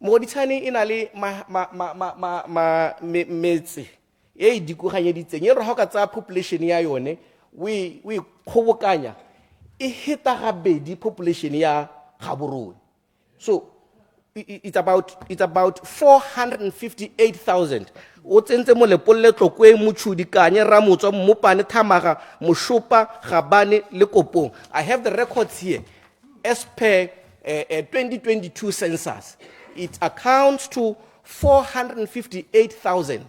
Moditani inali metse e dikuganyeditseng e re ha ka tsa population ya yone we khobokanya e hita gabedi population ya gaborone. So it's about 458,000. O tsentse mo lepolle tlokwe motshudi kanye ramotswa mmopane thamaga moshopa gabane le kopong. I have the records here as per 2022 census. It accounts to 458,000.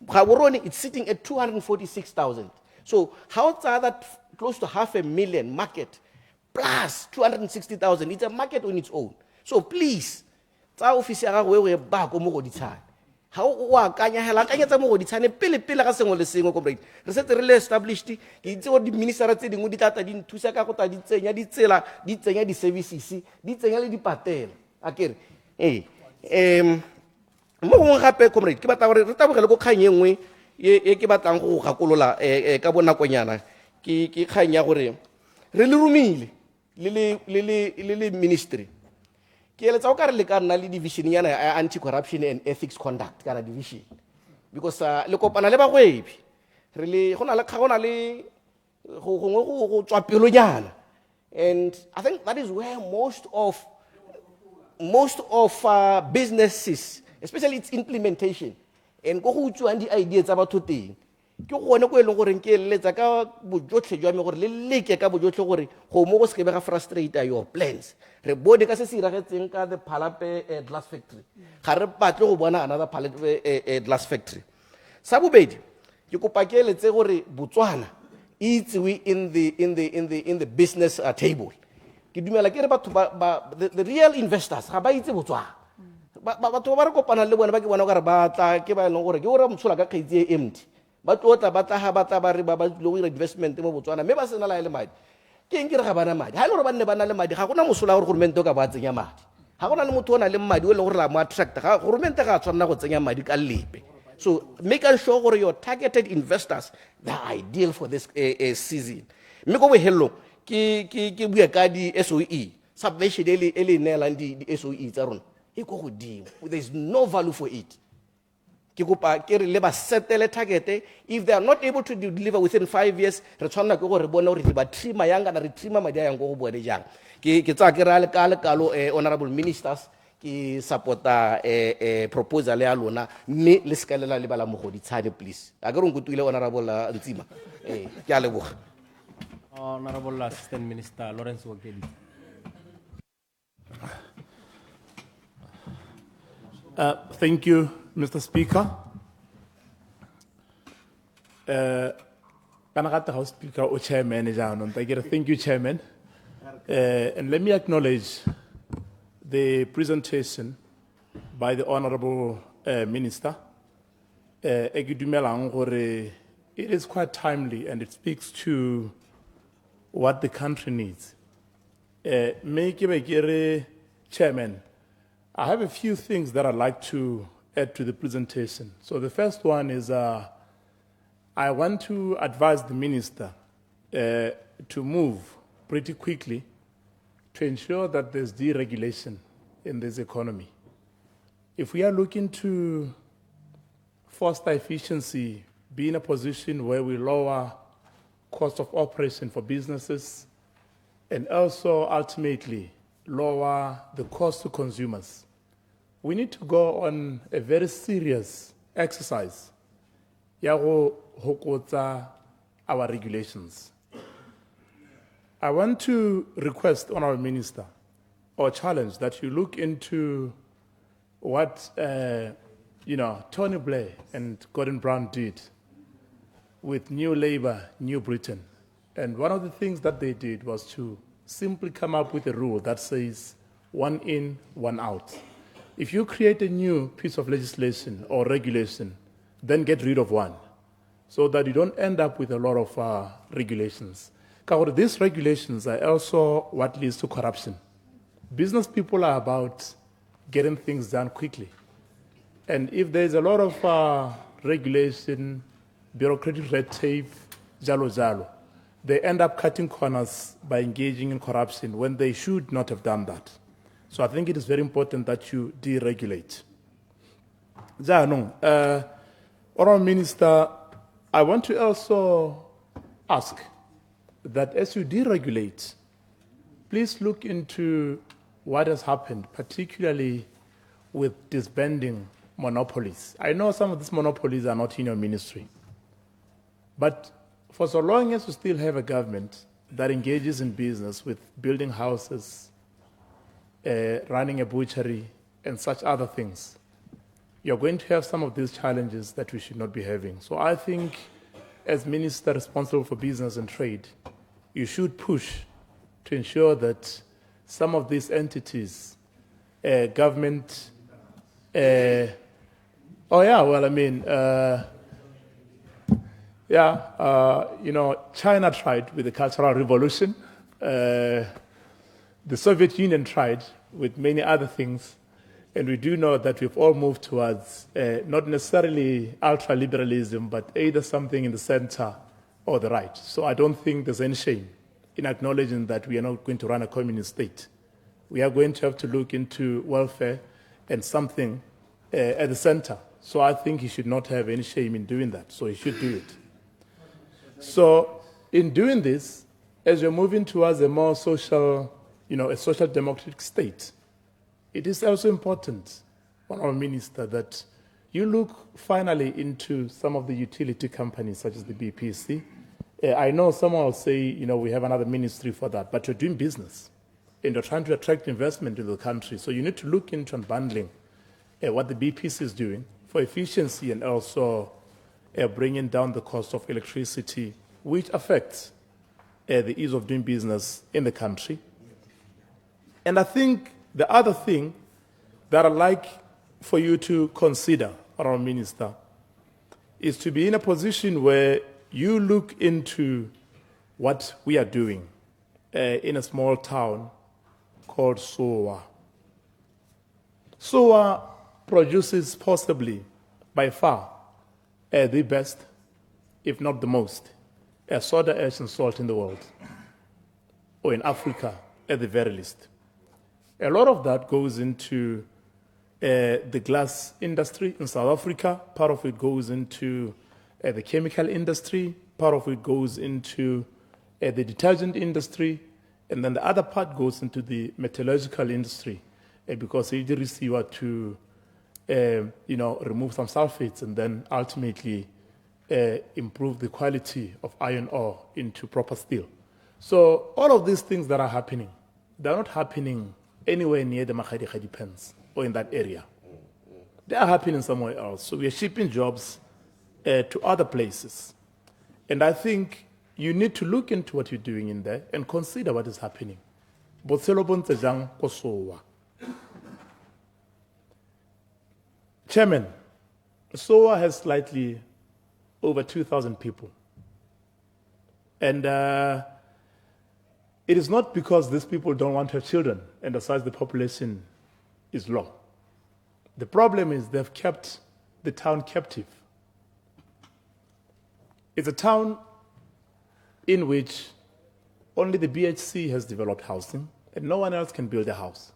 Gaborone, it's sitting at 246,000. So how's that close to 500,000 market plus 260,000? It's a market on its own. So please, tsa office ya gago we ba go mo go ditshane. Ha o akanya hela akanya tsa mo go ditshane pele ka sengwe le sengwe comrade. Re setse re le established ke itse go di minister tse dingwe di tata di nthusa ka go ta di tsenya di tsela di tsenya di services di tsenya le di patela. Akere mo go gape comrade ke batla gore re tabogele go kganye nngwe e ke batlang go gakolola ka bonakonyana ke kganya gore re le rumile le ministry ke eletsa o ka re le ka nna le division yana ya anti-corruption and ethics conduct kana division because le kopana le bagwebi re le gona le go tswa pelonyana, and I think that is where most of businesses, especially its implementation and go go tswa di ideas tsa batho teng ke gone go eleng gore ke eletsa ka bojotlhe jwa me gore le leke ka bojotlhe gore go mo go se ke ba frustrate your plans. Re bone ka se se iragetseng ka the Parliamentary glass factory ga re batle go bona another Parliamentary glass factory. Sa bobedi ke kopa ke eletse gore Botswana itsewe in the business table. Ke dumela ke re batho the real investors ga ba itse Botswana. Batho ba re kopana le bona ba ke bona gore ba tla ke ba eleng gore ke gore motshola ka kgaitsi e empty. Ba tlotla ba tla ba re ba lo investment mo Botswana mme ba sena la ile madi. Ke eng ke re ga bana madi ha ile gore ba nne ba na le madi ga gona mosola gore government o ka ba tsenya madi. Ga gona le motho o na le madi o le gore la mo attract ga government ga tshwanela go tsenya madi ka lepe. So make sure gore your targeted investors they are ideal for this season. Mme go bohello ke bua ka di SOE subvention ele neelang di SOE tsa rona e go godimo. There is no value for it. If they are not able to deliver within 5 years, honorable ministers, ki supporta proposal ya lona mme le sekalela le bala mogodi tshane please. Agarong kutuile honorable Ntsima. Ke a leboga. Honorable Assistant Minister Lawrence Wakedi. Thank you, Mr. Speaker. House Speaker or Chairman, thank you, Chairman. And let me acknowledge the presentation by the Honorable Minister. It is quite timely and it speaks to what the country needs. Chairman, I have a few things that I'd like to add to the presentation. So the first one is I want to advise the Minister to move pretty quickly to ensure that there's deregulation in this economy. If we are looking to foster efficiency, be in a position where we lower cost of operation for businesses and also ultimately lower the cost to consumers, we need to go on a very serious exercise yago hokotsa our regulations. I want to request Honorable Minister or challenge that you look into what Tony Blair and Gordon Brown did with New Labour, New Britain. And one of the things that they did was to simply come up with a rule that says one in, one out. If you create a new piece of legislation or regulation, then get rid of one so that you don't end up with a lot of regulations. Because these regulations are also what leads to corruption. Business people are about getting things done quickly. And if there's a lot of regulation, bureaucratic red tape, jalo jalo. They end up cutting corners by engaging in corruption when they should not have done that. So I think it is very important that you deregulate. Janong, Honourable Minister, I want to also ask that as you deregulate, please look into what has happened, particularly with disbanding monopolies. I know some of these monopolies are not in your ministry, but for so long as you still have a government that engages in business with building houses, running a butchery, and such other things, you're going to have some of these challenges that we should not be having. So I think as minister responsible for business and trade, you should push to ensure that some of these entities, government, China tried with the Cultural Revolution. The Soviet Union tried with many other things. And we do know that we've all moved towards not necessarily ultra-liberalism, but either something in the center or the right. So I don't think there's any shame in acknowledging that we are not going to run a communist state. We are going to have to look into welfare and something at the center. So I think he should not have any shame in doing that. So he should do it. So in doing this, as we're moving towards a more social, a social democratic state, it is also important, Honourable Minister, that you look finally into some of the utility companies such as the BPC. I know someone will say, we have another ministry for that, but you're doing business and you're trying to attract investment into the country. So you need to look into unbundling what the BPC is doing for efficiency and also bringing down the cost of electricity, which affects the ease of doing business in the country. And I think the other thing that I'd like for you to consider, Honourable Minister, is to be in a position where you look into what we are doing in a small town called Sowa. Sowa produces possibly, by far, the best, if not the most, soda ash and salt in the world, or in Africa at the very least. A lot of that goes into the glass industry in South Africa. Part of it goes into the chemical industry. Part of it goes into the detergent industry. And then the other part goes into the metallurgical industry because it receives to remove some sulfates and then ultimately improve the quality of iron ore into proper steel. So all of these things that are happening, they're not happening anywhere near the Mahadi pens or in that area. They are happening somewhere else. So we are shipping jobs to other places. And I think you need to look into what you're doing in there and consider what is happening. Chairman, SOA has slightly over 2,000 people. And it is not because these people don't want to have children and the size of the population is low. The problem is they've kept the town captive. It's a town in which only the BHC has developed housing and no one else can build a house.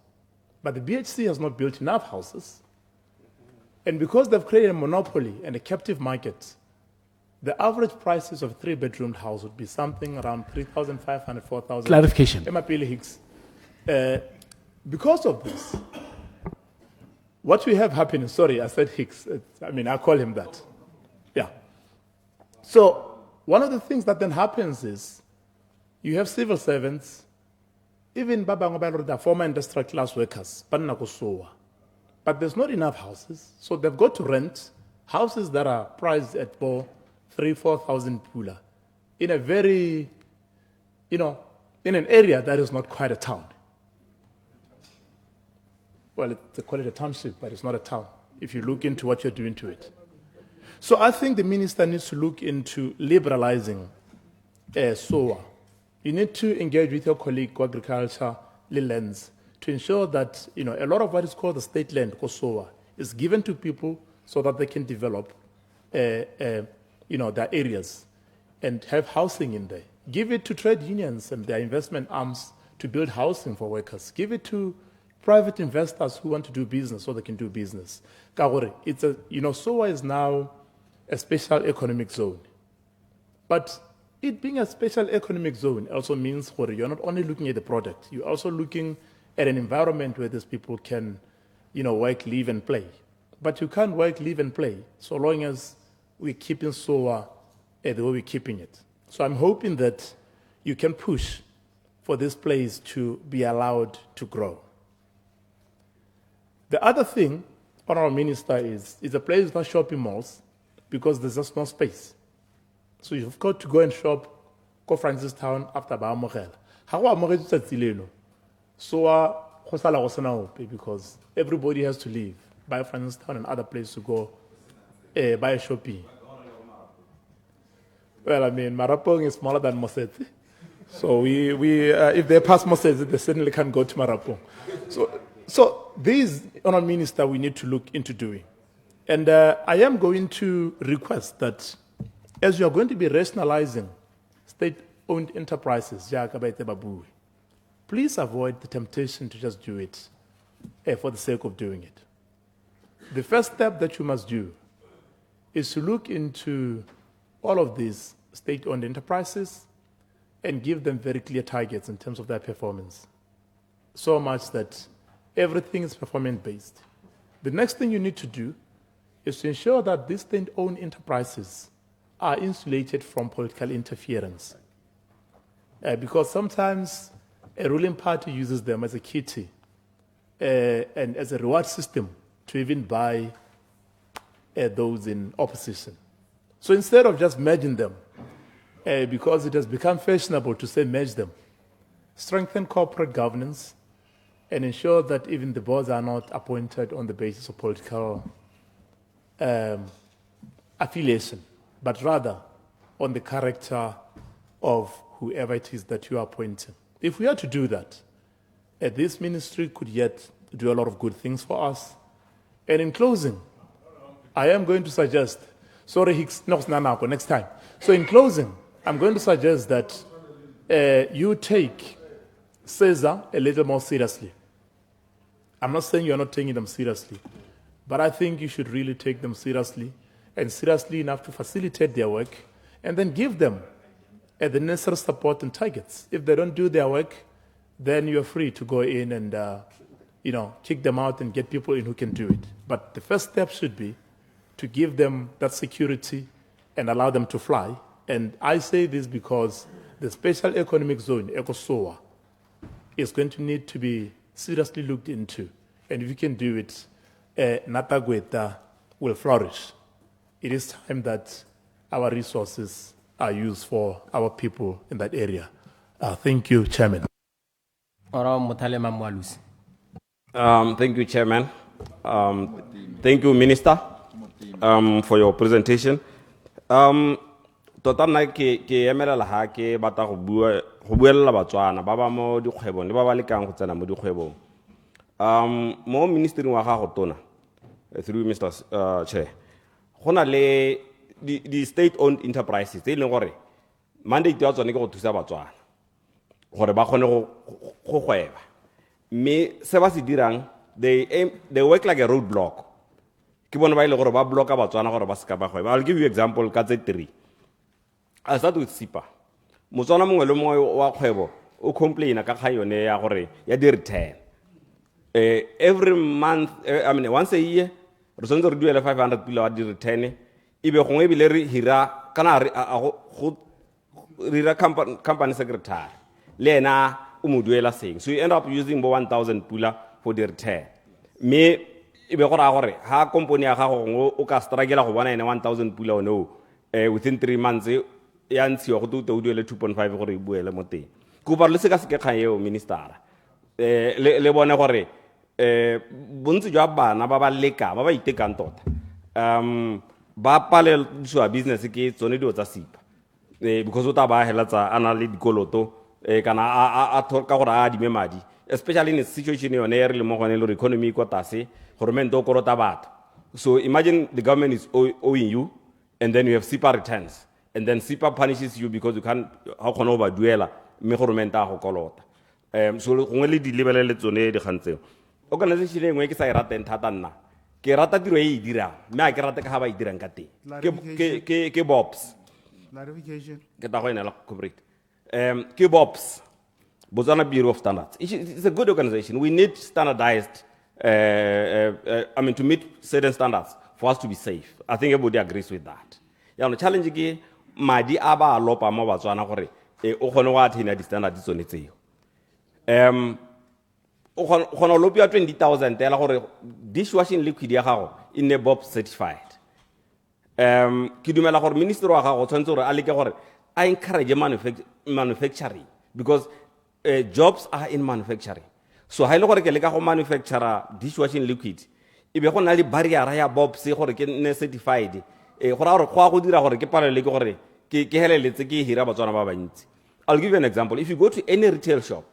But the BHC has not built enough houses. And because they've created a monopoly and a captive market, the average prices of a 3-bedroom house would be something around 3,500, 4,000. Clarification. Emapele Hicks. Because of this, what we have happening, sorry, I said Hicks. I call him that. Yeah. So one of the things that then happens is you have civil servants, even former industrial class workers, but there's not enough houses, so they've got to rent houses that are priced at 3,000-4,000 pula in a very, in an area that is not quite a town. Well, they call it a township, but it's not a town if you look into what you're doing to it. So I think the minister needs to look into liberalizing SOA. You need to engage with your colleague, agriculture, lands, to ensure that a lot of what is called the state land, SOA, is given to people so that they can develop their areas and have housing in there. Give it to trade unions and their investment arms to build housing for workers. Give it to private investors who want to do business so they can do business. It's SOA is now a special economic zone. But it being a special economic zone also means you're not only looking at the product, you're also looking at an environment where these people can, work, live, and play. But you can't work, live, and play so long as we're keeping SOA the way we're keeping it. So I'm hoping that you can push for this place to be allowed to grow. The other thing, Honorable Minister, is a place without shopping malls because there's just no space. So you've got to go and shop, go Francistown after Baamogela. How am I So because everybody has to leave, buy Francistown and other places to go buy shopping. Well, I mean, Marapong is smaller than Mosete. So if they pass Mosete, they certainly can go to Marapong. So these, Honourable Minister, we need to look into doing. And I am going to request that as you are going to be rationalizing state-owned enterprises, please avoid the temptation to just do it for the sake of doing it. The first step that you must do is to look into all of these state-owned enterprises and give them very clear targets in terms of their performance. So much that everything is performance-based. The next thing you need to do is to ensure that these state-owned enterprises are insulated from political interference. Because sometimes a ruling party uses them as a kitty and as a reward system to even buy those in opposition. So instead of just merging them, because it has become fashionable to say merge them, strengthen corporate governance and ensure that even the boards are not appointed on the basis of political affiliation, but rather on the character of whoever it is that you are appointing. If we are to do that, this ministry could yet do a lot of good things for us. And in closing, I am going to suggest, sorry Hicks, no, next time. So in closing, I'm going to suggest that you take CESA a little more seriously. I'm not saying you're not taking them seriously, but I think you should really take them seriously and seriously enough to facilitate their work and then give them the necessary support and targets. If they don't do their work, then you're free to go in and kick them out and get people in who can do it. But the first step should be to give them that security and allow them to fly. And I say this because the special economic zone, ECOSOA, is going to need to be seriously looked into. And if you can do it, Natagweta will flourish. It is time that our resources are used for our people in that area. Thank you, Chairman. Thank you, Chairman. Thank you, Minister, for your presentation. Tota nna ke emelela ha ke batla go buelela Batswana ba ba mo dikgwebong le ba ba lekang go tsena mo dikgwebong. Mo ministering wa gago tona, through Mr. Chair, go na le di state-owned enterprises tse e leng gore mandate ya tsone ke go thusa Batswana gore ba kgone go gweba. Mme se ba se dirang, they work like a roadblock. Ke bona ba ile gore ba blocka Batswana gore ba se ka ba gweba. I'll give you example ka tse 3. I start with SIPA. Motswana mongwe le mongwe wa kgwebo o complaina ka ga yone ya gore ya di return. Every month, once a year, re sentse re duele 500 pila wa di return. Ibe gongwe bile re hira kana go hira company secretary. Le ena o mo duela seng. So you end up using 1,000 pula for the return. Me ibe gore ha company ya gago o ka struggle go bona ene 1,000 pula o no within 3 months ya ntshiwa go o duele 2.5 gore e buele mo teng. Ko ba le se ka se ke kgaeo minister. Le bone gore bontsi jwa bana ba ba leka ba ba itekang tota. Ba pale tswa business ke tsone dio tsa SIPA. Because o ta ba helatsa ana le dikoloto kana a thoka gore a di madi, especially in a situation yone re le mo gone le economy ko tase gore mento korota batho. So imagine the government is owing you and then you have SIPA returns, and then SIPA punishes you because you can't, how can over duela, me government a go kolota. So gongwe le di lebelele tsone di kgang tseo. Organization e nngwe ke sa e rateng thata nna, ke rata tiro e e dirang, mme a ke rate ka ga ba e dirang ka teng. Ke BOPS. Clarification. Ke ta go ena la corporate. Ke BOPS, Botswana Bureau of Standards. It's a good organization. We need standardized, to meet certain standards for us to be safe. I think everybody agrees with that. The challenge is, madi aba lopa mo Botswana gore o kgone go attain di standards tsone tseo. O kgona lopia 20,000 tela gore dishwashing liquid ya gago e nne BOP certified. Ke dumela gore minister wa gago tshwantse gore a leke gore a encourage manufacturing because jobs are in manufacturing. So ha ile gore ke leka go manufacture dishwashing liquid e be go na le barrier ya BOP se gore ke nne certified gore go dira gore ke palele ke gore ke heleletse ke hira Batswana ba bantsi. I'll give you an example. If you go to any retail shop,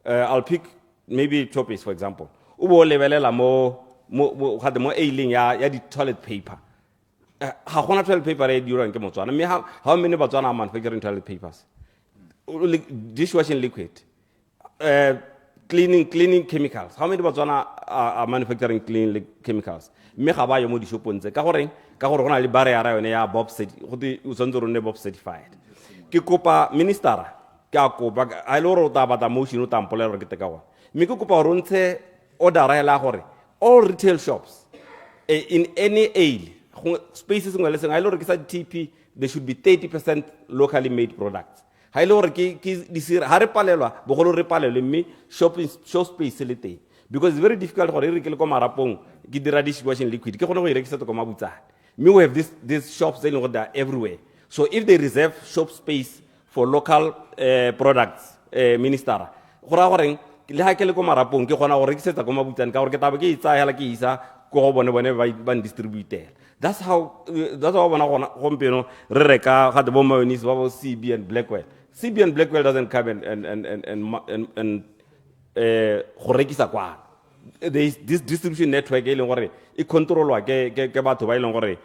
I'll pick maybe Choppies for example. O bo lebelela mo ailing ya di toilet paper. Ha gona toilet paper e dirang ke Motswana. Me how many Batswana are manufacturing toilet papers? Dishwashing liquid. Cleaning chemicals. How many Batswana are manufacturing cleaning chemicals? Me ga ba yo mo di shopong tse ka gore gona le barrier yone ya BOP certified. Ke kopa minister ke a kopa a ile gore o ta bata motion o tampolelo re ke teka wa. Me ke kopa gore ntse order ya gore all retail shops in any aisle spaces ngwe le sengwe a ile gore ke sa TP there should be 30% locally made products. Ha ile gore ke di sira ha re palelwa bogolo re palelwe mme shop space le teng because it's very difficult gore re ke le ko marapong ke dira dishwashing liquid ke gone go irekisa to ko mabutsana. Me we have these shops they know that everywhere. So if they reserve shop space for local products, minister, gore le ha ke le ko marapong ke gona go rekisetsa ko mabutsana ka gore ke tabe ke itsa hela ke isa go bone ba distributor. That's how bona gona gompeno re reka ga de bo mayonnaise ba bo CB and Blackwell. CB and Blackwell doesn't come and go rekisa kwa. This distribution network e leng gore e controlwa ke batho ba e leng gore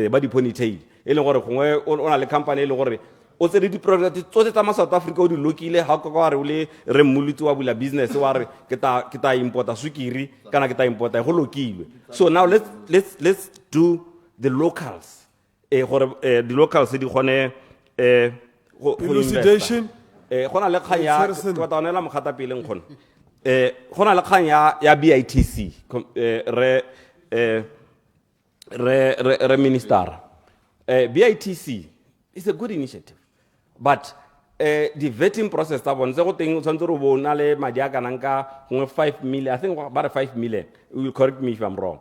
ba di ponytail e leng gore gongwe o na le company e leng gore o tsere di product tsotlhe tsa South Africa o di lokile ha ka re o le re mmolitse wa bula business wa re ke ta importa sukiri kana ke ta importa go lokilwe. So now let's do the locals gore the locals di gone elucidation gona le khanya ke batla nela mogata pele ngkhona gona le khanya ya BITC re minister BITC is a good initiative but the vetting process ta bonse go teng tshwantse re bona le madi a kana nka ngwe 5 million I think about 5 million you will correct me if I'm wrong.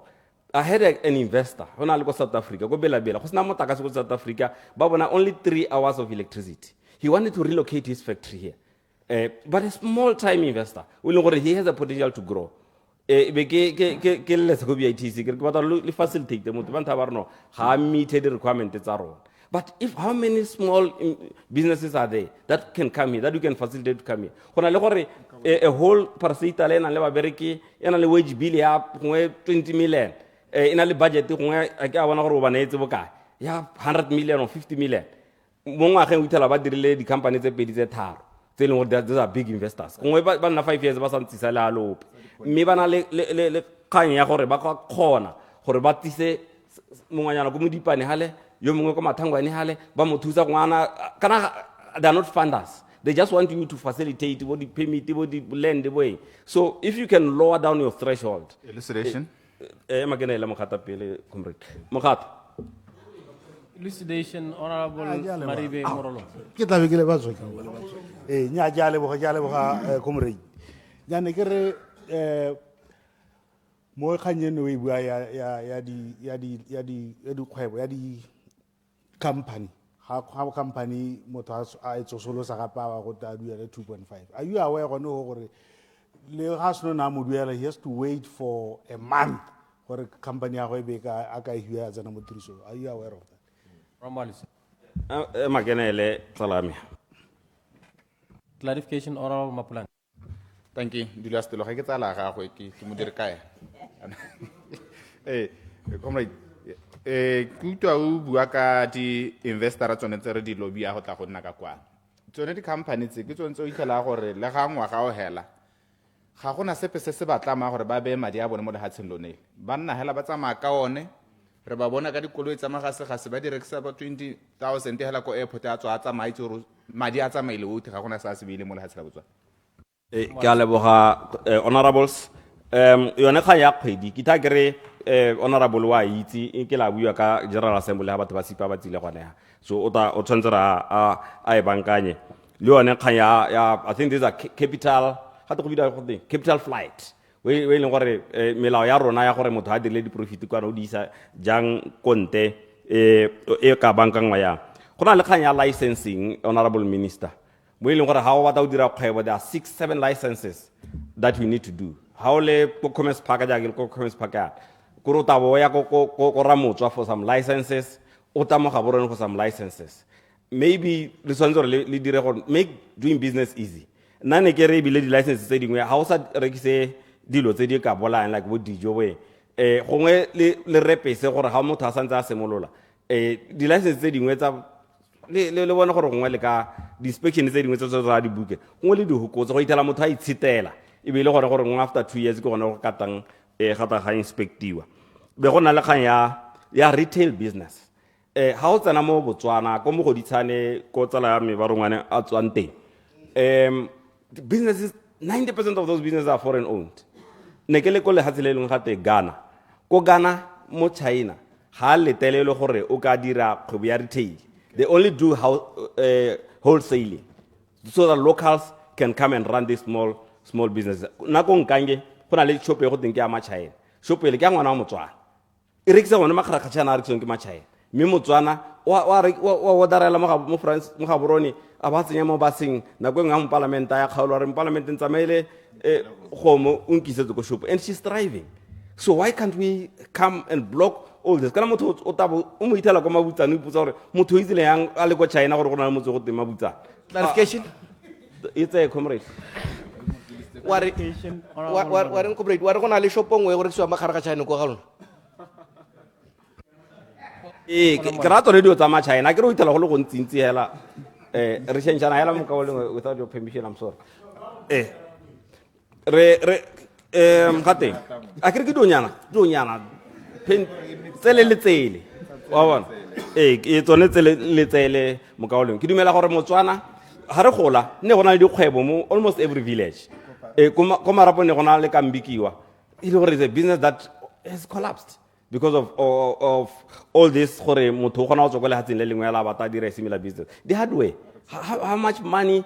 I had an investor go na le ko South Africa go bela go sena motlakase go South Africa ba bona only 3 hours of electricity. He wanted to relocate his factory here but a small time investor he has a potential to grow. Be ke le se go BITC ke batla le facilitate motho ba ntha ba reno ga meet the requirement tsa rona. But if how many small businesses are there that can come here, that you can facilitate to come here? Gona le gore a whole parasita le na le ba bereki ena le wage bill ya 20 million ina le budget gongwe a ke a bona gore o bana etse bokae ya 100 million or 50 million mo ngwageng o itela ba dirile di company tse pedi tse tharo tse leng gore those are big investors gongwe ba nna 5 years ba sa ntsisa le alope mme bana le kgang ya gore ba khona gore ba tise monganyana go modipane hale yo mongwe ko mathangwane hale ba mo thusa ngwana kana they are not funders. They just want you to facilitate what the permit, what the land way. So if you can lower down your threshold. Elucidation. Elucidation, Honorable Maribe Morolo. Ke tla be ke le ba tswa nya ja le boga comrade nya ne ke re mo kganyeng we bua ya di kgwebo ya di company ha company motho a etso solo sa ga pa go ta duela 2.5. Are you aware gone gore le ga seno na mo duela he has to wait for a month gore company ya go be ka aka hiwa tsena mo tiriso? Are you aware of that? Makenele salami. Clarification, Honorable Mapulang. Thank you. Dilo stelo ga ke tsala ga go ke mo dire kae. Comrade, Ke utlwa o bua ka di-investora tsone tse re di lobby go tla go nna ka kwana. Tsone di-company tse ke tsone tse o itlhela gore le ga ngwaga o hela ga gona sepe se se batlama gore ba beye madi a bone mo lehatsheng lone ba nna hela ba tsamaya ka one re ba bona ka dikoloi tsa magase-gase ba di rekisa ba 20,000 hela ko airport a tswa a tsamaya itse gore madi a tsamaile otlhe ga gona se a se beile mo lehatshe la Botswana. Ke a leboga honorables yone kgang ya kgwedi ke tha kere honorable wa itse ke la bua ka general assembly ha batho ba sipa ba tsile gone so o tshwanetse ra a e bankanye le yone kgang ya I think these are capital ha go bida go capital flight we leng gore melao ya rona ya gore motho a dirile di profit kwa no di isa jang konte e ka bankangwa ya go na le kgang ya licensing honorable minister mo e leng gore ha o batla o dira kgwebo there are 6-7 licenses that we need to do ha o le ko commerce park ja ke ko commerce park ya go rota bo ya ko ramotswa for some licenses o tamoga borone for some licenses maybe le tshwanetse gore le dire gore make doing business easy nna ne ke re ebile di-license tse dingwe ha o sa rekise dilo tse di ka bolayang like bo dijo we gongwe le repese gore ga motho a santse a semolola di-license tse dingwe tsa le bone gore gongwe le ka di-inspection tse dingwe tse tsa dibuke gongwe le dihokotse go itela motho a itshitela ebile gore ngwe after 2 years ke gone go katang gata ga inspectiwa be go na le kgang ya retail business ha o tsena mo Botswana ko mo go ditshane ko tsala ya me ba rongwane a tswang teng businesses 90% of those businesses are foreign owned ne ke le ko le hatsele leng gate Ghana ko Ghana mo China ha le telele gore o ka dira kgwebo ya retail they only do wholesaling so that locals can come and run these small businesses nako nkange go na le shop e go teng ke ya China shop ele ke ya ngwana wa Motswana e rekisa gone makgarakgatšana a rekisong ke China mme Motswana wa darela mo France mo Gaborone a ba tsenya mo basing nako engwe mo parliament ya kgaolo re mo parliament tsamaile go mo unkisetse go shop and she's thriving so why can't we come and block all this kana motho o tabo o mo itela go mabutsana o iputsa gore motho o itse le yang a le go China gore go na le motse go teng mabutsana clarification it's a comrade wa re comrade wa re go na le shop ngwe go rekisiwa magare ga China go ga lona ke rato radio tsa China ke re o itela go le go ntsintsi hela re shenjana hela mo ka lengwe without your permission I'm sorry re gate a ke re ke donyana pen tsele le tsele wa bona ke tsone tsele le tsele mo ka lengwe ke dumela gore Motswana ha re gola ne gona le dikgwebo mo almost every village ko marapo ne gona le kambikiwa ile gore the business that has collapsed because of all this gore motho gona o tswa go le hatseng le lengwe la bata dire similar business the hardware how much money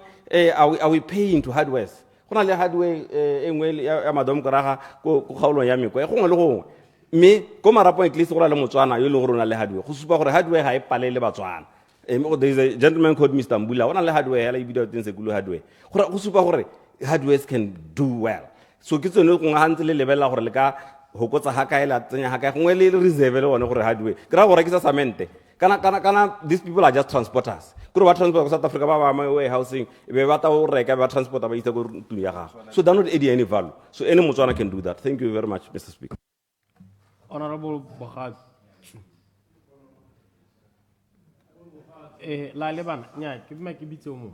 are we paying to hardwares gona le hardware engwe ya madam koraga ko kgaolo ya meko gongwe le gongwe mme ko marapo at least go le Motswana yo le gore ona le hardware go supa gore hardware ha e palele Batswana there is a gentleman called Mr. Mbula ona le hardware hela e bidwa teng se kulo hardware go supa gore hardwares can do well so ke tsone go ngantse le lebella gore le ka hokotsa ha kae la tsenya ha kae gongwe le reserve le one gore hardware ke ra go rekisa cement kana these people are just transporters kuro ba transport ko South Africa ba warehousing be ba ta o reka ba transport ba itse go tu ya gago so they're not adding any value so any Motswana can do that. Thank you very much Mr. Speaker. Honorable Bogad. La lebana nya ke bima ke bitse o mo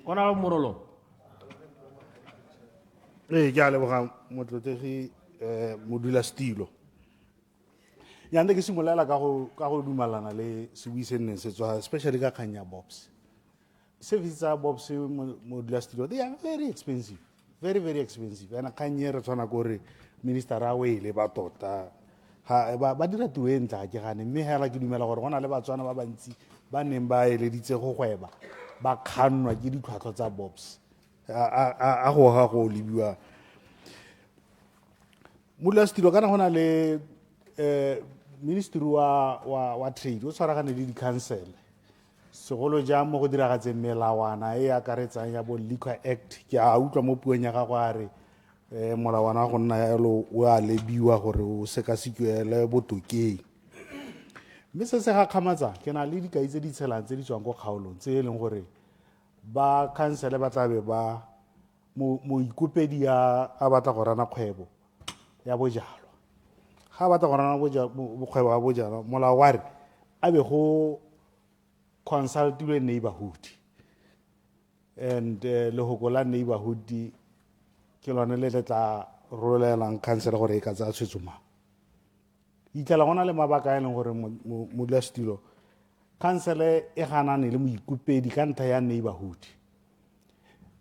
Honorable Morolo ke a leboga motlotegi modula stilo yande ke simolela ka go dumalana le se buisenneng se tswa especially ka kganya bobs service tsa bobs modula stilo they are very expensive very expensive and kganye re tswana gore minister a wele ba tota ba dira tuentla ke gane mme hela ke dumela gore gona le Batswana ba bantsi ba neng ba eleditse go gweba ba kgannwa ke ditlhwatlhwa tsa bobs a go libiwa modula stilo kana gona le ministry wa trade o tshwaragane le di-council segolo jang mo go diragatseng melawana e akaretsang ya bo Liquor Act ke a utlwa mo puong ya gago a re molawana wa go nna yalo o a lebiwa gore o sekasekiwe botokeng mme se se ga kgamatsa ke na le dikai tse di tshelang tse di tswang ko kgaolong tse e leng gore ba council ba tlabe ba mo ikopedi a batla go rana kgwebo ya bojalwa ga batla go rana bokgwebo ga bojana molao wa re a be go consultilwe neighborhood and lehoko la neighborhood ke lone le tla rolelang council gore e ka tsaya tshwetso mang itlela gona le mabaka a leng gore modulasetulo council e ganane le moikopedi ka ntlha ya neighborhood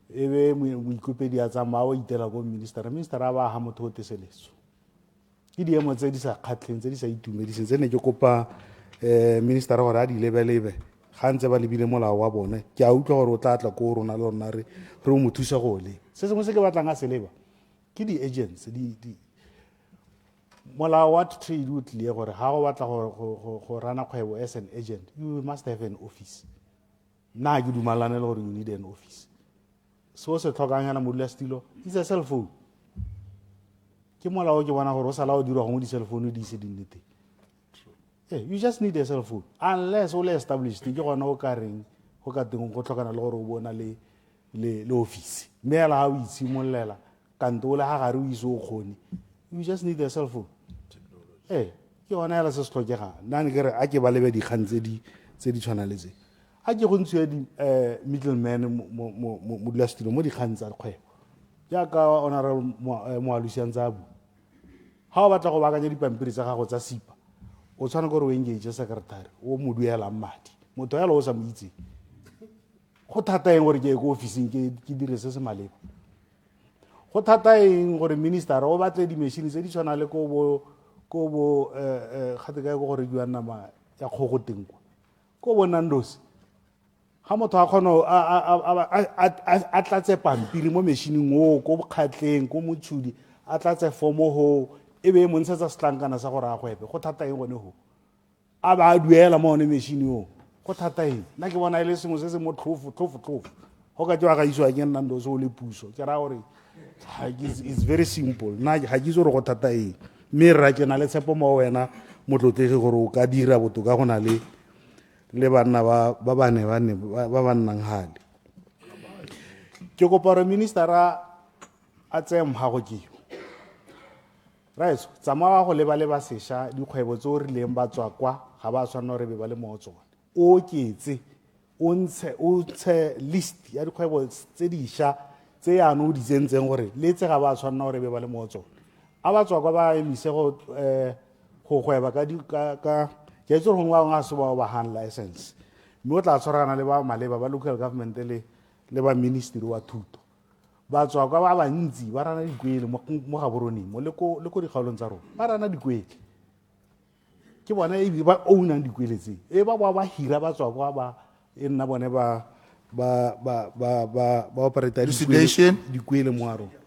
e be moikopedi a tsamaya o itela ko minister a ba ga motho o teseletso ke diemo tse di sa kgatlheng tse di sa itumediseng tse ne ke kopa minister gore a di lebelebe ga ntse ba lebile molao wa bone ke a utlwa gore o tla tla ko rona le rona re o mo thusa go le se sengwe se ke batlang a se leba ke di-agents molao wa trade o tlile gore ga go batla go rana kgwebo as an agent you must have an office nna ke dumalane le gore you need an office so se tlhokangela modulasetulo it's a cell phone ke molao ke bona gore o sala o dirwa gongwe di-cell phone di ise di nne teng you just need a cell phone unless o le established ke gona o ka reng go ka teng go tlhokana le gore o bona le office mme ela ga o itshimololela kante o le ga gare o ise o kgone you just need a cell phone ke gona ela se se tlhokegang nane ke re a ke ba lebe dikgang tse di tshwana le tse a ke go ntshiwe di-middleman modulasetulo mo dikgang tsa kgwebo jaaka honorable moalusi a ntse a bua ga o batla go baakanya dipampiri tsa gago tsa sipa o tshwana gore o engage secretary o mo duelang madi motho yalo o sa mo itseng go thata eng gore ke ye ko officing ke dire se se maleba go thata eng gore minister o batle di-machine tse di tshwana le ko bo gate kae ko gore diwa nama ya kgogo teng ko bo Nando's ga motho a kgona a tlatse pampiri mo machining o ko bokgatleng ko motshudi a tlatse fomo ho e be mo ntshetsa setlankana sa gore a gwebe go thata eng gone ho a ba a duela mo one machine o go thata eng nna ke bona e le sengwe se se mo tlhofu go ka tsewa ga isiwa ke Nando's o le puso ke ra gore it's very simple nna ga ke itse gore go thata eng mme rra ke na le tshepo mo wena motlotlegi gore o ka dira botoka go na le banna ba ba nnang gale ke kopa gore ministera a tseye mhago keo right tsamaya go leba sešwa dikgwebo tse o rileng ba tswa kwa ga ba tshwanela gore be ba le mo tsone o oketse o ntshe list ya dikgwebo tse dišwa tse yana o di tsentseng gore le tse ga ba tshwanela gore be ba le mo tsone a ba tswa kwa ba emise go gweba ka ke itse gore gongwe ba bangwe a se ba ba hand license mme o tla tshwaragana le ba maleba ba local government le ba ministry wa thuto ba tswa kwa ba bantsi ba rana dikwele mo gaboroneng mo le ko dikgaolong tsa rona ba rana dikwele ke bona e ba ownang dikwele tse e ba hira ba tswa kwa ba e nna bone ba operate dikwele mo a rona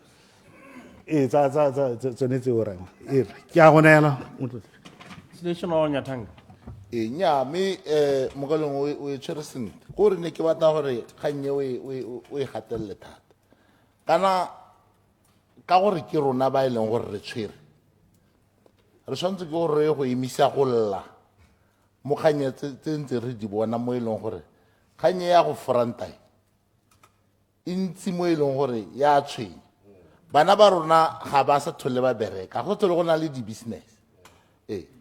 tsone tseo reng ke a go neela nya me mogalong o e tshwere sentle gore ne ke batla gore kgannye o e gatelele thata kana ka gore ke rona ba e leng gore re tshwere re tshwanetse ke gore go emisa go lla mo kganye tse ntse re di bona mo e leng gore kganye ya go frontai e ntsi mo e leng gore ya tshwenya bana ba rona ga ba sa thole ba bereka go tlhole go na le di-business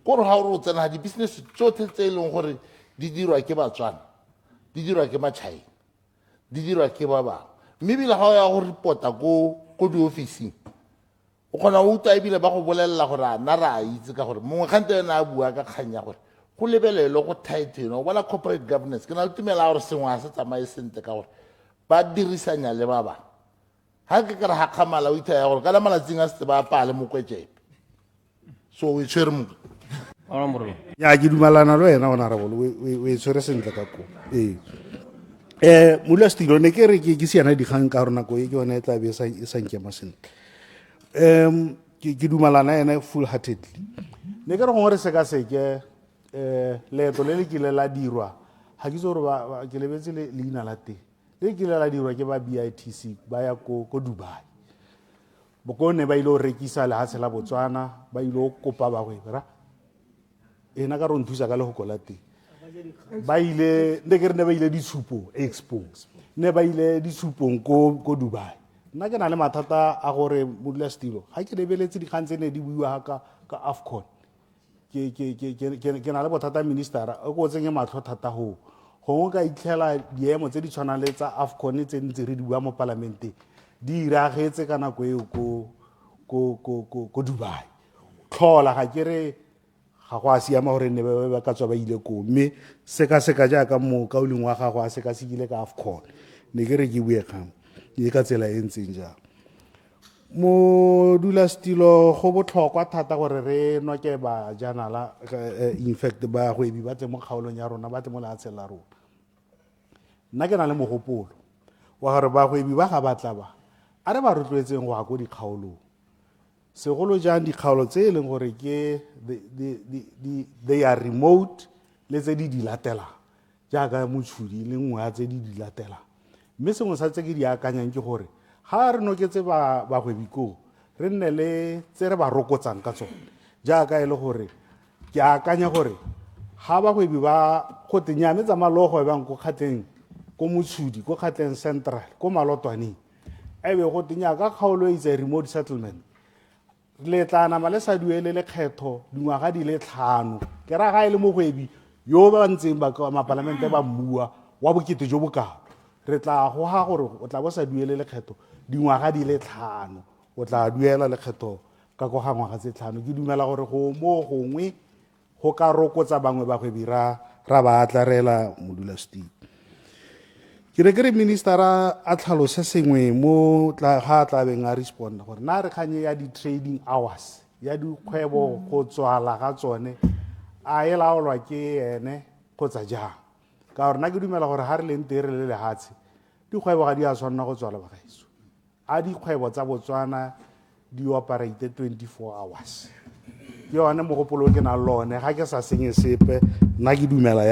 gore ga o tsena di-business tsotlhe tse e leng gore di dirwa ke batswana di dirwa ke matšhaeng di dirwa ke ba bangwe mme ebile ga o ya go report-a ko di-officing o kgona go utlwa ebile ba go bolelela gore a nna re a itse ka gore mongwe kgante yone a bua ka kgang ya gore go lebelelwe go tighten o bona corporate governance ke na le tumela gore sengwe a se tsamaye sentle ka gore ba dirisanya le ba bangwe ga ke kere ga kgamala o ithaya gore ka le malatsing a setse ba pale mokwetsepe so o e tshwere mo ya ke dumalana le wena honorable o e tshwere sentle ka ko modulasetulo ne ke re ke siana dikgang ka gore nako e ke yone e tlabe e sa nkema sentle ke dumalana ene full heartedly ne ke re gongwe re sekaseke leeto le le kile la dirwa ga ke itse gore ke lebetse leina la teng le kile la dirwa ke ba BITC ba ya ko Dubai bokone ba ile o rekisa lehatshe la Botswana ba ile o kopa bagwebra ena ka ro nthusa ka lehoko la teng ba ile ne ke re ne ba ile ditshupo expo ne ba ile ditshupong ko Dubai nna ke na le mathata a gore modulasetulo ga ke lebeletse dikgang tse ne di buiwa ka AFCON ke na le bothata ministera o ko tsenye matlho thata ho gongwe ka itlhela diemo tse di tshwanang le tsa AFCON tse ntse re di bua mo parlamente di iragetse ka nako eo ko Dubai tlhola ga ke re ga go a siama gore ne ba ka tswa ba ile ko mme seka jaaka mo kauleng wa gago a seka-sekile ka AFCON ne ke re ke bue kgang ke ka tsela e ntseng jang mo dulasetilo go botlhokwa thata gore re noke bajanala in fact bagwebi ba tse mo kgaolong ya rona ba tse mo lefatsheng la rona nna ke na le mogopolo wa gore bagwebi ba ga batla ba a re ba rotloetseng go ya ko dikgaolong segolo jang dikgaolo tse e leng gore ke they are remote le tse di latelang jaaka motshodi le nngwe ya tse di latelang mme sengwe sa tse ke di akanyang ke gore ga re noketse bagwebi koo re nne le tse re ba rokotsang ka tsone jaaka e le gore ke akanya gore ga bagwebi ba go tenyame tsa malogo e bang ko kgatleng ko motshodi ko kgatleng central ko malotwaneng e be go tenya ka kgaolo e itse remote settlement le tla nama le sa duele lekgetho dingwaga di le 5 ke ra ga e le mogwebi yo ba ntseng ba mapalamente ba mmua wa bokete jo bokalo re tla go ha gore o tla bo sa duele lekgetho dingwaga di le 5 o tla duela lekgetho ka go ga ngwaga tse 5 ke dumela gore go mo gongwe go ka rokotsa bangwe bagwebi ra ba atlarela modulasetilo ke re ministera a tlhalose sengwe mo ga tla beng a responda gore na re kganye ya di-trading hours ya dikgwebo go tswala ga tsone a e laolwa ke ene kgotsa jang ka gore nna ke dumela gore ga re leng teng re le lehatshe dikgwebo ga di a tshwanela go tswala bagaetso a dikgwebo tsa Botswana di operate 24 hours ke yone mogopolo ke na lone ga ke sa senye sepe nna ke dumela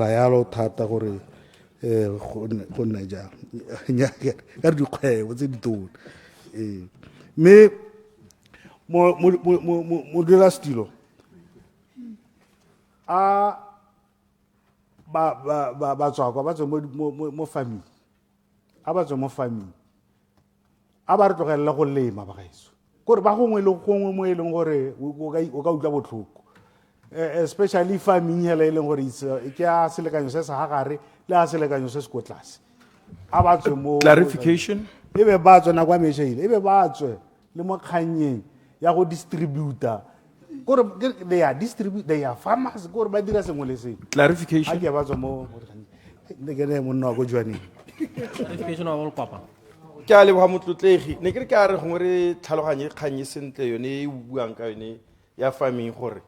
yalo thata gore go nna jang ka dikgwebo tse ditona mme modulasetilo a batswakwa ba tswe mo family a ba tswe mo family a ba re tlogelela go lema bagaetso kore ba gongwe le gongwe mo e leng gore o ka utlwa botlhoko especially farming hela e leng gore ke a selekanyo se sa gagare le a selekanyo se se ko tlase a ba tswe mo clarification e be ba tswe nakwa meshaile e be ba tswe le mo kganyeng ya go distributor kore they are farmers kore ba dira sengwe le sengwe clarification a ke ba tswe mo ne ke ne monna wa go jwaneng clarification wa go papa ke a leboga motlotlegi ne ke re ke a re gongwe re tlhaloganye kganye sentle yone e buang ka yone ya farming gore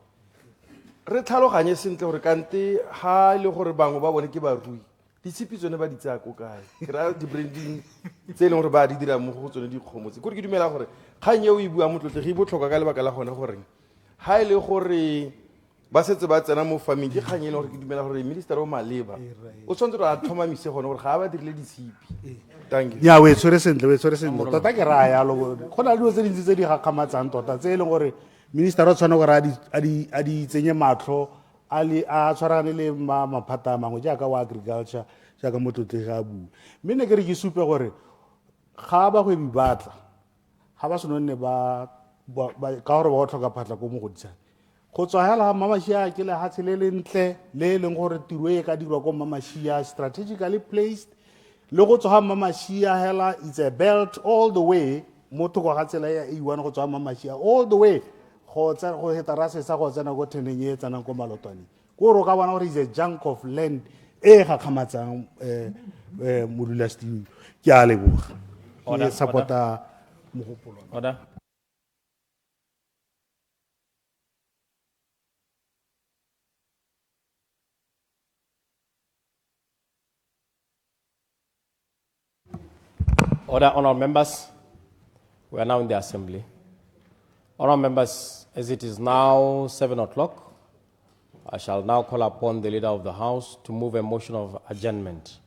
re tlhaloganye sentle gore kante ha le gore bangwe ba bone ke barui ditshipi tsone ba di tsaya ko kae ke ra di-branding tse e leng gore ba di dira mo go tsone dikgomo tse kore ke dumela gore kgang eo e bua motlotlegi e botlhokwa ka lebaka la gone gore ha e le gore ba setse ba tsena mo farming ke kgang e leng gore ke dumela gore minister o maleba o tshwanetse gore a tlhomamise gone gore ga a ba dirile ditshipi ya we tshwere sentle tota ke raya yalo go na le dilo tse dintsi tse di gakgamatsang tota tse e leng gore minister o tshwana gore a di tsenye matlho a tshwaragane le maphata a mangwe jaaka wa agriculture jaaka motlotlegi a bua mme ne ke re ke supe gore ga bagwebi batla ga ba senonne ka gore ba go tlhoka phatla ko mo godisane go tswa hela mamashia ke lehatshe le lentle le e leng gore tiro e ka dirwa ko mamashia strategically placed le go tswa mamashia hela it's a belt all the way mo thoko ga tsela ya A1 go tswa mamashia all the way go heta rase sa go tsena go teneng e tsanang ko malotwaneng ko ro ka bona gore is a chunk of land e ga khamatsang modulasetilo ke a leboga ke supporta mogopolo order Order, honourable members. We are now in the assembly. Honourable members, as it is now 7 o'clock, I shall now call upon the leader of the House to move a motion of adjournment.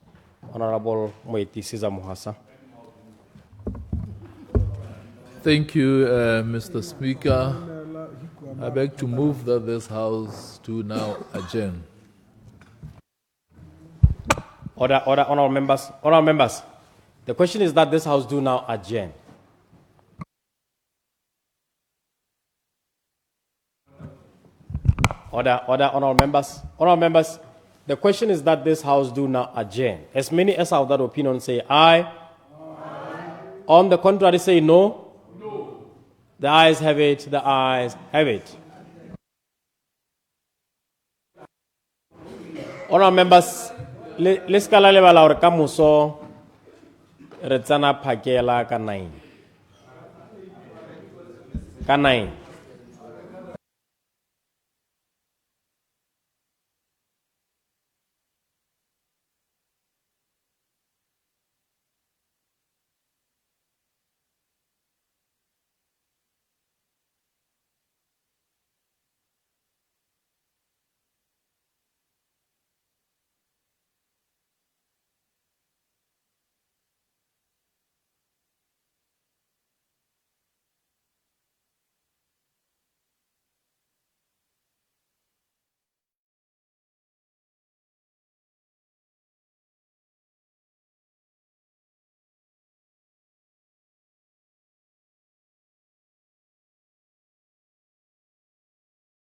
Honourable Moeti Cesar Muhasa. Thank you, Mr. Speaker. I beg to move that this House do now adjourn. Order, honourable members. Honourable members. The question is that this House do now adjourn. Order, honorable members. Honorable members, the question is that this House do not adjourn. As many as have that opinion say aye. On the contrary, say no. No. The ayes have it. The ayes have it. Honorable members, let's call our kamuso retsana phakela ka 9. Ka 9.